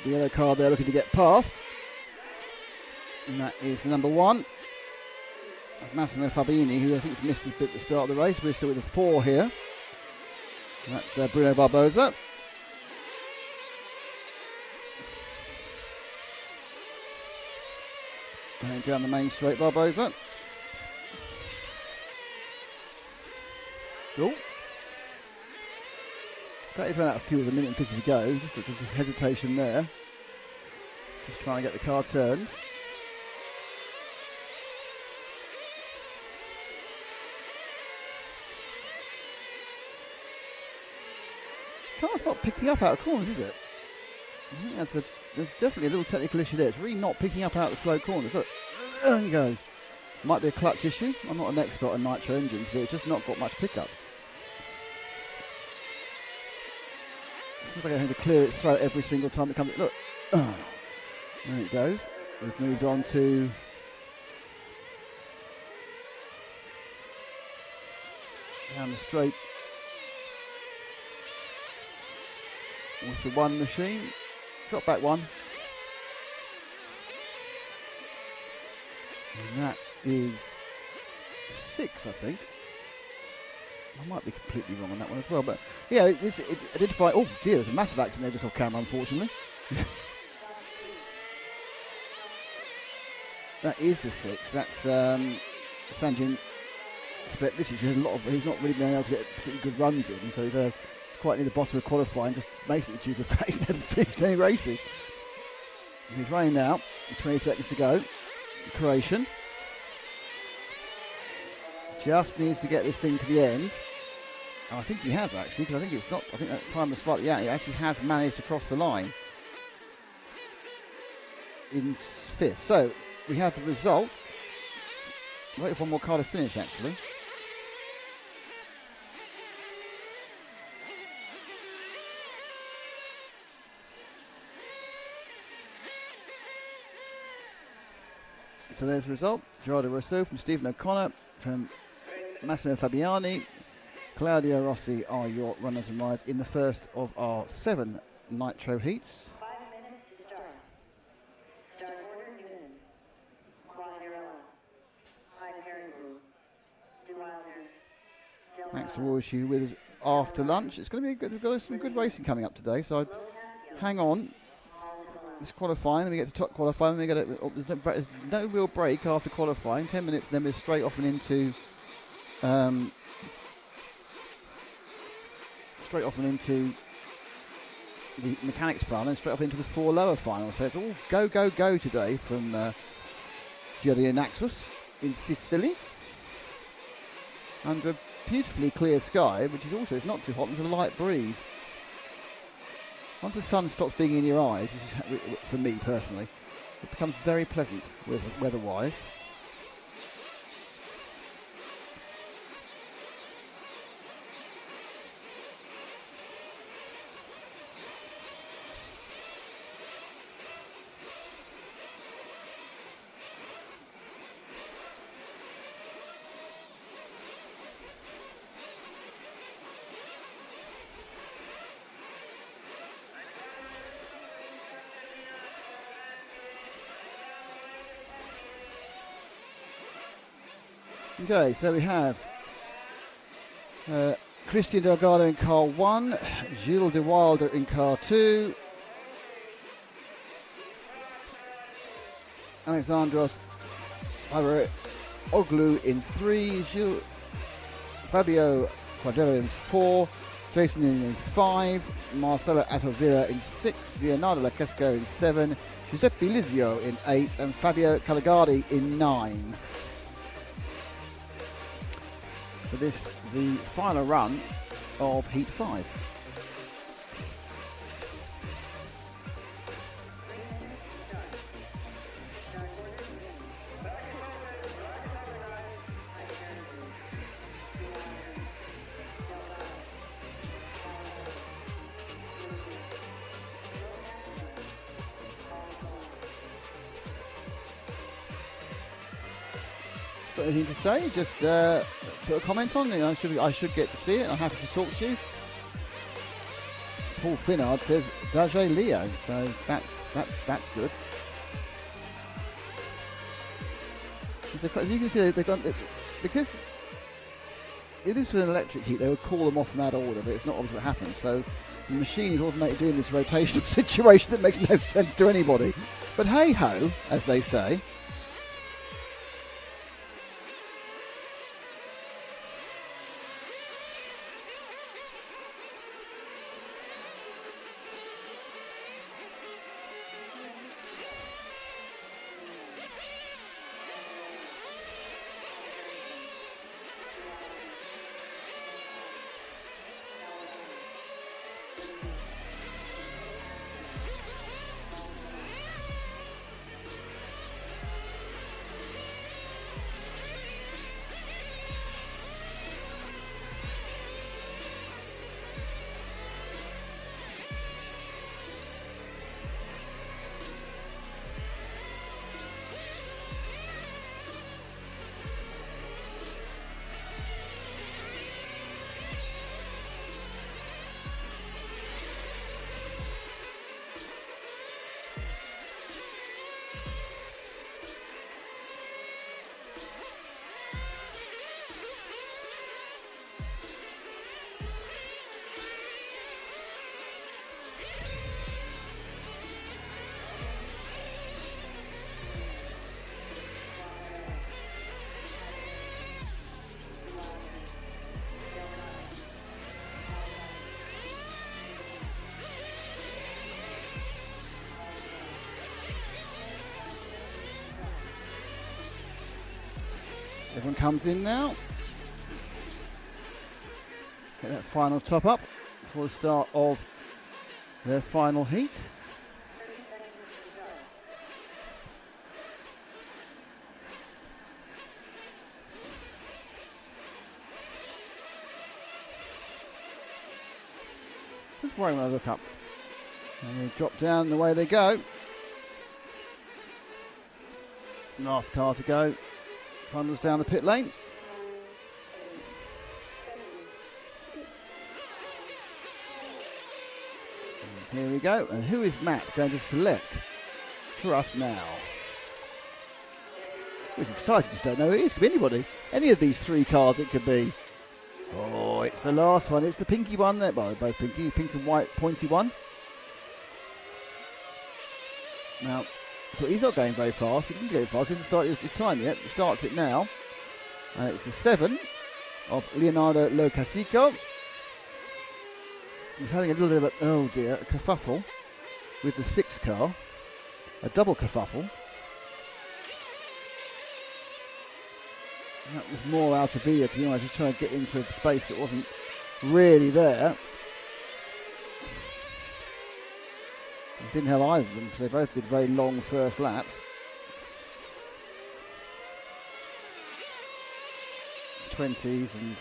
The yellow car there looking to get past. And that is the number 1. Massimo Fabini, who I think has missed his bit at the start of the race. We're still with the 4 here. And that's Bruno Barbosa. Going down the main straight, Barbosa. Cool. That is run out of fuel with 1 minute and 50 to go. Just a hesitation there. Just trying to get the car turned. Car's not picking up out of corners, is it? I think there's definitely a little technical issue there. It's really not picking up out of the slow corners. Look. And goes. Might be a clutch issue. I'm not an expert on Nitro engines, but it's just not got much pickup. See if I get him to clear its throat every single time it comes. Look. There it goes. We've moved on to down the straight with the one machine. Drop back one. And that is 6, I think. I might be completely wrong on that one as well, but yeah, it identified. Oh dear, there's a massive accident there just off camera, unfortunately. That is the 6. That's Sanjin Spetlic, he's not really been able to get particularly good runs in, so he's quite near the bottom of qualifying, just basically due to the fact he's never finished any races. And he's running now, 20 seconds to go. The Croatian just needs to get this thing to the end. And I think he has actually, because I think that time was slightly out. He actually has managed to cross the line in 5th. So we have the result. Wait for one more car to finish actually. So there's the result. Gerardo Rousseau from Stephen O'Connor, from Massimo Fabiani. Claudio Rossi are your runners and riders in the first of our 7 Nitro heats. 5 minutes to start. Start order Newman. Quagliarella. Hyperion. DeWilder. Thanks for watching you with us after lunch. It's going to be good. We've got some good racing coming up today, so hang on. This qualifying, then we get to top qualifying. We get there's no real break after qualifying. 10 minutes, then we're straight off and into the mechanics final, and straight off into the 4 lower final. So it's all go today from Giro Naxos in Sicily, under a beautifully clear sky, which is also, it's not too hot, there's a light breeze. Once the sun stops being in your eyes, which is, for me personally, it becomes very pleasant weather-wise. Okay, so we have Christian Delgado in car 1, Gilles de Wilder in car 2, Alexandros Oglu in 3, Fabio Quadrero in 4, Jason in 5, Marcelo Atovilla in 6, Leonardo Lacesco in 7, Giuseppe Lizio in 8, and Fabio Calagardi in 9. For this, the final run of Heat 5. Got anything to say? Just put a comment on it. I should get to see it. I'm happy to talk to you. Paul Finnard says Dage Leo, so that's good. So you can see they've got, because if this was an electric heat, they would call them off in that order, but it's not obviously what happens. So the machine is automatically doing this rotational situation that makes no sense to anybody. But hey ho, as they say. Everyone comes in now. Get that final top up before the start of their final heat. 30 seconds to start. Just worry when I look up. And they drop down, the way they go. Last car to go. Trundles down the pit lane. And here we go. And who is Matt going to select for us now? He's excited, just don't know who it is. Could be anybody. Any of these three cars it could be. Oh, it's the last one. It's the pinky one there. Well, they're both pinky. Pink and white pointy one. Now, so he's not going very fast. He didn't go fast. He didn't start his time yet. He starts it now. And it's the 7 of Leonardo Locasico. He's having a little bit of a, oh dear, a kerfuffle with the 6 car. A double kerfuffle. That was more out of Villa, to be honest. Just trying to get into a space that wasn't really there. Didn't have either of them because they both did very long first laps. 20s and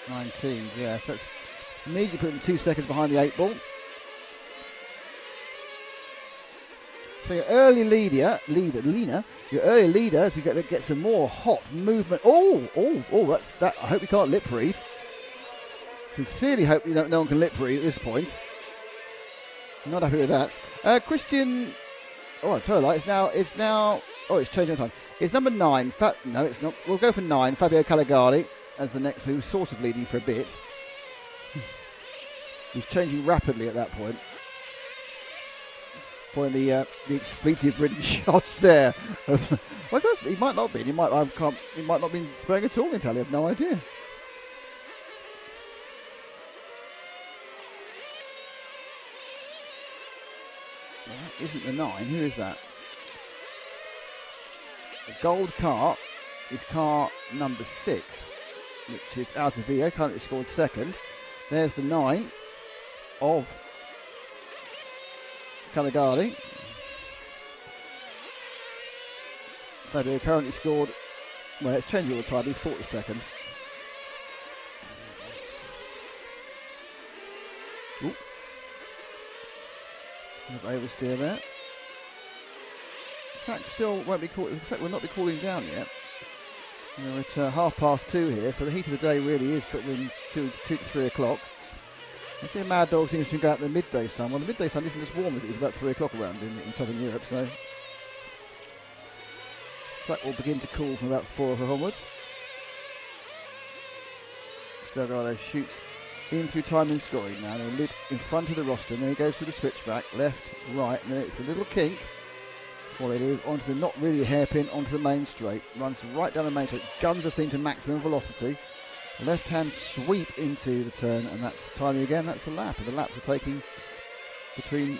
19s, yeah. So that's immediately put them 2 seconds behind the 8 ball. So your early leader, your early leader, as we get some more hot movement. That's that. I hope you can't lip read. Sincerely hope no one can lip read at this point. Not happy with that. Christian. Oh, I tell you, it's now. Oh, it's changing time. It's number 9. No, it's not. We'll go for 9. Fabio Caligari as the next. He was sort of leading for a bit. He's changing rapidly at that point. For the expletive-ridden shots there. Well, he might not be. He might not be spraying at all in Italy. I have no idea. That isn't the 9. Who is that? The gold car is car number 6, which is Altavia, currently scored 2nd. There's the 9 of Caligari. Fabio currently scored, well, it's changing all the time, he's thought the 2nd. Ooh. Oversteer there. Track still won't be cooling. Track will not be cooling down yet. We're at 2:30 here, so the heat of the day really is sort of in 2 to 3 o'clock. I see a Mad Dog seems to go out in the midday sun. Well, the midday sun isn't as warm as it is about 3 o'clock around in southern Europe, so track will begin to cool from about 4 o'clock onwards. Stelgado shoots in through timing scoring now. They're in front of the roster, and then he goes through the switchback, left, right, and then it's a little kink. Before they move onto the not really hairpin, onto the main straight. Runs right down the main straight, guns the thing to maximum velocity. Left hand sweep into the turn, and that's timing again. That's a lap, and the laps are taking between,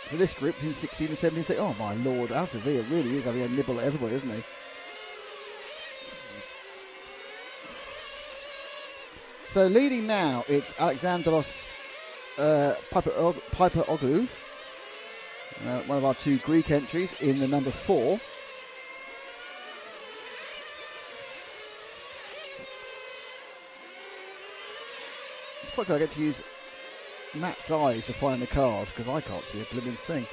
for this group, between 16 and 17 seconds. Oh my lord, Altavia really is having a nibble at everybody, isn't he? So leading now, it's Alexandros Piper-Oglou, one of our 2 Greek entries in the number 4. It's quite good I get to use Matt's eyes to find the cars because I can't see a blooming thing.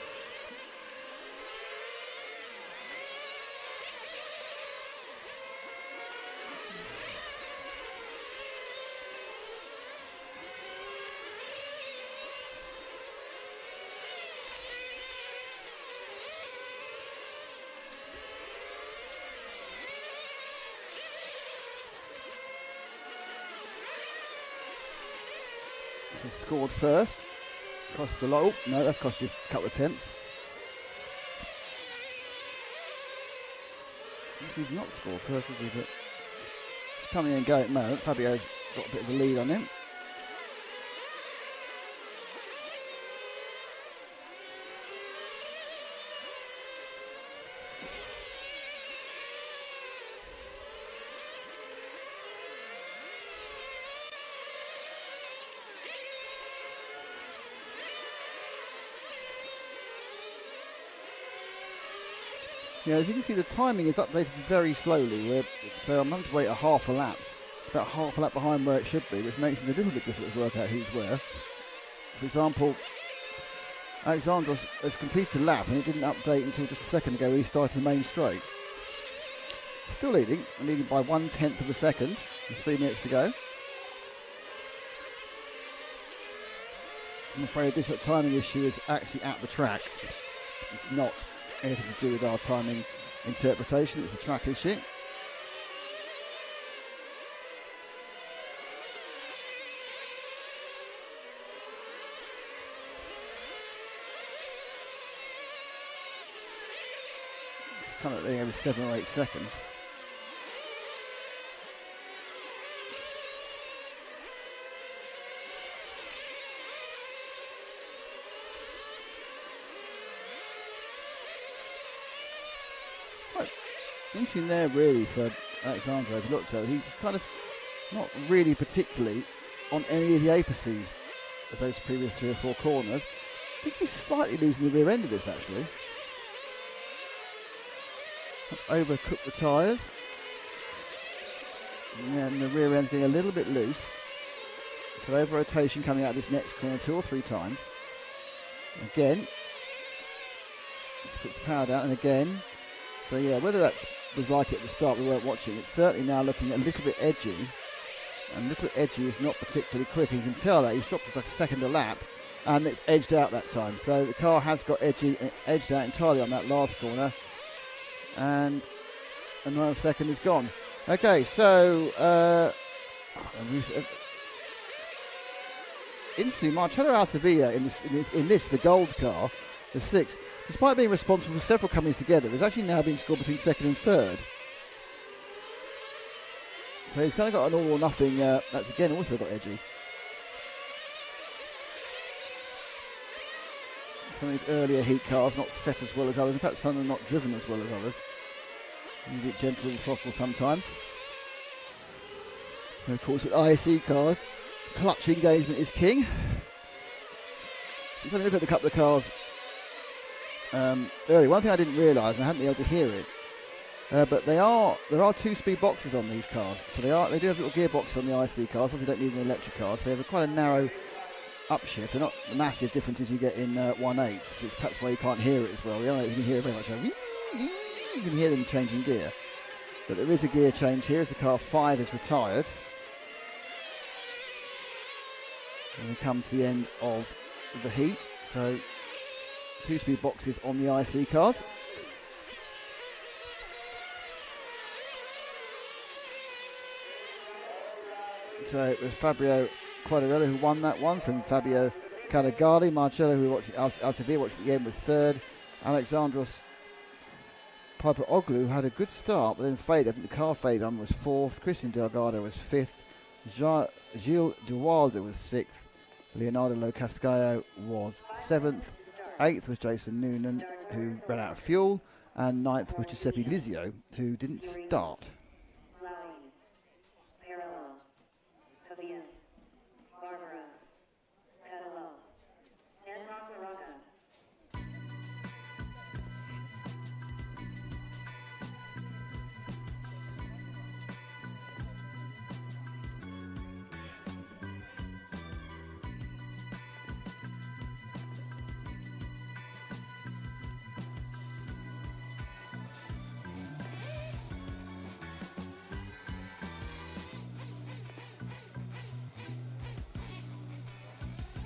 Scored first. Costs a lot. Oh, no, that's cost you a couple of tenths. He's not scored first, is he? But he's coming and going at the moment. Fabio's got a bit of a lead on him. as you can see, the timing is updated very slowly. So I'm having to wait a half a lap, about half a lap behind where it should be, which makes it a little bit difficult to work out who's where. For example, Alexandros has completed a lap and it didn't update until just a second ago when he started the main straight. Still leading by 1/10 of a second with 3 minutes to go. I'm afraid this timing issue is actually at the track. It's not anything to do with our timing interpretation, it's a track issue. It's kind of every 7 or 8 seconds. Thinking there really for Alexandro, if you looked at it, he was kind of not really particularly on any of the apices of those previous 3 or 4 corners. I think he's slightly losing the rear end of this actually. Overcooked the tyres. And the rear end's getting a little bit loose. So over rotation coming out of this next corner 2 or 3 times. Again. Just puts the power down and again. So yeah, whether that was like it at the start, we weren't watching. It's certainly now looking a little bit edgy. And a little bit edgy is not particularly quick. You can tell that he's dropped just like a second a lap. And it's edged out that time. So the car has got edgy, edged out entirely on that last corner. And another second is gone. Okay, so interesting, Marcello Alcevilla in this, the gold car, the 6th, despite being responsible for several comings together, has actually now been scored between 2nd and 3rd. So he's kind of got an all or nothing, that's again also got edgy. Some of these earlier heat cars not set as well as others, in fact some of them not driven as well as others. A bit gentle as possible sometimes. And of course with ISE cars, clutch engagement is king. Let's have a look at a couple of cars earlier. One thing I didn't realise, and I haven't been able to hear it, but there are 2-speed boxes on these cars. So they do have little gearboxes on the IC cars. Obviously, they don't need an electric car. So they have quite a narrow upshift. They're not the massive differences you get in 1.8, which is perhaps why you can't hear it as well. The 1.8 you can hear it very much. You can hear them changing gear. But there is a gear change here as the car 5 is retired. And we come to the end of the heat. So 2-speed boxes on the IC cars. So with Fabio Quadarello who won that one from Fabio Cadagali. Marcello who watched Alcevilla watched the end was 3rd. Alexandros Papaoglu had a good start but then faded. I think the car faded on was 4th. Christian Delgado was 5th. Gilles Duwalde was 6th. Leonardo Locascaio was 7th. 8th was Jason Noonan, who ran out of fuel. And 9th was Giuseppe Lizio, who didn't start.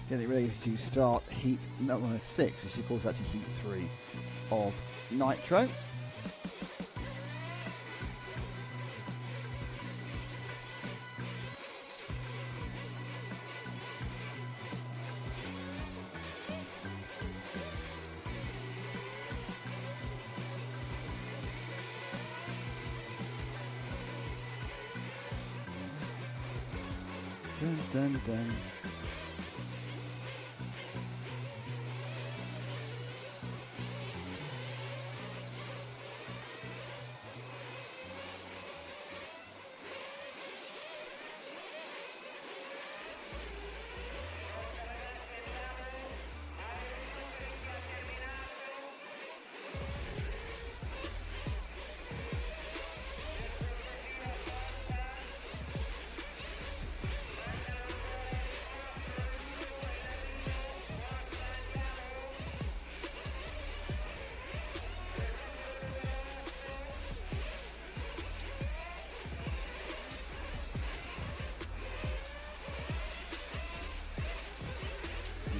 Getting ready to start heat number 6, which is of course actually heat 3 of Nitro. Dun, dun, dun.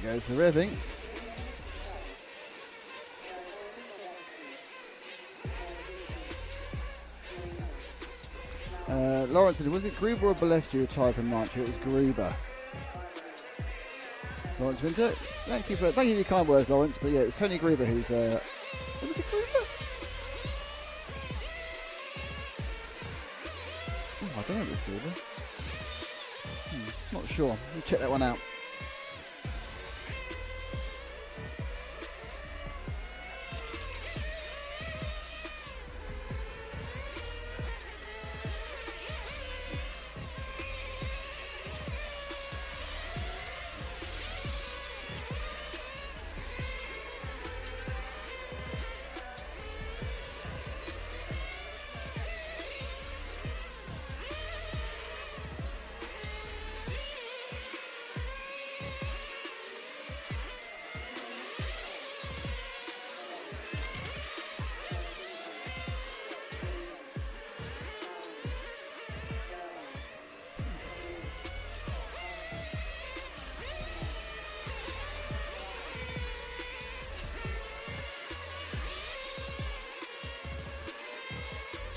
There goes the revving. Lawrence, was it Gruber or Balesti who retired from Nitro? It was Gruber. Lawrence Winter, thank you for your kind words, Lawrence. But yeah, it's Tony Gruber who's. Was it Gruber? Oh, I don't know if it's Gruber. Not sure. We'll check that one out.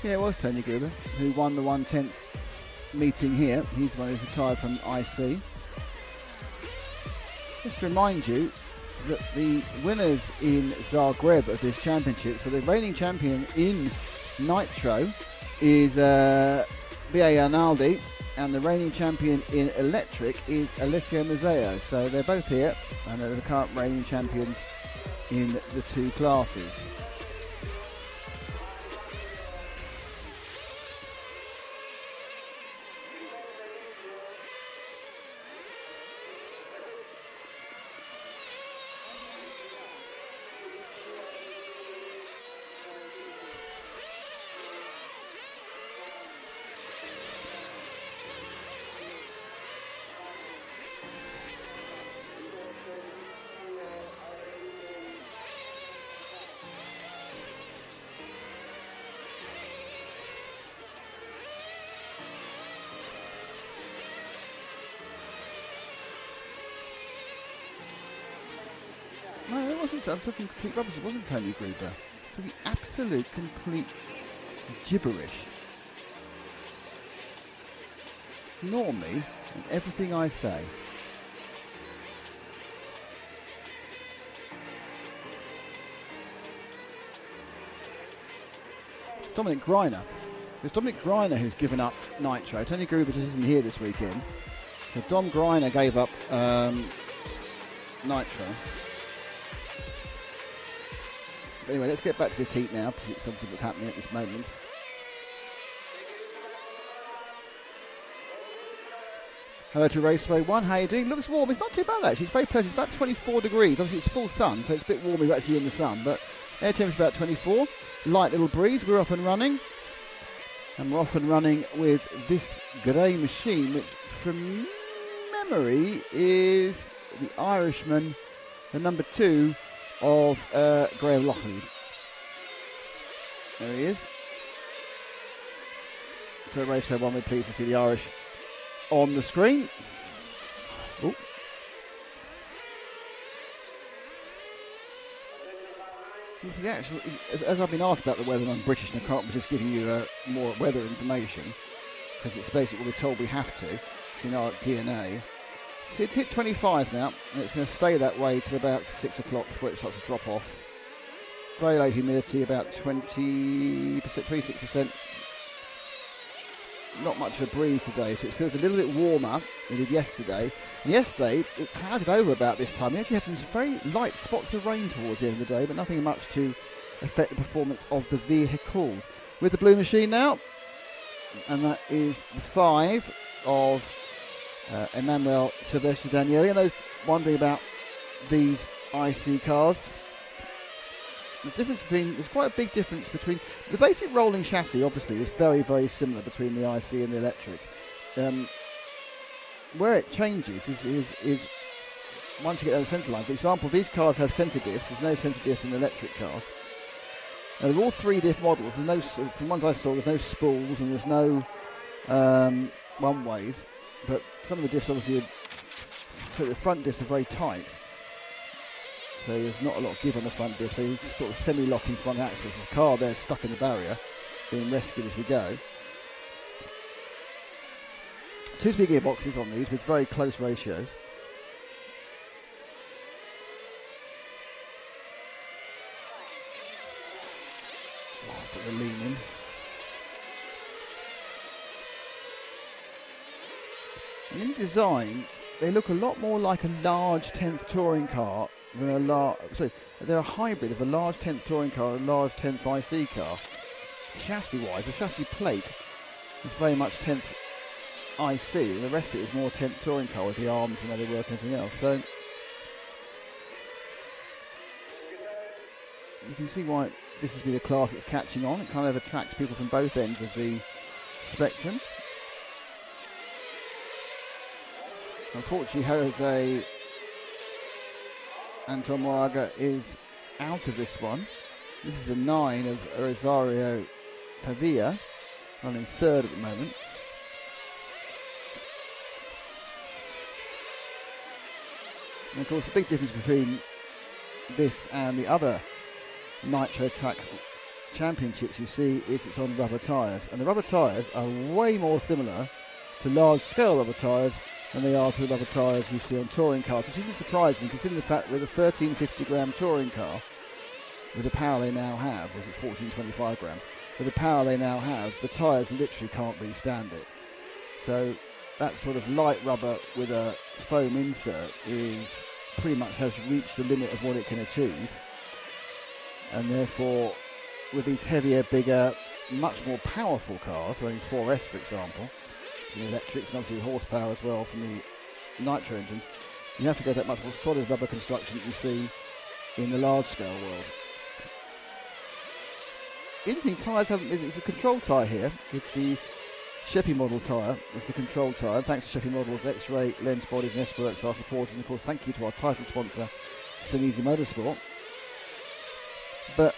Yeah, it was Tony Gruber who won the 1/10 meeting here. He's the one who retired from IC. Just to remind you that the winners in Zagreb of this championship, so the reigning champion in Nitro is B.A. Arnaldi, and the reigning champion in Electric is Alessio Mazzeo. So they're both here, and they're the current reigning champions in the two classes. No, it wasn't. I'm talking complete rubbish. It wasn't Tony Gruber. I'm talking absolute, complete gibberish. Ignore me and everything I say. Dominic Greiner. It's Dominic Greiner who's given up Nitro. Tony Gruber just isn't here this weekend. So Dom Greiner gave up Nitro. But anyway, let's get back to this heat now, because it's obviously what's happening at this moment. Hello to Raceway 1, how you doing? Looks warm, it's not too bad actually, it's very pleasant, it's about 24 degrees, obviously it's full sun, so it's a bit warm if you're actually in the sun, but air temperature about 24, light little breeze, we're off and running. And we're off and running with this grey machine, which from memory is the Irishman, the number 2 of Graham Loughlin. There he is. So Raceway 1, we're pleased to see the Irish on the screen. Ooh. This is the actual, as I've been asked about the weather, and I'm British and I can't be just giving you more weather information, because it's basically what we're told we have to in our DNA. So it's hit 25 now, and it's going to stay that way till about 6 o'clock before it starts to drop off. Very low humidity, about 20%, 26%. Not much of a breeze today, so it feels a little bit warmer than it did yesterday. And yesterday, it clouded over about this time. We actually had some very light spots of rain towards the end of the day, but nothing much to affect the performance of the vehicles. With the blue machine now, and that is the 5 of Emmanuel Silvestri Danieli. And those wondering about these IC cars, the difference between, there's quite a big difference between the basic rolling chassis, obviously is very, very similar between the IC and the electric. Where it changes is once you get over the centre line. For example, these cars have centre diffs. There's no centre diff in the electric cars. Now, they're all 3 diff models. There's no, from ones I saw, there's no spools and there's no one ways. But some of the diffs obviously so the front diffs are very tight. So there's not a lot of give on the front diff, so you're sort of semi-locking front axles. There's a car there stuck in the barrier, being rescued as we go. 2-speed gearboxes on these with very close ratios. Put the lean in. And in design, they look a lot more like a large 10th touring car than a large. So they're a hybrid of a large 10th touring car and a large 10th IC car. Chassis-wise, the chassis plate is very much 10th IC, and the rest of it is more 10th touring car with the arms and other work and everything else. So you can see why this has been a class that's catching on. It kind of attracts people from both ends of the spectrum. Unfortunately, Jose Anton Moraga is out of this one. This is the 9 of Rosario Pavia, running third at the moment. And of course, the big difference between this and the other Nitro Track Championships you see is it's on rubber tyres. And the rubber tyres are way more similar to large-scale rubber tyres than they are to the rubber tyres you see on touring cars, which isn't surprising considering the fact that with a 1350-gram touring car, with the power they now have, was it 1425 grams, with the power they now have, the tyres literally can't withstand it. So that sort of light rubber with a foam insert is pretty much has reached the limit of what it can achieve. And therefore, with these heavier, bigger, much more powerful cars, running 4S for example, the electrics and obviously horsepower as well from the nitro engines, you have to go that much more solid rubber construction that you see in the large scale world. Interesting, tyres haven't, it's a control tyre here. It's the Sheppy model tyre, it's the control tyre. Thanks to Sheppy Models, X-Ray, Lens Bodies and Esperex are supporters, and of course thank you to our title sponsor, Senesi Motorsport. But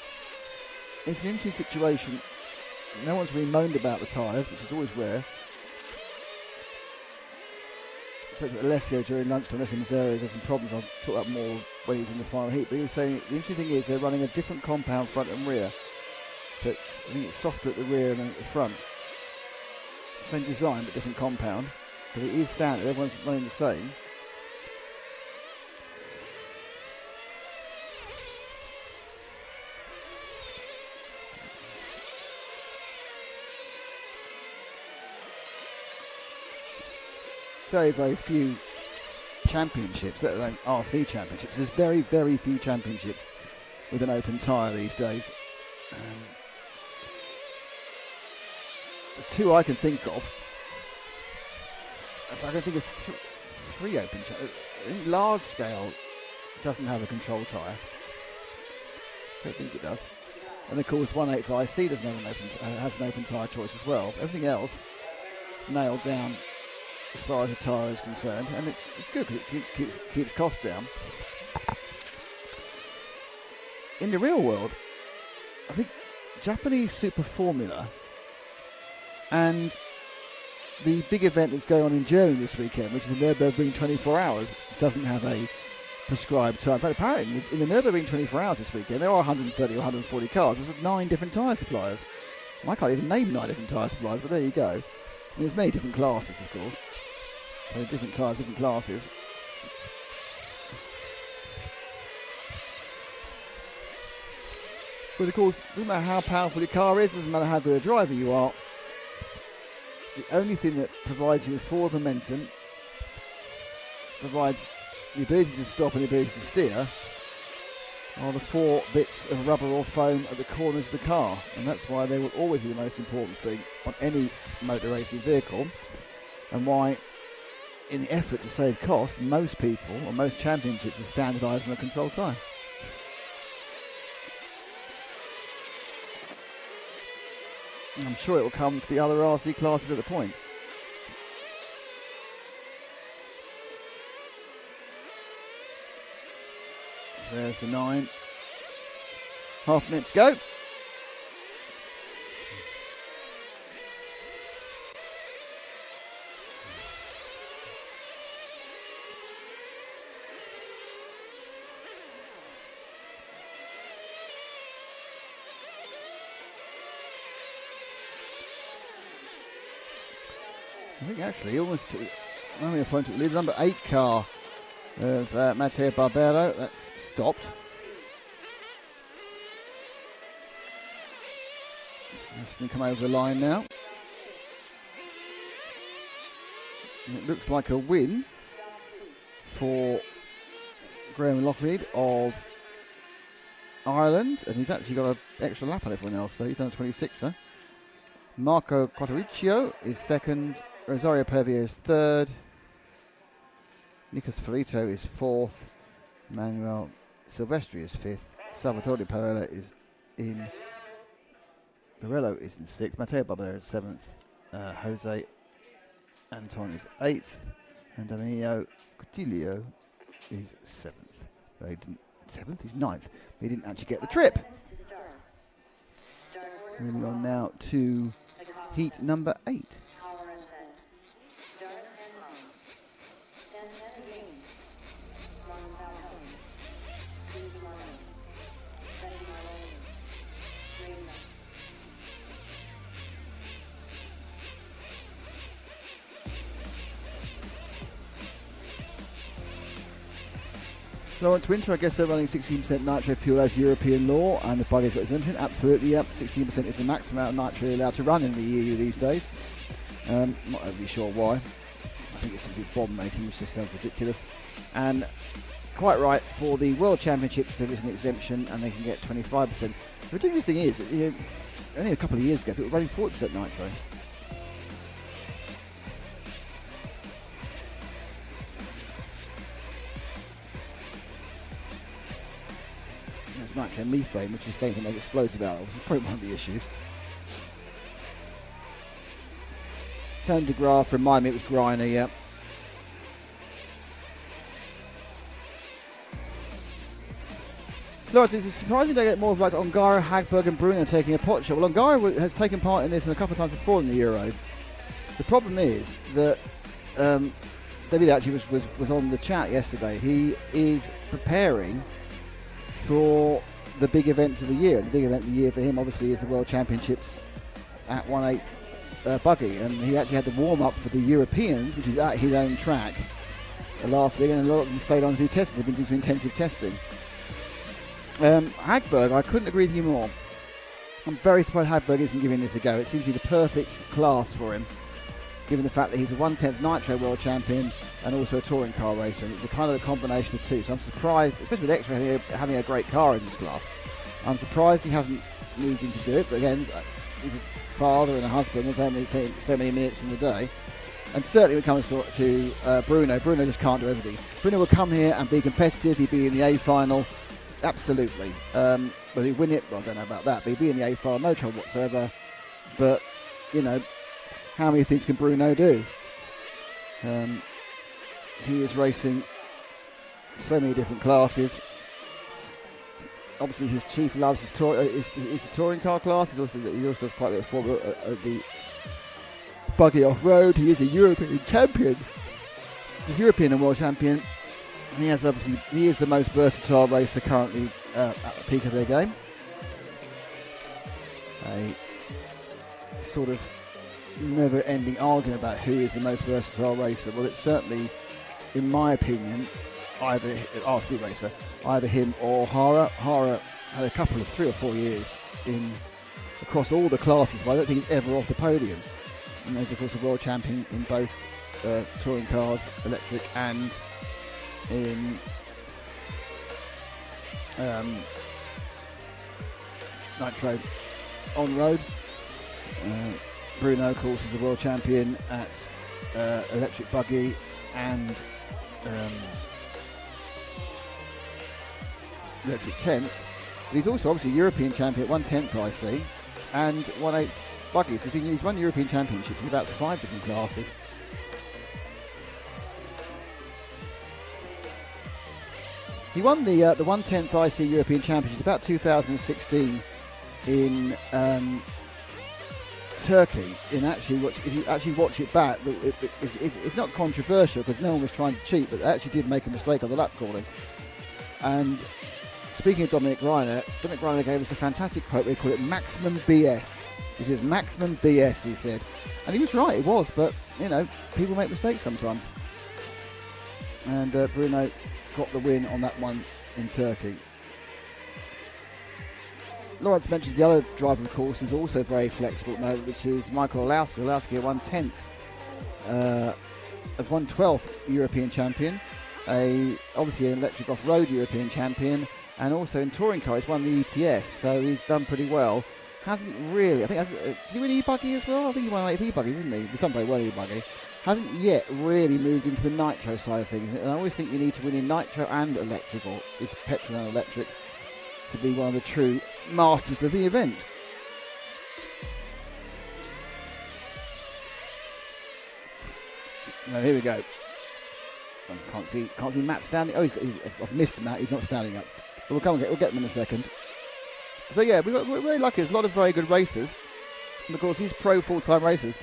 it's an interesting situation. No one's really moaned about the tyres, which is always rare. Alessio during lunchtime, Alessio Mazzario had some problems. I'll talk about more when he's in the final heat. But he was saying the interesting thing is they're running a different compound front and rear. So it's, I think it's softer at the rear than at the front. Same design but different compound. But it is standard, everyone's running the same. Very, very few championships, let alone RC championships. There's very, very few championships with an open tyre these days. The two I can think of, if I can think of three open tyres. I think large scale doesn't have a control tyre. I don't think it does. And of course 1/8 IC doesn't have has an open tyre choice as well. Everything else is nailed down as far as the tyre is concerned, and it's good because it keeps costs down. In the real world, I think Japanese Super Formula and the big event that's going on in Germany this weekend, which is the Nürburgring 24 Hours, doesn't have a prescribed tyre. In fact, apparently in the Nürburgring 24 Hours this weekend, there are 130 or 140 cars. There's 9 different tyre suppliers. I can't even name 9 different tyre suppliers, but there you go. And there's many different classes, of course. So different tyres, different classes. But of course, it doesn't matter how powerful your car is, doesn't matter how good a driver you are. The only thing that provides you with forward momentum, provides the ability to stop and the ability to steer, are the 4 bits of rubber or foam at the corners of the car. And that's why they will always be the most important thing on any motor racing vehicle, and why, in the effort to save costs, most people, or most championships, are standardised on a control tyre. And I'm sure it will come to the other RC classes at a point. So there's the 9. Half minute to go. think actually almost only a point to lead. The number 8 car of Matteo Barbero. That's stopped. Just going to come over the line now. And it looks like a win for Graham Locklead of Ireland, and he's actually got an extra lap on everyone else, so he's on a 26er. Marco Quattricchio is second, Rosario Pervier is third, Nicos Ferrito is fourth, Manuel Silvestri is fifth, Salvatore Parello is in sixth, Matteo Barbero is seventh, Jose Anton is eighth, and Damiano Coutillo is seventh. They didn't seventh, he's ninth. He didn't actually get the trip. Moving on now to heat number 8. Lawrence Winter, I guess they're running 16% nitro fuel as European law, and the buggy's got exemption. Absolutely, yep. 16% is the maximum amount of nitro allowed to run in the EU these days. Not overly sure why. I think it's some big bomb making, which just sounds ridiculous. And quite right, for the World Championships there is an exemption, and they can get 25%. The ridiculous thing is, that, only a couple of years ago, people were running 40% nitro. Nitro methane, which is the same thing as explosive out, which is probably one of the issues. Turn de Graaf, remind me it was Griner, yeah. Lawrence, it's surprising they get more of like Ongaro, Hagberg and Bruno taking a pot shot. Well, Ongaro has taken part in this and a couple of times before in the Euros. The problem is that David actually was on the chat yesterday. He is preparing for the big events of the year. The big event of the year for him obviously is the World Championships at 1/8 buggy, and he actually had to warm up for the Europeans, which is at his own track, last week, and a lot of them stayed on to do testing. They've been doing some intensive testing. Hagberg, I couldn't agree with you more. I'm very surprised Hagberg isn't giving this a go. It seems to be the perfect class for him, given the fact that he's a 1/10 Nitro World Champion and also a touring car racer, and it's a kind of a combination of the two. So I'm surprised, especially with Extra having a great car in this class, I'm surprised he hasn't moved in to do it. But again, he's a father and a husband, there's only so many minutes in the day. And certainly when it comes to Bruno just can't do everything. Bruno will come here and be competitive, he'd be in the A final, absolutely. Whether he win it, well, I don't know about that, but he'd be in the A final, no trouble whatsoever. But, how many things can Bruno do? He is racing so many different classes. Obviously, his chief loves is the touring car class. He also does quite a bit of form of the buggy off-road. He is a European champion. He's European and world champion. And he is the most versatile racer currently at the peak of their game. A sort of never-ending argument about who is the most versatile racer. Well, it's certainly, in my opinion, either RC racer, either him or Hara. Hara had a couple of 3 or 4 years across all the classes, but I don't think he's ever off the podium. And he's of course a world champion in both touring cars, electric, and in Nitro on road. Bruno, of course, is a world champion at electric buggy and electric tent. But he's also obviously European champion at 1/10 IC and 1/8 buggies. He's won European championships in about 5 different classes. He won the 1/10 IC European Championship about 2016 in Turkey. If you actually watch it back, it's not controversial because no one was trying to cheat, but they actually did make a mistake on the lap calling. And speaking of Dominic Reiner gave us a fantastic quote. They call it maximum BS. He says, maximum BS, he said. And he was right, it was, but, you know, people make mistakes sometimes. And Bruno got the win on that one in Turkey. Lawrence mentions the other driver, of course, is also very flexible at the moment, which is Michael Olowski. Olowski won 10th, won 12th European champion, obviously an electric off-road European champion, and also in touring car he's won the ETS, so he's done pretty well. Hasn't really, I think, did he win e-buggy as well? I think he won e-buggy, didn't he? Some very well e-buggy. Hasn't yet really moved into the nitro side of things, and I always think you need to win in nitro and electrical. It's petrol and electric to be one of the true masters of the event. Now here we go. Can't see Matt standing. Oh, I've missed Matt. He's not standing up. But we'll get him in a second. So yeah, we're very lucky. There's a lot of very good racers, and of course these pro full-time racers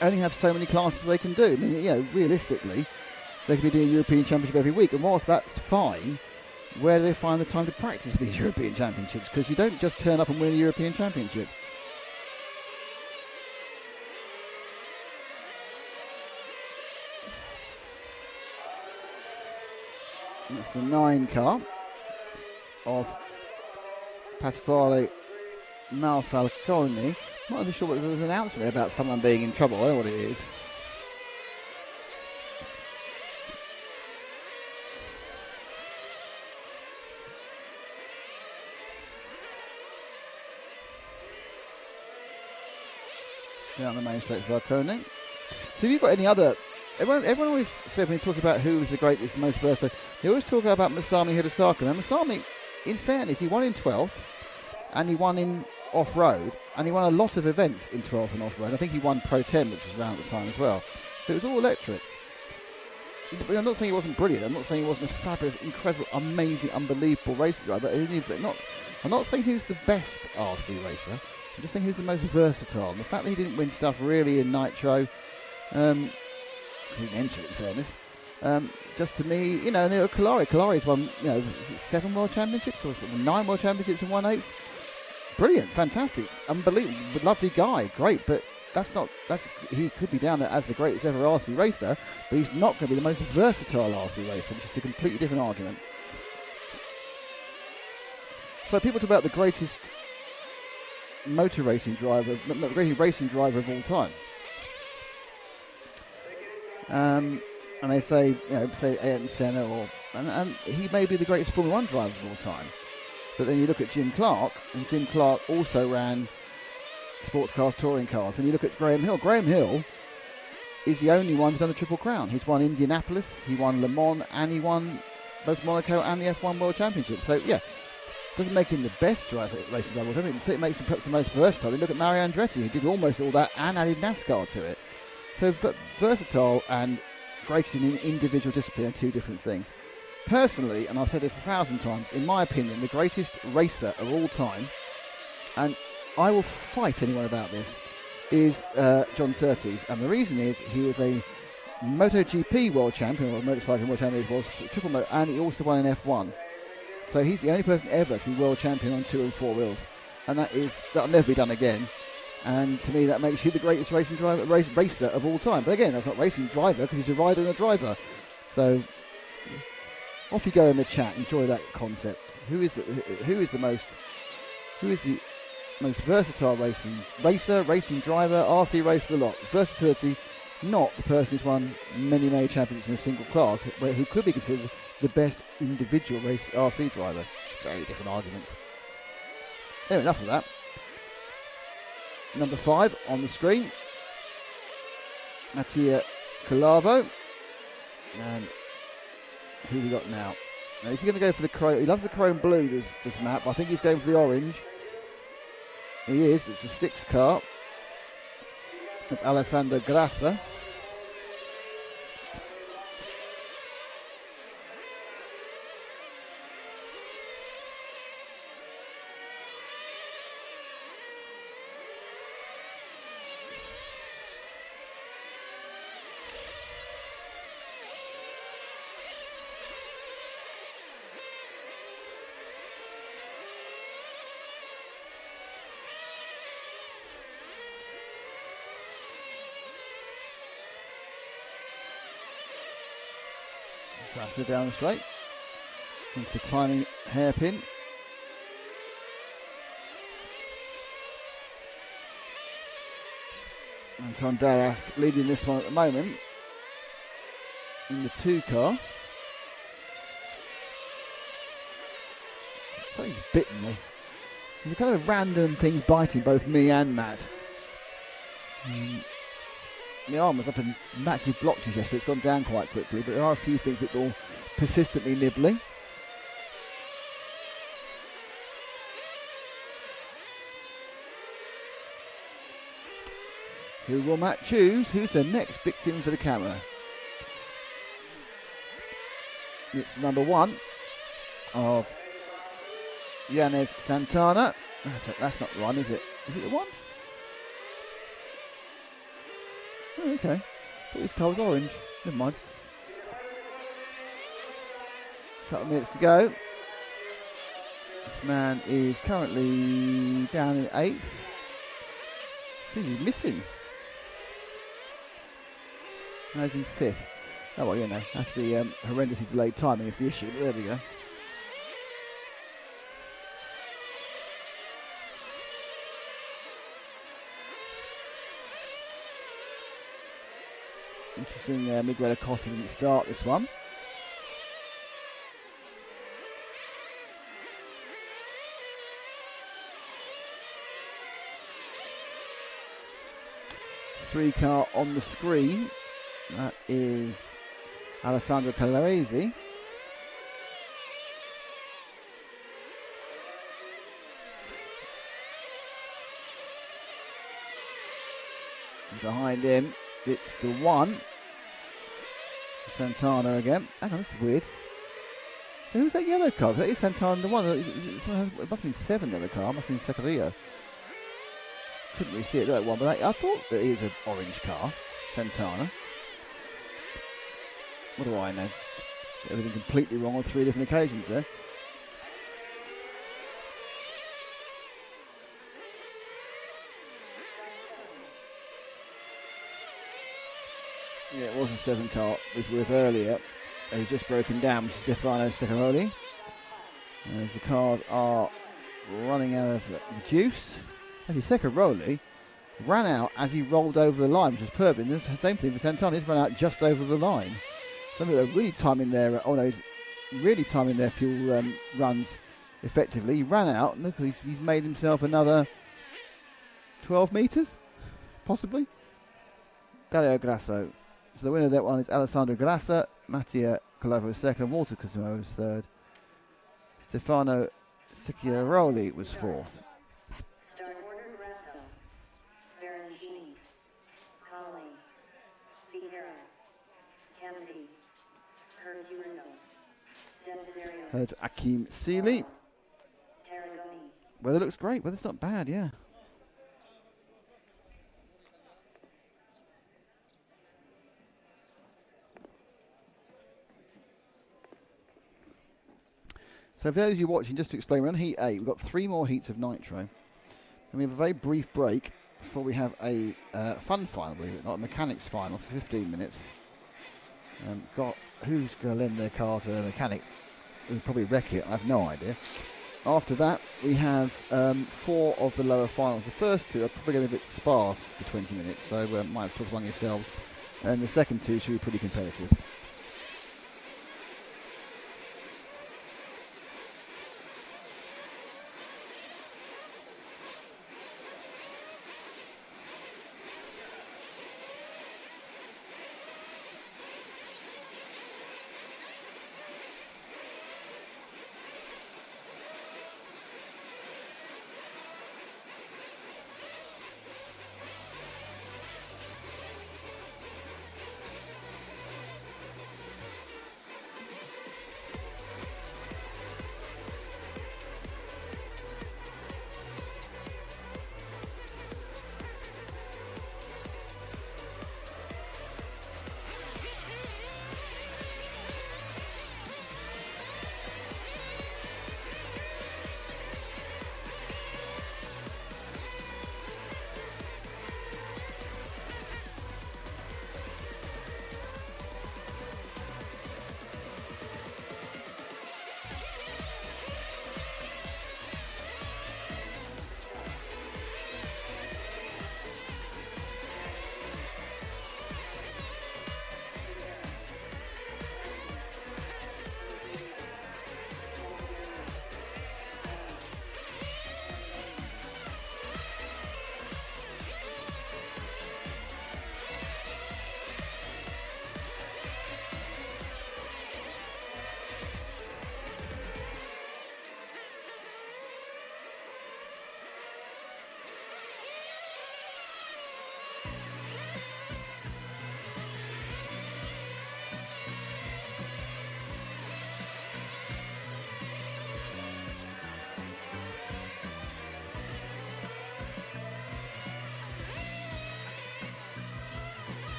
only have so many classes they can do. I mean, you know, realistically, they could be doing a European Championship every week, and whilst that's fine, where do they find the time to practice these European Championships? Because you don't just turn up and win a European Championship. That's the 9 car of Pasquale Malfalcone. Not even sure what there was an announcement about someone being in trouble. I don't know what it is. Down the main straight for Falcone. So have you got any other... Everyone always said when you talk about who was the greatest, most versatile, they always talk about Masami Hirosaka. Now Masami, in fairness, he won in 12th, and he won in off-road, and he won a lot of events in 12th and off-road. I think he won Pro 10, which was around the time as well. But it was all electric. I'm not saying he wasn't brilliant. I'm not saying he wasn't a fabulous, incredible, amazing, unbelievable racing driver. I'm not saying he was the best RC racer. I'm just saying he was the most versatile. And the fact that he didn't win stuff really in Nitro, he didn't enter it, in fairness. Just to me, you know, and there were Kalari's won, you know, 7 World Championships or 9 World Championships in 1/8. Brilliant, fantastic, unbelievable, lovely guy, great, but he could be down there as the greatest ever RC racer, but he's not going to be the most versatile RC racer, which is a completely different argument. So people talk about the greatest motor racing driver, the greatest racing driver of all time. And they say, you know, say Ayrton Senna, and he may be the greatest Formula 1 driver of all time. But then you look at Jim Clark, and Jim Clark also ran sports cars, touring cars. And you look at Graham Hill. Graham Hill is the only one who's done the Triple Crown. He's won Indianapolis, he won Le Mans, and he won both Monaco and the F1 World Championship. So, yeah, doesn't make him the best driver, racing driver. It makes him perhaps the most versatile. You look at Mario Andretti, who did almost all that and added NASCAR to it. So versatile and great in an individual discipline are two different things. Personally, and I've said this 1,000 times, in my opinion, the greatest racer of all time, and I will fight anyone about this, is John Surtees. And the reason is he was a MotoGP world champion, or motorcycle world champion, was triple moto, and he also won an F1. So he's the only person ever to be world champion on 2 and 4 wheels. And that'll never be done again. And to me, that makes you the greatest racing driver, racer of all time. But again, that's not racing driver, because he's a rider and a driver. So off you go in the chat. Enjoy that concept. Who is the most versatile racing racer, racing driver, RC racer, the lot? Versatility, not the person who's won many championships in a single class, who could be considered the best individual race RC driver. Very different arguments. Anyway, enough of that. Number 5 on the screen, Mattia Calavo. And who we got now? Now he's going to go for the chrome. He loves the chrome blue, this map. I think he's going for the orange. He is. It's a 6 car of Alessandro Grassa. Grasso down the straight. Into the timing hairpin. Anton Dallas leading this one at the moment in the 2 car. Something's bitten me. There's a kind of random things biting both me and Matt. My arm was up in massive blotches yesterday. It's gone down quite quickly, but there are a few things that are persistently nibbling. Who will Matt choose? Who's the next victim for the camera? It's number 1 of Yanez Santana. That's not the one, is it? Is it the one? Oh, okay. Thought his car was orange. Never mind. Couple of minutes to go. This man is currently down in 8th. I think he's missing. No, he's in 5th. Oh, well, you know, that's the horrendously delayed timing is the issue. But there we go. Interesting, Miguel Acosta didn't start this one. Three car on the screen. That is Alessandro Calaresi. And behind him, it's the 1. Santana again. Hang on, this is weird. So who's that yellow car? That is Santana the 1. It must have been 7 the other car. It must have been Sicily. Couldn't really see it that one, but I thought that it is an orange car. Santana. What do I know? Everything completely wrong on 3 different occasions there. Yeah, it was a 7 car with earlier. It was just broken down with Stefano Seccaroli. As the cars are running out of juice. Actually, Seccaroli ran out as he rolled over the line, which was perfect. The same thing for Santana. He's run out just over the line. So they're really timing their really timing their fuel runs effectively. He ran out, and look, he's made himself another 12 metres, possibly. Dario Grasso. So the winner of that one is Alessandro Grassa, Mattia Colavo was second, Walter Cosimo was third, Stefano Cicciaroli was 4th. Start order Grasso, Ferragini, Colley, Figuera, Kennedy, Curtino, Desiderio, That's Akim Seeley. Tarragoni. Weather looks great. Weather's not bad, yeah. So for those of you watching, just to explain, we're on heat 8. We've got 3 more heats of Nitro. And we have a very brief break before we have a fun final, believe it or not, a mechanics final for 15 minutes. Who's going to lend their car to a mechanic? Who'll probably wreck it, I have no idea. After that, we have 4 of the lower finals. The first 2 are probably going to be a bit sparse for 20 minutes, so might have to talk among yourselves. And the second 2 should be pretty competitive.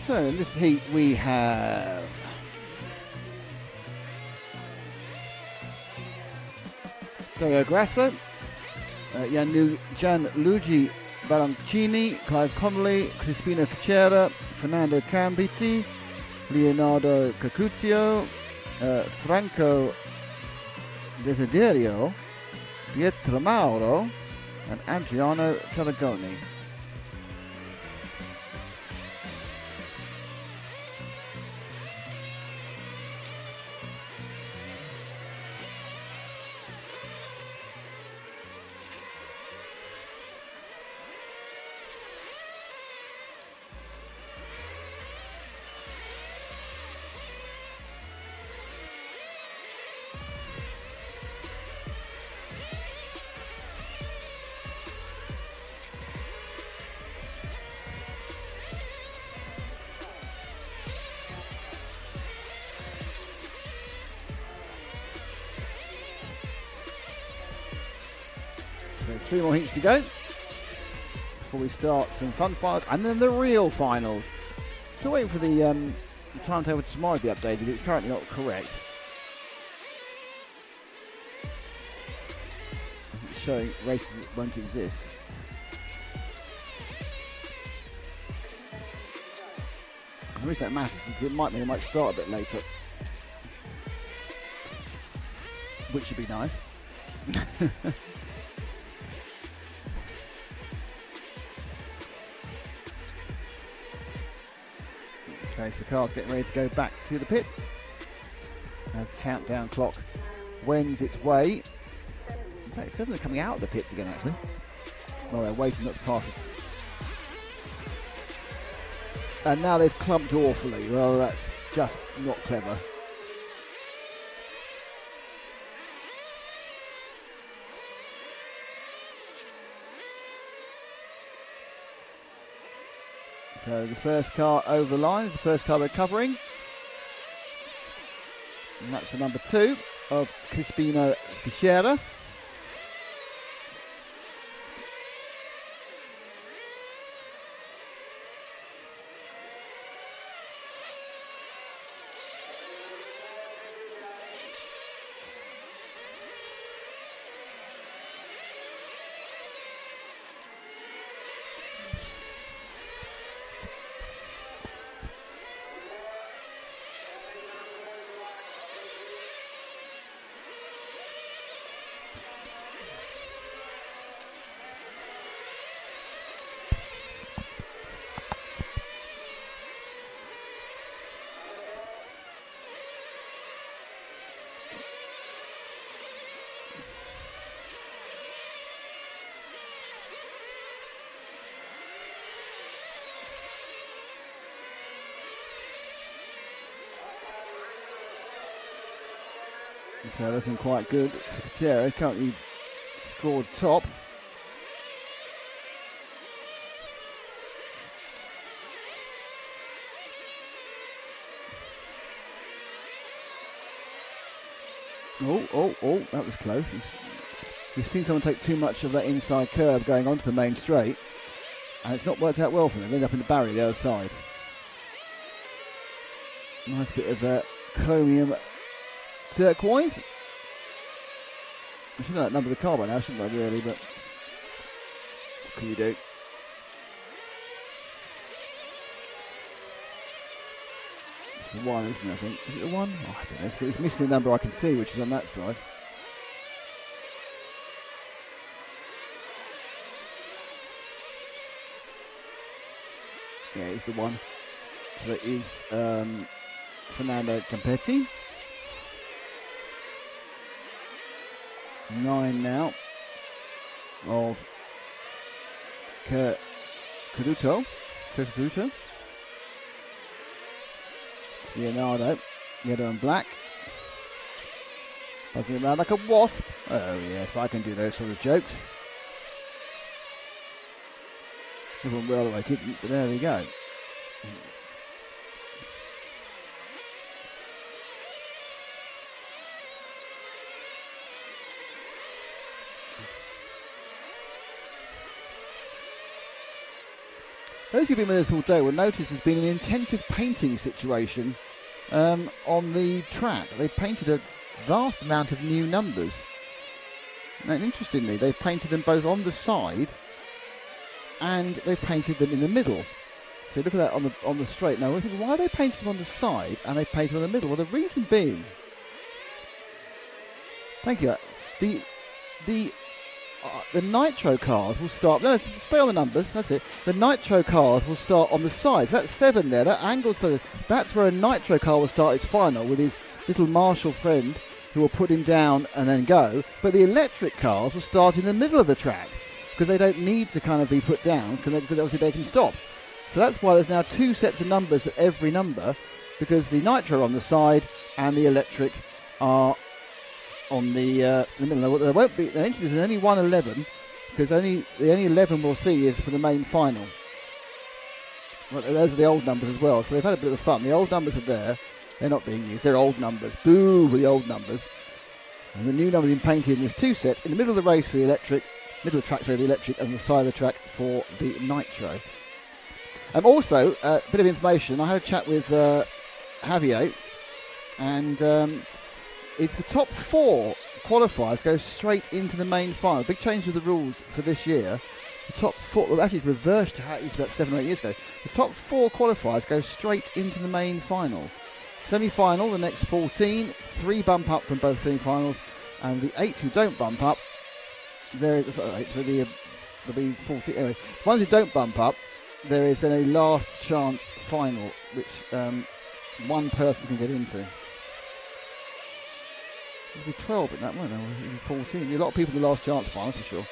So in this heat we have Dario Grasso, Gianluigi Baroncini, Clive Connolly, Crispino Ficera, Fernando Cambiti, Leonardo Cacuzio, Franco Desiderio, Pietro Mauro, and Adriano Tarragoni. So 3 more heats to go before we start some fun finals and then the real finals. Still waiting for the timetable to tomorrow to be updated. It's currently not correct. It's showing races that won't exist. The reason that matters is it might mean it might start a bit later, which should be nice. Okay, so the car's getting ready to go back to the pits as the countdown clock wends its way. In fact, some of them are coming out of the pits again, actually. Well, they're waiting not to pass it. And now they've clumped awfully. Well, that's just not clever. So the first car over the line is the first car they're covering. And that's the number 2 of Crispino Ficera. So looking quite good. Ficera currently scored top. Oh, that was close. We've seen someone take too much of that inside curve going onto the main straight, and it's not worked out well for them. They end up in the barrier the other side. Nice bit of chromium turquoise. I should know that number of the car by now, shouldn't I, really, but what can you do? It's the 1, isn't it, I think? Is it the 1? Oh, I don't know. It's missing the number I can see, which is on that side. Yeah, it's the 1. So it is Fernando Campetti. 9 now of Caduto. Leonardo, yellow and black. Buzzing around like a wasp. Oh yes, I can do those sort of jokes. Everyone well I didn't, but there we go. Those who've been with us all day will notice there's been an intensive painting situation on the track. They've painted a vast amount of new numbers. And interestingly, they've painted them both on the side and they've painted them in the middle. So look at that on the straight. Now, we think, why are they painted them on the side and they painted them on the middle? Well, the reason being, thank you. The Nitro cars will start. No, stay on the numbers. That's it. The Nitro cars will start on the sides. That's 7 there. That angle. So that's where a Nitro car will start its final with his little Marshall friend, who will put him down and then go. But the electric cars will start in the middle of the track because they don't need to kind of be put down because obviously they can stop. So that's why there's now 2 sets of numbers at every number, because the Nitro are on the side and the electric are on the middle. There won't be. There's only 111 because the only 11 we'll see is for the main final. Well, those are the old numbers as well, so they've had a bit of fun. The old numbers are there. They're not being used. They're old numbers. Boo with the old numbers. And the new numbers have been painted in there's 2 sets in the middle of the race for the electric, middle of the track for the electric, and the side of the track for the Nitro. Also, a bit of information. I had a chat with Javier, and it's the top 4 qualifiers go straight into the main final. Big change of the rules for this year. The top 4, well, actually it's reversed to how it used about 7 or 8 years ago. The top 4 qualifiers go straight into the main final. Semi-final, the next 14, 3 bump up from both semi-finals, and the 8 who don't bump up, there'll be 14. Anyway, the ones who don't bump up, there is then a last chance final, which one person can get into. There'll be 12 in that, won't there? Or 14. A lot of people in the last chance final, for sure.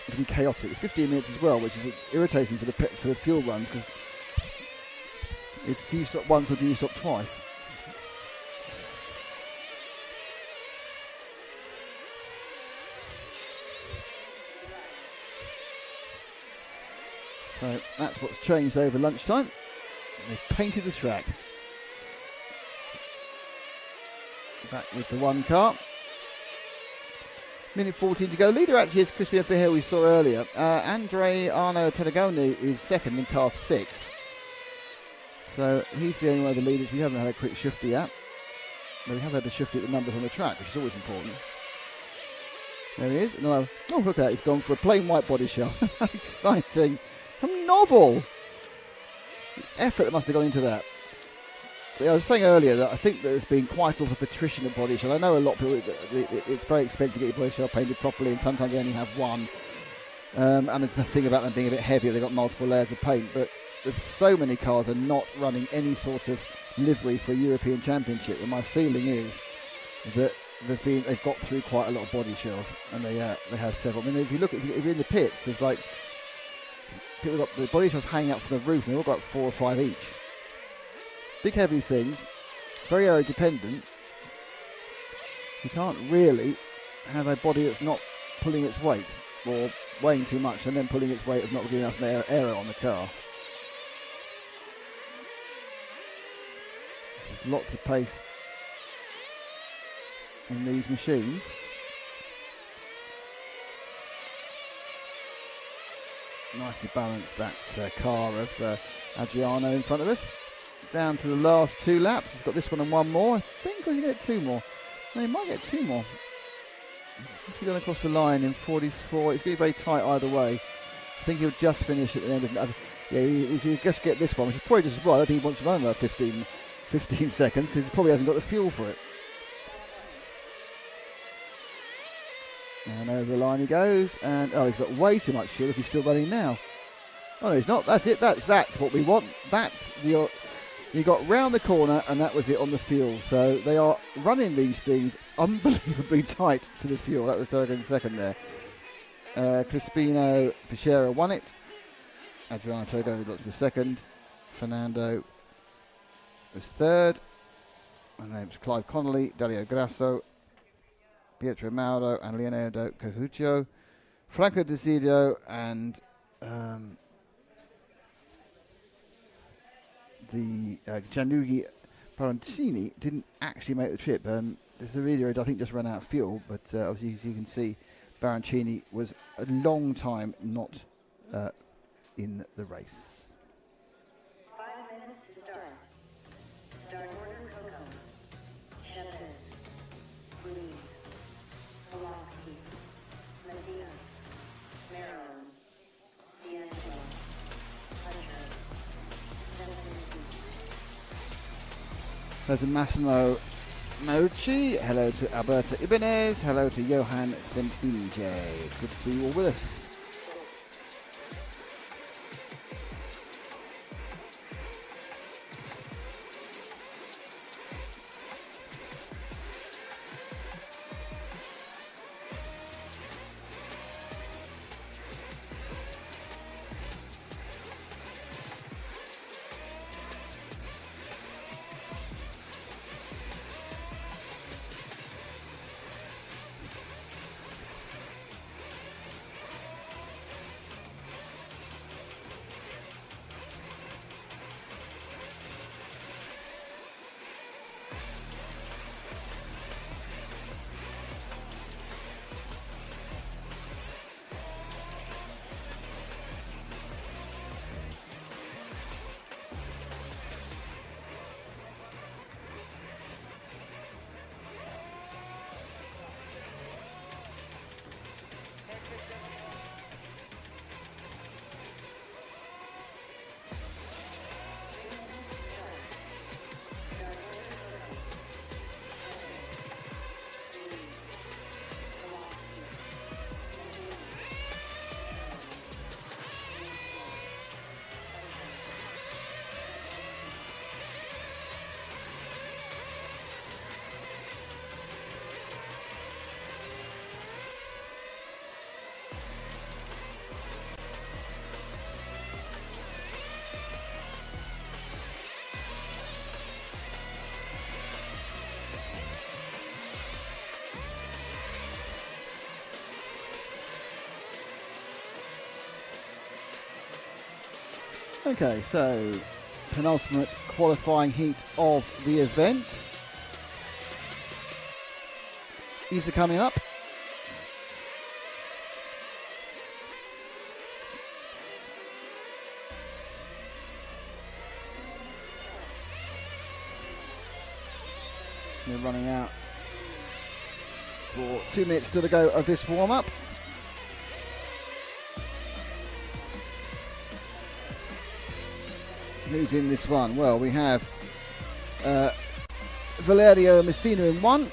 It'll be chaotic. It's 15 minutes as well, which is irritating for the fuel runs, because it's do you stop once or do you stop twice? So that's what's changed over lunchtime. They've painted the track. Back with the one car. Minute 14 to go. Leader actually is Crispin Ferrer, we saw earlier. Andre Arno Tarragoni is second in car 6. So he's the only one of the leaders. We haven't had a quick shifty yet. But we have had a shifty at the numbers on the track, which is always important. There he is. No, oh, look at that. He's gone for a plain white body shell. Exciting. How novel. The effort that must have gone into that. But I was saying earlier that I think that there's been quite a lot of attrition of body shell. I know a lot of people, it's very expensive to get your body shell painted properly, and sometimes they only have one. And there's the thing about them being a bit heavier, they've got multiple layers of paint. But so many cars are not running any sort of livery for a European Championship, and my feeling is that they've got through quite a lot of body shells, and they have several. I mean, if you're in the pits, there's like people got the body shells hanging up from the roof, and they've all got 4 or 5 each. Big heavy things, very aero dependent. You can't really have a body that's not pulling its weight or weighing too much, and then pulling its weight of not getting enough aero on the car. There's lots of pace in these machines. Nicely balanced, that car of Adriano in front of us. Down to the last 2 laps. He's got this one and one more. I think he'll get 2 more. No, he might get 2 more. He's going across the line in 44. It's going to be very tight either way. I think he'll just finish at the end of... Yeah, he'll just get this one, which is probably just as well. I don't think he wants to run another 15 seconds, because he probably hasn't got the fuel for it. And over the line he goes, and he's got way too much fuel if he's still running now. Oh no, he's not. That's it. That's what we want. That's the... You got round the corner, and that was it on the fuel. So they are running these things unbelievably tight to the fuel. That was Tarragoni second there. Crispino Fichera won it. Adriano Tarragoni was second. Fernando was third. And then it was Clive Connolly, Dario Grasso, Pietro Mauro, and Leonardo Cahuccio. Franco Desidio and... the Gianluigi Paroncini didn't actually make the trip. There's a video, I think, just ran out of fuel, but obviously, as you can see, Baroncini was a long time not in the race. 5 minutes to start. Start order Coco. Chavez. Ruiz. Pulaski. Medina. Maryland. D'Angelo. Hunter. Senesi. Hello to Massimo Mochi. Hello to Alberto Ibanez. Hello to Johan Sempinje. It's good to see you all with us. Okay, so penultimate qualifying heat of the event. These are coming up. We're running out for 2 minutes still to go of this warm-up. Who's in this one? Well, we have Valerio Messina in 1,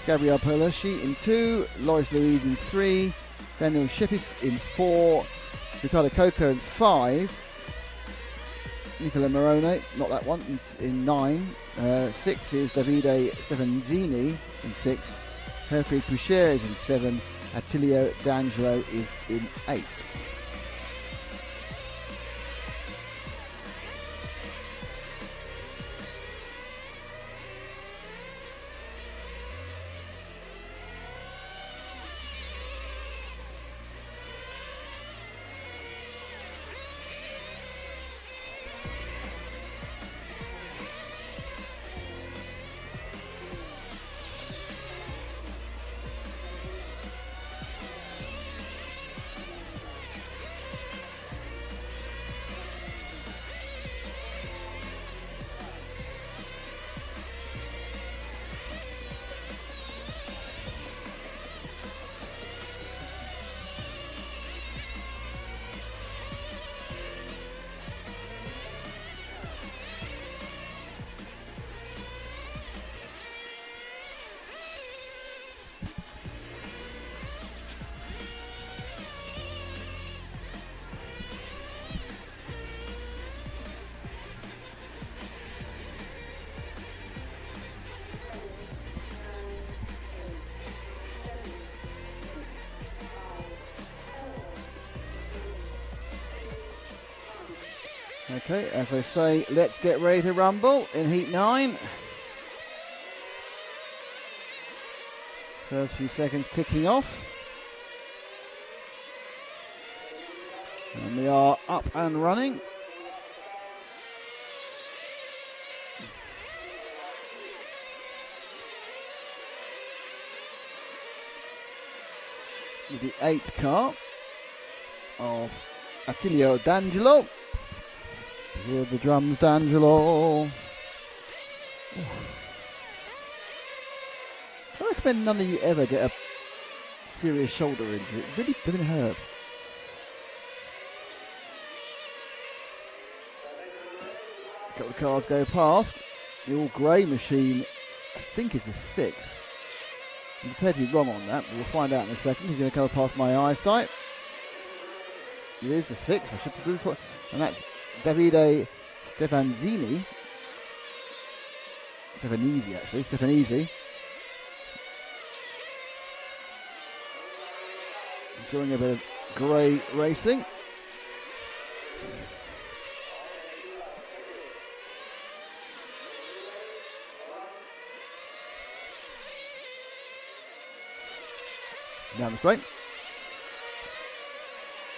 Gabriel Pelucci in 2, Loris Louise in 3, Daniel Shippis in 4, Ricardo Coco in 5, Nicola Morone, not that one, in 9, 6 is Davide Stefanzini in 6, Herfried Poucher is in 7, Attilio D'Angelo is in 8. Okay, as I say, let's get ready to rumble in Heat 9. First few seconds ticking off. And we are up and running. With the 8th car of Attilio D'Angelo. Hear the drums, D'Angelo. I recommend none of you ever get a serious shoulder injury. It really hurts. A couple of cars go past. The all grey machine, I think, is the 6th. I'm prepared to be wrong on that, but we'll find out in a second. He's going to come past my eyesight. It is the 6th. I should probably put, and that's Davide Stefanzini. Stefanese, actually. Stefanese. Enjoying a bit of grey racing. Down the straight.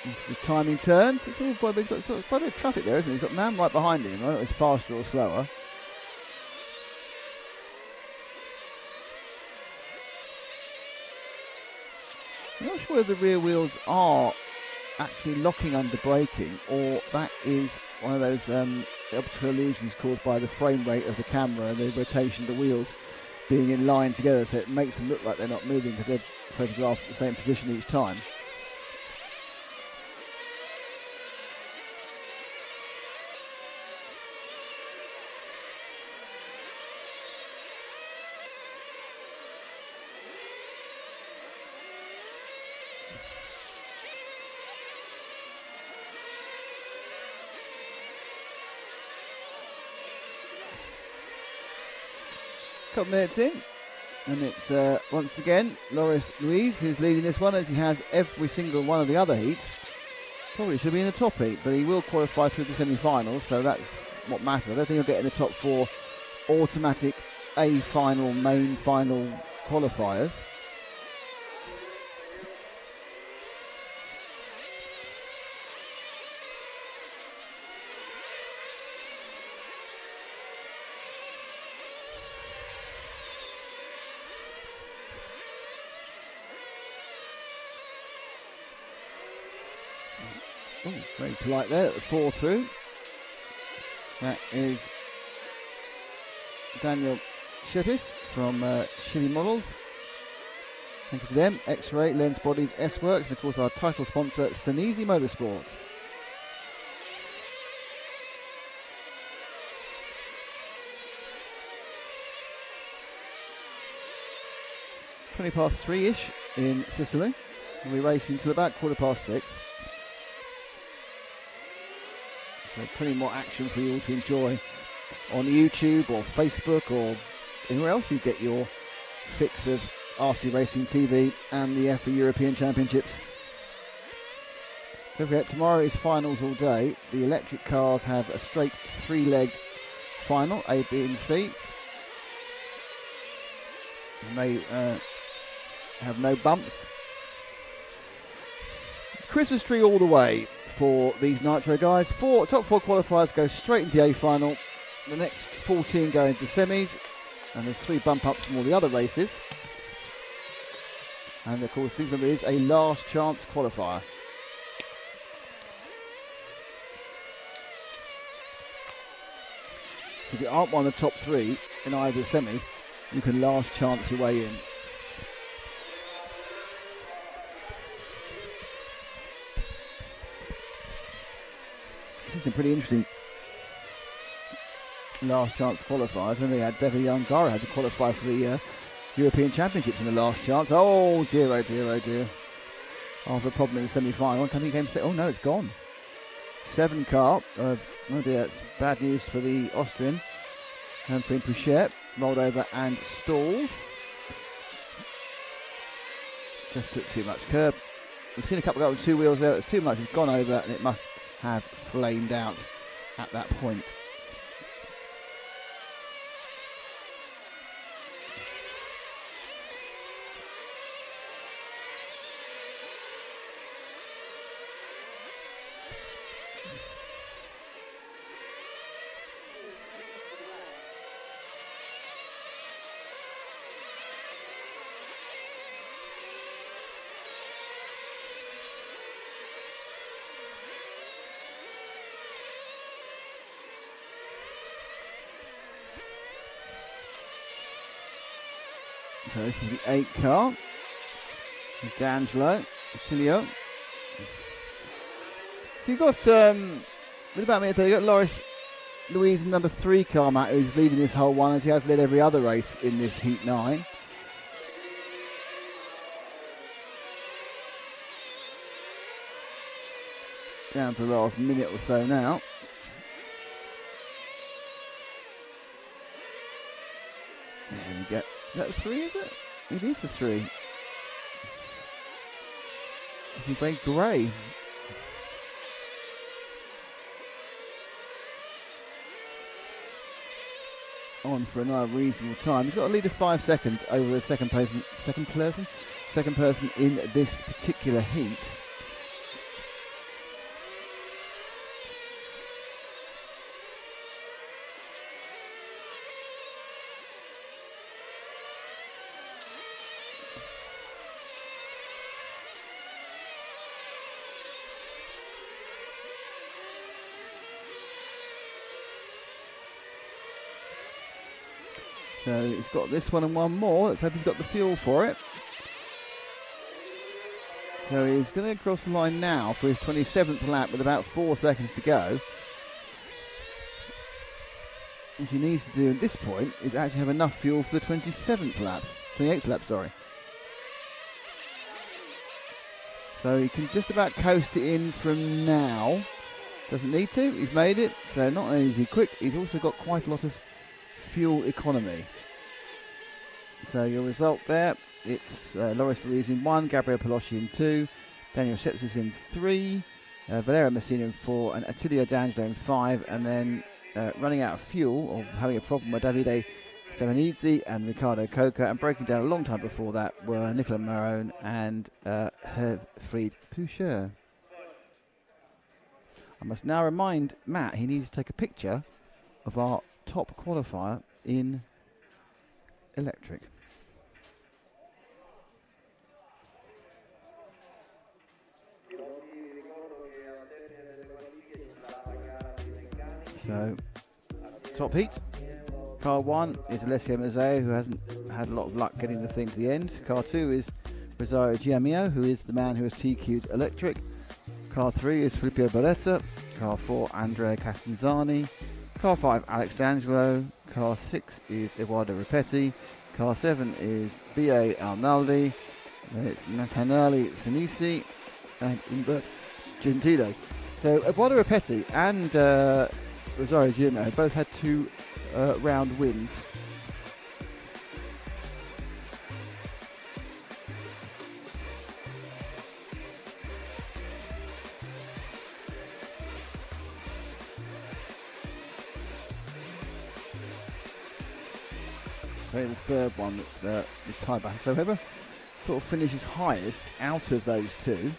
Into the timing turns. It's all quite a bit of traffic there, isn't it? He's got a man right behind him. I don't know if it's faster or slower. I'm not sure whether the rear wheels are actually locking under braking, or that is one of those optical illusions caused by the frame rate of the camera and the rotation of the wheels being in line together, so it makes them look like they're not moving because they're photographed at the same position each time. Couple minutes in, and it's once again Loris Luis who's leading this one, as he has every single one of the other heats. Probably should be in the top heat, but he will qualify through the semi-finals, so that's what matters. I don't think he'll get in the top 4 automatic A final, main final qualifiers. Oh, very polite there at the 4 through. That is Daniel Shepis from Chile Models. Thank you to them. X-Ray, Lens Bodies, S-Works, and of course our title sponsor, Senesi Motorsport. (3:20 in Sicily. We'll be racing until about 6:15. So plenty more action for you all to enjoy on YouTube or Facebook or anywhere else you get your fix of RC Racing TV and the EFRA European Championships. Don't forget, tomorrow is finals all day. The electric cars have a straight 3-legged final, A, B and C. You may have no bumps. Christmas tree all the way for these Nitro guys. Top 4 qualifiers go straight into the A final. The next 14 go into the semis, and there's 3 bump ups from all the other races. And of course, think of it is a last chance qualifier. So if you aren't one of the top 3 in either semis, you can last chance your way in. This is some pretty interesting last chance qualifiers. When they had Devi Angara had to qualify for the European Championships in the last chance. Oh dear, oh dear, oh dear. After a problem in the semi-final, he came to say, oh no, it's gone. 7 car. Oh dear, it's bad news for the Austrian. Humphrey Pouchet rolled over and stalled. Just took too much curb. We've seen a couple go with 2 wheels there. It's too much. It's gone over, and it must have flamed out at that point. So this is the 8 car. D'Angelo, Tilio. So you've got, with about a minute there, you've got Loris Louise in number 3 car, Matt, who's leading this whole one, as he has led every other race in this Heat 9. Down to the last minute or so now. There we go. Is that the 3, is it? It is the 3. It's very grey. On for another reasonable time. He's got a lead of 5 seconds over the second person in this particular heat. So he's got this one and one more. Let's hope he's got the fuel for it. So he's going to cross the line now for his 27th lap with about 4 seconds to go. What he needs to do at this point is actually have enough fuel for the 27th lap. 28th lap, sorry. So he can just about coast it in from now. Doesn't need to. He's made it. So not only is he quick, he's also got quite a lot of fuel economy. So your result there, it's Loris Louise in 1, Gabriel Pelosci in 2, Daniel Sepsis in 3, Valera Messina in 4, and Attilio D'Angelo in 5, and then running out of fuel, or having a problem with Davide Stefanizzi and Riccardo Coca, and breaking down a long time before that were Nicola Marone and Herfried Poucher. I must now remind Matt he needs to take a picture of our top qualifier in electric. So, top heat. Car 1 is Alessio Mazzeo, who hasn't had a lot of luck getting the thing to the end. Car 2 is Rosario Giamio, who is the man who has TQ'd electric. Car 3 is Filippo Barretta. Car 4, Andrea Castanzani. Car 5, Alex D'Angelo. Car 6 is Eduardo Ripetti. Car 7 is B.A. Arnaldi. It's Natanali Senesi and Umbert Gentile. So Eduardo Ripetti and Rosario Giamio both had 2 round wins. So the third one that's the tie-back. So whoever sort of finishes highest out of those 2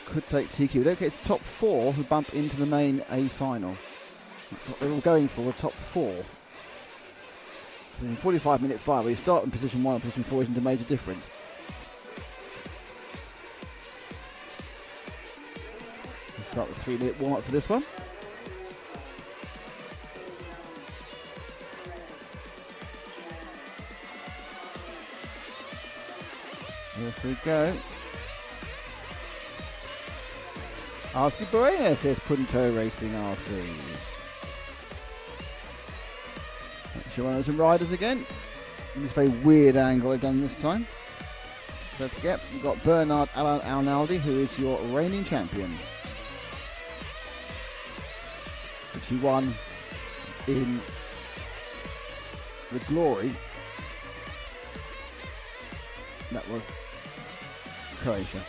could take TQ. Don't get the top 4 who bump into the main A final. That's what they're all going for, the top 4. So in 45-minute fire, where you start in position 1 and position 4 isn't a major difference. Let's start the 3-minute warm-up for this one. Here we go. RC Borena says Punto Racing RC. Let's show one of some riders again. In this very weird angle they've done this time. Don't forget, you've got Bernard Arnaldi, who is your reigning champion, which he won in the Glory. That was Croatia.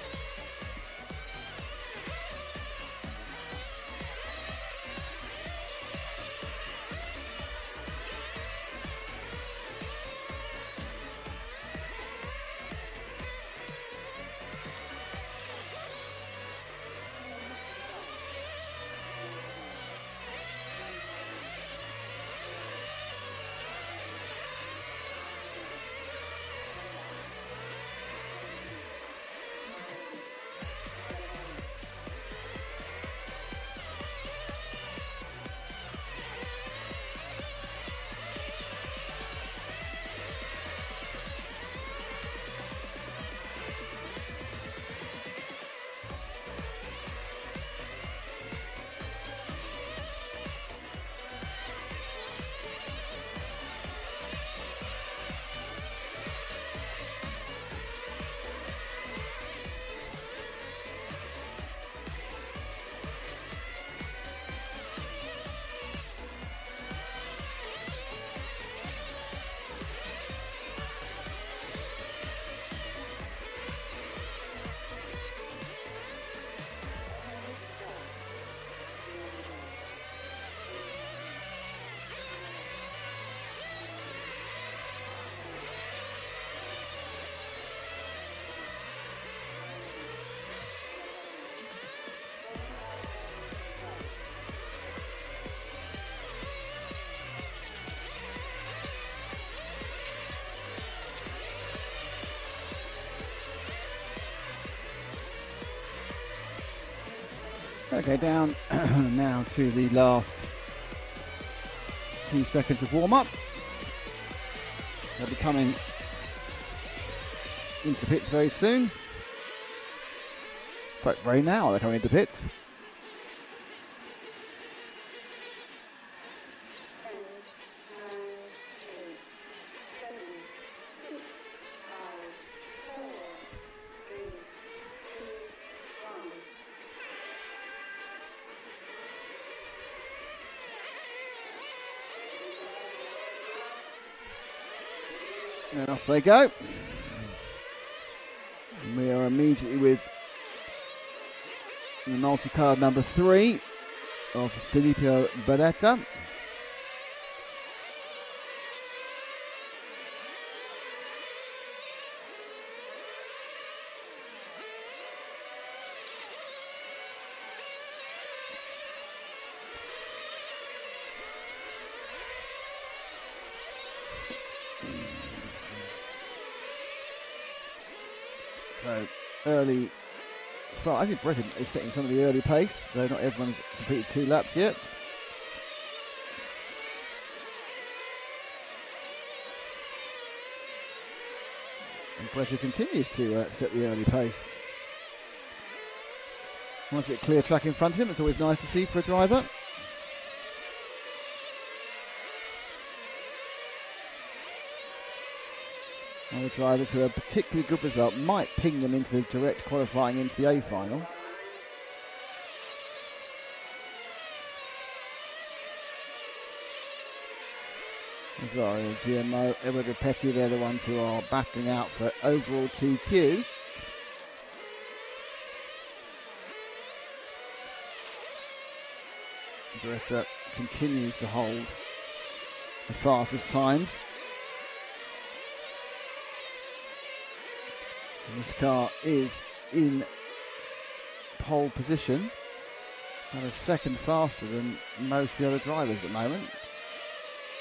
Okay, down now to the last 2 seconds of warm-up. They'll be coming into the pits very soon. In fact, very now they're coming into pits. And off they go. And we are immediately with the multi-card number 3 of Filippo Beretta. So early, I think Britain is setting some of the early pace, though not everyone's completed 2 laps yet. And Bretta continues to set the early pace. Nice bit of clear track in front of him, it's always nice to see for a driver. Other drivers who have a particularly good result might ping them into the direct qualifying into the A final. Rosario, GMO, Edward Repetti, they're the ones who are battling out for overall TQ. Beretta continues to hold the fastest times. And this car is in pole position, about a second faster than most of the other drivers at the moment.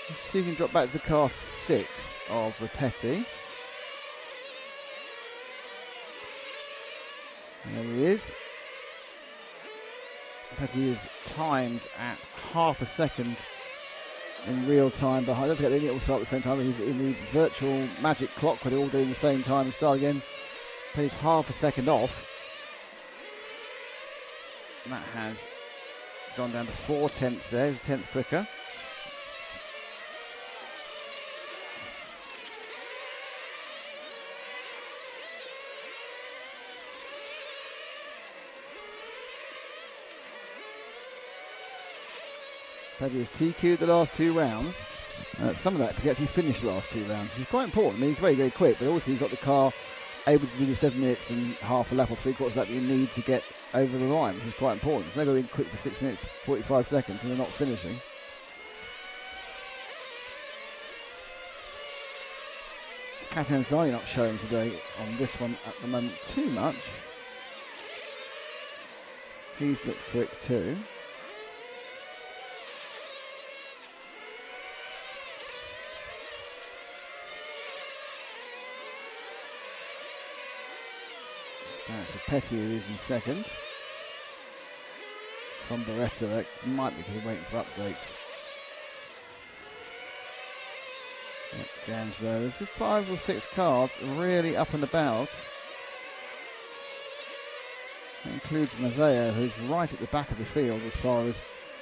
Let's see if we can drop back to the car 6 of Repetti. And there he is. Repetti is timed at half a second in real time behind. Don't forget they all start at the same time. He's in the virtual magic clock where they're all doing the same time and start again. He's half a second off. And that has gone down to 4/10 there, a tenth quicker. Paddy has TQ'd the last 2 rounds. Some of that because he actually finished the last 2 rounds, which is quite important. I mean, he's very, very quick, but also he's got the car able to do the 7 minutes and half a lap or 3/4 lap you need to get over the line, which is quite important. It's never been quick for 6 minutes, 45 seconds, and they're not finishing. Catanzari not showing today on this one at the moment too much. He's looked quick too. Petty is in second. From Beretta, that might be because we're waiting for updates. James though, there's 5 or 6 cars really up and about. That includes Mazzeo, who's right at the back of the field as far as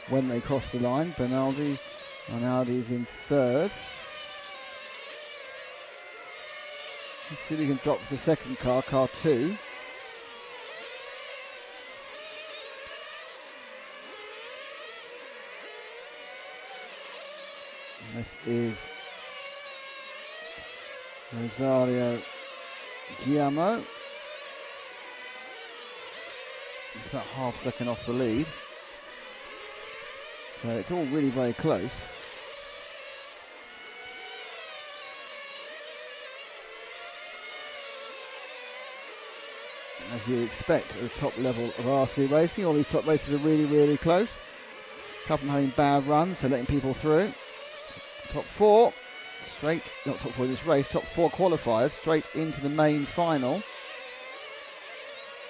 when they cross the line. Bernardi's in 3rd. Let's see if we can drop the second car, car 2. This is Rosario Giamo. It's about half a second off the lead. So it's all really very close. As you expect at the top level of RC racing, all these top races are really, really close. A couple of them having bad runs, so letting people through. Top 4, straight, not top 4 in this race, top 4 qualifiers straight into the main final.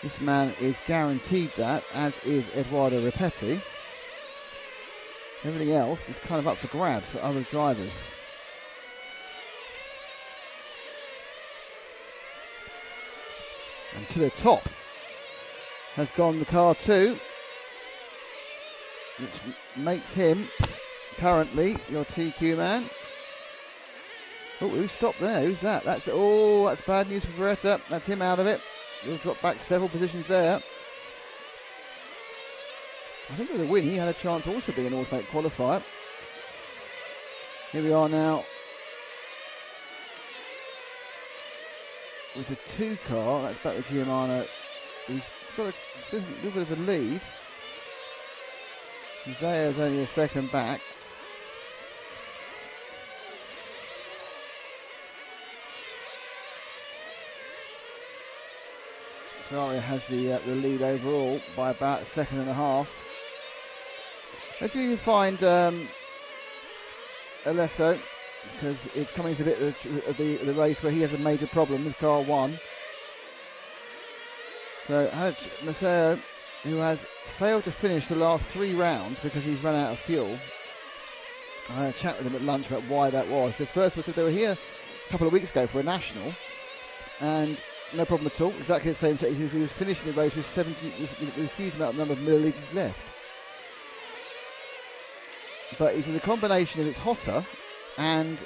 This man is guaranteed that, as is Edoardo Ripetti. Everything else is kind of up for grabs for other drivers. And to the top has gone the car 2, which makes him currently your TQ man. Oh, who stopped there? Who's that? That's bad news for Beretta. That's him out of it. He'll drop back several positions there. I think with a win, he had a chance also to be an automatic qualifier. Here we are now with the 2 car. That's back with Giuliano. He's got a little bit of a lead. Zaya's only a second back. Ferrari has the lead overall by about a second and a half. Let's see if we can find Alesso, because it's coming to the bit of the race where he has a major problem with car 1. So Matteo, who has failed to finish the last 3 rounds because he's run out of fuel. I had a chat with him at lunch about why that was. The first was that they were here a couple of weeks ago for a national, and no problem at all. Exactly the same thing. He was finishing the race with a huge amount of number of millilitres left. But it's in the combination of it's hotter and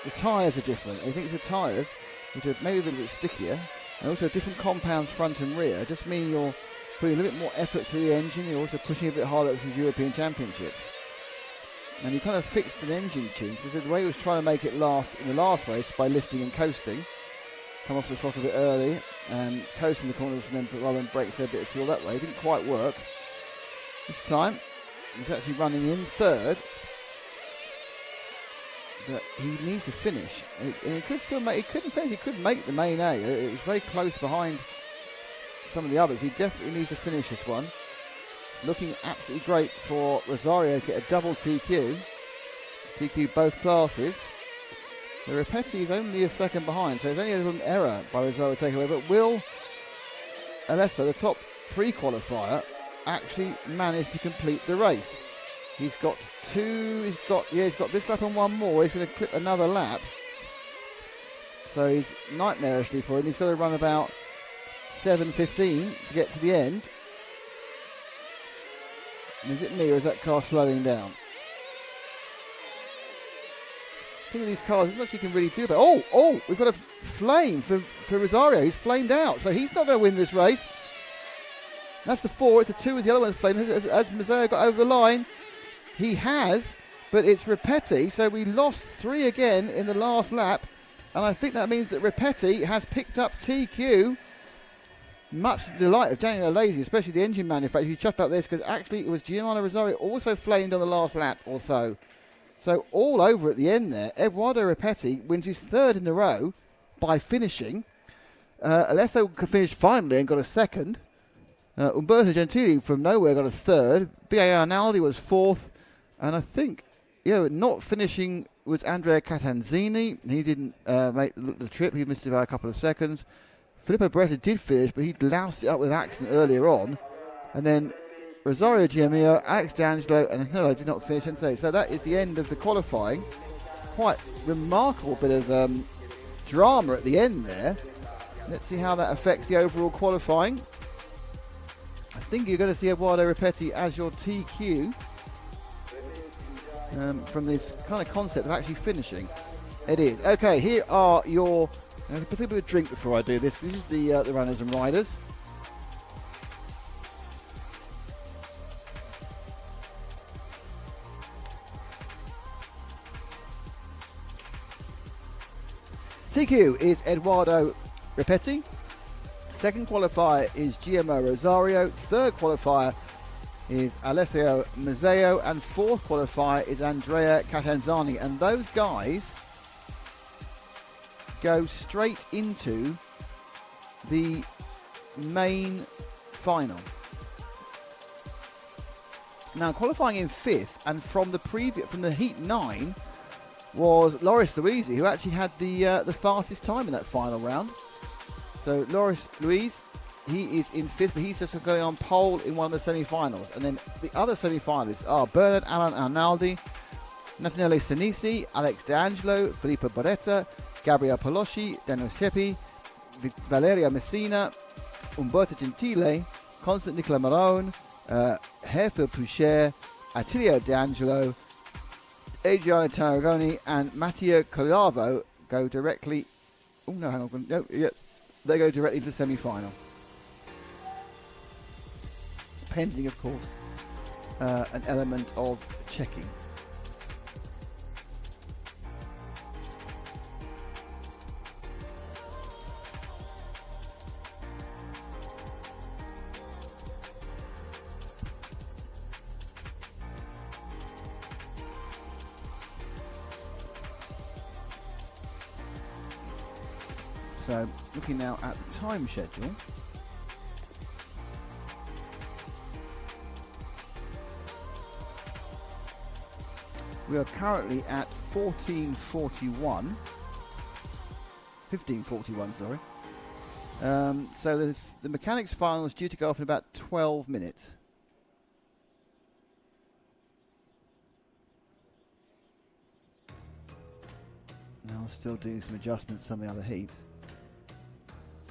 the tyres are different. I think the tyres, which are maybe a little bit stickier, and also different compounds front and rear, just mean you're putting a little bit more effort through the engine. You're also pushing a bit harder at the European Championship. And he kind of fixed an engine tune. So the way he was trying to make it last in the last race by lifting and coasting, come off the throttle a bit early and coasting the corners and then rather than brake a bit of fuel that way. It didn't quite work. This time he's actually running in 3rd, but he needs to finish. And he could still make. He couldn't finish. He could make the main A. It was very close behind some of the others. He definitely needs to finish this one. Looking absolutely great for Rosario to get a double TQ both classes. The Ripetti is only a second behind, so there's only a little error by Rosario takeaway. But will Alesso, the top 3 qualifier, actually manage to complete the race? He's got 2. He's got this lap and 1 more. He's going to clip another lap. So he's nightmarishly for him. He's got to run about 7:15 to get to the end. And is it me or is that car slowing down? Think of these cars, there's not much you can really do about it. Oh, we've got a flame for Rosario. He's flamed out, so he's not going to win this race. That's the 4, it's the 2 as the other one's flamed. Has Mazzeo got over the line? He has, but it's Ripetti, so we lost 3 again in the last lap, and I think that means that Ripetti has picked up TQ, much to the delight of Daniel Lazy, especially the engine manufacturer, who chuffed up this, because actually it was Giuliano Rosario also flamed on the last lap or so. So all over at the end there, Edoardo Ripetti wins his 3rd in a row by finishing. Alesso finished finally and got a 2nd. Umberto Gentili from nowhere got a 3rd. B.A. Arnaldi was 4th. And I think, not finishing was Andrea Catanzini. He didn't make the trip. He missed it by a couple of seconds. Filippo Beretta did finish, but he loused it up with an accident earlier on. And then Rosario Giamillo, Alex D'Angelo, and Anello did not finish and say. So that is the end of the qualifying. Quite remarkable bit of drama at the end there. Let's see how that affects the overall qualifying. I think you're going to see Edoardo Ripetti as your TQ from this kind of concept of actually finishing. It is. Okay, here are your... I'm going to put a bit of a drink before I do this. This is the runners and riders. TQ is Edoardo Ripetti. 2nd qualifier is GMO Rosario. 3rd qualifier is Alessio Mazzeo. And 4th qualifier is Andrea Catanzani. And those guys go straight into the main final. Now, qualifying in 5th and from the heat 9 was Loris Luisi, who actually had the fastest time in that final round. So Loris Luis He is in 5th, but he's just going on pole in one of the semi-finals. And then the other semi-finalists are Bernard Alan Arnaldi, Nathaniele Senesi, Alex D'Angelo, Filippo Barretta, Gabriele Polosci, Daniel Seppi, Valeria Messina, Umberto Gentile, Constant Nicola Marone, Herfil Poucher, Attilio D'Angelo, Adriano Tarragoni, and Matteo Colavo go directly. Oh no, hang on. No, yeah, they go directly to the semi-final. Pending, of course, an element of checking. So, looking now at the time schedule. We are currently at 15:41, sorry. So the mechanics final is due to go off in about 12 minutes. Now still doing some adjustments on the other heats.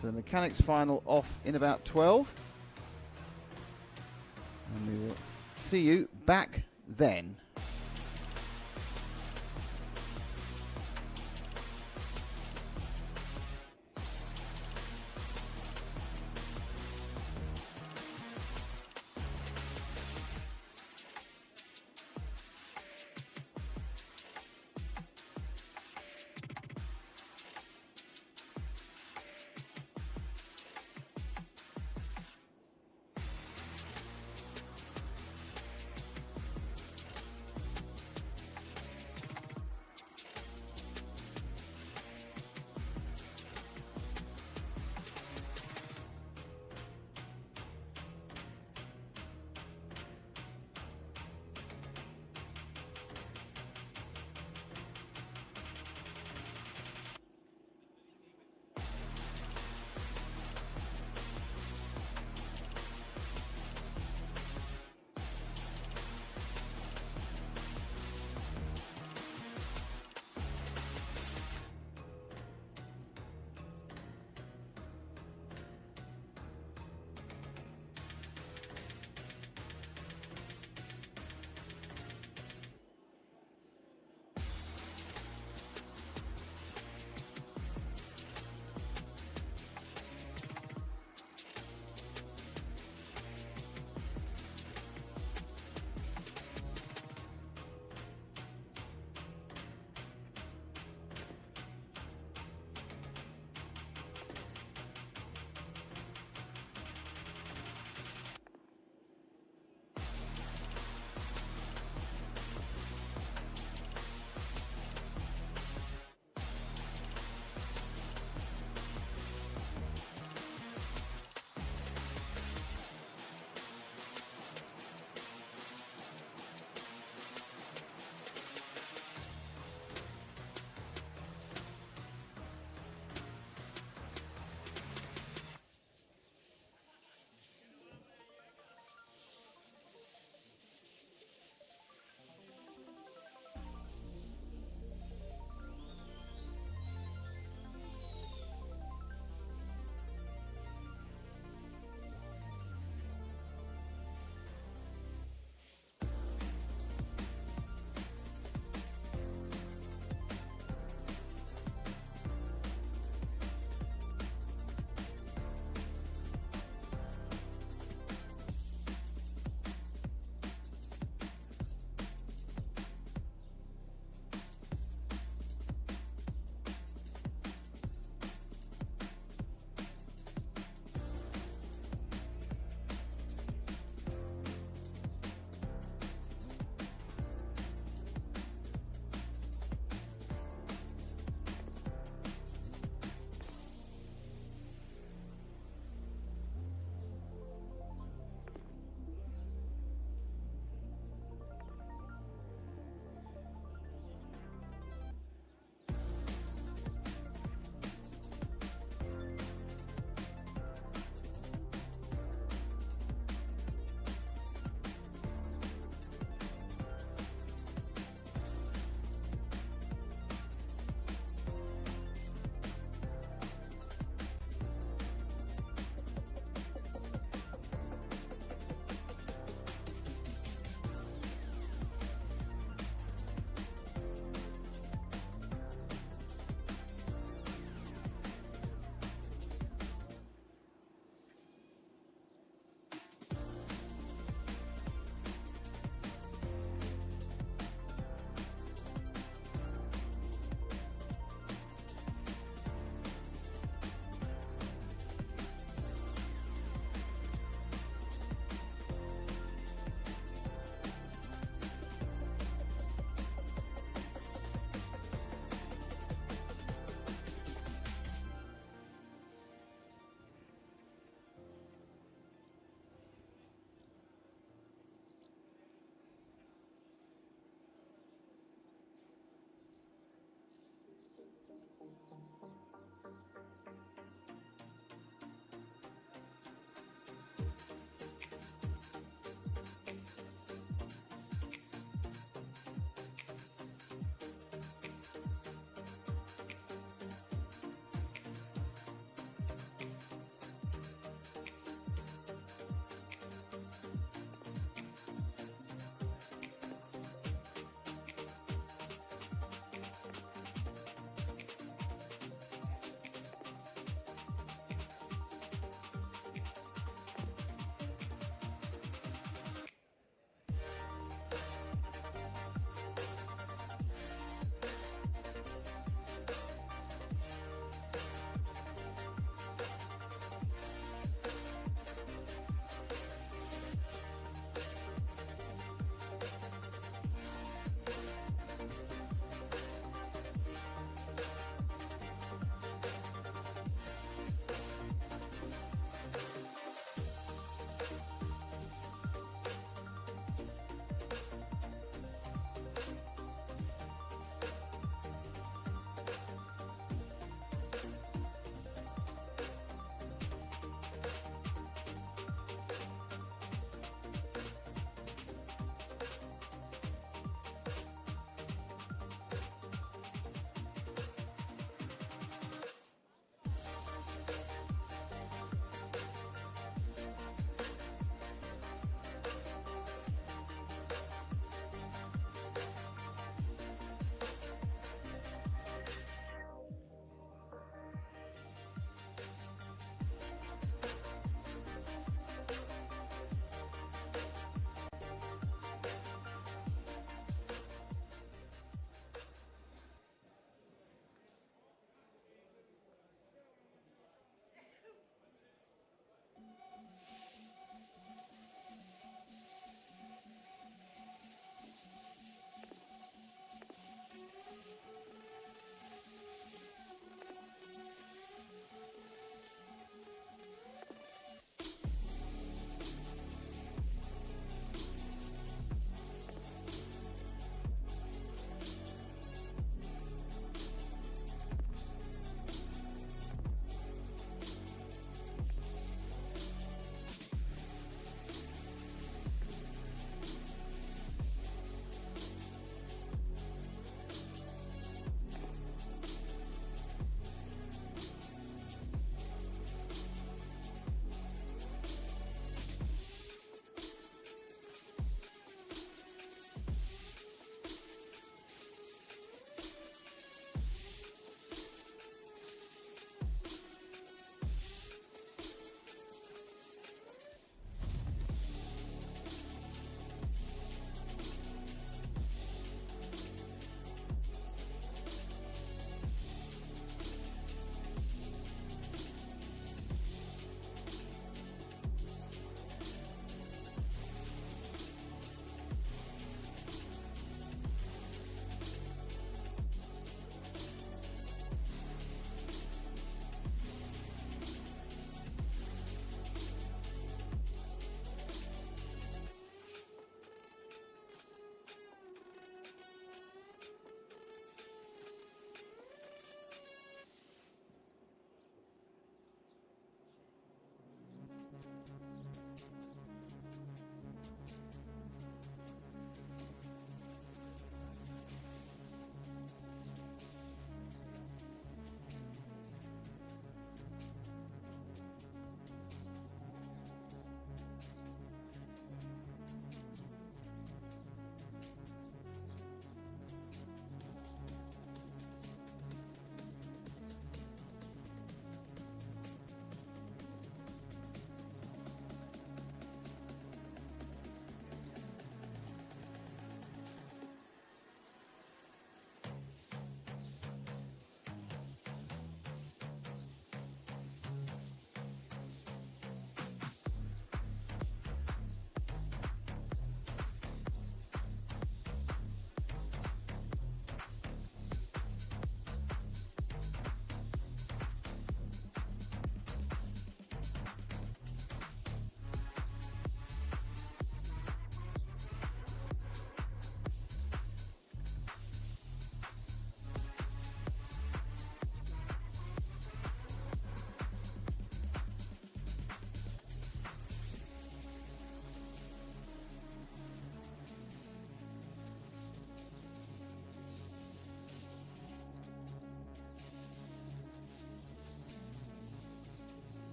So the mechanics final off in about 12. And we will see you back then.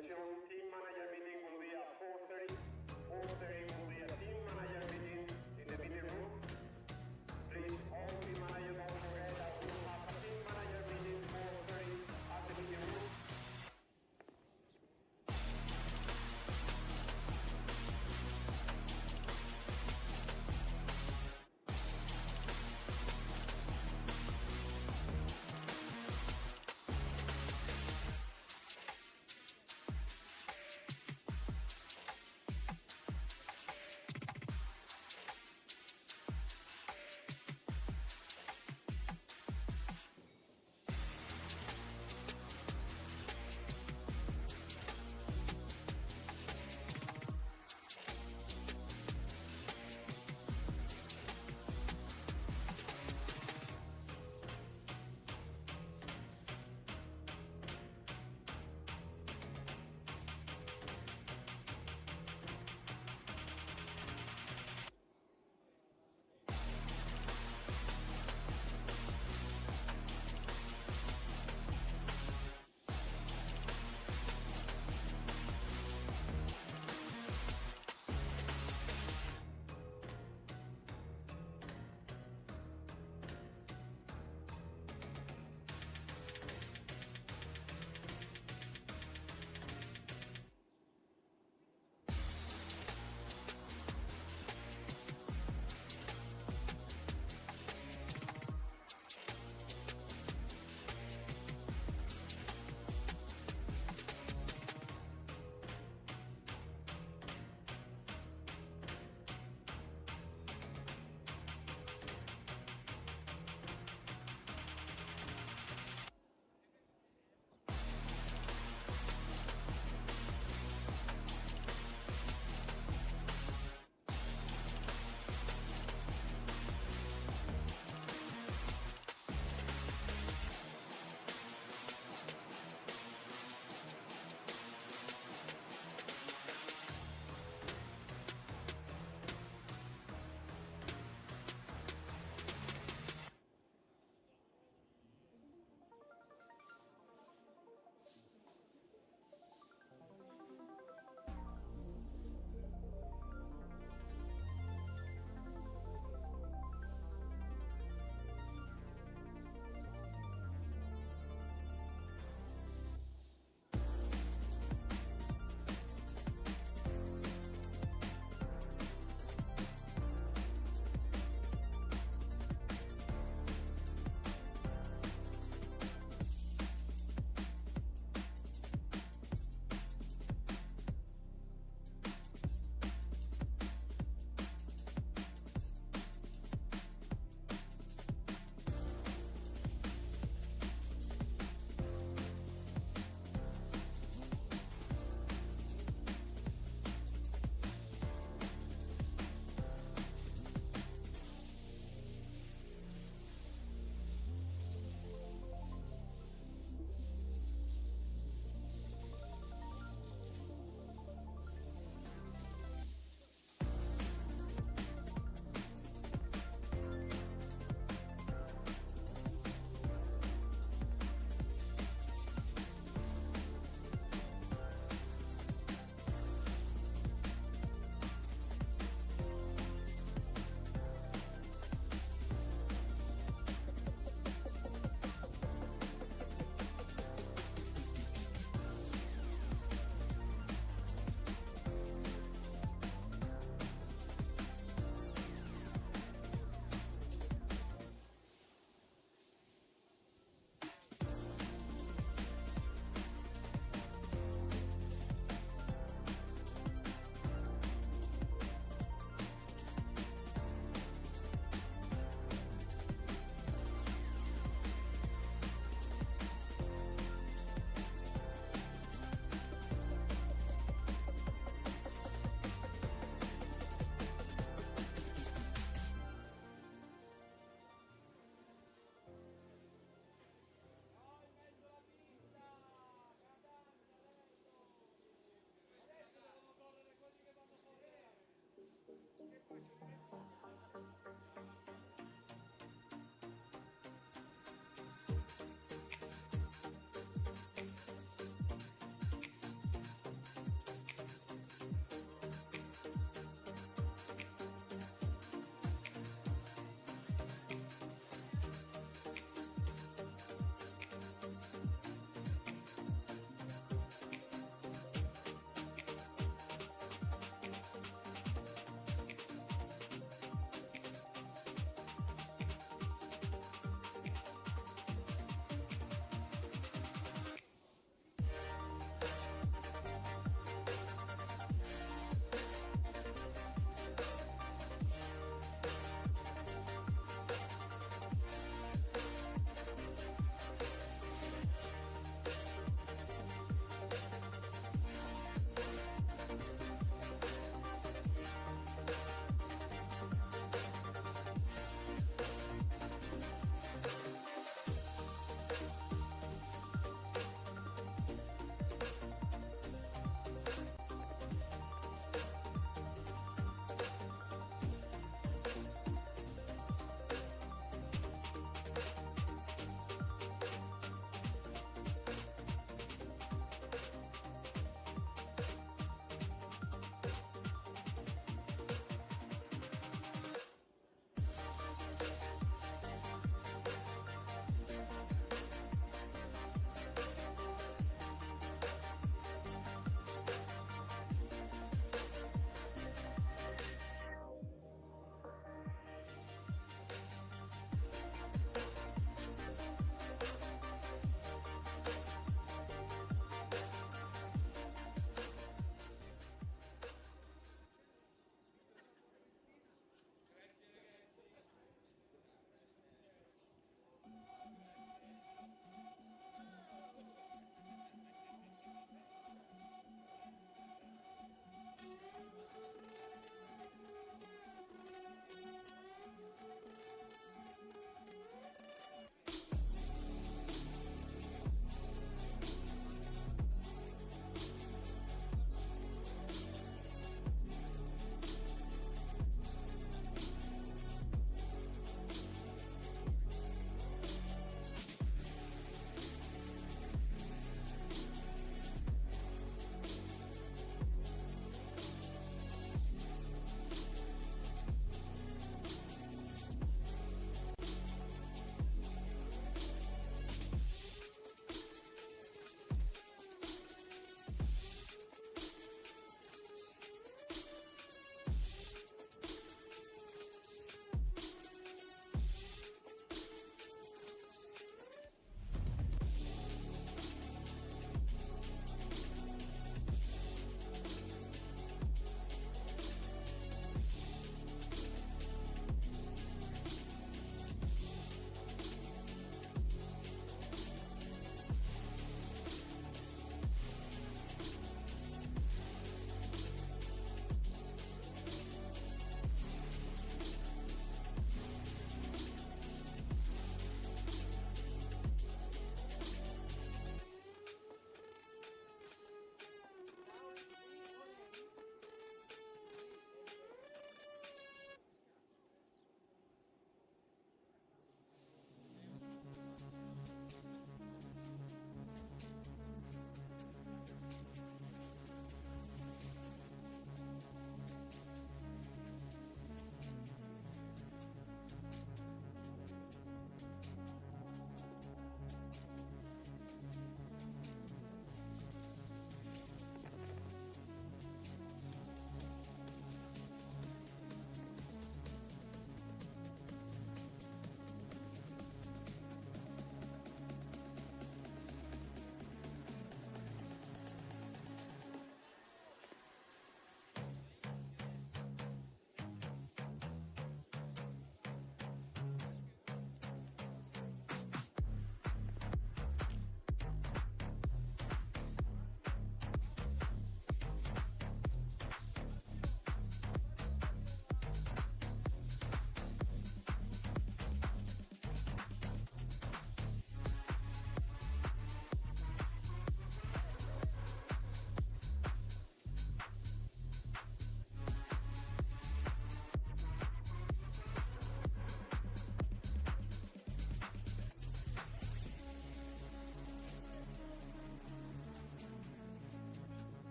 Attention, team manager meeting will be at 4:30. 4:30 will be a team manager meeting in the meeting room. Please, all team managers, don't forget that we will have a team manager meeting 4:30 at the meeting room.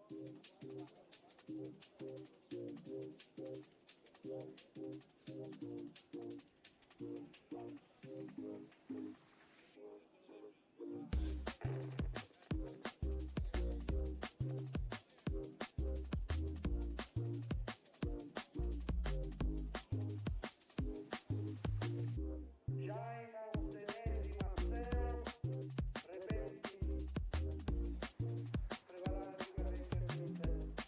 Giacomo Senesi Matteo, repenti, preparati per le interviste.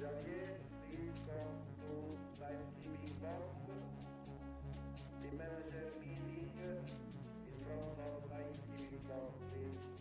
Javier please come to timekeeping box. The manager meeting in front of timekeeping box, please.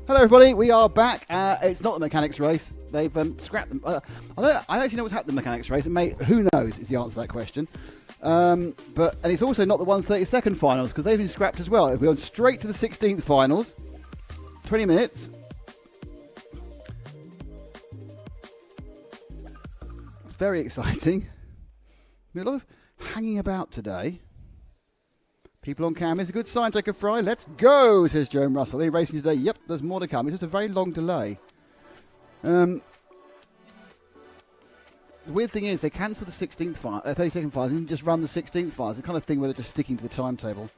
Hello, everybody. We are back. It's not the mechanics race. They've scrapped them. I don't actually know what's happened in the mechanics race. Who knows is the answer to that question. And it's also not the 1/32 finals because they've been scrapped as well. We're going straight to the 16th finals. 20 minutes. It's very exciting. A lot of hanging about today. People on cam is a good sign, Jacob Fry. Let's go, says Joan Russell. They're racing today. Yep, there's more to come. It's just a very long delay. The weird thing is they cancel the 32nd finals and just run the 16th finals. The kind of thing where they're just sticking to the timetable.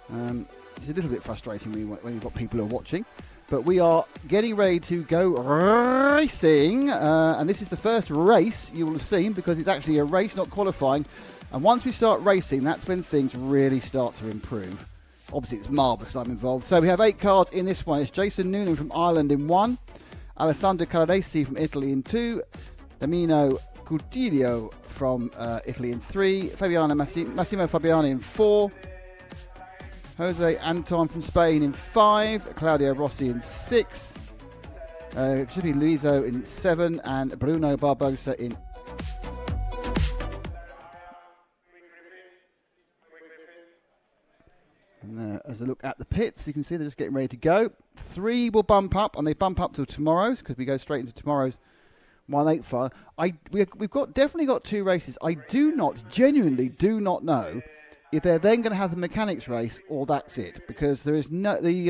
It's a little bit frustrating when you've got people who are watching. But we are getting ready to go racing. And this is the first race you will have seen because it's actually a race, not qualifying. And once we start racing, that's when things really start to improve. Obviously, it's marvellous I'm involved. So we have 8 cars in this one. It's Jason Noonan from Ireland in 1. Alessandro Caladesi from Italy in 2. Damino Coutillo from Italy in 3. Massimo Fabiani in 4. Jose Anton from Spain in 5. Claudio Rossi in 6. Should be Luiso in 7. And Bruno Barbosa in 8. And as I look at the pits, you can see they're just getting ready to go. 3 will bump up, and they bump up till tomorrow's because we go straight into tomorrow's 1/8 final. We've definitely got 2 races. I genuinely do not know if they're then going to have the mechanics race or that's it, because there is no there's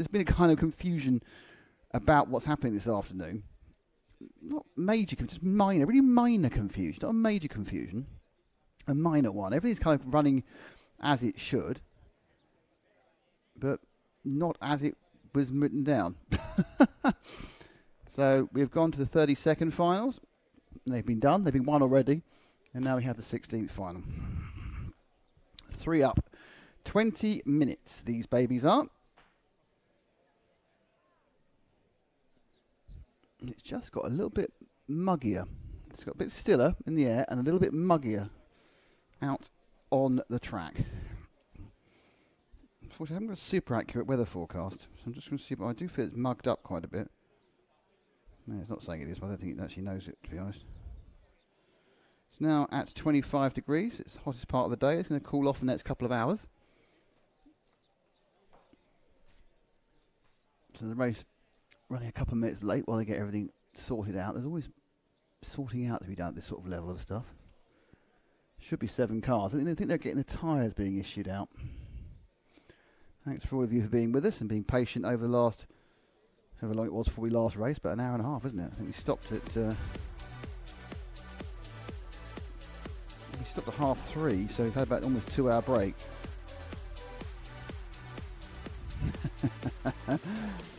been a kind of confusion about what's happening this afternoon. Not major, just minor, really minor confusion, not a major confusion, a minor one. Everything's kind of running as it should, but not as it was written down. So we've gone to the 32nd finals. They've been done. They've been won already. And now we have the 16th final. 3 up. 20 minutes, these babies are. It's just got a little bit muggier. It's got a bit stiller in the air and a little bit muggier out on the track. Unfortunately, I haven't got a super accurate weather forecast, so I'm just going to see, but I do feel it's mugged up quite a bit. No, it's not saying it is, but I don't think it actually knows it, to be honest. It's now at 25 degrees. It's the hottest part of the day. It's going to cool off the next couple of hours. So the race running a couple of minutes late while they get everything sorted out. There's always sorting out to be done at this sort of level of stuff. Should be 7 cars. I think they're getting the tyres being issued out. Thanks for all of you for being with us and being patient over the last, however long it was before we last raced, about an hour and a half, isn't it? I think we stopped at stopped at 3:30, so we've had about almost 2-hour break.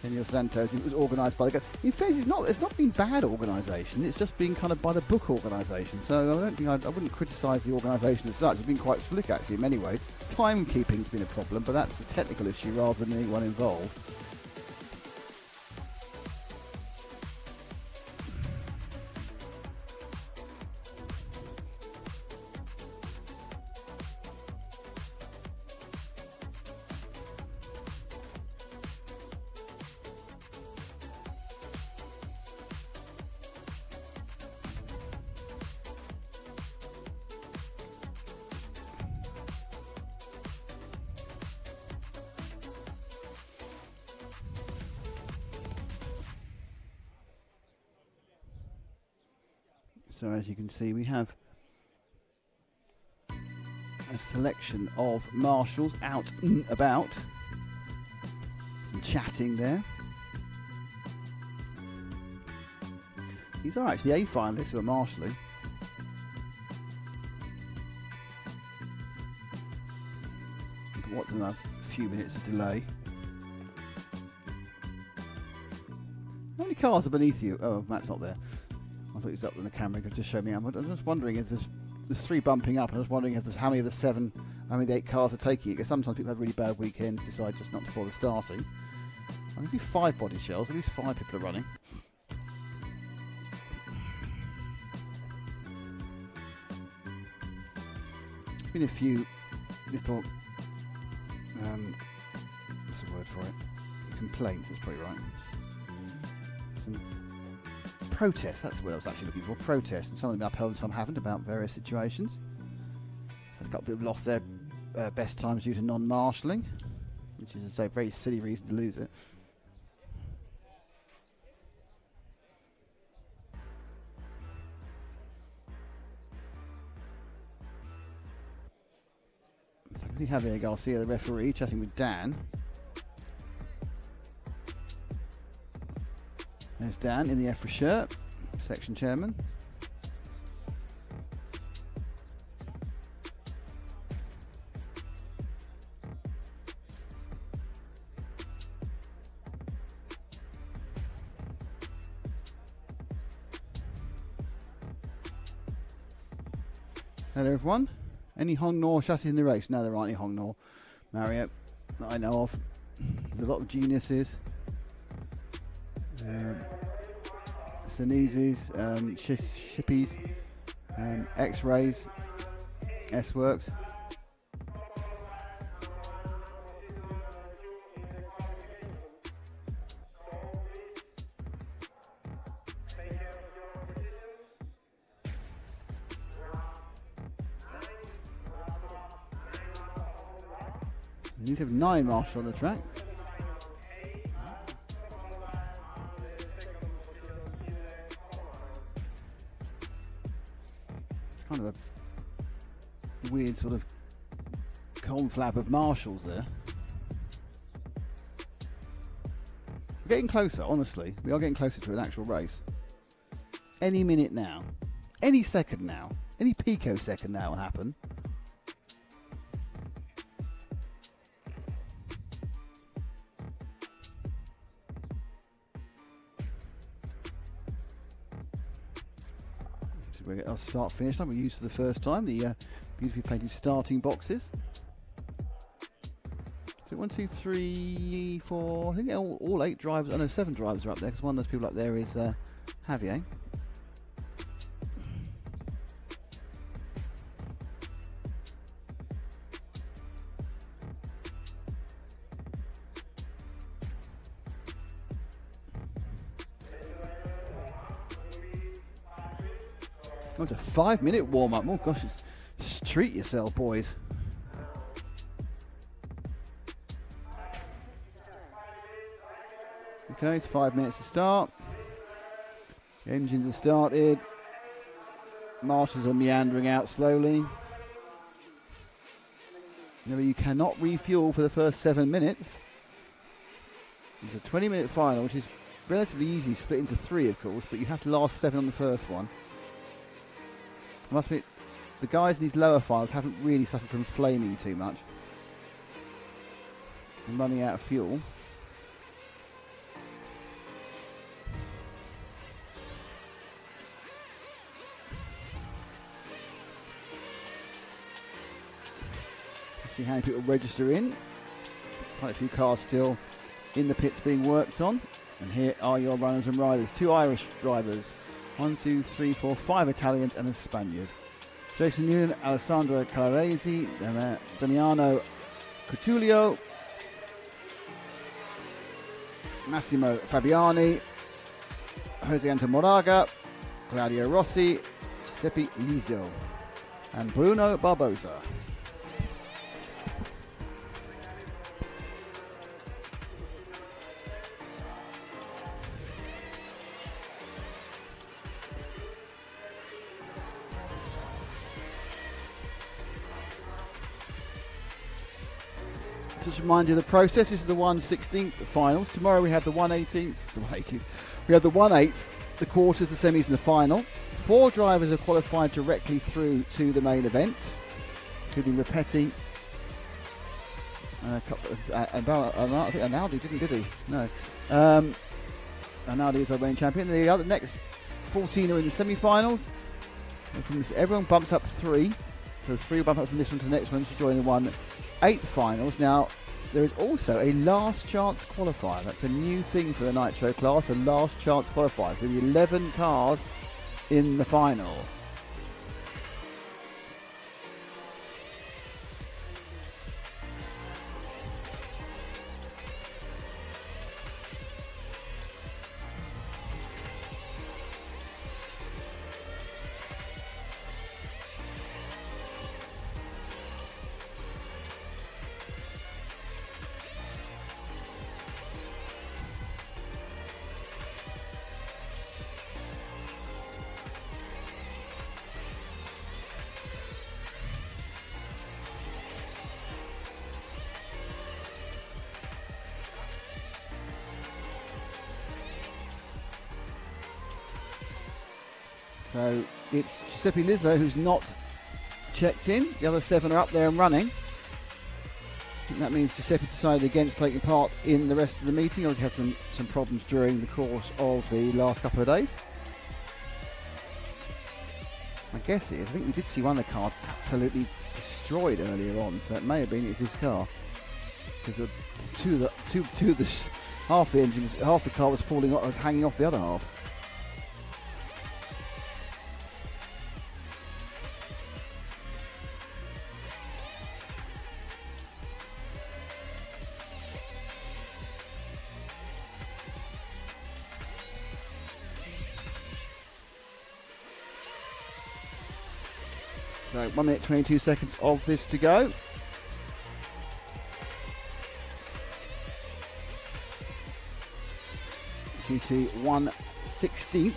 Daniel Santos, it was organised by the guy. In fact, it's not been bad organisation, it's just been kind of by the book organisation. So I don't think I wouldn't criticise the organisation as such. It's been quite slick actually in many ways. Timekeeping's been a problem, but that's a technical issue rather than anyone involved. So as you can see, we have a selection of marshals out and about. Some chatting there. These are actually A finalists who are marshalling. But what's in a few minutes of delay? How many cars are beneath you? Oh, Matt's not there. I thought he was up in the camera. He could just show me. I'm just wondering if there's 3 bumping up. I was wondering if there's how many of the 8 cars are taking it. Because sometimes people have really bad weekends, decide just not to bother starting. I can see 5 body shells. At least 5 people are running. There's been a few little what's the word for it? Complaints. That's probably right. Some protests, that's what I was actually looking for, protests, and some of them upheld and some haven't about various situations. A couple of people lost their best times due to non-marshalling, which is a very silly reason to lose it. So I can see Javier Garcia, the referee, chatting with Dan. There's Dan in the EFRA shirt, section chairman. Hello everyone. Any Hong Nor chassis in the race? No, there aren't any Hong Nor, Mario, that I know of. There's a lot of geniuses. Senesis, Shippies, X-Rays, S-Works. You need to have 9 marshals on the track. Kind of a weird sort of conflab of marshals there. We're getting closer, honestly. We are getting closer to an actual race. Any minute now, any second now, any picosecond now will happen. Our start finish line we used for the first time, the beautifully painted starting boxes. So 1, 2, 3, 4, I think all 8 drivers, I know 7 drivers are up there because one of those people up there is Javier. Oh, it's a 5-minute warm-up. Oh gosh, treat yourself, boys. Okay, it's 5 minutes to start. Engines are started. Marshals are meandering out slowly. Remember, you cannot refuel for the first 7 minutes. It's a 20-minute final, which is relatively easy, split into 3, of course, but you have to last 7 on the first one. I must admit, the guys in these lower files haven't really suffered from flaming too much and running out of fuel. See how many people register in. Quite a few cars still in the pits being worked on. And here are your runners and riders. 2 Irish drivers. 1, 2, 3, 4, 5 Italians and a Spaniard. Jason Noonan, Alessandro Calaresi, Damiano Cotulio, Massimo Fabiani, Jose Antonio Moraga, Claudio Rossi, Giuseppe Lizzo, and Bruno Barbosa. Just remind you of the process. This is the 1/16 finals. Tomorrow we have the 1/18. We have the 1/8, the quarters, the semis, and the final. 4 drivers are qualified directly through to the main event, including Repetti. A couple of, I think Analdi did he? No. Analdi is our reigning champion. The other next 14 are in the semi-finals. And from this, everyone bumps up 3. So 3 will bump up from this one to the next one to join the 1/8 finals. Now, there is also a last chance qualifier. That's a new thing for the Nitro class, a last chance qualifier. So there'll be 11 cars in the final. So it's Giuseppe Lizzo who's not checked in. The other 7 are up there and running. I think that means Giuseppe decided against taking part in the rest of the meeting. Obviously had some problems during the course of the last couple of days. My guess is, I think we did see one of the cars absolutely destroyed earlier on, so it may have been it's his car. Because half the engine, half the car was falling off, was hanging off the other half. So 1 minute 22 seconds of this to go. GT 1/16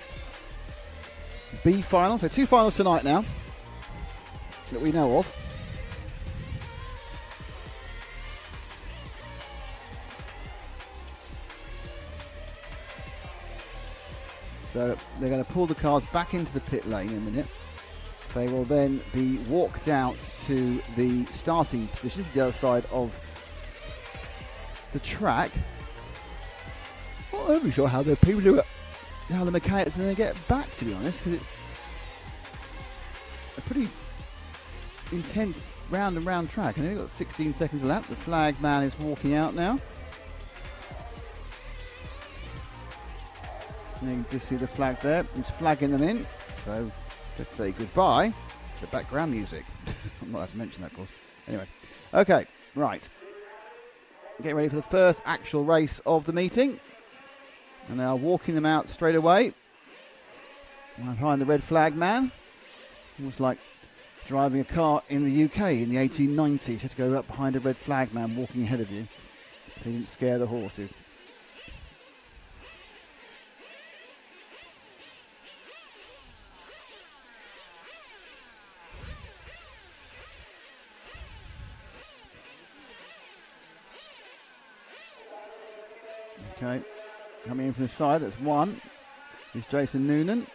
B final. So 2 finals tonight now that we know of. So they're going to pull the cars back into the pit lane in a minute. They will then be walked out to the starting position, the other side of the track. I'm not really sure how the people do it, how the mechanics are going to get back, to be honest, because it's a pretty intense round and round track. And they've got 16 seconds left. The flag man is walking out now. And you can just see the flag there. He's flagging them in. So let's say goodbye to background music. I'm not allowed to mention that, of course. Anyway, okay, right. Getting ready for the first actual race of the meeting. And they are walking them out straight away. Behind the red flag man. Almost like driving a car in the UK in the 1890s. You had to go up behind a red flag man walking ahead of you so you didn't scare the horses. Okay, coming in from the side, that's 1. Is Jason Noonan.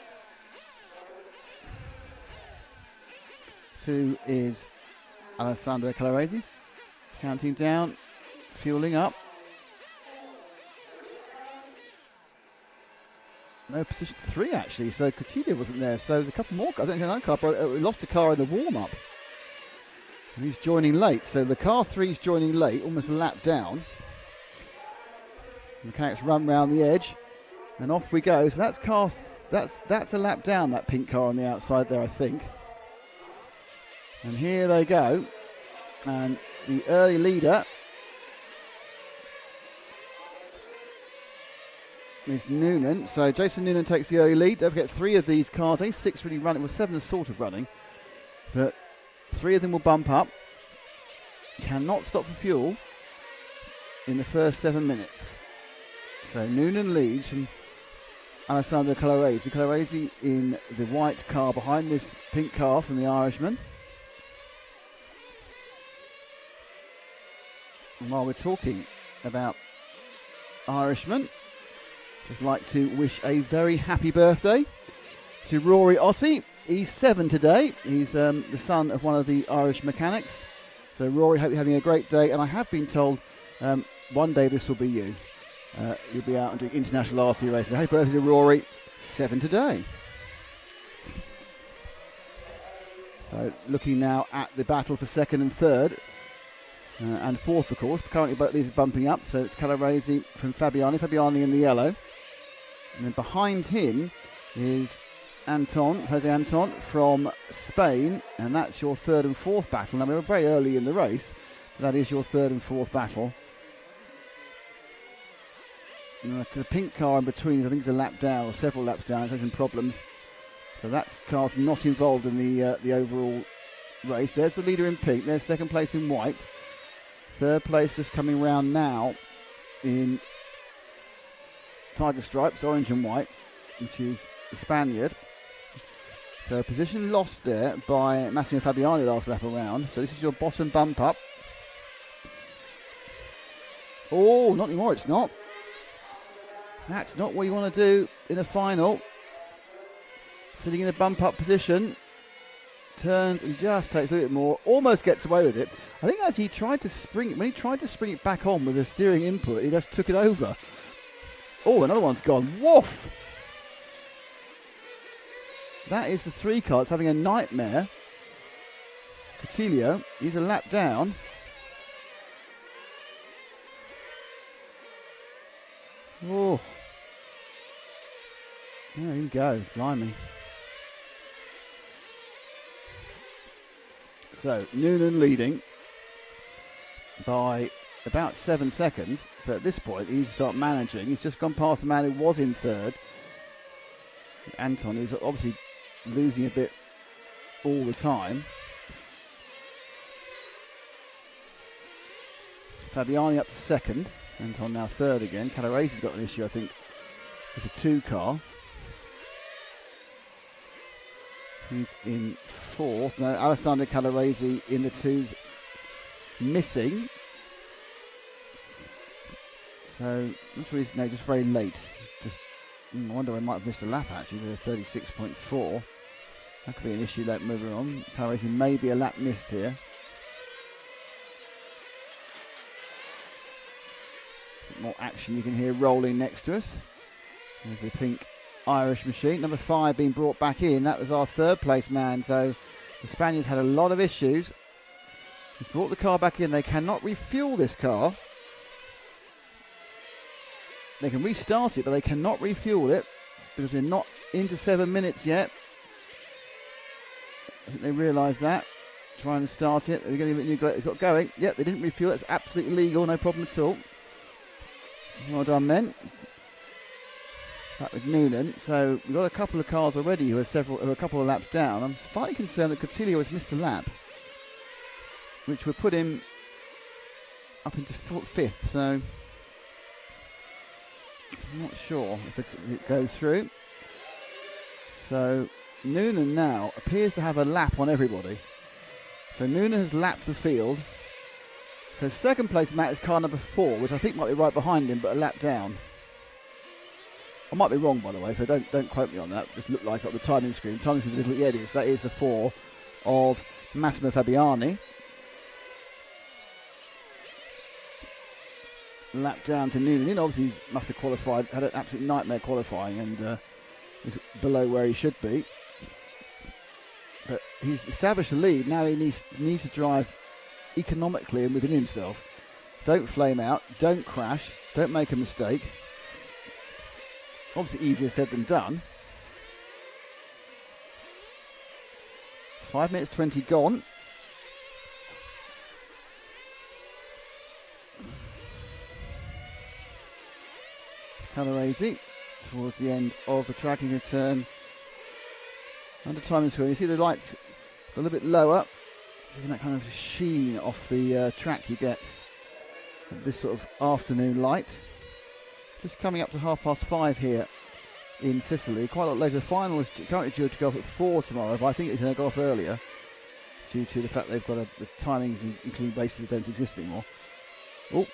2 is Alessandro Calaresi. Counting down, fueling up. No, position 3 actually, so Coutinho wasn't there. So there's a couple more. I don't think another car, we lost a car in the warm-up. And he's joining late, so the car 3's joining late, almost a lap down. The mechanics run round the edge, and off we go. So that's a lap down, that pink car on the outside there, I think. And here they go, and the early leader is Noonan. So Jason Noonan takes the early lead. Don't forget 3 of these cars, I think 6 really running, well 7 are sort of running, but 3 of them will bump up. Cannot stop for fuel in the first 7 minutes. So Noonan leads from Alessandro Calaresi. Calaresi in the white car behind this pink car from the Irishman. And while we're talking about Irishmen, just like to wish a very happy birthday to Rory Ottey. He's 7 today. He's the son of one of the Irish mechanics. So Rory, hope you're having a great day. And I have been told one day this will be you. You'll be out and doing international RC racing. Happy birthday to Rory, 7 today. So looking now at the battle for 2nd and 3rd. And 4th, of course. Currently both these are bumping up. So it's Calaresi from Fabiani. Fabiani in the yellow. And then behind him is Jose Anton from Spain. And that's your 3rd and 4th battle. Now, we were very early in the race. But that is your 3rd and 4th battle. And the pink car in between, I think, is a lap down, or several laps down. It's having some problems. So that car's not involved in the overall race. There's the leader in pink. There's 2nd place in white. 3rd place is coming round now in Tiger Stripes, orange and white, which is the Spaniard. So position lost there by Massimo Fabiani last lap around. So this is your bottom bump up. Oh, not anymore, it's not. That's not what you want to do in a final. Sitting in a bump up position. Turns and just takes a little bit more. Almost gets away with it. I think actually he tried to spring it. When he tried to spring it back on with the steering input, he just took it over. Oh, another one's gone. Woof! That is the 3 car. It's having a nightmare. Cotillo, he's a lap down. Oh. There you go. Blimey. So, Noonan leading by about 7 seconds. So at this point, he needs to start managing. He's just gone past the man who was in 3rd. Anton, who's obviously losing a bit all the time. Fabiani up to 2nd. Anton now 3rd again. Calaresi's got an issue, I think, with the 2 car. He's in 4th. No, Alessandro Calaresi in the 2's missing. So, not sure he's just very late. Just, I wonder I might have missed a lap actually with a 36.4. That could be an issue late moving on. Calaresi may be a lap missed here. More action you can hear rolling next to us. There's the pink Irish machine. Number 5 being brought back in. That was our 3rd place man. So the Spaniards had a lot of issues. He's brought the car back in. They cannot refuel this car. They can restart it, but they cannot refuel it because we're not into 7 minutes yet. I think they realise that. Trying to start it. They're going to get it's got going. Yep, they didn't refuel. That's absolutely legal. No problem at all. Well done, men. Back with Noonan. So we've got a couple of cars already who are a couple of laps down. I'm slightly concerned that Cotillo has missed a lap, which would put him up into 5th. So I'm not sure if it goes through. So Noonan now appears to have a lap on everybody. So Noonan has lapped the field. So 2nd place Matt is car number 4, which I think might be right behind him, but a lap down. I might be wrong, by the way, so don't quote me on that. Just look like on the timing screen. Timing screen, yeah, it is. That is the 4 of Massimo Fabiani. Lap down to Noonan. Obviously, he must have qualified, had an absolute nightmare qualifying, and is below where he should be. But he's established a lead. Now he needs to drive economically and within himself. Don't flame out. Don't crash. Don't make a mistake. Obviously, easier said than done. 5 minutes 20 gone. Calarese towards the end of the track. He can turn under timing screen. You see the lights a little bit lower, giving that kind of sheen off the track you get at this sort of afternoon light. Just coming up to 5:30 here in Sicily. Quite a lot later. The final is currently due to go off at 4 tomorrow, but I think it's going to go off earlier due to the fact they've got the timings, including bases, that don't exist anymore. Oh,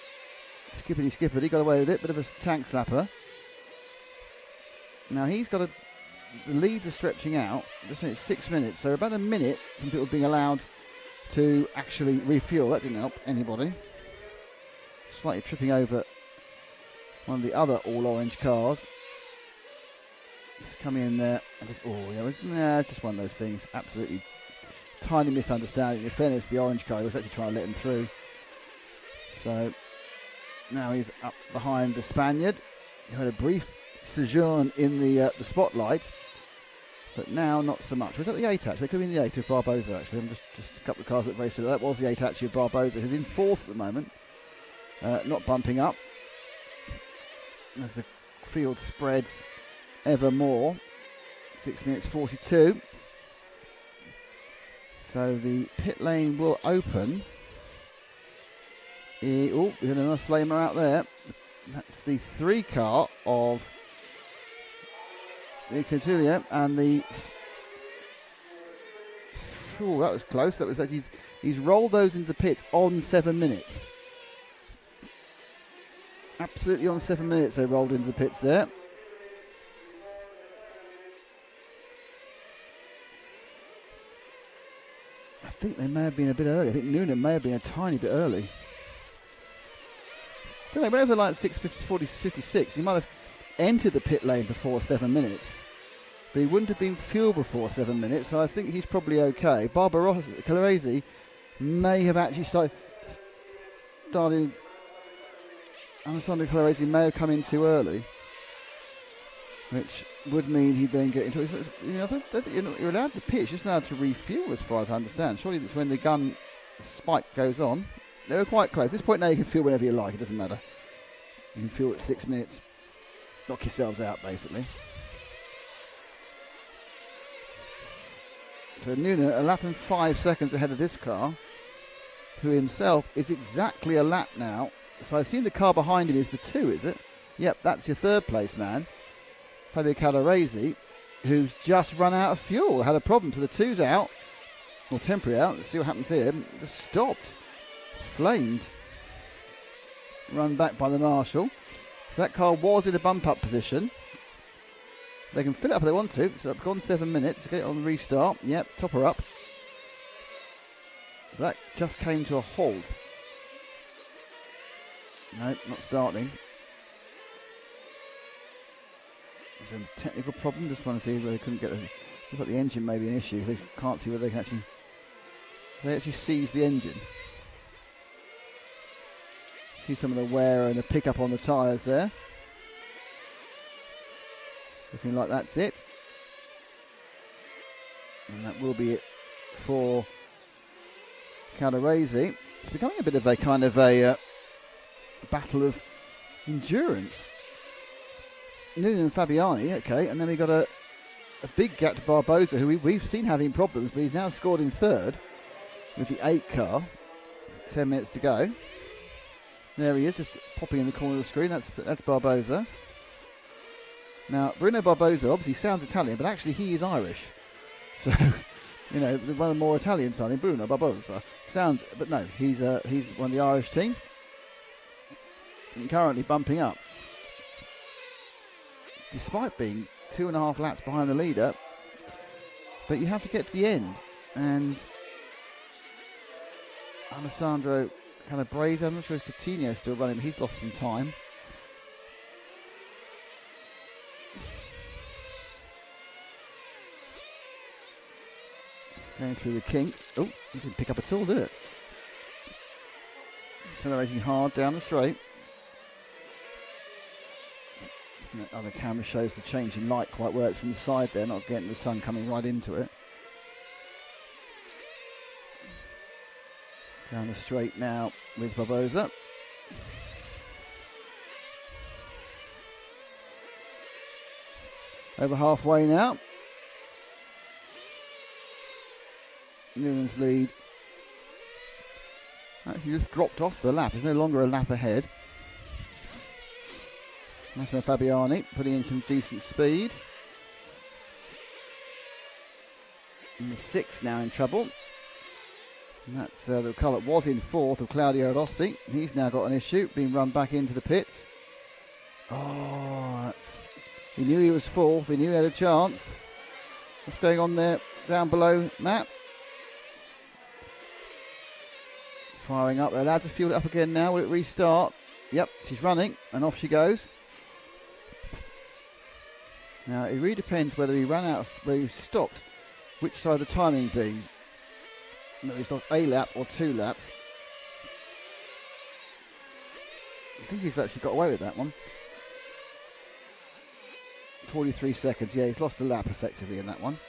skippity, got away with it. Bit of a tank slapper. Now he's got the leads are stretching out. Just it's 6 minutes, so about a minute from people being allowed to actually refuel. That didn't help anybody. Slightly tripping over one of the other all-orange cars. Just coming in there. And just, it's just one of those things. Absolutely tiny misunderstanding. In fairness, the orange car was actually trying to let him through. So now he's up behind the Spaniard. He had a brief sojourn in the spotlight, but now not so much. Was that the 8 actually? It could have been the 8 of Barbosa actually. I'm just a couple of cars that raced. That was the 8 actually of Barbosa, who's in 4th at the moment, not bumping up as the field spreads ever more. 6 minutes 42. So the pit lane will open. We had another flamer out there. That's the 3 car of the Cotilio, and the that was close. That was actually he's rolled those into the pits on 7 minutes. Absolutely on 7 minutes they rolled into the pits there. I think they may have been a bit early. I think Noonan may have been a tiny bit early. I don't know, whenever like 6:56, he might have entered the pit lane before 7 minutes, but he wouldn't have been fueled before 7 minutes, so I think he's probably okay. Calarese may have actually started. Alessandro Calarese may have come in too early, which would mean he'd then get into it. You're allowed to pitch, just allowed to refuel as far as I understand. Surely that's when the gun spike goes on. They were quite close. At this point now you can fuel whenever you like, it doesn't matter. You can fuel at 6 minutes, knock yourselves out basically. So Noonan a lap and 5 seconds ahead of this car, who himself is exactly a lap now. So I assume the car behind him is the 2, is it? Yep, that's your 3rd place man, Fabio Calarese, who's just run out of fuel. Had a problem, so the 2's out, or temporary out. Let's see what happens here. Just stopped. Flamed. Run back by the marshal. So that car was in a bump up position. They can fill it up if they want to. So I've gone 7 minutes. Get it on the restart. Yep, top her up. That just came to a halt. No, not starting. There's a technical problem. Just trying to see whether they couldn't get the. Looks like the engine may be an issue. They can't see whether they can actually. They actually seize the engine. See some of the wear and the pickup on the tyres there. Looking like that's it. And that will be it for Calarese. It's becoming a bit of a kind of a battle of endurance. Noonan and Fabiani, okay, and then we got a big gap to Barbosa, who we've seen having problems, but he's now scored in 3rd with the 8 car. 10 minutes to go. There he is, just popping in the corner of the screen. That's Barbosa. Now, Bruno Barbosa obviously sounds Italian, but actually he is Irish. So, one of the more Italian sounding, Bruno Barbosa. But no, he's one of the Irish team. And currently bumping up. Despite being 2.5 laps behind the leader. But you have to get to the end. And Alessandro Calabrese. I'm not sure if Coutinho's still running, but he's lost some time. Going through the kink. Oh, he didn't pick up at all, did it? Accelerating hard down the straight. And the other camera shows the change in light quite works from the side there, not getting the sun coming right into it. Down the straight now with Barbosa. Over halfway now. Newman's lead. Actually just dropped off the lap. There's no longer a lap ahead. Massimo Fabiani putting in some decent speed. Number 6 now in trouble. And that's the car that was in 4th of Claudio Rossi. He's now got an issue, being run back into the pits. Oh, he knew he was 4th, he knew he had a chance. What's going on there down below, Matt? Firing up, they're allowed to fuel it up again now. Will it restart? Yep, she's running, and off she goes. Now, it really depends whether he ran out, whether he stopped, which side of the timing being. No, he's lost a lap or 2 laps. I think he's actually got away with that one. 43 seconds. Yeah, he's lost a lap effectively in that one.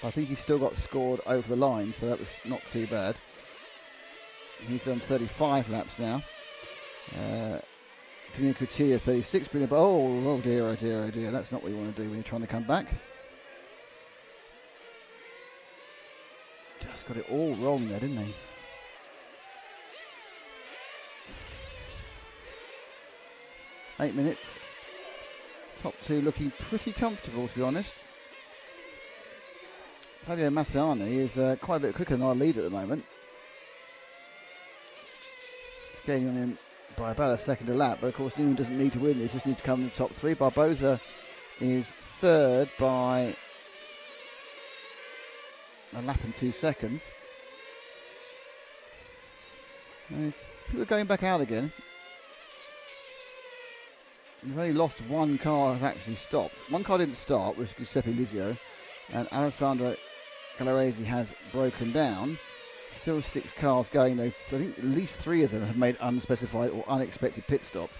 But I think he's still got scored over the line, so that was not too bad. He's done 35 laps now. Camille Coutinho 36. Oh dear, oh dear, oh dear. That's not what you want to do when you're trying to come back. Just got it all wrong there, didn't he? Eight minutes. Top 2 looking pretty comfortable, to be honest. Fabio Massiani is quite a bit quicker than our lead at the moment. It's getting on him by about a second a lap, but of course Newman doesn't need to win this, just needs to come in the top 3. Barbosa is 3rd by a lap and 2 seconds. People are going back out again. We've only lost one car has actually stopped. One car didn't start, which is Giuseppe Lizio, and Alessandro Calaresi has broken down. Still 6 cars going though. So I think at least 3 of them have made unspecified or unexpected pit stops.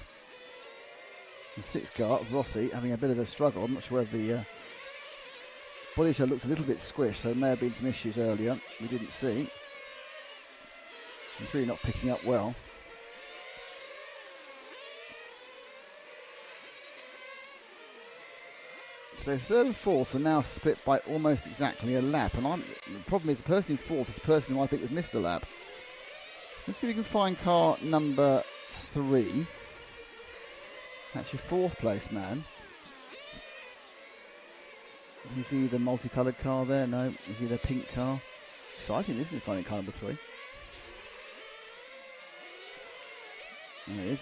The 6th car, Rossi, having a bit of a struggle. I'm not sure whether the body show looks a little bit squished, so there may have been some issues earlier we didn't see. It's really not picking up well. So 3rd and 4th are now split by almost exactly a lap, and the problem is the person in 4th is the person who I think has missed a lap. Let's see if we can find car number 3. That's your 4th place man. Is he the multicoloured car there? No. Is he the pink car? So I think this is finding car number 3. There it is.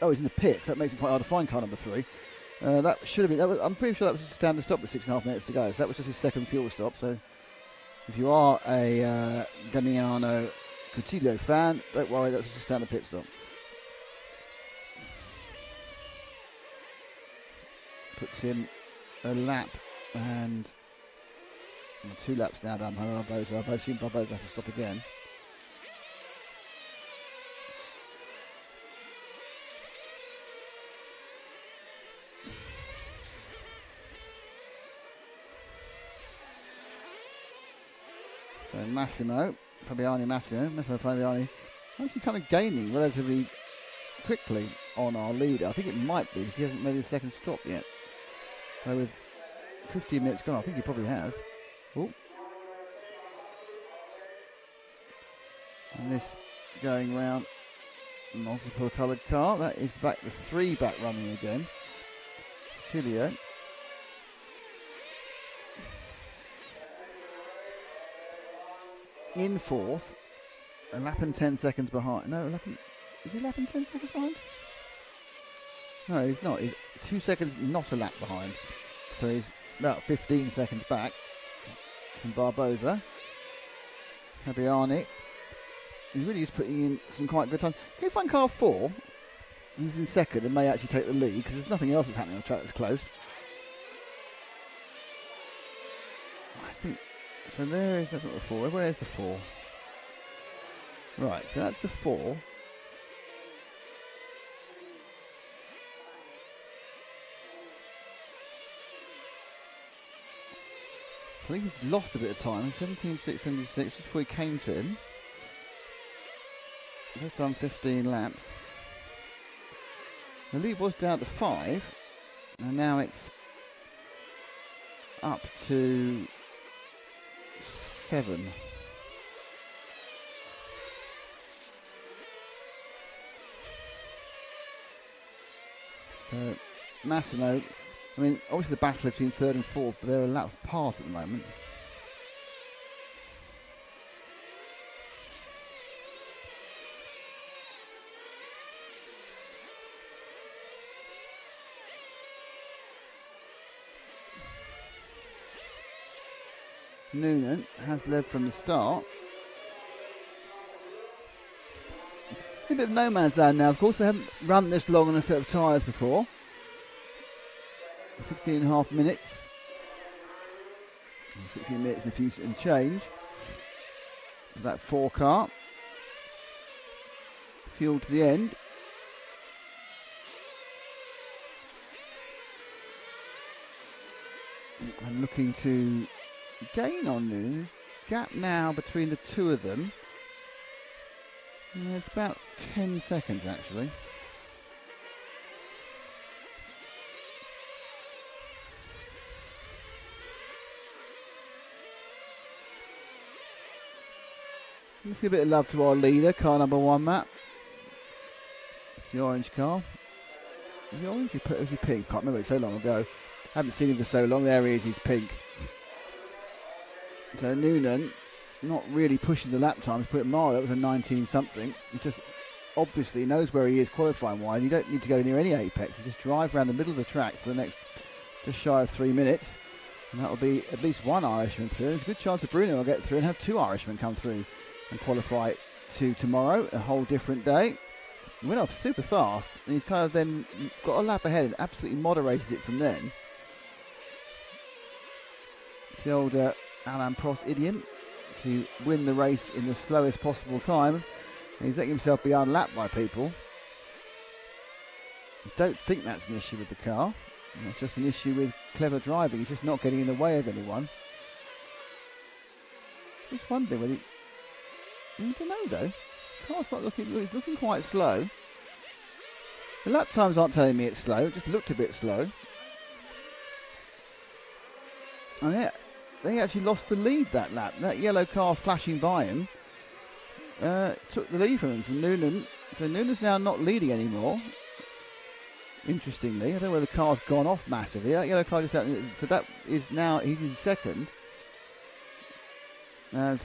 He's in the pits. That makes it quite hard to find car number 3. That should have been. I'm pretty sure that was just a standard stop with 6.5 minutes to go. So that was just his 2nd fuel stop. So if you are a Damiano Coutinho fan, don't worry, that's just a standard pit stop. Puts him a lap and 2 laps now down Barbosa. I assume Barbosa has to stop again. So Massimo Fabiani actually kind of gaining relatively quickly on our leader. I think it might be because he hasn't made his 2nd stop yet. So with 15 minutes gone, I think he probably has. Ooh. And this going round multiple coloured car. That is back the 3 back running again. Chilio. In 4th, a lap and 10 seconds behind. No, is he a lap and 10 seconds behind? No, he's not. He's 2 seconds not a lap behind. So he's about 15 seconds back from Barbosa. Fabiani He's really just putting in some quite good time. Can you find car 4? He's in second and may actually take the lead because there's nothing else that's happening on the track that's close. I think so. That's not the 4. Where's the 4? Right, so that's the 4. I think he's lost a bit of time. 17.676 before he came to him. He's done 15 laps. The lead was down to 5, and now it's up to 7. So Massimo, I mean, obviously the battle between 3rd and 4th, but they're a lap apart at the moment. Noonan has led from the start. A bit of no man's land now, of course. They haven't run this long on a set of tyres before. 16.5 minutes. 16 minutes and change. That 4 car. Fuel to the end. And looking to gain on Noonan. Gap now between the two of them. Yeah, it's about 10 seconds actually. Let's give a bit of love to our leader, car number 1, Matt. It's the orange car. Is it orange? Or is he pink? Can't remember, it's so long ago. Haven't seen him for so long. There he is, he's pink. So Noonan, not really pushing the lap time. He's put it mile. That was a 19 something. He just obviously knows where he is qualifying wise. You don't need to go near any apex. You just drive around the middle of the track for the next just shy of 3 minutes. And that'll be at least one Irishman through. There's a good chance that Bruno will get through and have 2 Irishmen come through and qualify to tomorrow, a whole different day. He went off super fast and he's kind of then got a lap ahead and absolutely moderated it from then. It's the old Alain Prost idiom to win the race in the slowest possible time. And he's letting himself be unlapped by people. I don't think that's an issue with the car. It's just an issue with clever driving. He's just not getting in the way of anyone. Just wondering whether I don't know though. The car's not looking. It's looking quite slow. The lap times aren't telling me it's slow. It just looked a bit slow. And yeah, they actually lost the lead that lap. That yellow car flashing by him took the lead from him, from Noonan. So Noonan's now not leading anymore. Interestingly, I don't know where the car's gone off massively. That yellow car just out. So that is now he's in second. And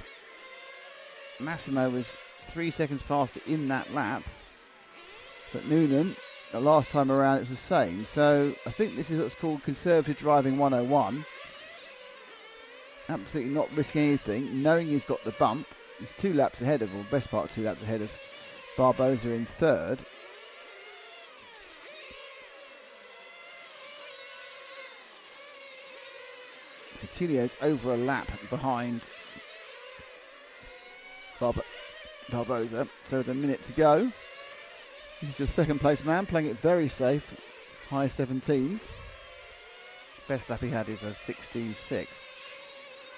Massimo was 3 seconds faster in that lap, but Noonan, the last time around, it was the same. So I think this is what's called conservative driving 101. Absolutely not risking anything, knowing he's got the bump. He's 2 laps ahead of, or best part of 2 laps ahead of Barbosa in third. Coutinho's over a lap behind Barbosa, so with a minute to go. He's your second place man, playing it very safe, high 17s. Best lap he had is a 16.6.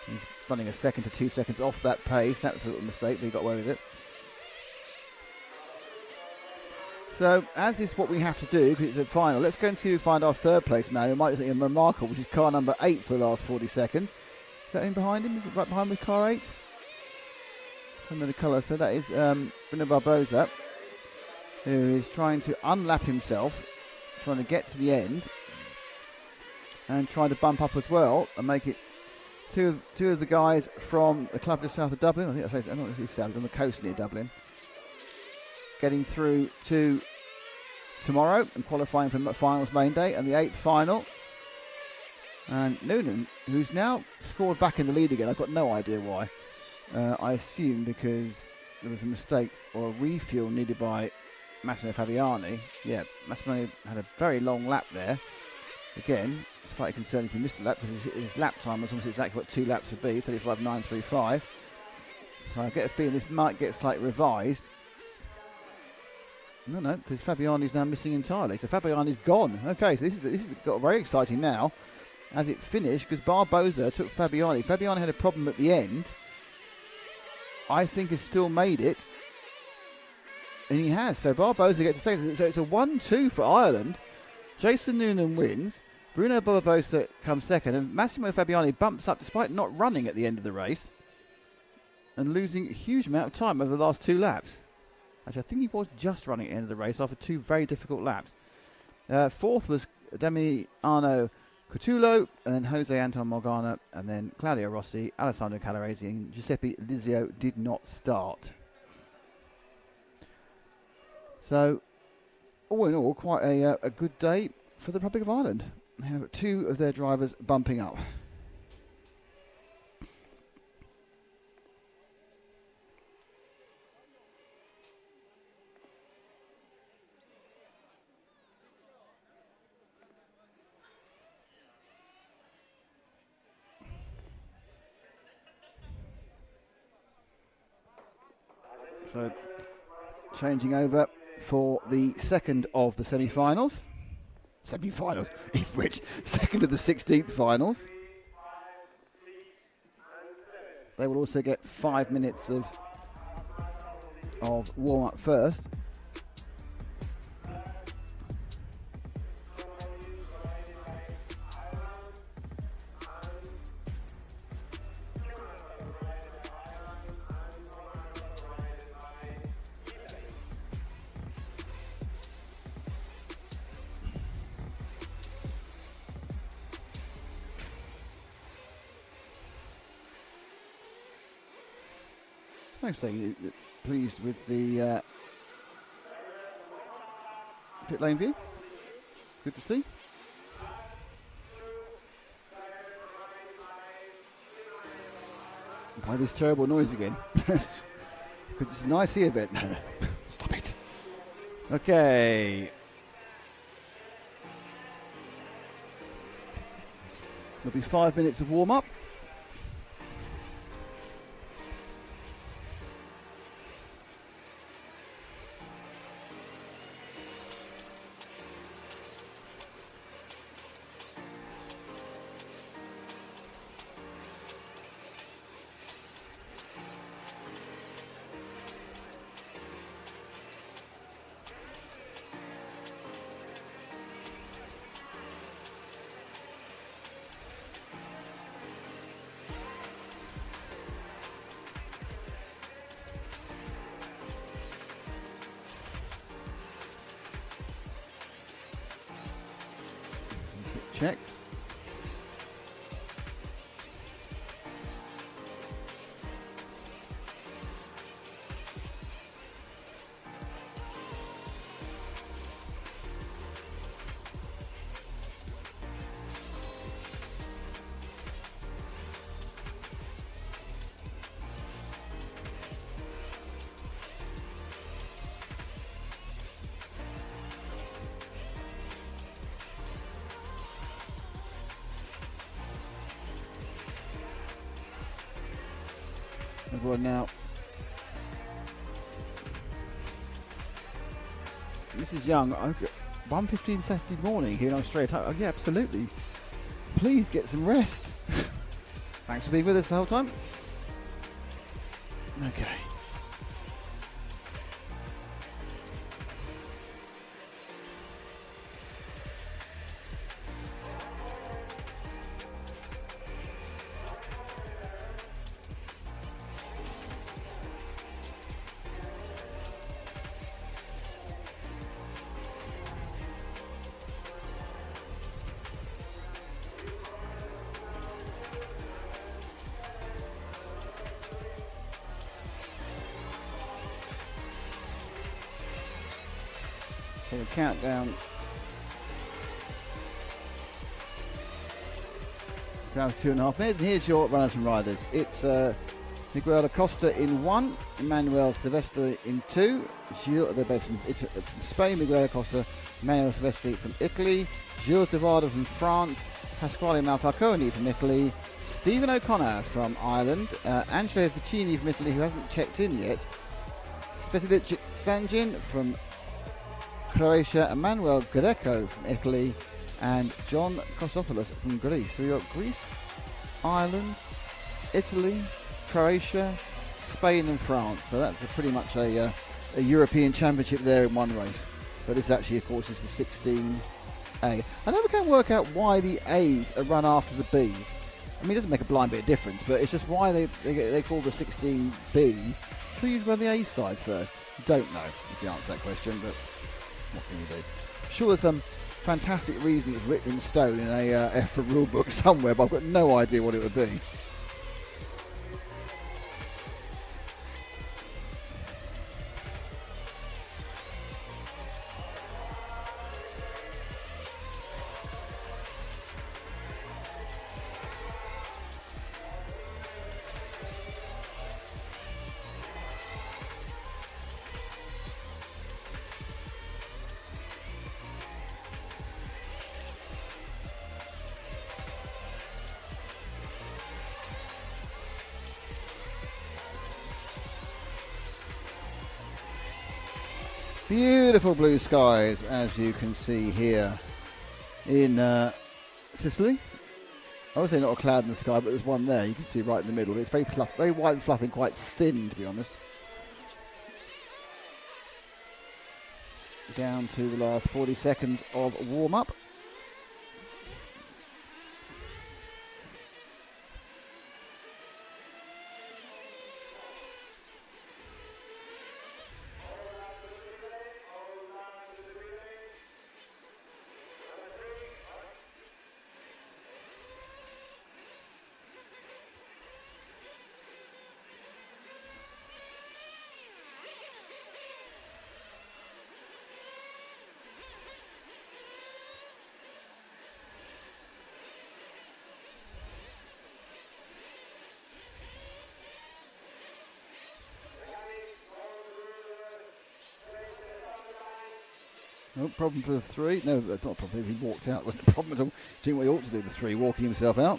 He's running a second to 2 seconds off that pace. That was a little mistake, but he got away with it. So, as is what we have to do, because it's a final, let's go and see if we find our third place man, who might do something remarkable, which is car number 8 for the last 40 seconds. Is that in behind him? Is it right behind with car 8? The colour, so that is Bruno Barbosa, who is trying to unlap himself, trying to get to the end, and trying to bump up as well and make it two of the guys from the club just south of Dublin. I think I don't know if it's south, on the coast near Dublin, getting through to tomorrow and qualifying for finals main day and the 8th final. And Noonan, who's now scored back in the lead again. I've got no idea why. I assume because there was a mistake or a refuel needed by Massimo Fabiani. Yeah, Massimo had a very long lap there. Again, slightly concerning if he missed a lap because his lap time was almost exactly what 2 laps would be, 35.935. So I get a feeling this might get slightly revised. No, because Fabiani's now missing entirely. So Fabiani's gone. Okay, so this is got very exciting now as it finished because Barbosa took Fabiani. Fabiani had a problem at the end. I think has still made it. And he has. So Barbosa gets to second. So it's a 1-2 for Ireland. Jason Noonan wins. Bruno Barbosa comes second. And Massimo Fabiani bumps up despite not running at the end of the race and losing a huge amount of time over the last 2 laps. Actually, I think he was just running at the end of the race after 2 very difficult laps. Fourth was Damiano Cotullo, and then Jose Anton Morgana, and then Claudio Rossi, Alessandro Calaresi, and Giuseppe Lizio did not start. So, all in all, quite a good day for the Republic of Ireland. They have 2 of their drivers bumping up. So, changing over for the second of the semi-finals. Semi-finals, which second of the 16th finals. They will also get 5 minutes of warm-up first. I'm saying pleased with the pit lane view. Good to see. Why this terrible noise again? Because it's nice here, but no. Stop it. Okay. There'll be 5 minutes of warm up. Checks. Everyone now. This is Young. 1:15 Saturday morning here in Australia. Oh, yeah, absolutely. Please get some rest. Thanks for being with us the whole time. Okay. So the countdown down to 2.5 minutes. And here's your runners and riders. It's Miguel Acosta in 1, Emmanuel Silvestri in 2, they're both from Spain, Miguel Acosta, Emmanuel Silvestri from Italy, Gilles Tavada from France, Pasquale Malfalconi from Italy, Stephen O'Connor from Ireland, Angelo Vicini from Italy, who hasn't checked in yet, Svetilic Sanjin from Croatia, Emmanuel Greco from Italy, and John Kosopoulos from Greece. So we've got Greece, Ireland, Italy, Croatia, Spain and France. So that's pretty much a European Championship there in one race. But this actually, of course, is the 16A. I never can work out why the A's are run after the B's. I mean, it doesn't make a blind bit of difference, but it's just why they call the 16B. Should we use the A side first? Don't know is the answer to that question, but what can you do? I'm sure there's some fantastic reason it's written in stone in a EFRA rule book somewhere, but I've got no idea what it would be. Beautiful blue skies, as you can see here in Sicily. I would say not a cloud in the sky, but there's one there. You can see right in the middle. It's very very white and fluffy, and quite thin, to be honest. Down to the last 40 seconds of warm-up. No problem for the 3. No, that's not a problem. He walked out. Wasn't a problem at all. Doing what he ought to do, the 3, walking himself out.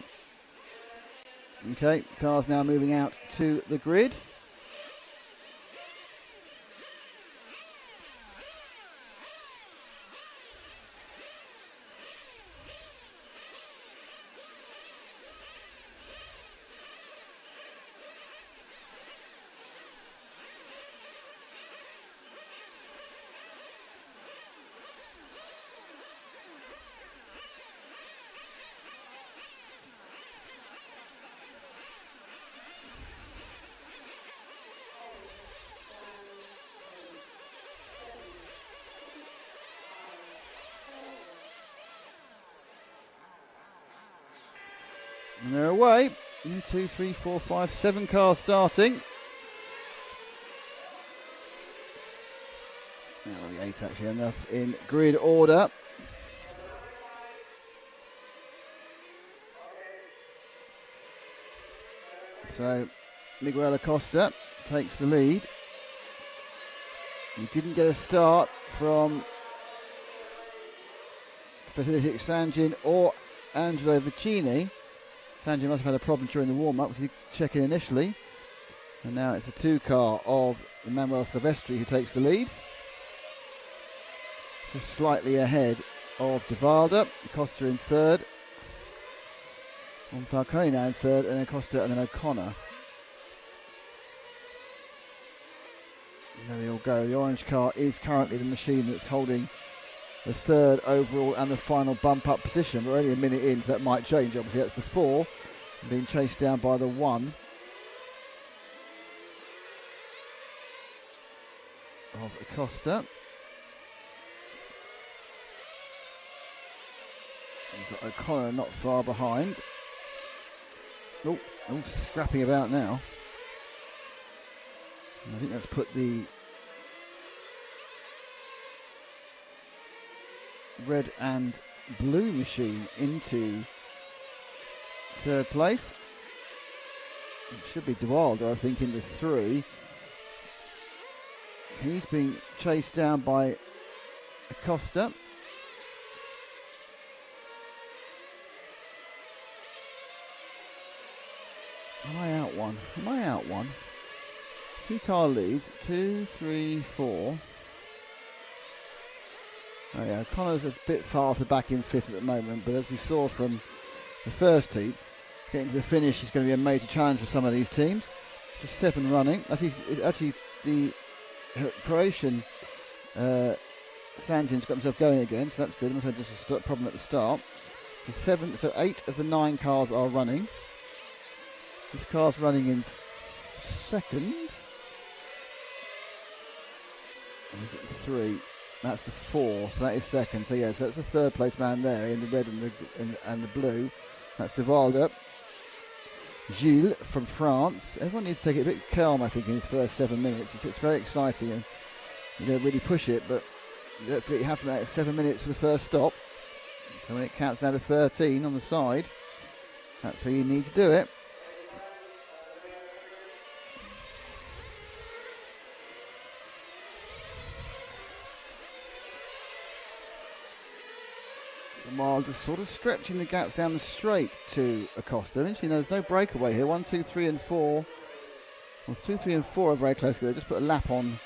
Okay, car's now moving out to the grid. And they're away. 1, 2, 3, 4, 5, 7 cars starting. That'll be 8 actually, enough in grid order. So Miguel Acosta takes the lead. He didn't get a start from Svetilic Sanjin or Angelo Vicini. Sanjin must have had a problem during the warm-up, which he checked in initially. And now it's the 2 car of Emmanuel Silvestri who takes the lead. Just slightly ahead of Devalda. Acosta in 3rd. On Falcone now in 3rd, and then Acosta and then O'Connor. There they all go. The orange car is currently the machine that's holding the 3rd overall and the final bump-up position. We're only a minute in, so that might change. Obviously, that's the 4, being chased down by the 1 of Acosta. You've got O'Connor not far behind. Oh, scrapping about now. I think that's put the red and blue machine into 3rd place. It should be De Wilder, I think, in the 3. He's being chased down by Acosta. Am I out one? Am I out one? 2-car lead. 2, 3, 4. Oh yeah, Connor's a bit far off the back in 5th at the moment, but as we saw from the first heat, getting to the finish is going to be a major challenge for some of these teams. Just 7 running. Actually the Croatian Sanjin's got himself going again, so that's good. Must have just a problem at the start. So 8 of the 9 cars are running. This car's running in 2nd. Or is it 3? That's the 4, so that is 2nd. So yeah, so that's the 3rd place man there in the red and the blue. That's De Wilder. Gilles from France. Everyone needs to take it a bit calm, I think, in his first 7 minutes. It's very exciting and you don't really push it, but you don't forget you have about 7 minutes for the first stop. So when it counts down to 13 on the side, that's where you need to do it. While just sort of stretching the gaps down the straight to Acosta. Interesting, there's no breakaway here. 1, 2, 3 and 4. Well, 2, 3 and 4 are very close together. Just put a lap on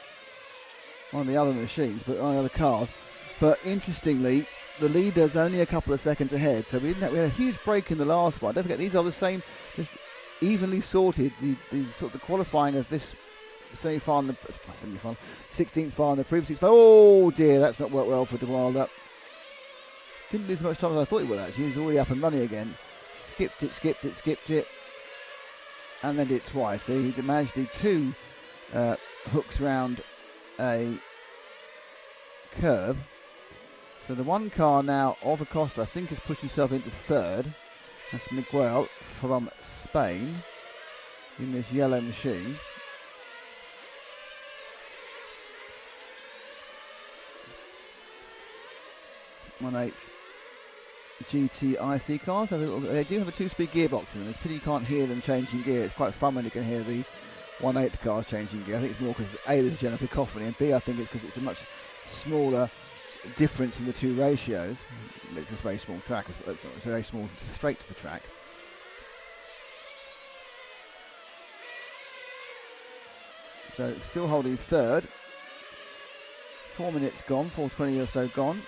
one of the other machines, but on the other cars. But interestingly, the leader's only a couple of seconds ahead. So we had a huge break in the last one. Don't forget, these are the same, just evenly sorted. The sort of the qualifying of this semi-final, 16th final, the previous. Oh dear, that's not worked well for De Wilder. Didn't lose as much time as I thought he would actually. He was already up and running again. Skipped it. And then did it twice. So he managed to do 2 hooks round a curb. So the 1 car now of Acosta, I think, has pushed himself into 3rd. That's Miguel from Spain in this yellow machine. 1/8 GT8 cars. They do have a 2-speed gearbox in them. It's pity you can't hear them changing gear. It's quite fun when you can hear the 1/8 cars changing gear. I think it's more because A, there's a general cacophony, and B, I think it's because it's a much smaller difference in the 2 ratios. It's a very small track. It's a very small straight to the track. So it's still holding 3rd. 4 minutes gone, 4:20 or so gone.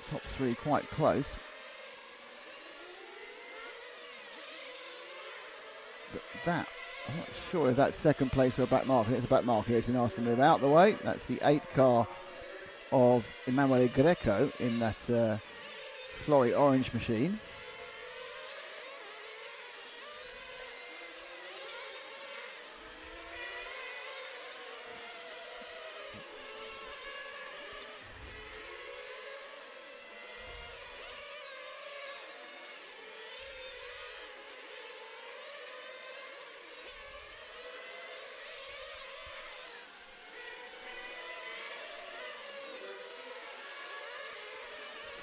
Top 3 quite close. But that, I'm not sure if that's 2nd place or a back marker. I think it's a back marker. He's been asked to move out the way. That's the 8 car of Emanuele Greco in that flory orange machine.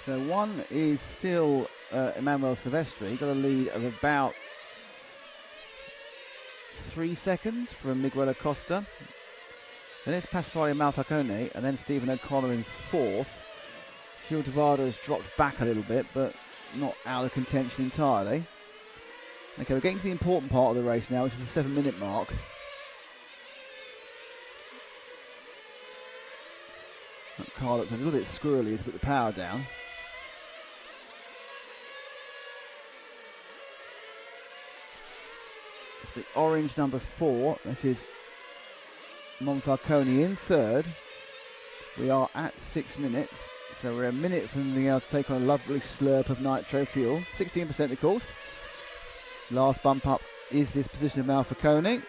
So 1 is still Emmanuel Silvestri. Got a lead of about 3 seconds from Miguel Acosta. Then it's Pasquale Malfacone and then Stephen O'Connor in 4th. Gilles De Wilder has dropped back a little bit, but not out of contention entirely. Okay, we're getting to the important part of the race now, which is the 7-minute mark. That car looks a little bit squirrely as we put the power down. The orange number 4, this is Monfalcone in 3rd. We are at 6 minutes, so we're a minute from being able to take on a lovely slurp of nitro fuel. 16% of course. Last bump up is this position of Malfacone.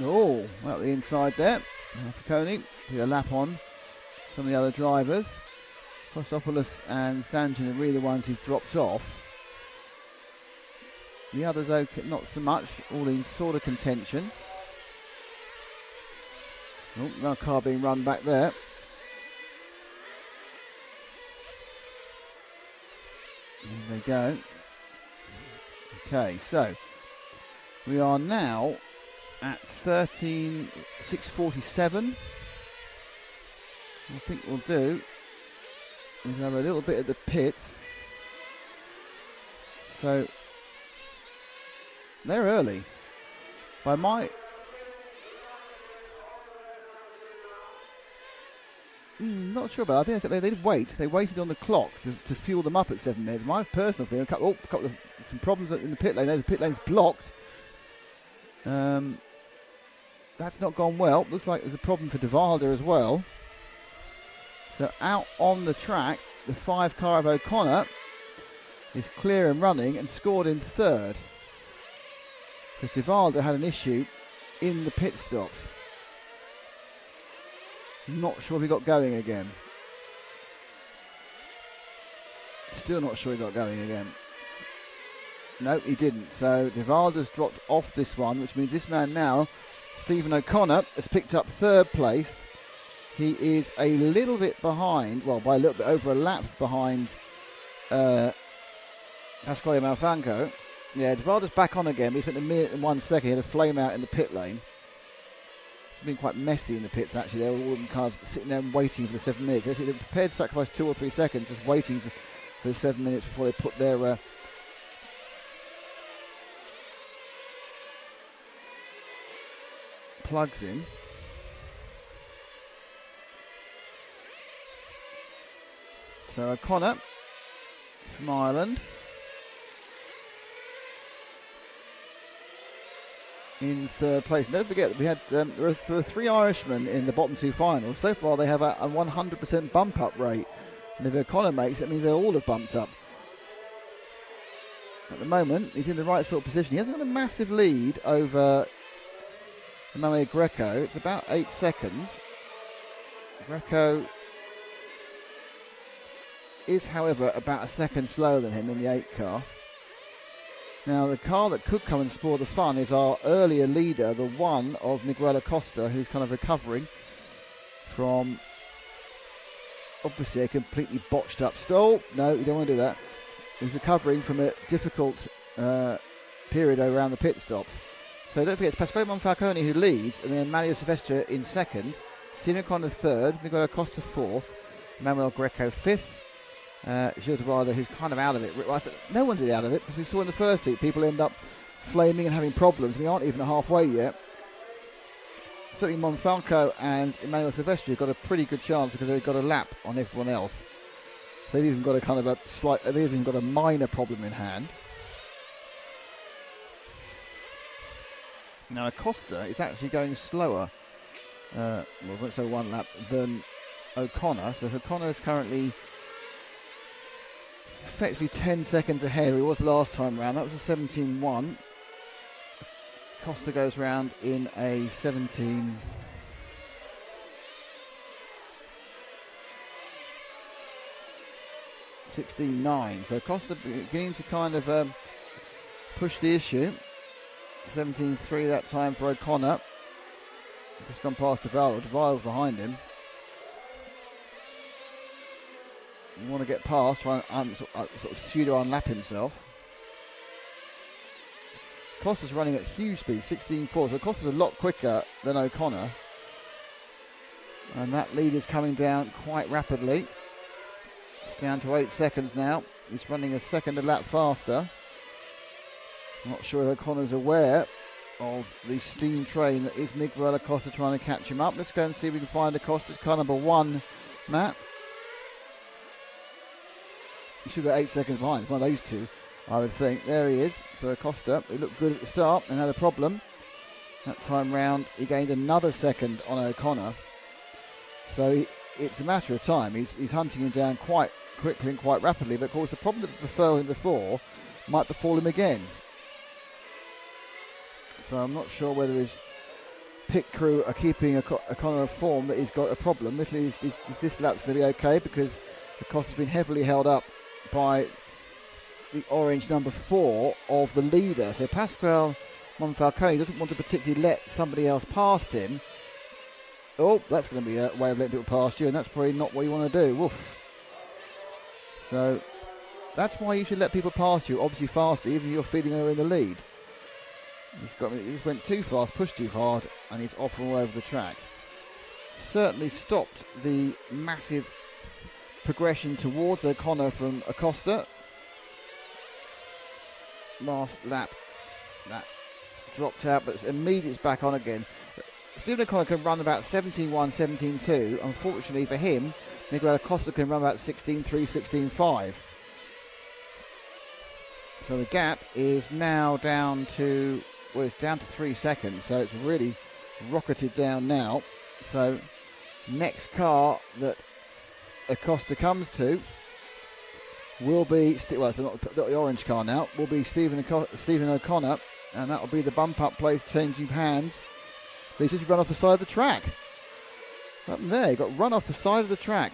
Oh, out the inside there. Malfacone, put a lap on some of the other drivers. Kostopoulos and Sanjin are really the ones who've dropped off. The others, okay, not so much, all in sort of contention. Oh, another car being run back there. There they go. Okay, so we are now at 6:47. I think we'll do is have a little bit of the pits. So they're early. By my not sure, but I think they did wait. They waited on the clock to fuel them up at 7 minutes. My personal feeling, some problems in the pit lane. The pit lane's blocked. That's not gone well. Looks like there's a problem for De Valder as well. So out on the track, the 5 car of O'Connor is clear and running and scored in third. Because De Valder had an issue in the pit stops. Not sure if he got going again. Still not sure he got going again. No, he didn't. So De Valder's dropped off this one, which means this man now, Stephen O'Connor, has picked up third place. He is a little bit behind, well, by a little bit over a lap behind Pasquale Malfanco. Yeah, De Valder's back on again. He spent a minute and 1 second. He had a flame out in the pit lane. It's been quite messy in the pits, actually. They were all kind of sitting there and waiting for the 7 minutes. Actually, they're prepared to sacrifice 2 or 3 seconds, just waiting for the 7 minutes before they put their plugs in. So O'Connor from Ireland in third place. Don't forget that we had there were 3 Irishmen in the bottom 2 finals. So far they have a 100% bump up rate, and if O'Connor makes it, means they all have bumped up. At the moment he's in the right sort of position. He hasn't got a massive lead over Emanuele Greco. It's about 8 seconds. Greco is, however, about a second slower than him in the 8 car. Now, the car that could come and spoil the fun is our earlier leader, the one of Miguel Acosta, who's kind of recovering from, obviously, a completely botched up stall. No, you don't want to do that. He's recovering from a difficult period around the pit stops. So don't forget, it's Pasquale Monfalcone who leads, and then Mario Silvestre in second, Stephen O'Connor third, Miguel Acosta fourth, Manuel Greco fifth, Gilles de Valder, who's kind of out of it. Well, no one's really out of it, because we saw in the first heat people end up flaming and having problems. We aren't even halfway yet. Certainly Monfalco and Emmanuel Silvestre have got a pretty good chance because they've got a lap on everyone else. So they've even got a kind of they've even got a minor problem in hand. Now Acosta is actually going slower, well, let's say 1 lap, than O'Connor. So O'Connor is currently effectively 10 seconds ahead. He was last time round. That was a 17.1. Costa goes round in a 16.9. So Costa beginning to kind of push the issue. 17.3 that time for O'Connor. Just gone past De Valder. De Valder's behind him. You want to get past, try and sort of pseudo unlap himself. Costa's running at huge speed, 16.4. So Costa's a lot quicker than O'Connor. And that lead is coming down quite rapidly. It's down to 8 seconds now. He's running a second a lap faster. I'm not sure if O'Connor's aware of the steam train that is Miguel Acosta trying to catch him up. Let's go and see if we can find Acosta's car number 1, Matt. He should be 8 seconds behind. It's one of those two, I would think. There he is. So Acosta, he looked good at the start and had a problem. That time round, he gained another second on O'Connor. So it's a matter of time. He's hunting him down quite quickly and quite rapidly. But of course, the problem that befell him before might befall him again. So I'm not sure whether his pit crew are keeping O'Connor informed that he's got a problem. Literally, this lap's going to be okay because Acosta's been heavily held up by the orange number 4 of the leader. So Pasquale Monfalcone doesn't want to particularly let somebody else past him. Oh, that's going to be a way of letting people past you, and that's probably not what you want to do. Woof. So that's why you should let people pass you, obviously faster, even if you're feeling they're in the lead. He just went too fast, pushed too hard, and he's off all over the track. Certainly stopped the massive progression towards O'Connor from Acosta. Last lap, that dropped out, but immediately it's back on again. Stephen O'Connor can run about 17.1, 17.2. Unfortunately for him, Miguel Acosta can run about 16.3, 16.5. So the gap is now down to, well, it's down to 3 seconds, so it's really rocketed down now. So next car that Acosta comes to will be, well, it's not the orange car now, will be Stephen O'Connor, and that will be the bump up place changing hands. But he's just run off the side of the track. Up there, he got run off the side of the track.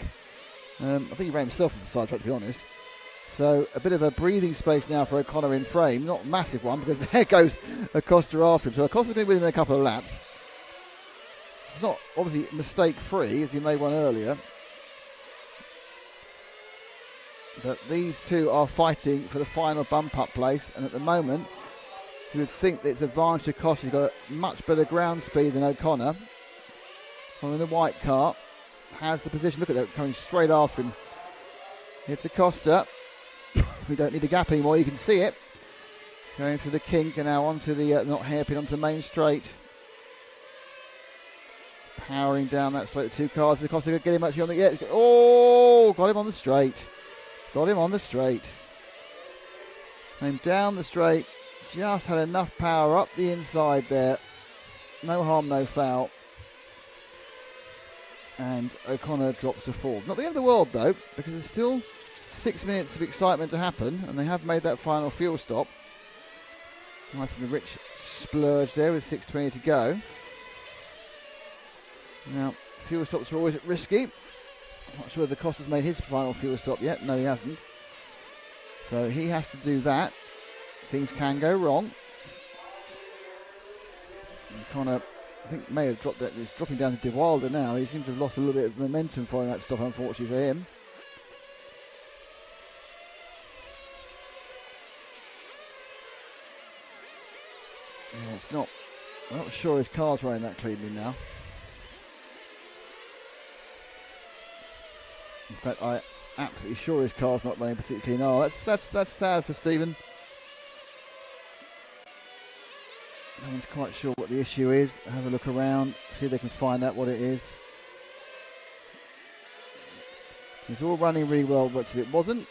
I think he ran himself off the side of the track, to be honest. So a bit of a breathing space now for O'Connor in frame. Not a massive one, because there goes Acosta after him. So Acosta's going to be with him in a couple of laps. It's not obviously mistake-free, as he made one earlier. But these two are fighting for the final bump-up place. And at the moment, you would think that it's advantage to Acosta. He's got a much better ground speed than O'Connor. In the white car, has the position. Look at that, coming straight after him. It's Acosta. We don't need a gap anymore, you can see it. Going through the kink and now onto the, not hairpin, onto the main straight. Powering down that straight, the two cars. Acosta going to get him actually on the, yeah, oh, got him on the straight. Got him on the straight. Came down the straight, just had enough power up the inside there. No harm, no foul. And O'Connor drops to fourth. Not the end of the world though, because there's still 6 minutes of excitement to happen, and they have made that final fuel stop. Nice and rich splurge there with 6:20 to go. Now, fuel stops are always risky. I'm not sure if Acosta's made his final fuel stop yet. No, he hasn't. So he has to do that. Things can go wrong. O'Connor, I think, may have dropped that. He's dropping down to De Wilder now. He seems to have lost a little bit of momentum following that stop, unfortunately for him. Yeah, it's not. I'm not sure his car's running that cleanly now. In fact, I'm absolutely sure his car's not running particularly clean. Oh, that's sad for Stephen. No one's quite sure what the issue is. Have a look around, see if they can find out what it is. It's all running really well, but if it wasn't,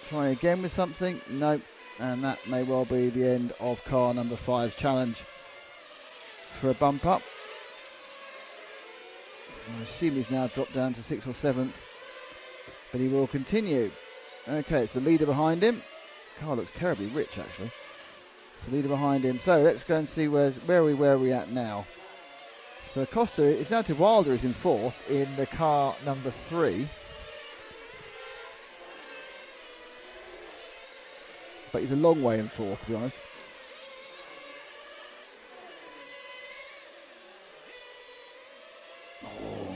try again with something. Nope. And that may well be the end of car number 5's challenge for a bump up. I assume he's now dropped down to 6th or 7th, but he will continue. Okay, it's the leader behind him. Car looks terribly rich, actually. It's the leader behind him. So let's go and see where are we at now. So Acosta, it's now to Wilder is in 4th in the car number 3. But he's a long way in 4th, to be honest. Oh.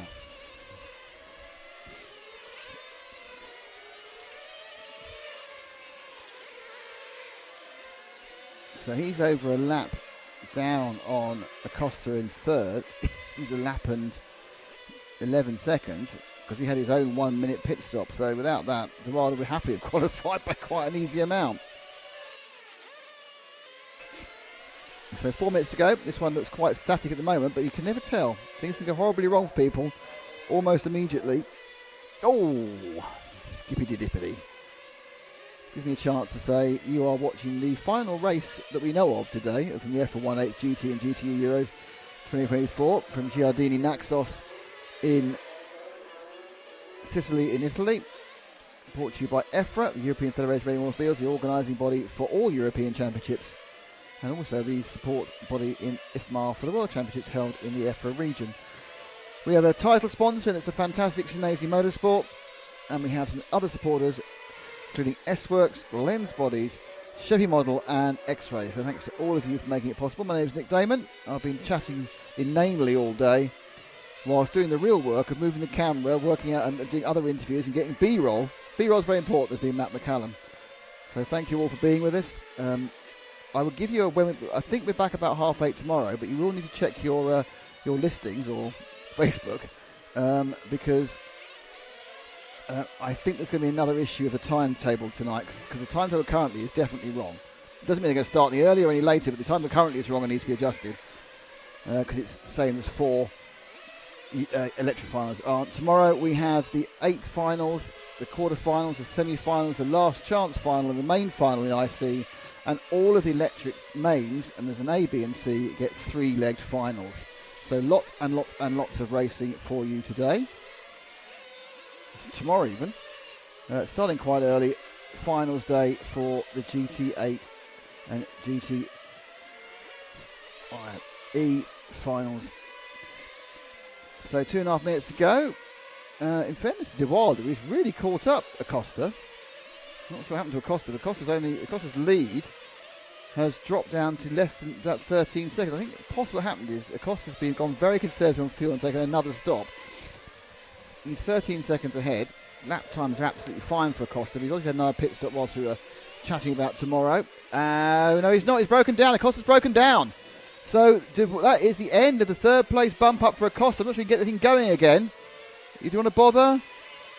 So he's over a lap down on Acosta in 3rd. He's a lap and 11 seconds because he had his own 1 minute pit stop. So without that, De Wilder would be happy to qualify by quite an easy amount. So 4 minutes to go. This one looks quite static at the moment, but you can never tell. Things can go horribly wrong for people almost immediately. Oh, skippity-dippity. Gives me a chance to say you are watching the final race that we know of today from the EFRA 18 GT and GTE Euros 2024 from Giardini Naxos in Sicily in Italy. Brought to you by EFRA, the European Federation of Automobiles, the organising body for all European championships, and also the support body in IFMAR for the World Championships held in the EFRA region. We have a title sponsor, and it's a fantastic Senesi Motorsport, and we have some other supporters, including S-Works, Lens Bodies, Chevy Model, and X-Ray. So thanks to all of you for making it possible. My name is Nick Damon. I've been chatting inanely all day, whilst doing the real work of moving the camera, working out and doing other interviews and getting B-roll. B-roll is very important, as being Matt McCallum. So thank you all for being with us. I will give you I think we're back about 8:30 tomorrow, but you will need to check your listings or Facebook because I think there's going to be another issue of the timetable tonight because the timetable currently is definitely wrong. It doesn't mean they're going to start any earlier or any later, but the timetable currently is wrong and needs to be adjusted because it's saying there's 4 electric finals. Tomorrow we have the 8th finals, the quarterfinals, the semi-finals, the last chance final, and the main final in IC, and all of the electric mains, and there's an A, B, and C, get 3-legged finals. So lots and lots and lots of racing for you today. Tomorrow even. Starting quite early, finals day for the GT8 and GT8 E finals. So 2.5 minutes to go. In fairness to De Wilde, he's really caught up Acosta. Not sure what happened to Acosta. Acosta's lead has dropped down to less than about 13 seconds. I think possibly what happened is Acosta's gone very conservative on fuel and taken another stop. He's 13 seconds ahead. Lap times are absolutely fine for Acosta. He's also had another pit stop whilst we were chatting about tomorrow. No, he's not. He's broken down. Acosta's broken down. So that is the end of the third place bump up for Acosta. I'm not sure we can get the thing going again. Do you want to bother?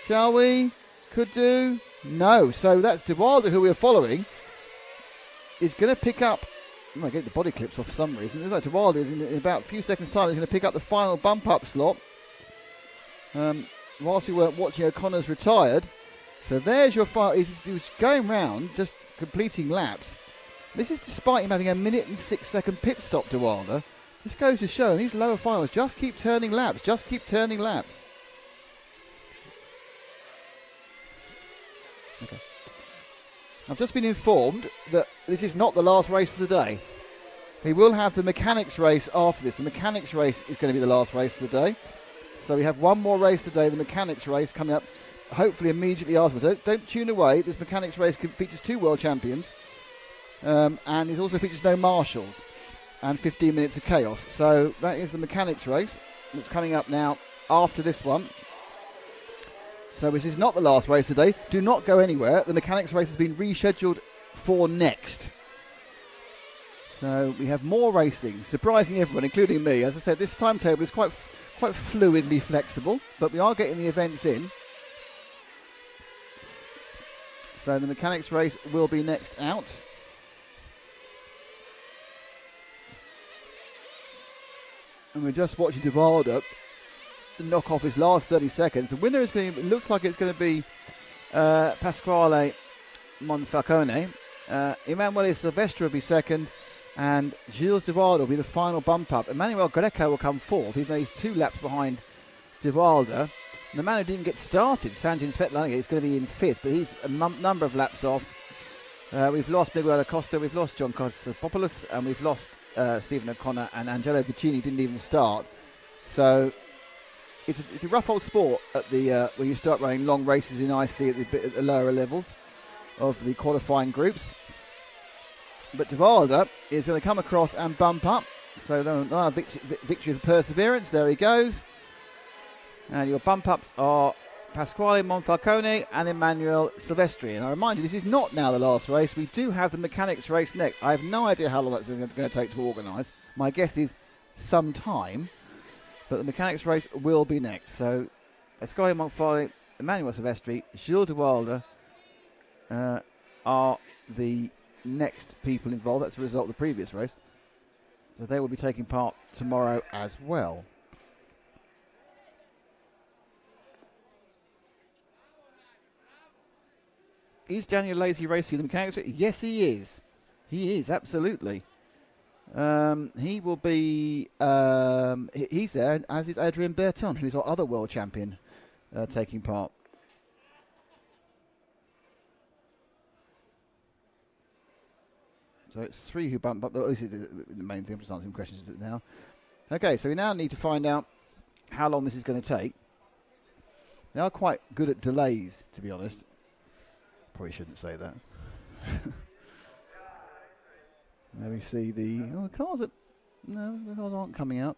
Shall we? Could do. No. So that's De Wilde, who we're following, is going to pick up. I get the body clips off for some reason. It looks like De Wilde is in about a few seconds' time. He's going to pick up the final bump up slot. Whilst we weren't watching, O'Connor's retired. So there's your final. He was going round, just completing laps. This is despite him having a 1 and 6 second pit stop, De Wilde. This goes to show in these lower finals, just keep turning laps. Just keep turning laps. Okay. I've just been informed that this is not the last race of the day. We will have the mechanics race after this. The mechanics race is going to be the last race of the day. So we have one more race today, the mechanics race, coming up hopefully immediately afterwards. Don't tune away. This mechanics race features 2 world champions. And it also features no marshals and 15 minutes of chaos. So that is the mechanics race that's coming up now after this one. So this is not the last race today. Do not go anywhere. The mechanics race has been rescheduled for next. So we have more racing, surprising everyone, including me. As I said, this timetable is quite fluidly flexible, but we are getting the events in. So the mechanics race will be next out. And we're just watching De Wilde knock off his last 30 seconds. The winner is going to, it looks like it's going to be Pasquale Monfalcone. Emanuele Silvestri will be second, and Gilles De Wilde will be the final bump up. Emmanuel Greco will come fourth, even though he's 2 laps behind De Wilde. The man who didn't get started, Sanjin Svetlana, is going to be in 5th, but he's a number of laps off. We've lost Miguel Acosta, we've lost John Kostopoulos, and we've lost Stephen O'Connor, and Angelo Vicini didn't even start. So it's a rough old sport at the when you start running long races in IC at the lower levels of the qualifying groups. But De Wilde is going to come across and bump up. So victory of perseverance. There he goes. And your bump ups are Pasquale Monfalcone and Emmanuel Silvestri. And I remind you, this is not now the last race. We do have the mechanics race next. I have no idea how long that's going to take to organise. My guess is some time. But the mechanics race will be next. So Pasquale Monfalcone, Emmanuel Silvestri, Gilles De Wilde are the next people involved. That's the result of the previous race. So they will be taking part tomorrow as well. Is Daniel Lazy racing the mechanics? Yes, he is. He is, absolutely. He will be... he's there, as is Adrien Berton, who's our other world champion, taking part. So it's 3 who bump up. This is the main thing. I'm just answering questions now. Okay, so we now need to find out how long this is going to take. They are quite good at delays, to be honest. Probably shouldn't say that. There we see the cars that the cars aren't coming out.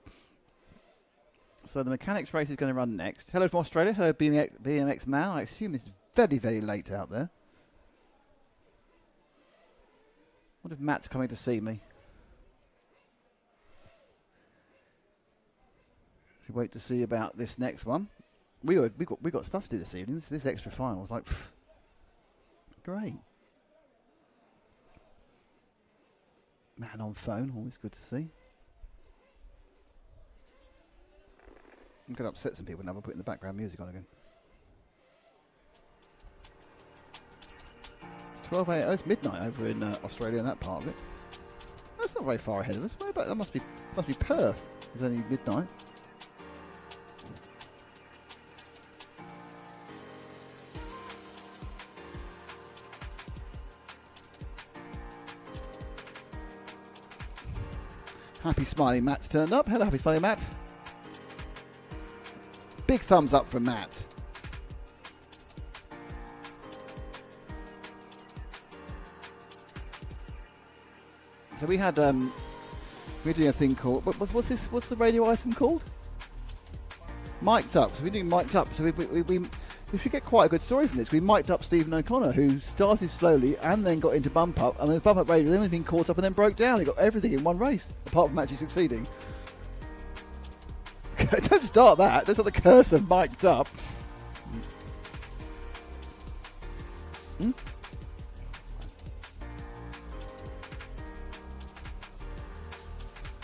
So the mechanics race is going to run next. Hello from Australia. Hello BMX man. I assume it's very, very late out there. What if Matt's coming to see me? Should wait to see about this next one. We got stuff to do this evening. This extra final was like, pff, great. Man on phone, always good to see. I'm going to upset some people now by putting the background music on again. 12 a.m. Oh, it's midnight over in Australia and that part of it. That's not very far ahead of us. Where about that must be Perth. It's only midnight. Happy Smiling Matt's turned up. Hello, Happy Smiling Matt. Big thumbs up from Matt. So we had we're doing a thing called what's the radio item called? Mic'd Up. So we're doing Mic'd Up. So we should get quite a good story from this. We mic'd up Stephen O'Connor, who started slowly and then got into bump up, and then bump up radio, then he's been caught up and then broke down. He got everything in one race, apart from actually succeeding. Don't start that. That's not the curse of Mic'd Up. Hmm?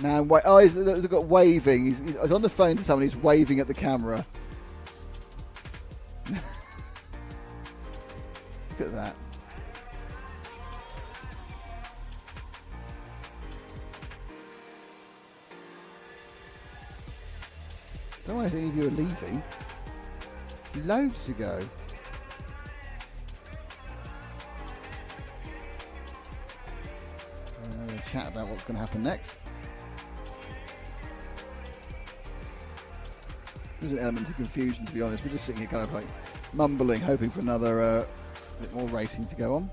Man, he's got waving. He's on the phone to someone. He's waving at the camera. Look at that. Don't know if any of you are leaving. Loads to go. We'll chat about what's going to happen next. There's an element of confusion, to be honest. We're just sitting here kind of like mumbling, hoping for another bit more racing to go on.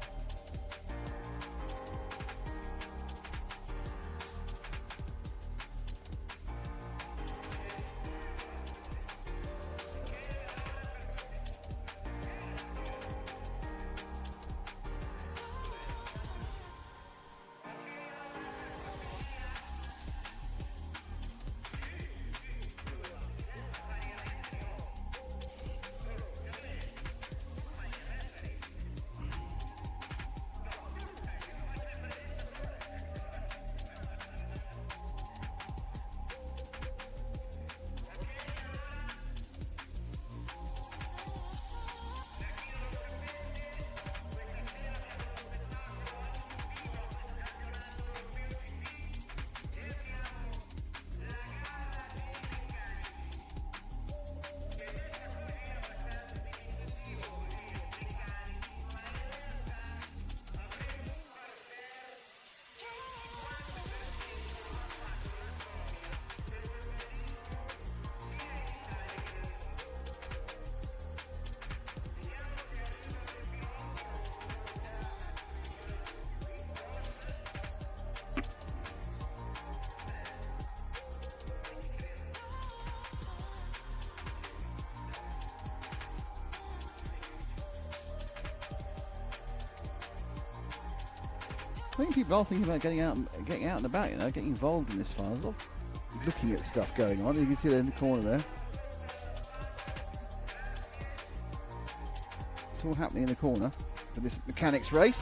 I think people are thinking about getting out and about, you know, getting involved in this final. Looking at stuff going on. You can see there in the corner there. It's all happening in the corner for this mechanics race.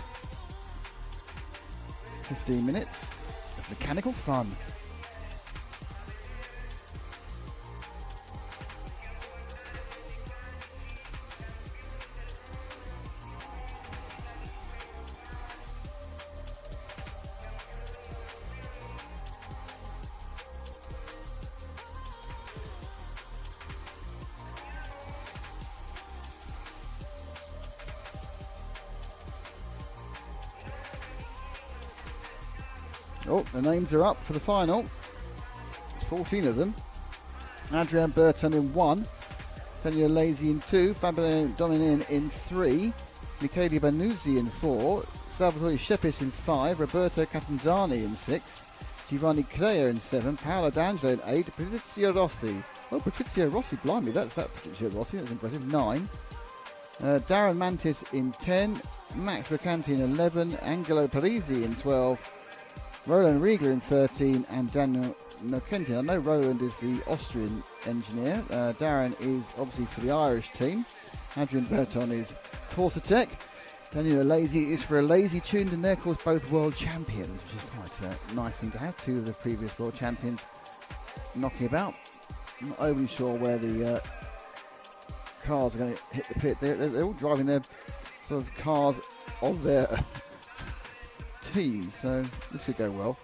15 minutes of mechanical fun. Oh, the names are up for the final. 14 of them. Adrian Burton in 1. Daniel Lazy in 2. Fabio Donin in 3. Michele Banuzzi in 4. Salvatore Shepis in 5. Roberto Catanzani in 6. Giovanni Crea in 7, Paolo D'Angelo in 8, Patrizio Rossi. Oh, Patrizio Rossi, blimey, that's Patrizio Rossi, that's impressive. 9. Darren Mantis in 10, Max Mercanti in 11, Angelo Parisi in 12, Roland Riegler in 13, and Daniel Nokenti. I know Roland is the Austrian engineer. Darren is obviously for the Irish team. Adrian Berton is Corsa-Tech. Daniel Lazy is for a Lazy Tuned, and they're, of course, both world champions, which is quite a nice thing to have. 2 of the previous world champions knocking about. I'm not overly sure where the cars are going to hit the pit. They're all driving their sort of cars of their team, so this could go well.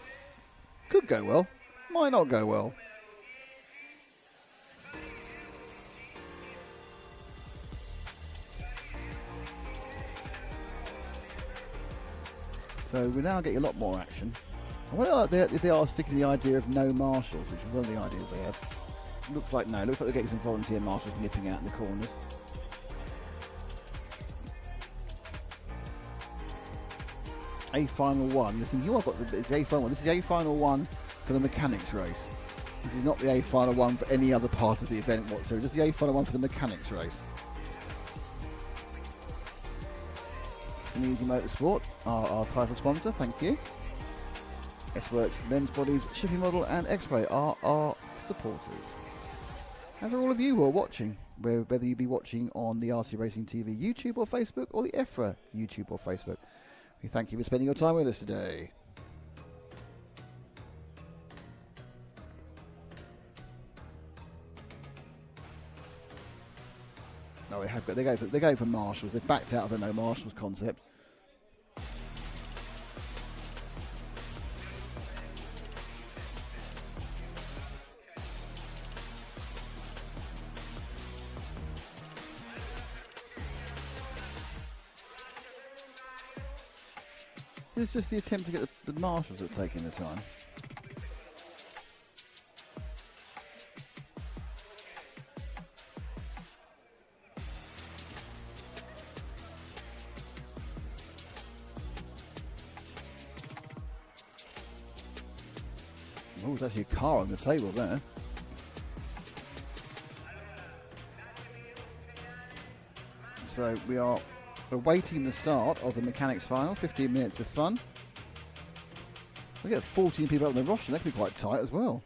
Could go well, might not go well. So we're now getting a lot more action. I wonder if they are sticking to the idea of no marshals, which is one of the ideas they have. Looks like no. Looks like they're getting some volunteer marshals nipping out in the corners. A final one. You're thinking, oh, I've got it's the A final one. This is A final one for the mechanics race. This is not the A final one for any other part of the event whatsoever. Just the A final one for the mechanics race. Senesi Motorsport, our title sponsor. Thank you. S-Works, Lens Bodies, Shipping Model, and X-Ray are our supporters. As are all of you who are watching, whether you be watching on the RC Racing TV YouTube or Facebook, or the EFRA YouTube or Facebook. We thank you for spending your time with us today. No, they're going for marshals. They've backed out of the no marshals concept. It's just the attempt to get the marshals that are taking the time. Oh, there's actually a car on the table there. So we are awaiting the start of the mechanics final. 15 minutes of fun. We get 14 people up on the roster. That could be quite tight as well.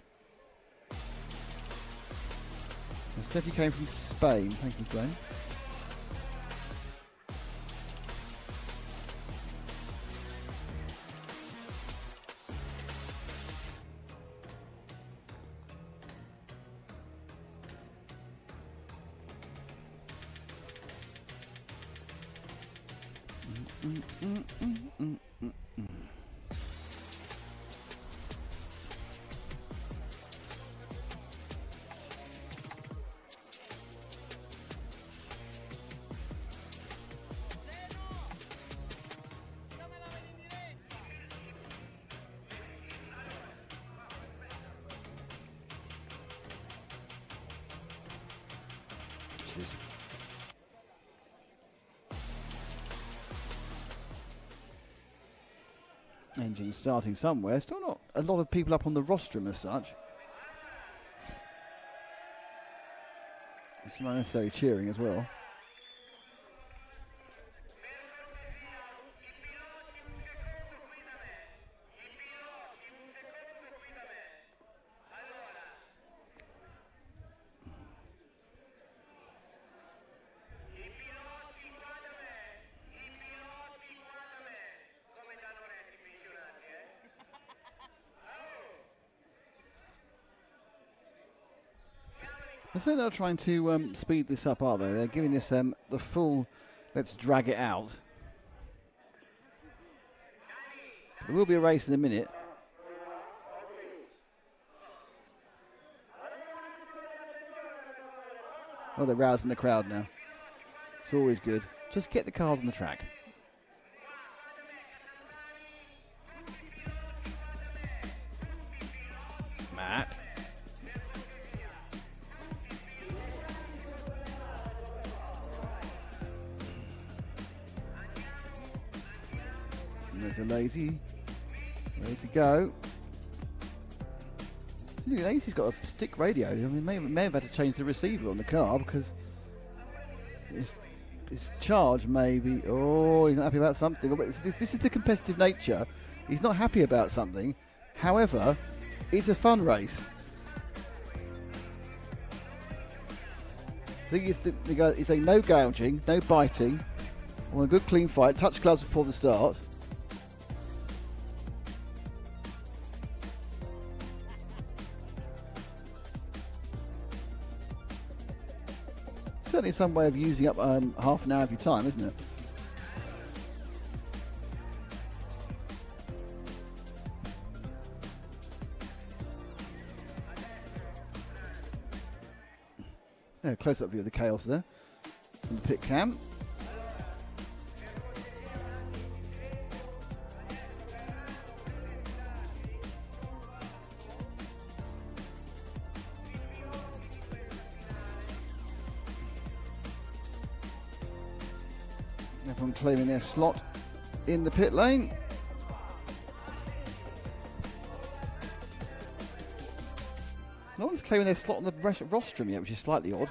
Instead, he came from Spain. Thank you, Glenn. Engine starting somewhere. Still not a lot of people up on the rostrum as such. Some unnecessary cheering as well. They're not trying to speed this up, are they? They're giving this the full, let's drag it out. There will be a race in a minute. Oh, they're rousing the crowd now. It's always good. Just get the cars on the track. Matt. There's a Lazy, ready to go. At least he's got a stick radio. I mean, may have had to change the receiver on the car because his charge maybe. Oh, he's not happy about something. This is the competitive nature. He's not happy about something. However, it's a fun race. I think it's a no gouging, no biting. I want a good clean fight. Touch gloves before the start. Certainly some way of using up half an hour of your time, isn't it? Yeah, close-up view of the chaos there from the pit cam. Everyone claiming their slot in the pit lane. No one's claiming their slot on the rostrum yet, which is slightly odd.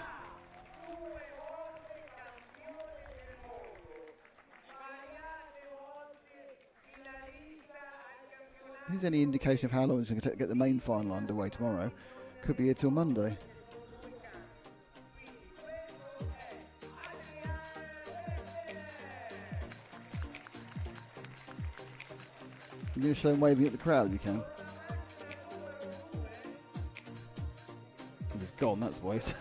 If there's any indication of how long it's going to take to get the main final underway tomorrow, could be here till Monday. You're going to show him waving at the crowd if you can. He's gone, that's a waste.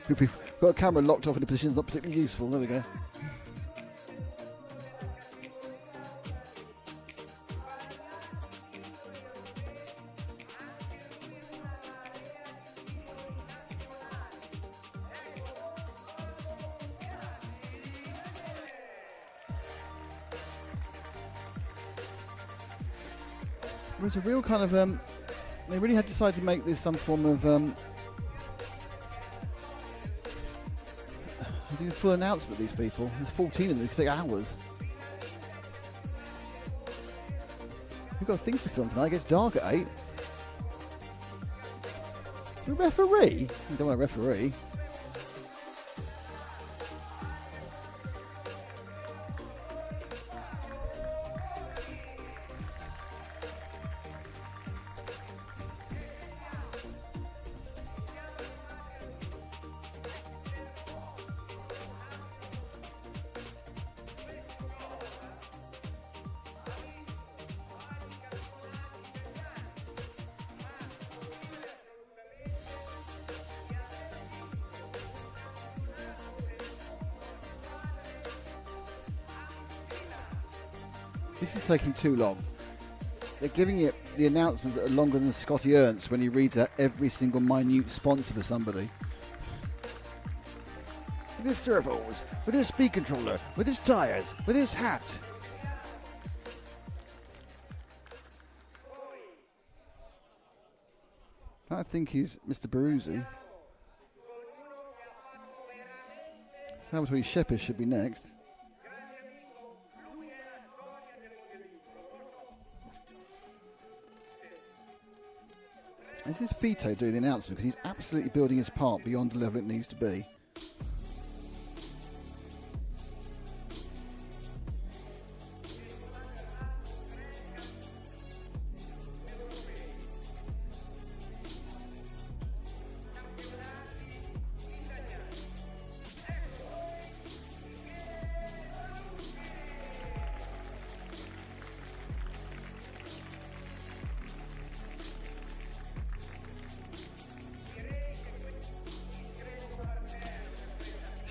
We've got a camera locked off in a position that's not particularly useful. There we go. There's a real kind of they really had decided to make this some form of do a full announcement. These people, there's 14 of them. It could take hours. We've got things to film tonight. It gets dark at 8. The referee? You don't want a referee. This is taking too long. They're giving it the announcements that are longer than Scotty Ernst when he reads out every single minute sponsor for somebody. With his servos, with his speed controller, with his tyres, with his hat. I think he's Mr. Baruzzi. Salvatore Shepherd should be next. This is Fito doing the announcement because he's absolutely building his part beyond the level it needs to be.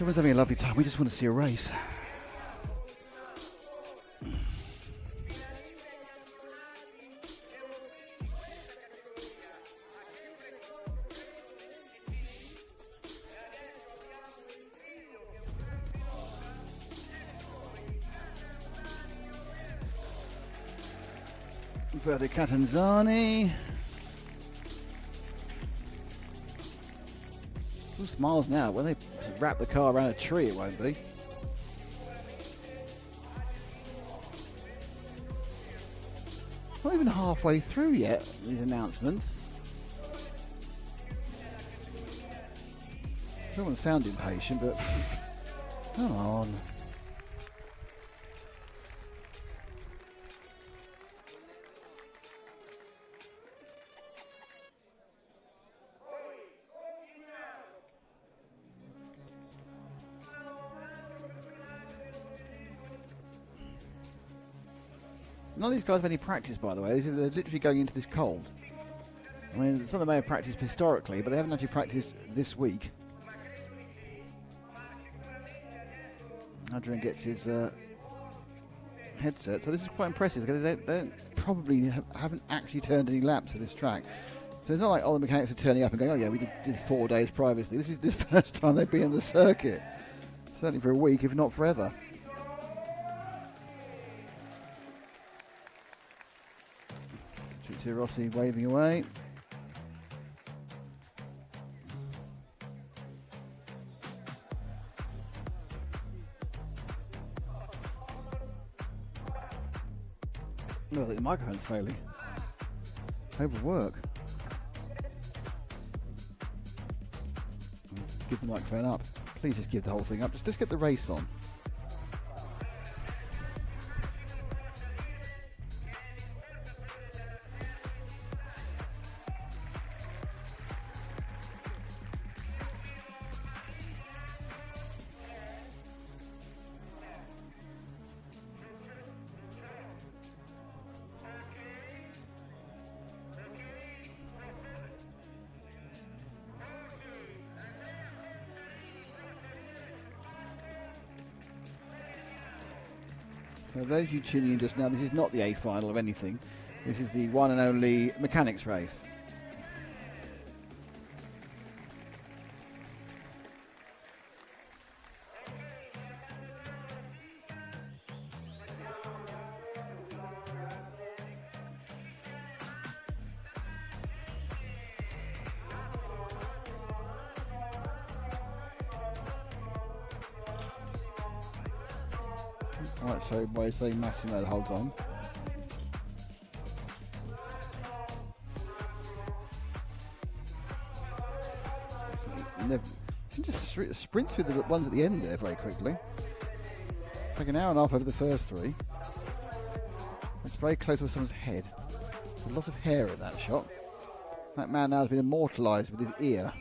Everyone's having a lovely time. We just want to see a race. Roberto Catanzani. Who smiles now? When they wrap the car around a tree, it won't be. Not even halfway through yet, these announcements. don't want to sound impatient, but come on. None of these guys have any practice, by the way. They're literally going into this cold. I mean, some of them may have practiced historically, but they haven't actually practiced this week. Adrian gets his headset, so this is quite impressive. They probably haven't actually turned any laps at this track. So it's not like all the mechanics are turning up and going, oh yeah, we did 4 days previously. This is the first time they've been on the circuit. Certainly for a week, if not forever. Rossi waving away. No, I think the microphone's failing. Overwork. Give the microphone up. Please just give the whole thing up. Just get the race on. For those of you tuning in just now, this is not the A final of anything. This is the one and only mechanics race. Right, so by saying Massimo the whole time. You can just sprint through the ones at the end there very quickly. Like an hour and a half over the first 3. It's very close with someone's head. There's a lot of hair in that shot. That man now has been immortalised with his ear.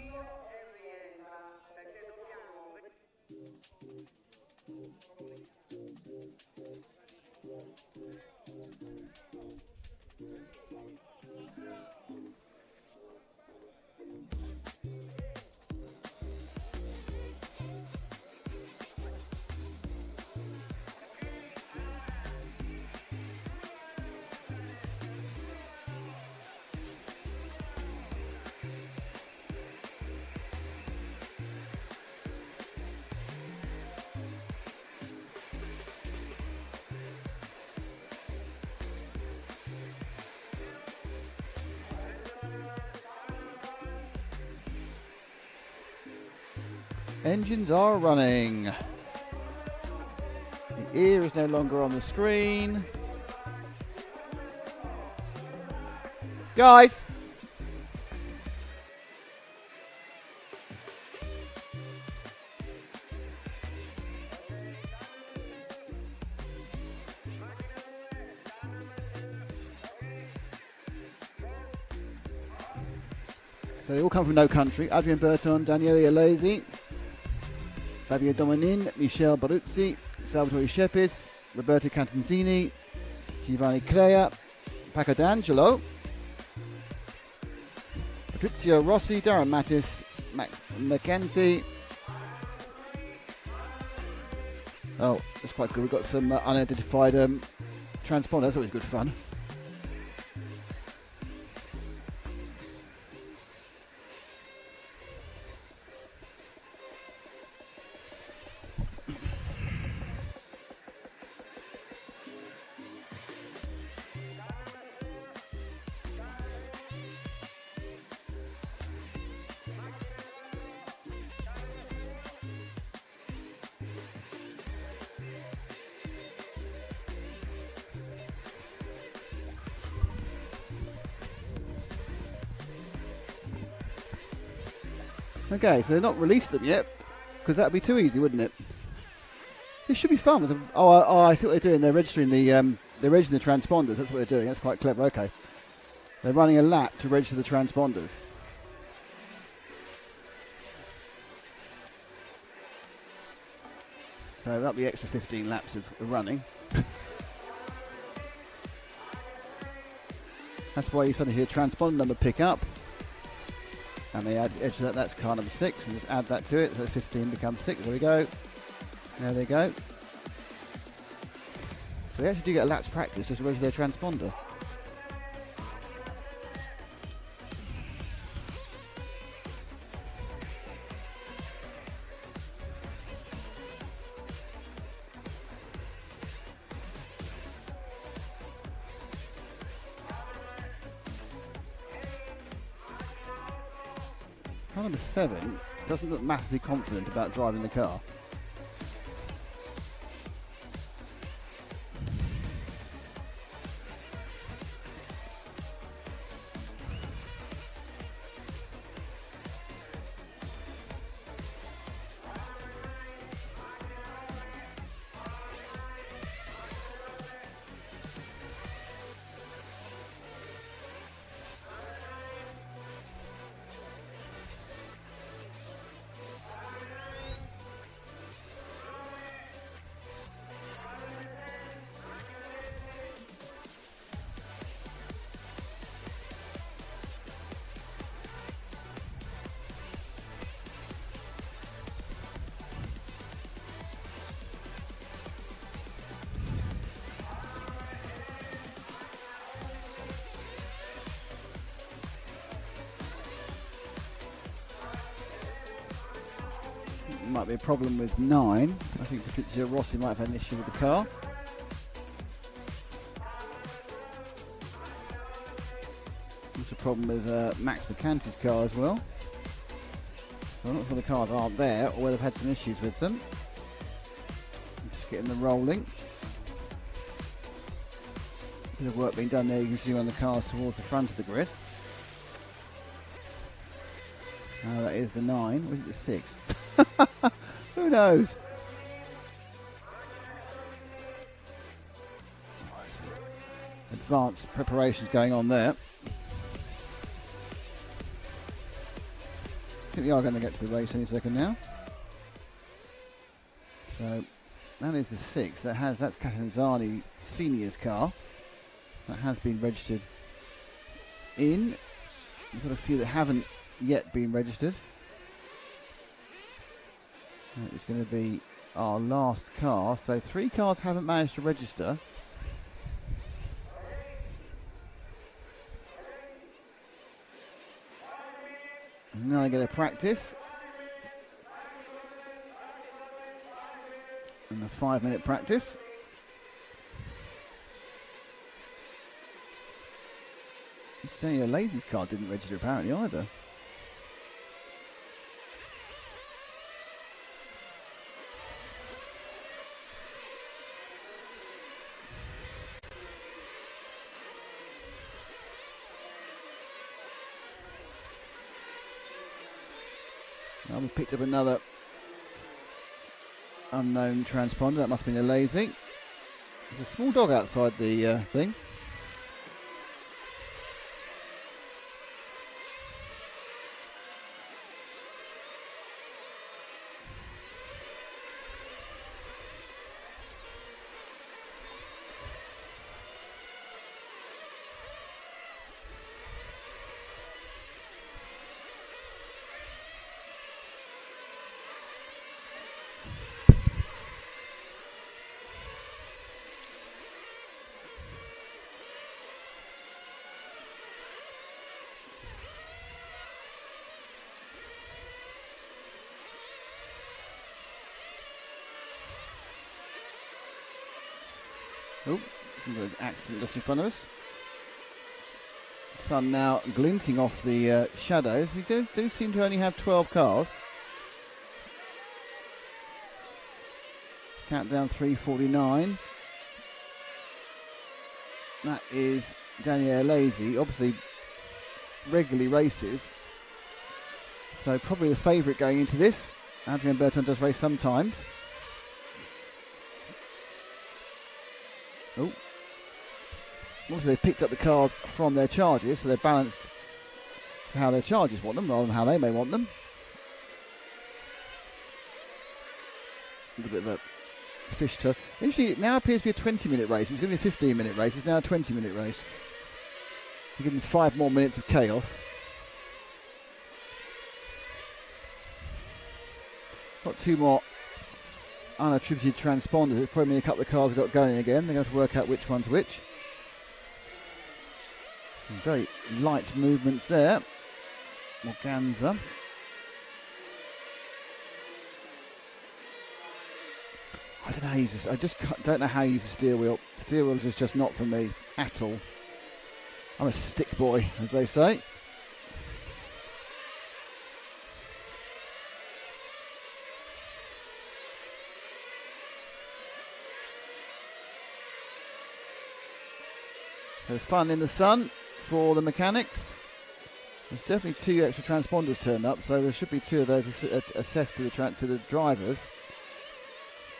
Engines are running. The ear is no longer on the screen. Guys! So they all come from no country. Adrian Berton, Daniele Alesi, Fabio Domanin, Michel Baruzzi, Salvatore Shepis, Roberto Cantanzini, Giovanni Crea, Paco D'Angelo, Patrizio Rossi, Darren Mattis, Max McEntee. Oh, that's quite good. We've got some unidentified transponders. That's always good fun. Okay, so they've not released them yet, because that would be too easy, wouldn't it? This should be fun. Oh, I see what they're doing. They're registering they're registering the transponders. That's what they're doing. That's quite clever. Okay, they're running a lap to register the transponders. So that'll be extra 15 laps of running. That's why you suddenly hear transponder number pick up. And they add edge to that, that's car number 6, and just add that to it, so 15 becomes 6. There we go. There they go. So they actually do get a lap's practice just to register their transponder. Car number 7 doesn't look massively confident about driving the car. Might be a problem with 9. I think Patrizio Rossi might have had an issue with the car. There's a problem with Max McCanty's car as well. So I'm not sure the cars aren't there or whether they've had some issues with them. Just getting them rolling. Bit of work being done there, you can see on the cars towards the front of the grid. That is the 9, or is it the 6? Who knows? Advanced preparations going on there. I think we are going to get to the race any second now. So that is the 6. That's Catanzani Senior's car. That has been registered in. We've got a few that haven't yet been registered. It's going to be our last car. So 3 cars haven't managed to register. And now they get a practice. And a 5-minute practice. Daniel Lazy's car didn't register apparently either. Now we picked up another unknown transponder. That must have been a Lazy. There's a small dog outside the thing. Oh, there's an accident just in front of us. Sun now glinting off the shadows. We do seem to only have 12 cars. Countdown 3:49. That is Daniel Lazy. Obviously, regularly races. So probably the favourite going into this. Adrian Berton does race sometimes. Oh. Also, they've picked up the cars from their charges, so they're balanced to how their charges want them, rather than how they may want them. A little bit of a fish tour. Usually, it now appears to be a 20-minute race. It's going to be a 15-minute race. It's now a 20-minute race. You're giving 5 more minutes of chaos. Got 2 more unattributed transponders. It's probably a couple of cars got going again. They're going to have to work out which one's which. Some very light movements there. Morganza. I don't know how you use this. I just don't know how you use a steer wheel. Steer wheels is just not for me at all. I'm a stick boy, as they say. So fun in the sun for the mechanics. There's definitely 2 extra transponders turned up, so there should be 2 of those assessed to the drivers.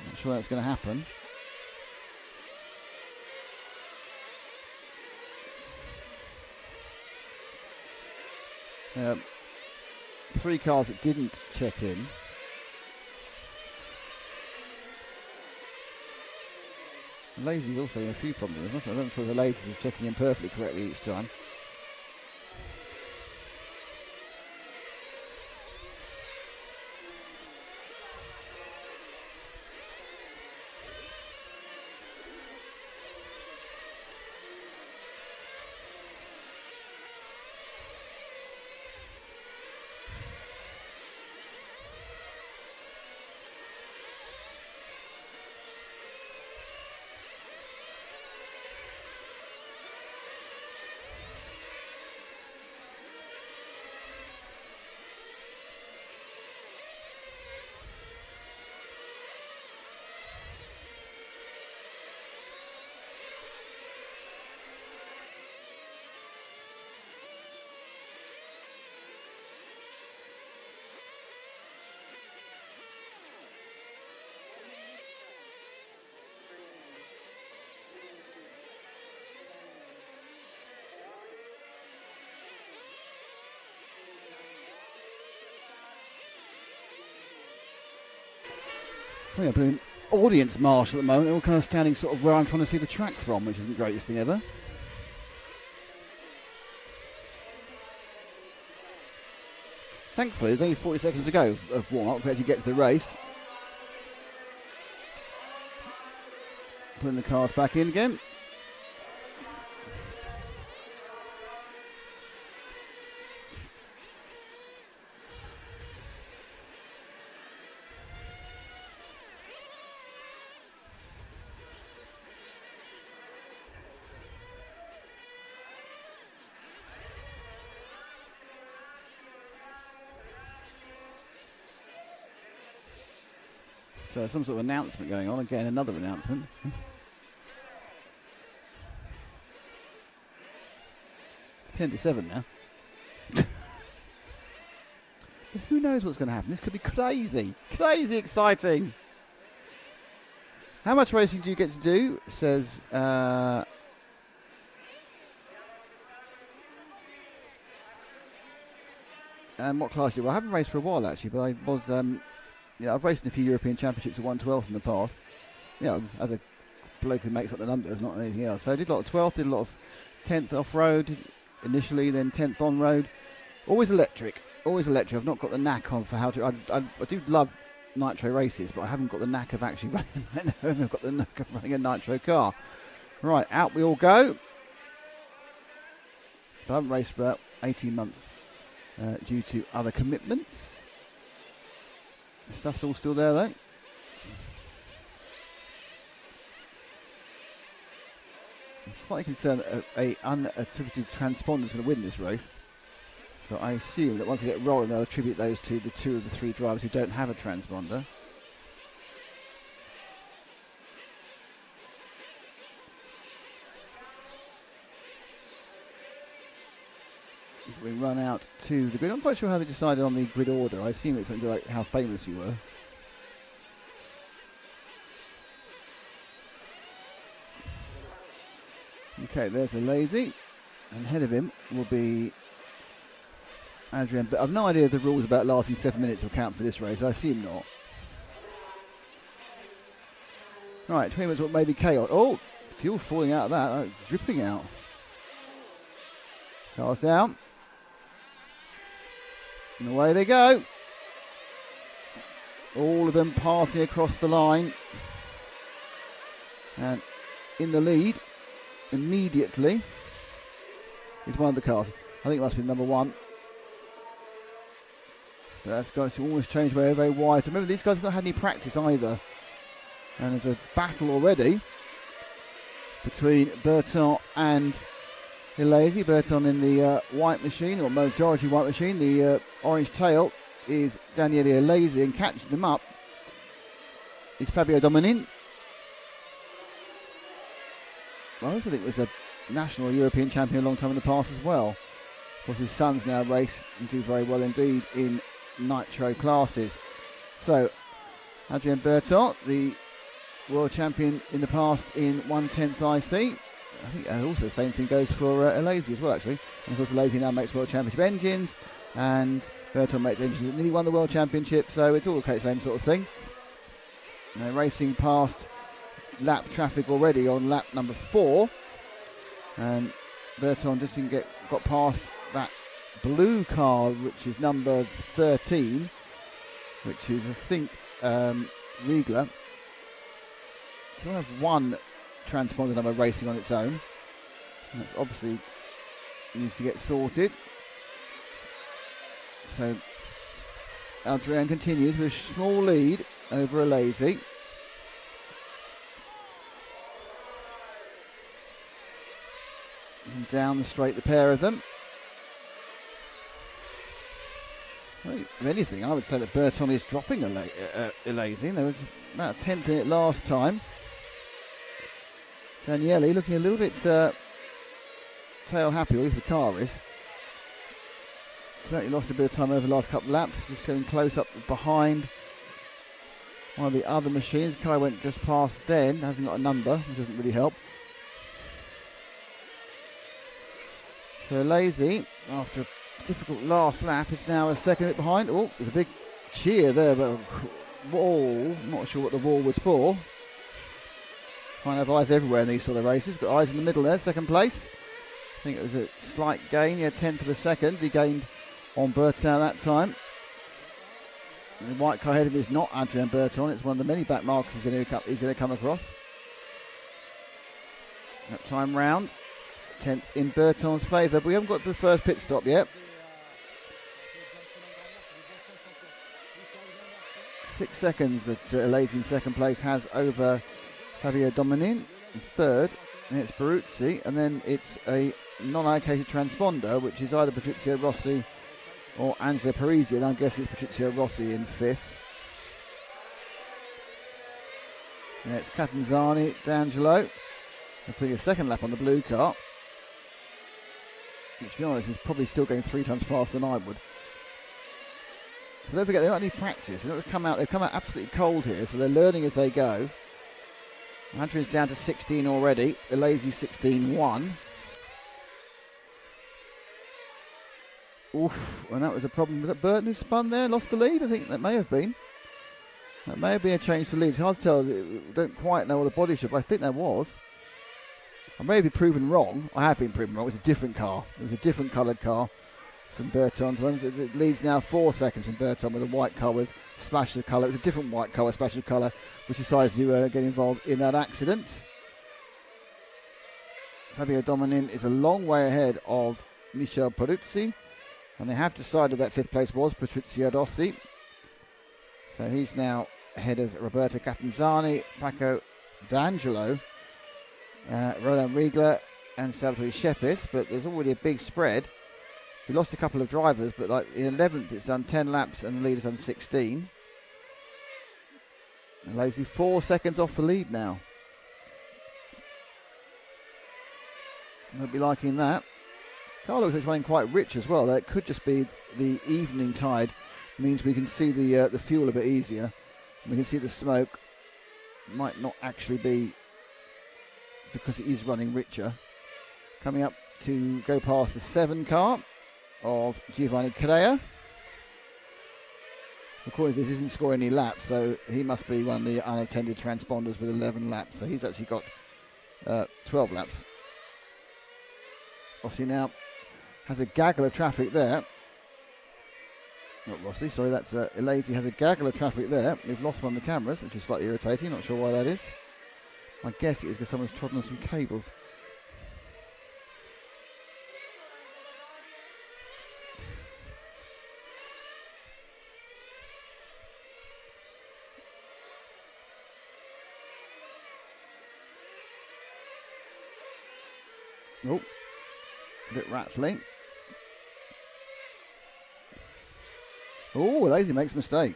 Not sure that's going to happen. Yeah, 3 cars that didn't check in. Lazy's also in a few problems. I don't know if the Lazy is checking in perfectly correctly each time. We're doing audience marsh at the moment. They're all kind of standing sort of where I'm trying to see the track from, which isn't the greatest thing ever. Thankfully, there's only 40 seconds to go of warm-up to actually get to the race. Putting the cars back in again. So some sort of announcement going on. Again, another announcement. 10-7 now. Who knows what's going to happen? This could be crazy. Crazy exciting. How much racing do you get to do? Says... and what class do you? Well, I haven't raced for a while actually, but I was... I've raced in a few European Championships at 112 in the past. As a bloke who makes up the numbers, not anything else. So I did a lot of 12th, did a lot of 10th off-road initially, then 10th on-road. Always electric. I've not got the knack on for how to... I do love Nitro races, but I haven't got the knack of actually running... I haven't got the knack of running a Nitro car. Right, out we all go. But I haven't raced for about 18 months due to other commitments. The stuff's all still there though. I'm slightly concerned that a unattributed transponder is going to win this race. But I assume that once they get rolling, they'll attribute those to the 2 of the 3 drivers who don't have a transponder. we run out to the grid. I'm not quite sure how they decided on the grid order. I assume it's something like how famous you were. Okay, there's a lazy, and ahead of him will be Adrian. But I've no idea if the rules about lasting 7 minutes will count for this race. I assume not. Right, 20 minutes, what maybe chaos. Oh, fuel falling out of that, dripping out. Cars down. And away they go. All of them passing across the line. And in the lead, immediately, is one of the cars. I think it must be number 1. But that's going to almost change very, very wide. So remember, these guys have not had any practice either. And there's a battle already between Berton and Hilesi. Berton in the white machine, or majority white machine. The orange tail is Daniele Hilesi, and catching them up is Fabio Dominin. I also think was a national European champion a long time in the past as well. Of course, his sons now race and do very well indeed in Nitro classes. So, Adrien Berton, the world champion in the past in 1/10th IC. I think also the same thing goes for Hilesi as well, actually. And of course, Hilesi now makes World Championship engines, and Berton makes engines that nearly won the World Championship, so it's all the same sort of thing. And they're racing past lap traffic already on lap number 4, and Berton just didn't got past that blue car, which is number 13, which is, I think, Riegler. So we have one transponder number racing on its own. That's obviously needs to get sorted. So Adrian continues with a small lead over Hilesi. And down the straight, the pair of them. Well, if anything, I would say that Berton is dropping Hilesi. There was about a 10th in it last time. Daniele looking a little bit tail happy, or at least the car is. Certainly lost a bit of time over the last couple of laps, just getting close up behind one of the other machines. The car went just past then, hasn't got a number, which doesn't really help. So Hilesi, after a difficult last lap, is now a second bit behind. Oh, there's a big cheer there, but a wall, not sure what the wall was for. Trying to have eyes everywhere in these sort of races. Got eyes in the middle there, second place. I think it was a slight gain, 10th of a second. He gained on Berton that time. And the white car ahead of him is not Adrien Berton. It's one of the many back markers he's going to come across. That time round, 10th in Berton's favour, but we haven't got to the first pit stop yet. 6 seconds that Hilesi in second place has over Fabio Dominin in third, and it's Baruzzi, and then it's a non-allocated transponder, which is either Patrizio Rossi or Angelo Parisi, and I'm guessing it's Patrizio Rossi in fifth. And it's Catanzani, D'Angelo. They're putting a second lap on the blue car, which, to be honest, is probably still going 3 times faster than I would. So don't forget, they don't need practice. They've come out absolutely cold here, so they're learning as they go. Adrian's down to 16 already. Hilesi 16-1. Oof, and that was a problem. Was it Burton who spun there, lost the lead? I think that may have been. That may have been a change to lead. It's hard to tell. We don't quite know what the body should, but I think there was. I may be proven wrong. I have been proven wrong. It's a different car. It was a different coloured car from Berton's one. It leads now 4 seconds from Berton with a white car with splash of colour. It was a different white car with splash of colour, which decided to get involved in that accident. Fabio Dominin is a long way ahead of Michel Peruzzi, and they have decided that 5th place was Patrizio Rossi. So he's now ahead of Roberto Catanzani, Paco D'Angelo, Roland Riegler and Salvatore Shepis, but there's already a big spread. We lost a couple of drivers, but like in 11th it's done 10 laps and the leader's done 16. And Hilesi 4 seconds off the lead now. Won't be liking that. Car looks like it's running quite rich as well. That could just be the evening tide. Means we can see the fuel a bit easier. We can see the smoke. Might not actually be because it is running richer. Coming up to go past the 7 car of Giovanni Cadea. Of course, this isn't scoring any laps, so he must be one of the unattended transponders with 11 laps. So he's actually got 12 laps. Rossi now has a gaggle of traffic there. Not Rossi, sorry, that's Elasi has a gaggle of traffic there. We've lost one of the cameras, which is slightly irritating. Not sure why that is. I guess it is because someone's trodden on some cables. Oh, a bit rattling. Oh, Lazy makes a mistake.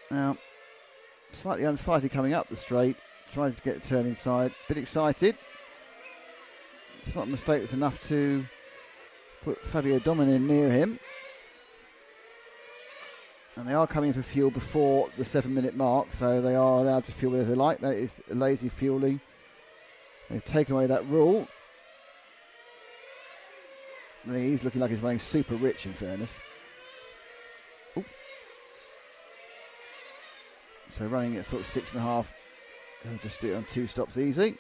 Now, slightly unsighted coming up the straight. Trying to get a turn inside. Bit excited. It's not a mistake that's enough to put Fabio Dominin near him. And they are coming for fuel before the 7-minute mark, so they are allowed to fuel whether they like. That is lazy fueling. They've taken away that rule. He's looking like he's running super rich, in fairness. Ooh. So running at sort of 6.5. He'll just do it on 2 stops easy.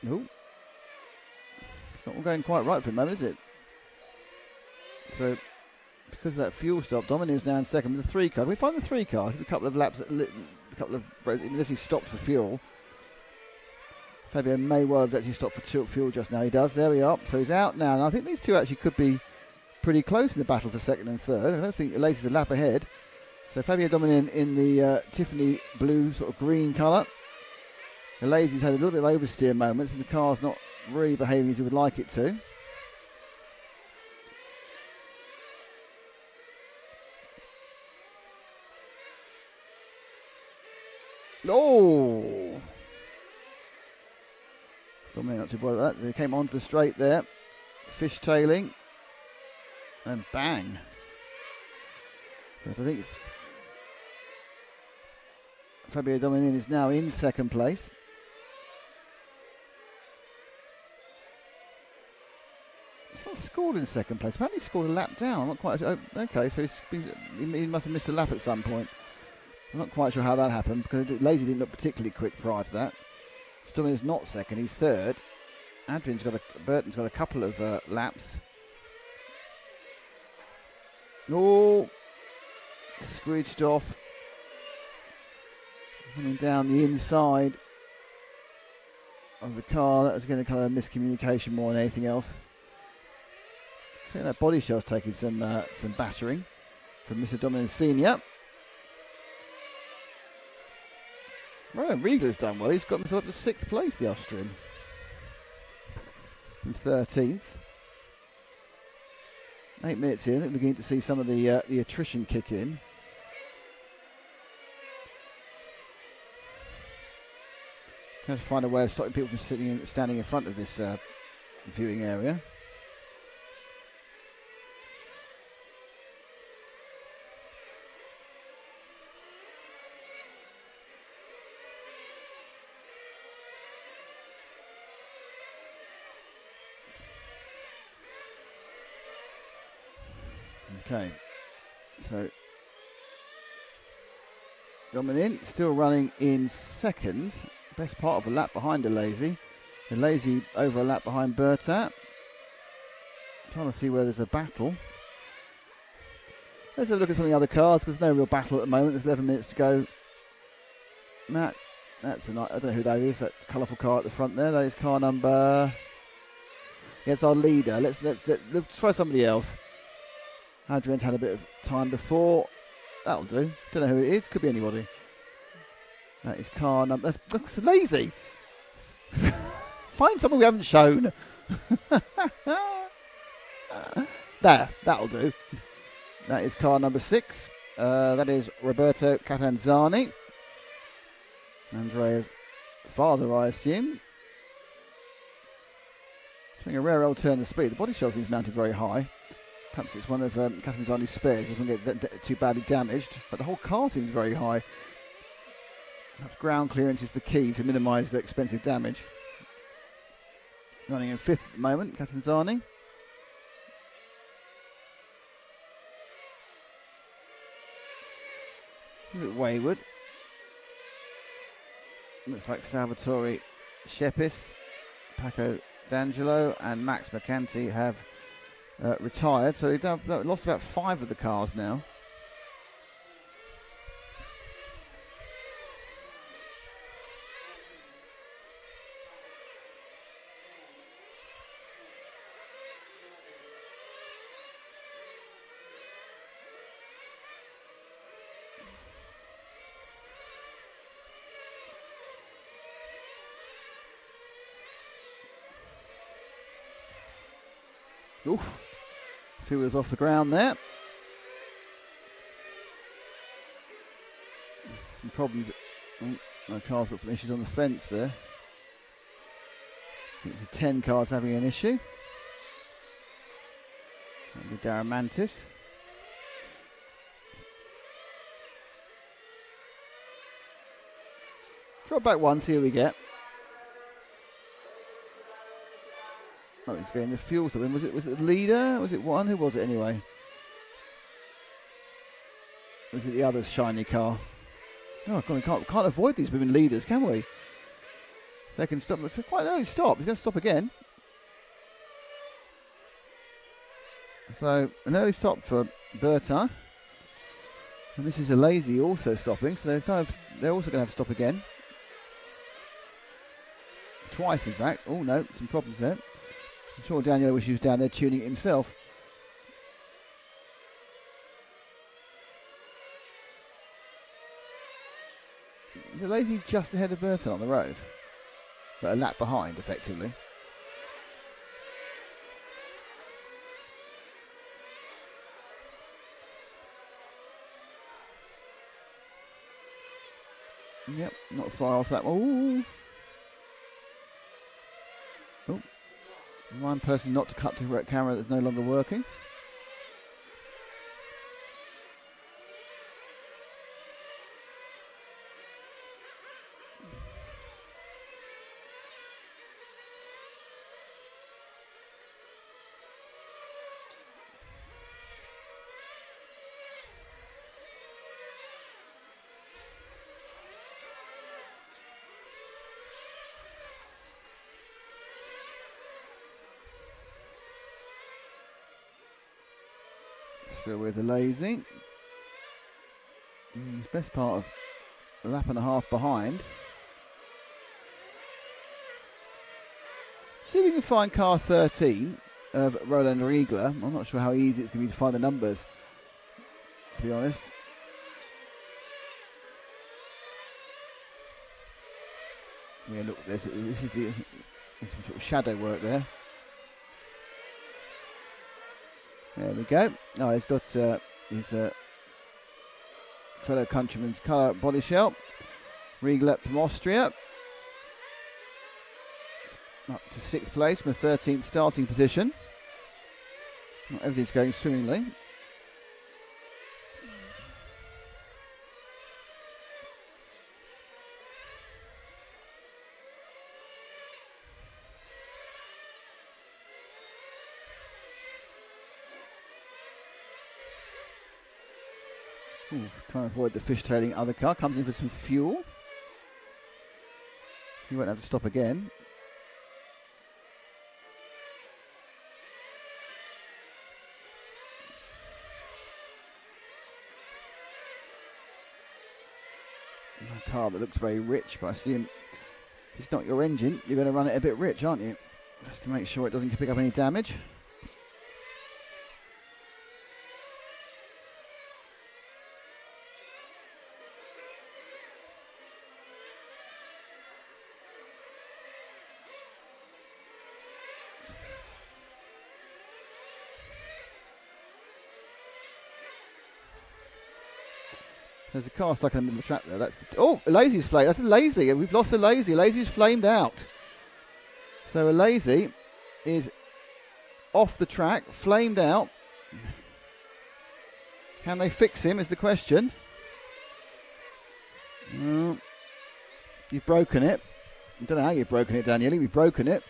Ooh. It's not all going quite right for the moment, is it? So, because of that fuel stop, Dominic is now in second with the 3 car. We find the 3 car. A couple of laps, unless he stopped for fuel. Fabio may well have actually stopped for fuel just now. He does. There we are. So he's out now. And I think these two actually could be pretty close in the battle for second and third. I don't think Elasi's a lap ahead. So Fabio Dominin in the Tiffany blue sort of green colour. Elasi's had a little bit of oversteer moments and the car's not really behaving as he would like it to. Oh! Dominic not too bothered with that. They came onto the straight there. Fishtailing. And bang. But I think Fabio Dominin is now in second place. He's not scored in second place. Apparently he scored a lap down. I'm not quite sure. Okay, so he must have missed a lap at some point. I'm not quite sure how that happened because Lazy didn't look particularly quick prior to that. Dominin is not second, he's third. Burton's got a couple of laps. Oh, squidged off. Coming down the inside of the car. That was going to kind of miscommunication more than anything else. So that body shell's taking some battering from Mr. Dominic Senior. Rowan Riegel's done well. He's got himself up to 6th place, the Austrian. From 13th. 8 minutes in, we're beginning to see some of the attrition kick in. Trying to find a way of stopping people from standing in front of this viewing area. Okay, so Dominin still running in second, best part of a lap behind Elasi. Elasi over a lap behind Bertat. Trying to see where there's a battle. Let's have a look at some of the other cars because there's no real battle at the moment. There's 11 minutes to go. That's a nice, I don't know who that is. That colourful car at the front there. That is car number. Yeah, it's our leader. Let's try somebody else. Adrian's had a bit of time before. That'll do. Don't know who it is. Could be anybody. That is car number. That's Lazy. Find someone we haven't shown. There. That'll do. That is car number 6. That is Roberto Catanzani. Andrea's father, I assume. Showing a rare old turn of speed. The body shell seems mounted very high. Perhaps it's one of Catanzani's spares. It doesn't get too badly damaged. But the whole car seems very high. Perhaps ground clearance is the key to minimise the expensive damage. Running in 5th at the moment, Catanzani. A bit wayward. Looks like Salvatore Shepis, Paco D'Angelo and Max Mercanti have retired. So they've lost about 5 of the cars now. Oof. 2 wheels off the ground there. Some problems. Oh, my car's got some issues on the fence there. I think the 10 car's having an issue. That'll be Darren Mantis. Drop back 1, see what we get. Oh, he's getting the fuel to him. Was it the leader? Was it 1? Who was it anyway? Or was it the other shiny car? Oh, God, we can't avoid these women leaders, can we? Second stop. It's quite early stop. He's going to stop again. So, an early stop for Berta. And this is a lazy also stopping, so they're also going to have to stop again. Twice, in fact. Oh, no, some problems there. I'm sure Daniel was down there tuning it himself. The lazy just ahead of Burton on the road, but a lap behind, effectively. Yep, not far off that one. Ooh. Oh. One person not to cut to a camera that's no longer working. Still with the lazy. Best part of a lap and a half behind. See if we can find car 13 of Roland Riegler. I'm not sure how easy it's going to be to find the numbers, to be honest. Yeah, look at this. This is the sort of shadow work there. There we go. Oh, he's got his fellow countryman's colour body shell. Riegler from Austria. Up to 6th place from a 13th starting position. Not everything's going swimmingly. Trying to avoid the fishtailing other car. Comes in for some fuel. He won't have to stop again. A car that looks very rich, but I assume if it's not your engine, you're going to run it a bit rich, aren't you? Just to make sure it doesn't pick up any damage. There's a car stuck in the middle of the track there. Oh, Lazy's flamed. That's a Lazy. We've lost a Lazy. Lazy's flamed out. So a Lazy is off the track, flamed out. Can they fix him is the question. Well, you've broken it. I don't know how you've broken it, Daniele. You've broken it.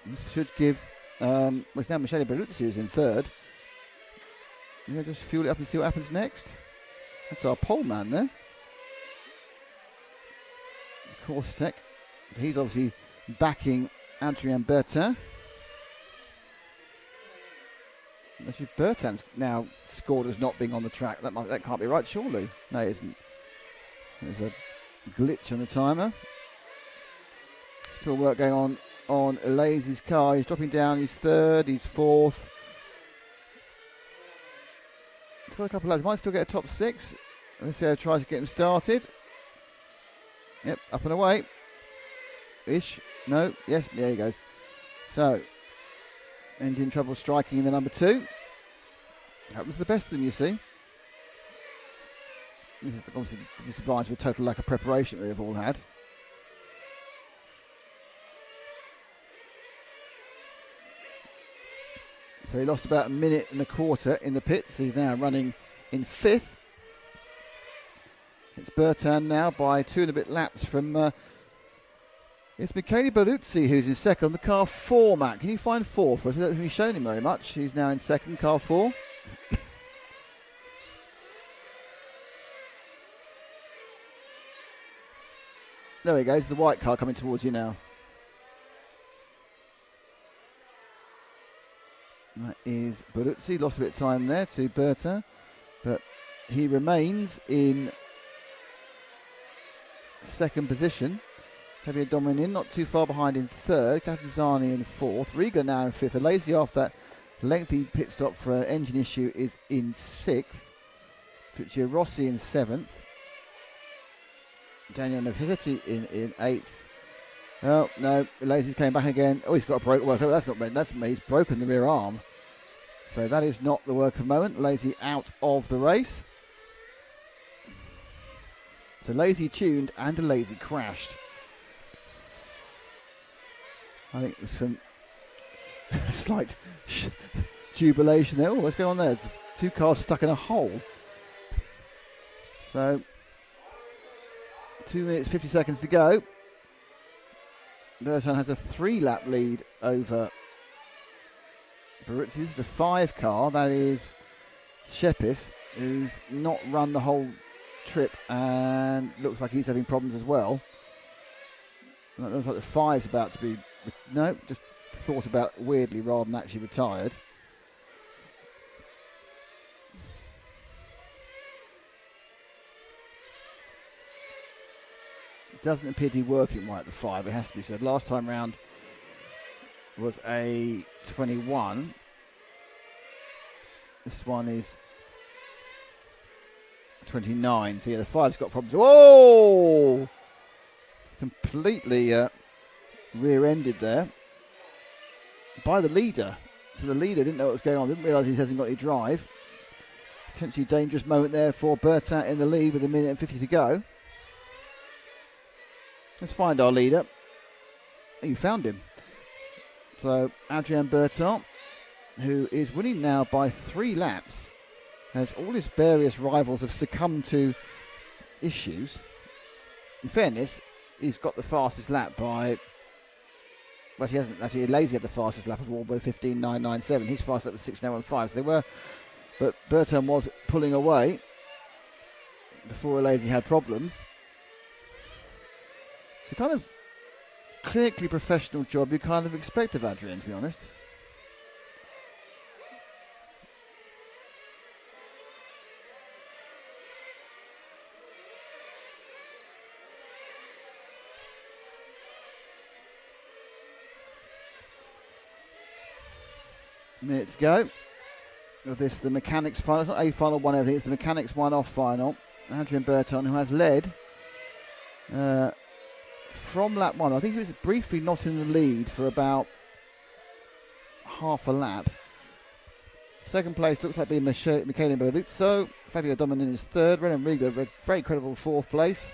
This should give... it's now Michele Bertuzzi who's in third. Yeah, just fuel it up and see what happens next. That's our pole man there. Corsetec. He's obviously backing Adrien Bertin. Actually, Bertin's now scored as not being on the track. That can't be right, surely. No, it isn't. There's a glitch on the timer. Still work going on Lazy's car. He's dropping down. He's third. He's fourth. He's got a couple of laps. Might still get a top six. Let's see how he tries to get him started. Yep, up and away. Ish. No. Yes, there he goes. So, engine trouble striking in the number 2. That was the best of them, you see. This is obviously the disadvantage of a total lack of preparation that they've all had. So he lost about a minute and a quarter in the pits. He's now running in 5th. It's Bertin now by 2 and a bit laps from... it's Michele Bertuzzi who's in second. The car 4, Matt. Can you find 4 for us? I don't think we've shown him very much. He's now in second, car 4. There he goes, the white car coming towards you now. That is Bertuzzi. Lost a bit of time there to Bertin, but he remains in second position. Javier Domin not too far behind in third. Catazani in fourth. Riga now in fifth. A Lazy after that lengthy pit stop for an engine issue is in sixth. Puccio Rossi in seventh. Daniel Novitetti in eighth. Oh, no. Lazy came back again. Oh, he's got a broke. Well, that's not me. That's me. He's broken the rear arm. So that is not the work of the moment. Lazy out of the race. So Lazy tuned and a Lazy crashed. I think there's some slight jubilation there. Oh, what's going on there? There's 2 cars stuck in a hole. So 2 minutes 50 seconds to go. Bertin has a 3-lap lead over Bertuzzi. The 5 car, that is Shepis, who's not run the whole trip and looks like he's having problems as well. And it looks like the 5's about to be... No, just thought about weirdly rather than actually retired. It doesn't appear to be working right, the 5, it has to be said. Last time round was a 21. This one is 29. So yeah, the 5's got problems. Whoa! Completely rear-ended there by the leader. So the leader didn't know what was going on, didn't realise he hasn't got any drive. Potentially dangerous moment there for Bertin in the lead with 1 minute and 50 to go. Let's find our leader. Oh, you found him. So Adrien Bertin, who is winning now by 3 laps, as all his various rivals have succumbed to issues. In fairness, he's got the fastest lap by... Well, he hasn't. Actually, Lazy had the fastest lap of all, by 15.997. His fastest lap was 6.915. So they were... But Bertin was pulling away before Lazy had problems. It's a kind of clinically professional job you kind of expect of Adrien, to be honest. Minute to go. With this, the mechanics final. It's not a final one, everything. It's the mechanics one-off final. Adrien Bertin, who has led from lap 1. I think he was briefly not in the lead for about half a lap. Second place looks like being Michele Bertuzzi. Fabio Dominin is third. Renan Riga, very credible fourth place.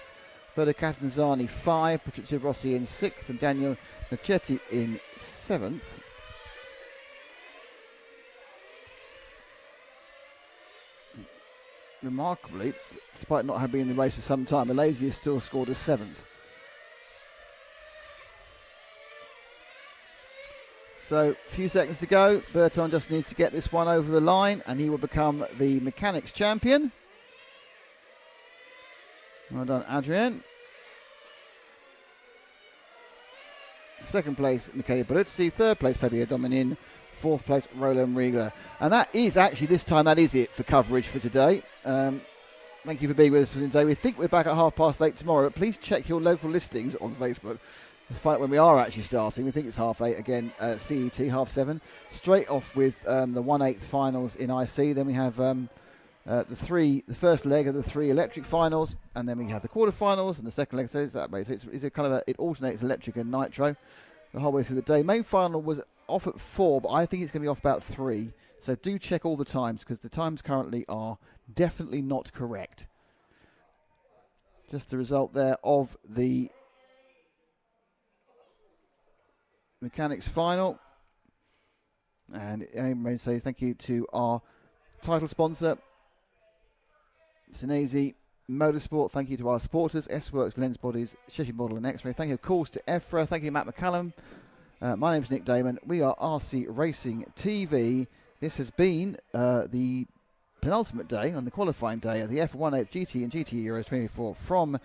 Roberto Catanzani 5. Patrizio Rossi in 6th. And Daniel Nachetti in 7th. Remarkably, despite not having been in the race for some time, Malaysia still scored a 7th. So, a few seconds to go. Berton just needs to get this one over the line, and he will become the mechanics champion. Well done, Adrian. Second place, Michele Baruzzi. Third place, Fabio Dominin. Fourth place, Roland Riegler. And that is actually, this time, that is it for coverage for today. Thank you for being with us today. We think we're back at 8:30 tomorrow, but please check your local listings on Facebook to find out when we are actually starting. We think it's 8:30 again, CET, 7:30. Straight off with the 1/8 finals in IC. Then we have the first leg of the 3 electric finals, and then we have the quarterfinals and the second leg. So it's that way. So it's a kind of it alternates electric and nitro the whole way through the day. Main final was off at 4, but I think it's going to be off about 3. So do check all the times, because the times currently are definitely not correct. Just the result there of the mechanics final. And I'm going to say thank you to our title sponsor, Senesi Motorsport. Thank you to our supporters, S-Works, Lens Bodies, Sheffield Model and X-Ray. Thank you, of course, to EFRA. Thank you, Matt McCallum. My name is Nick Damon. We are RC Racing TV. This has been the penultimate day, on the qualifying day of the F1/8 GT and GT Euros 24 from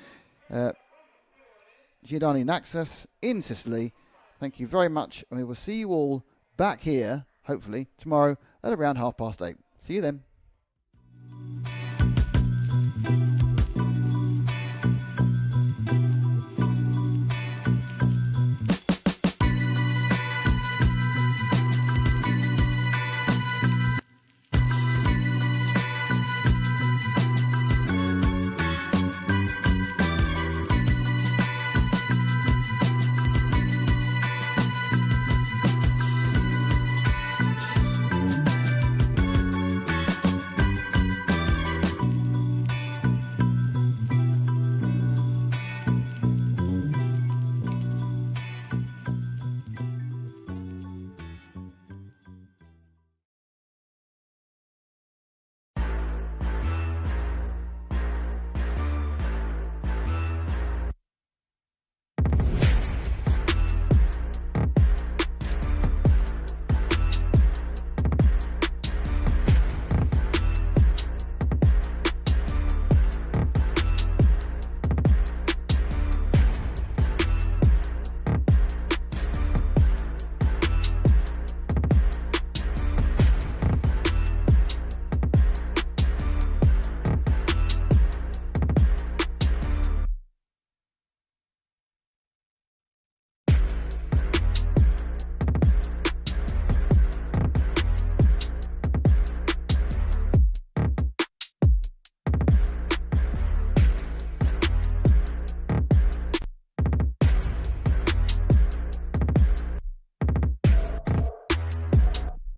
Giordani Naxos in Sicily. Thank you very much, and we will see you all back here, hopefully, tomorrow at around 8:30. See you then.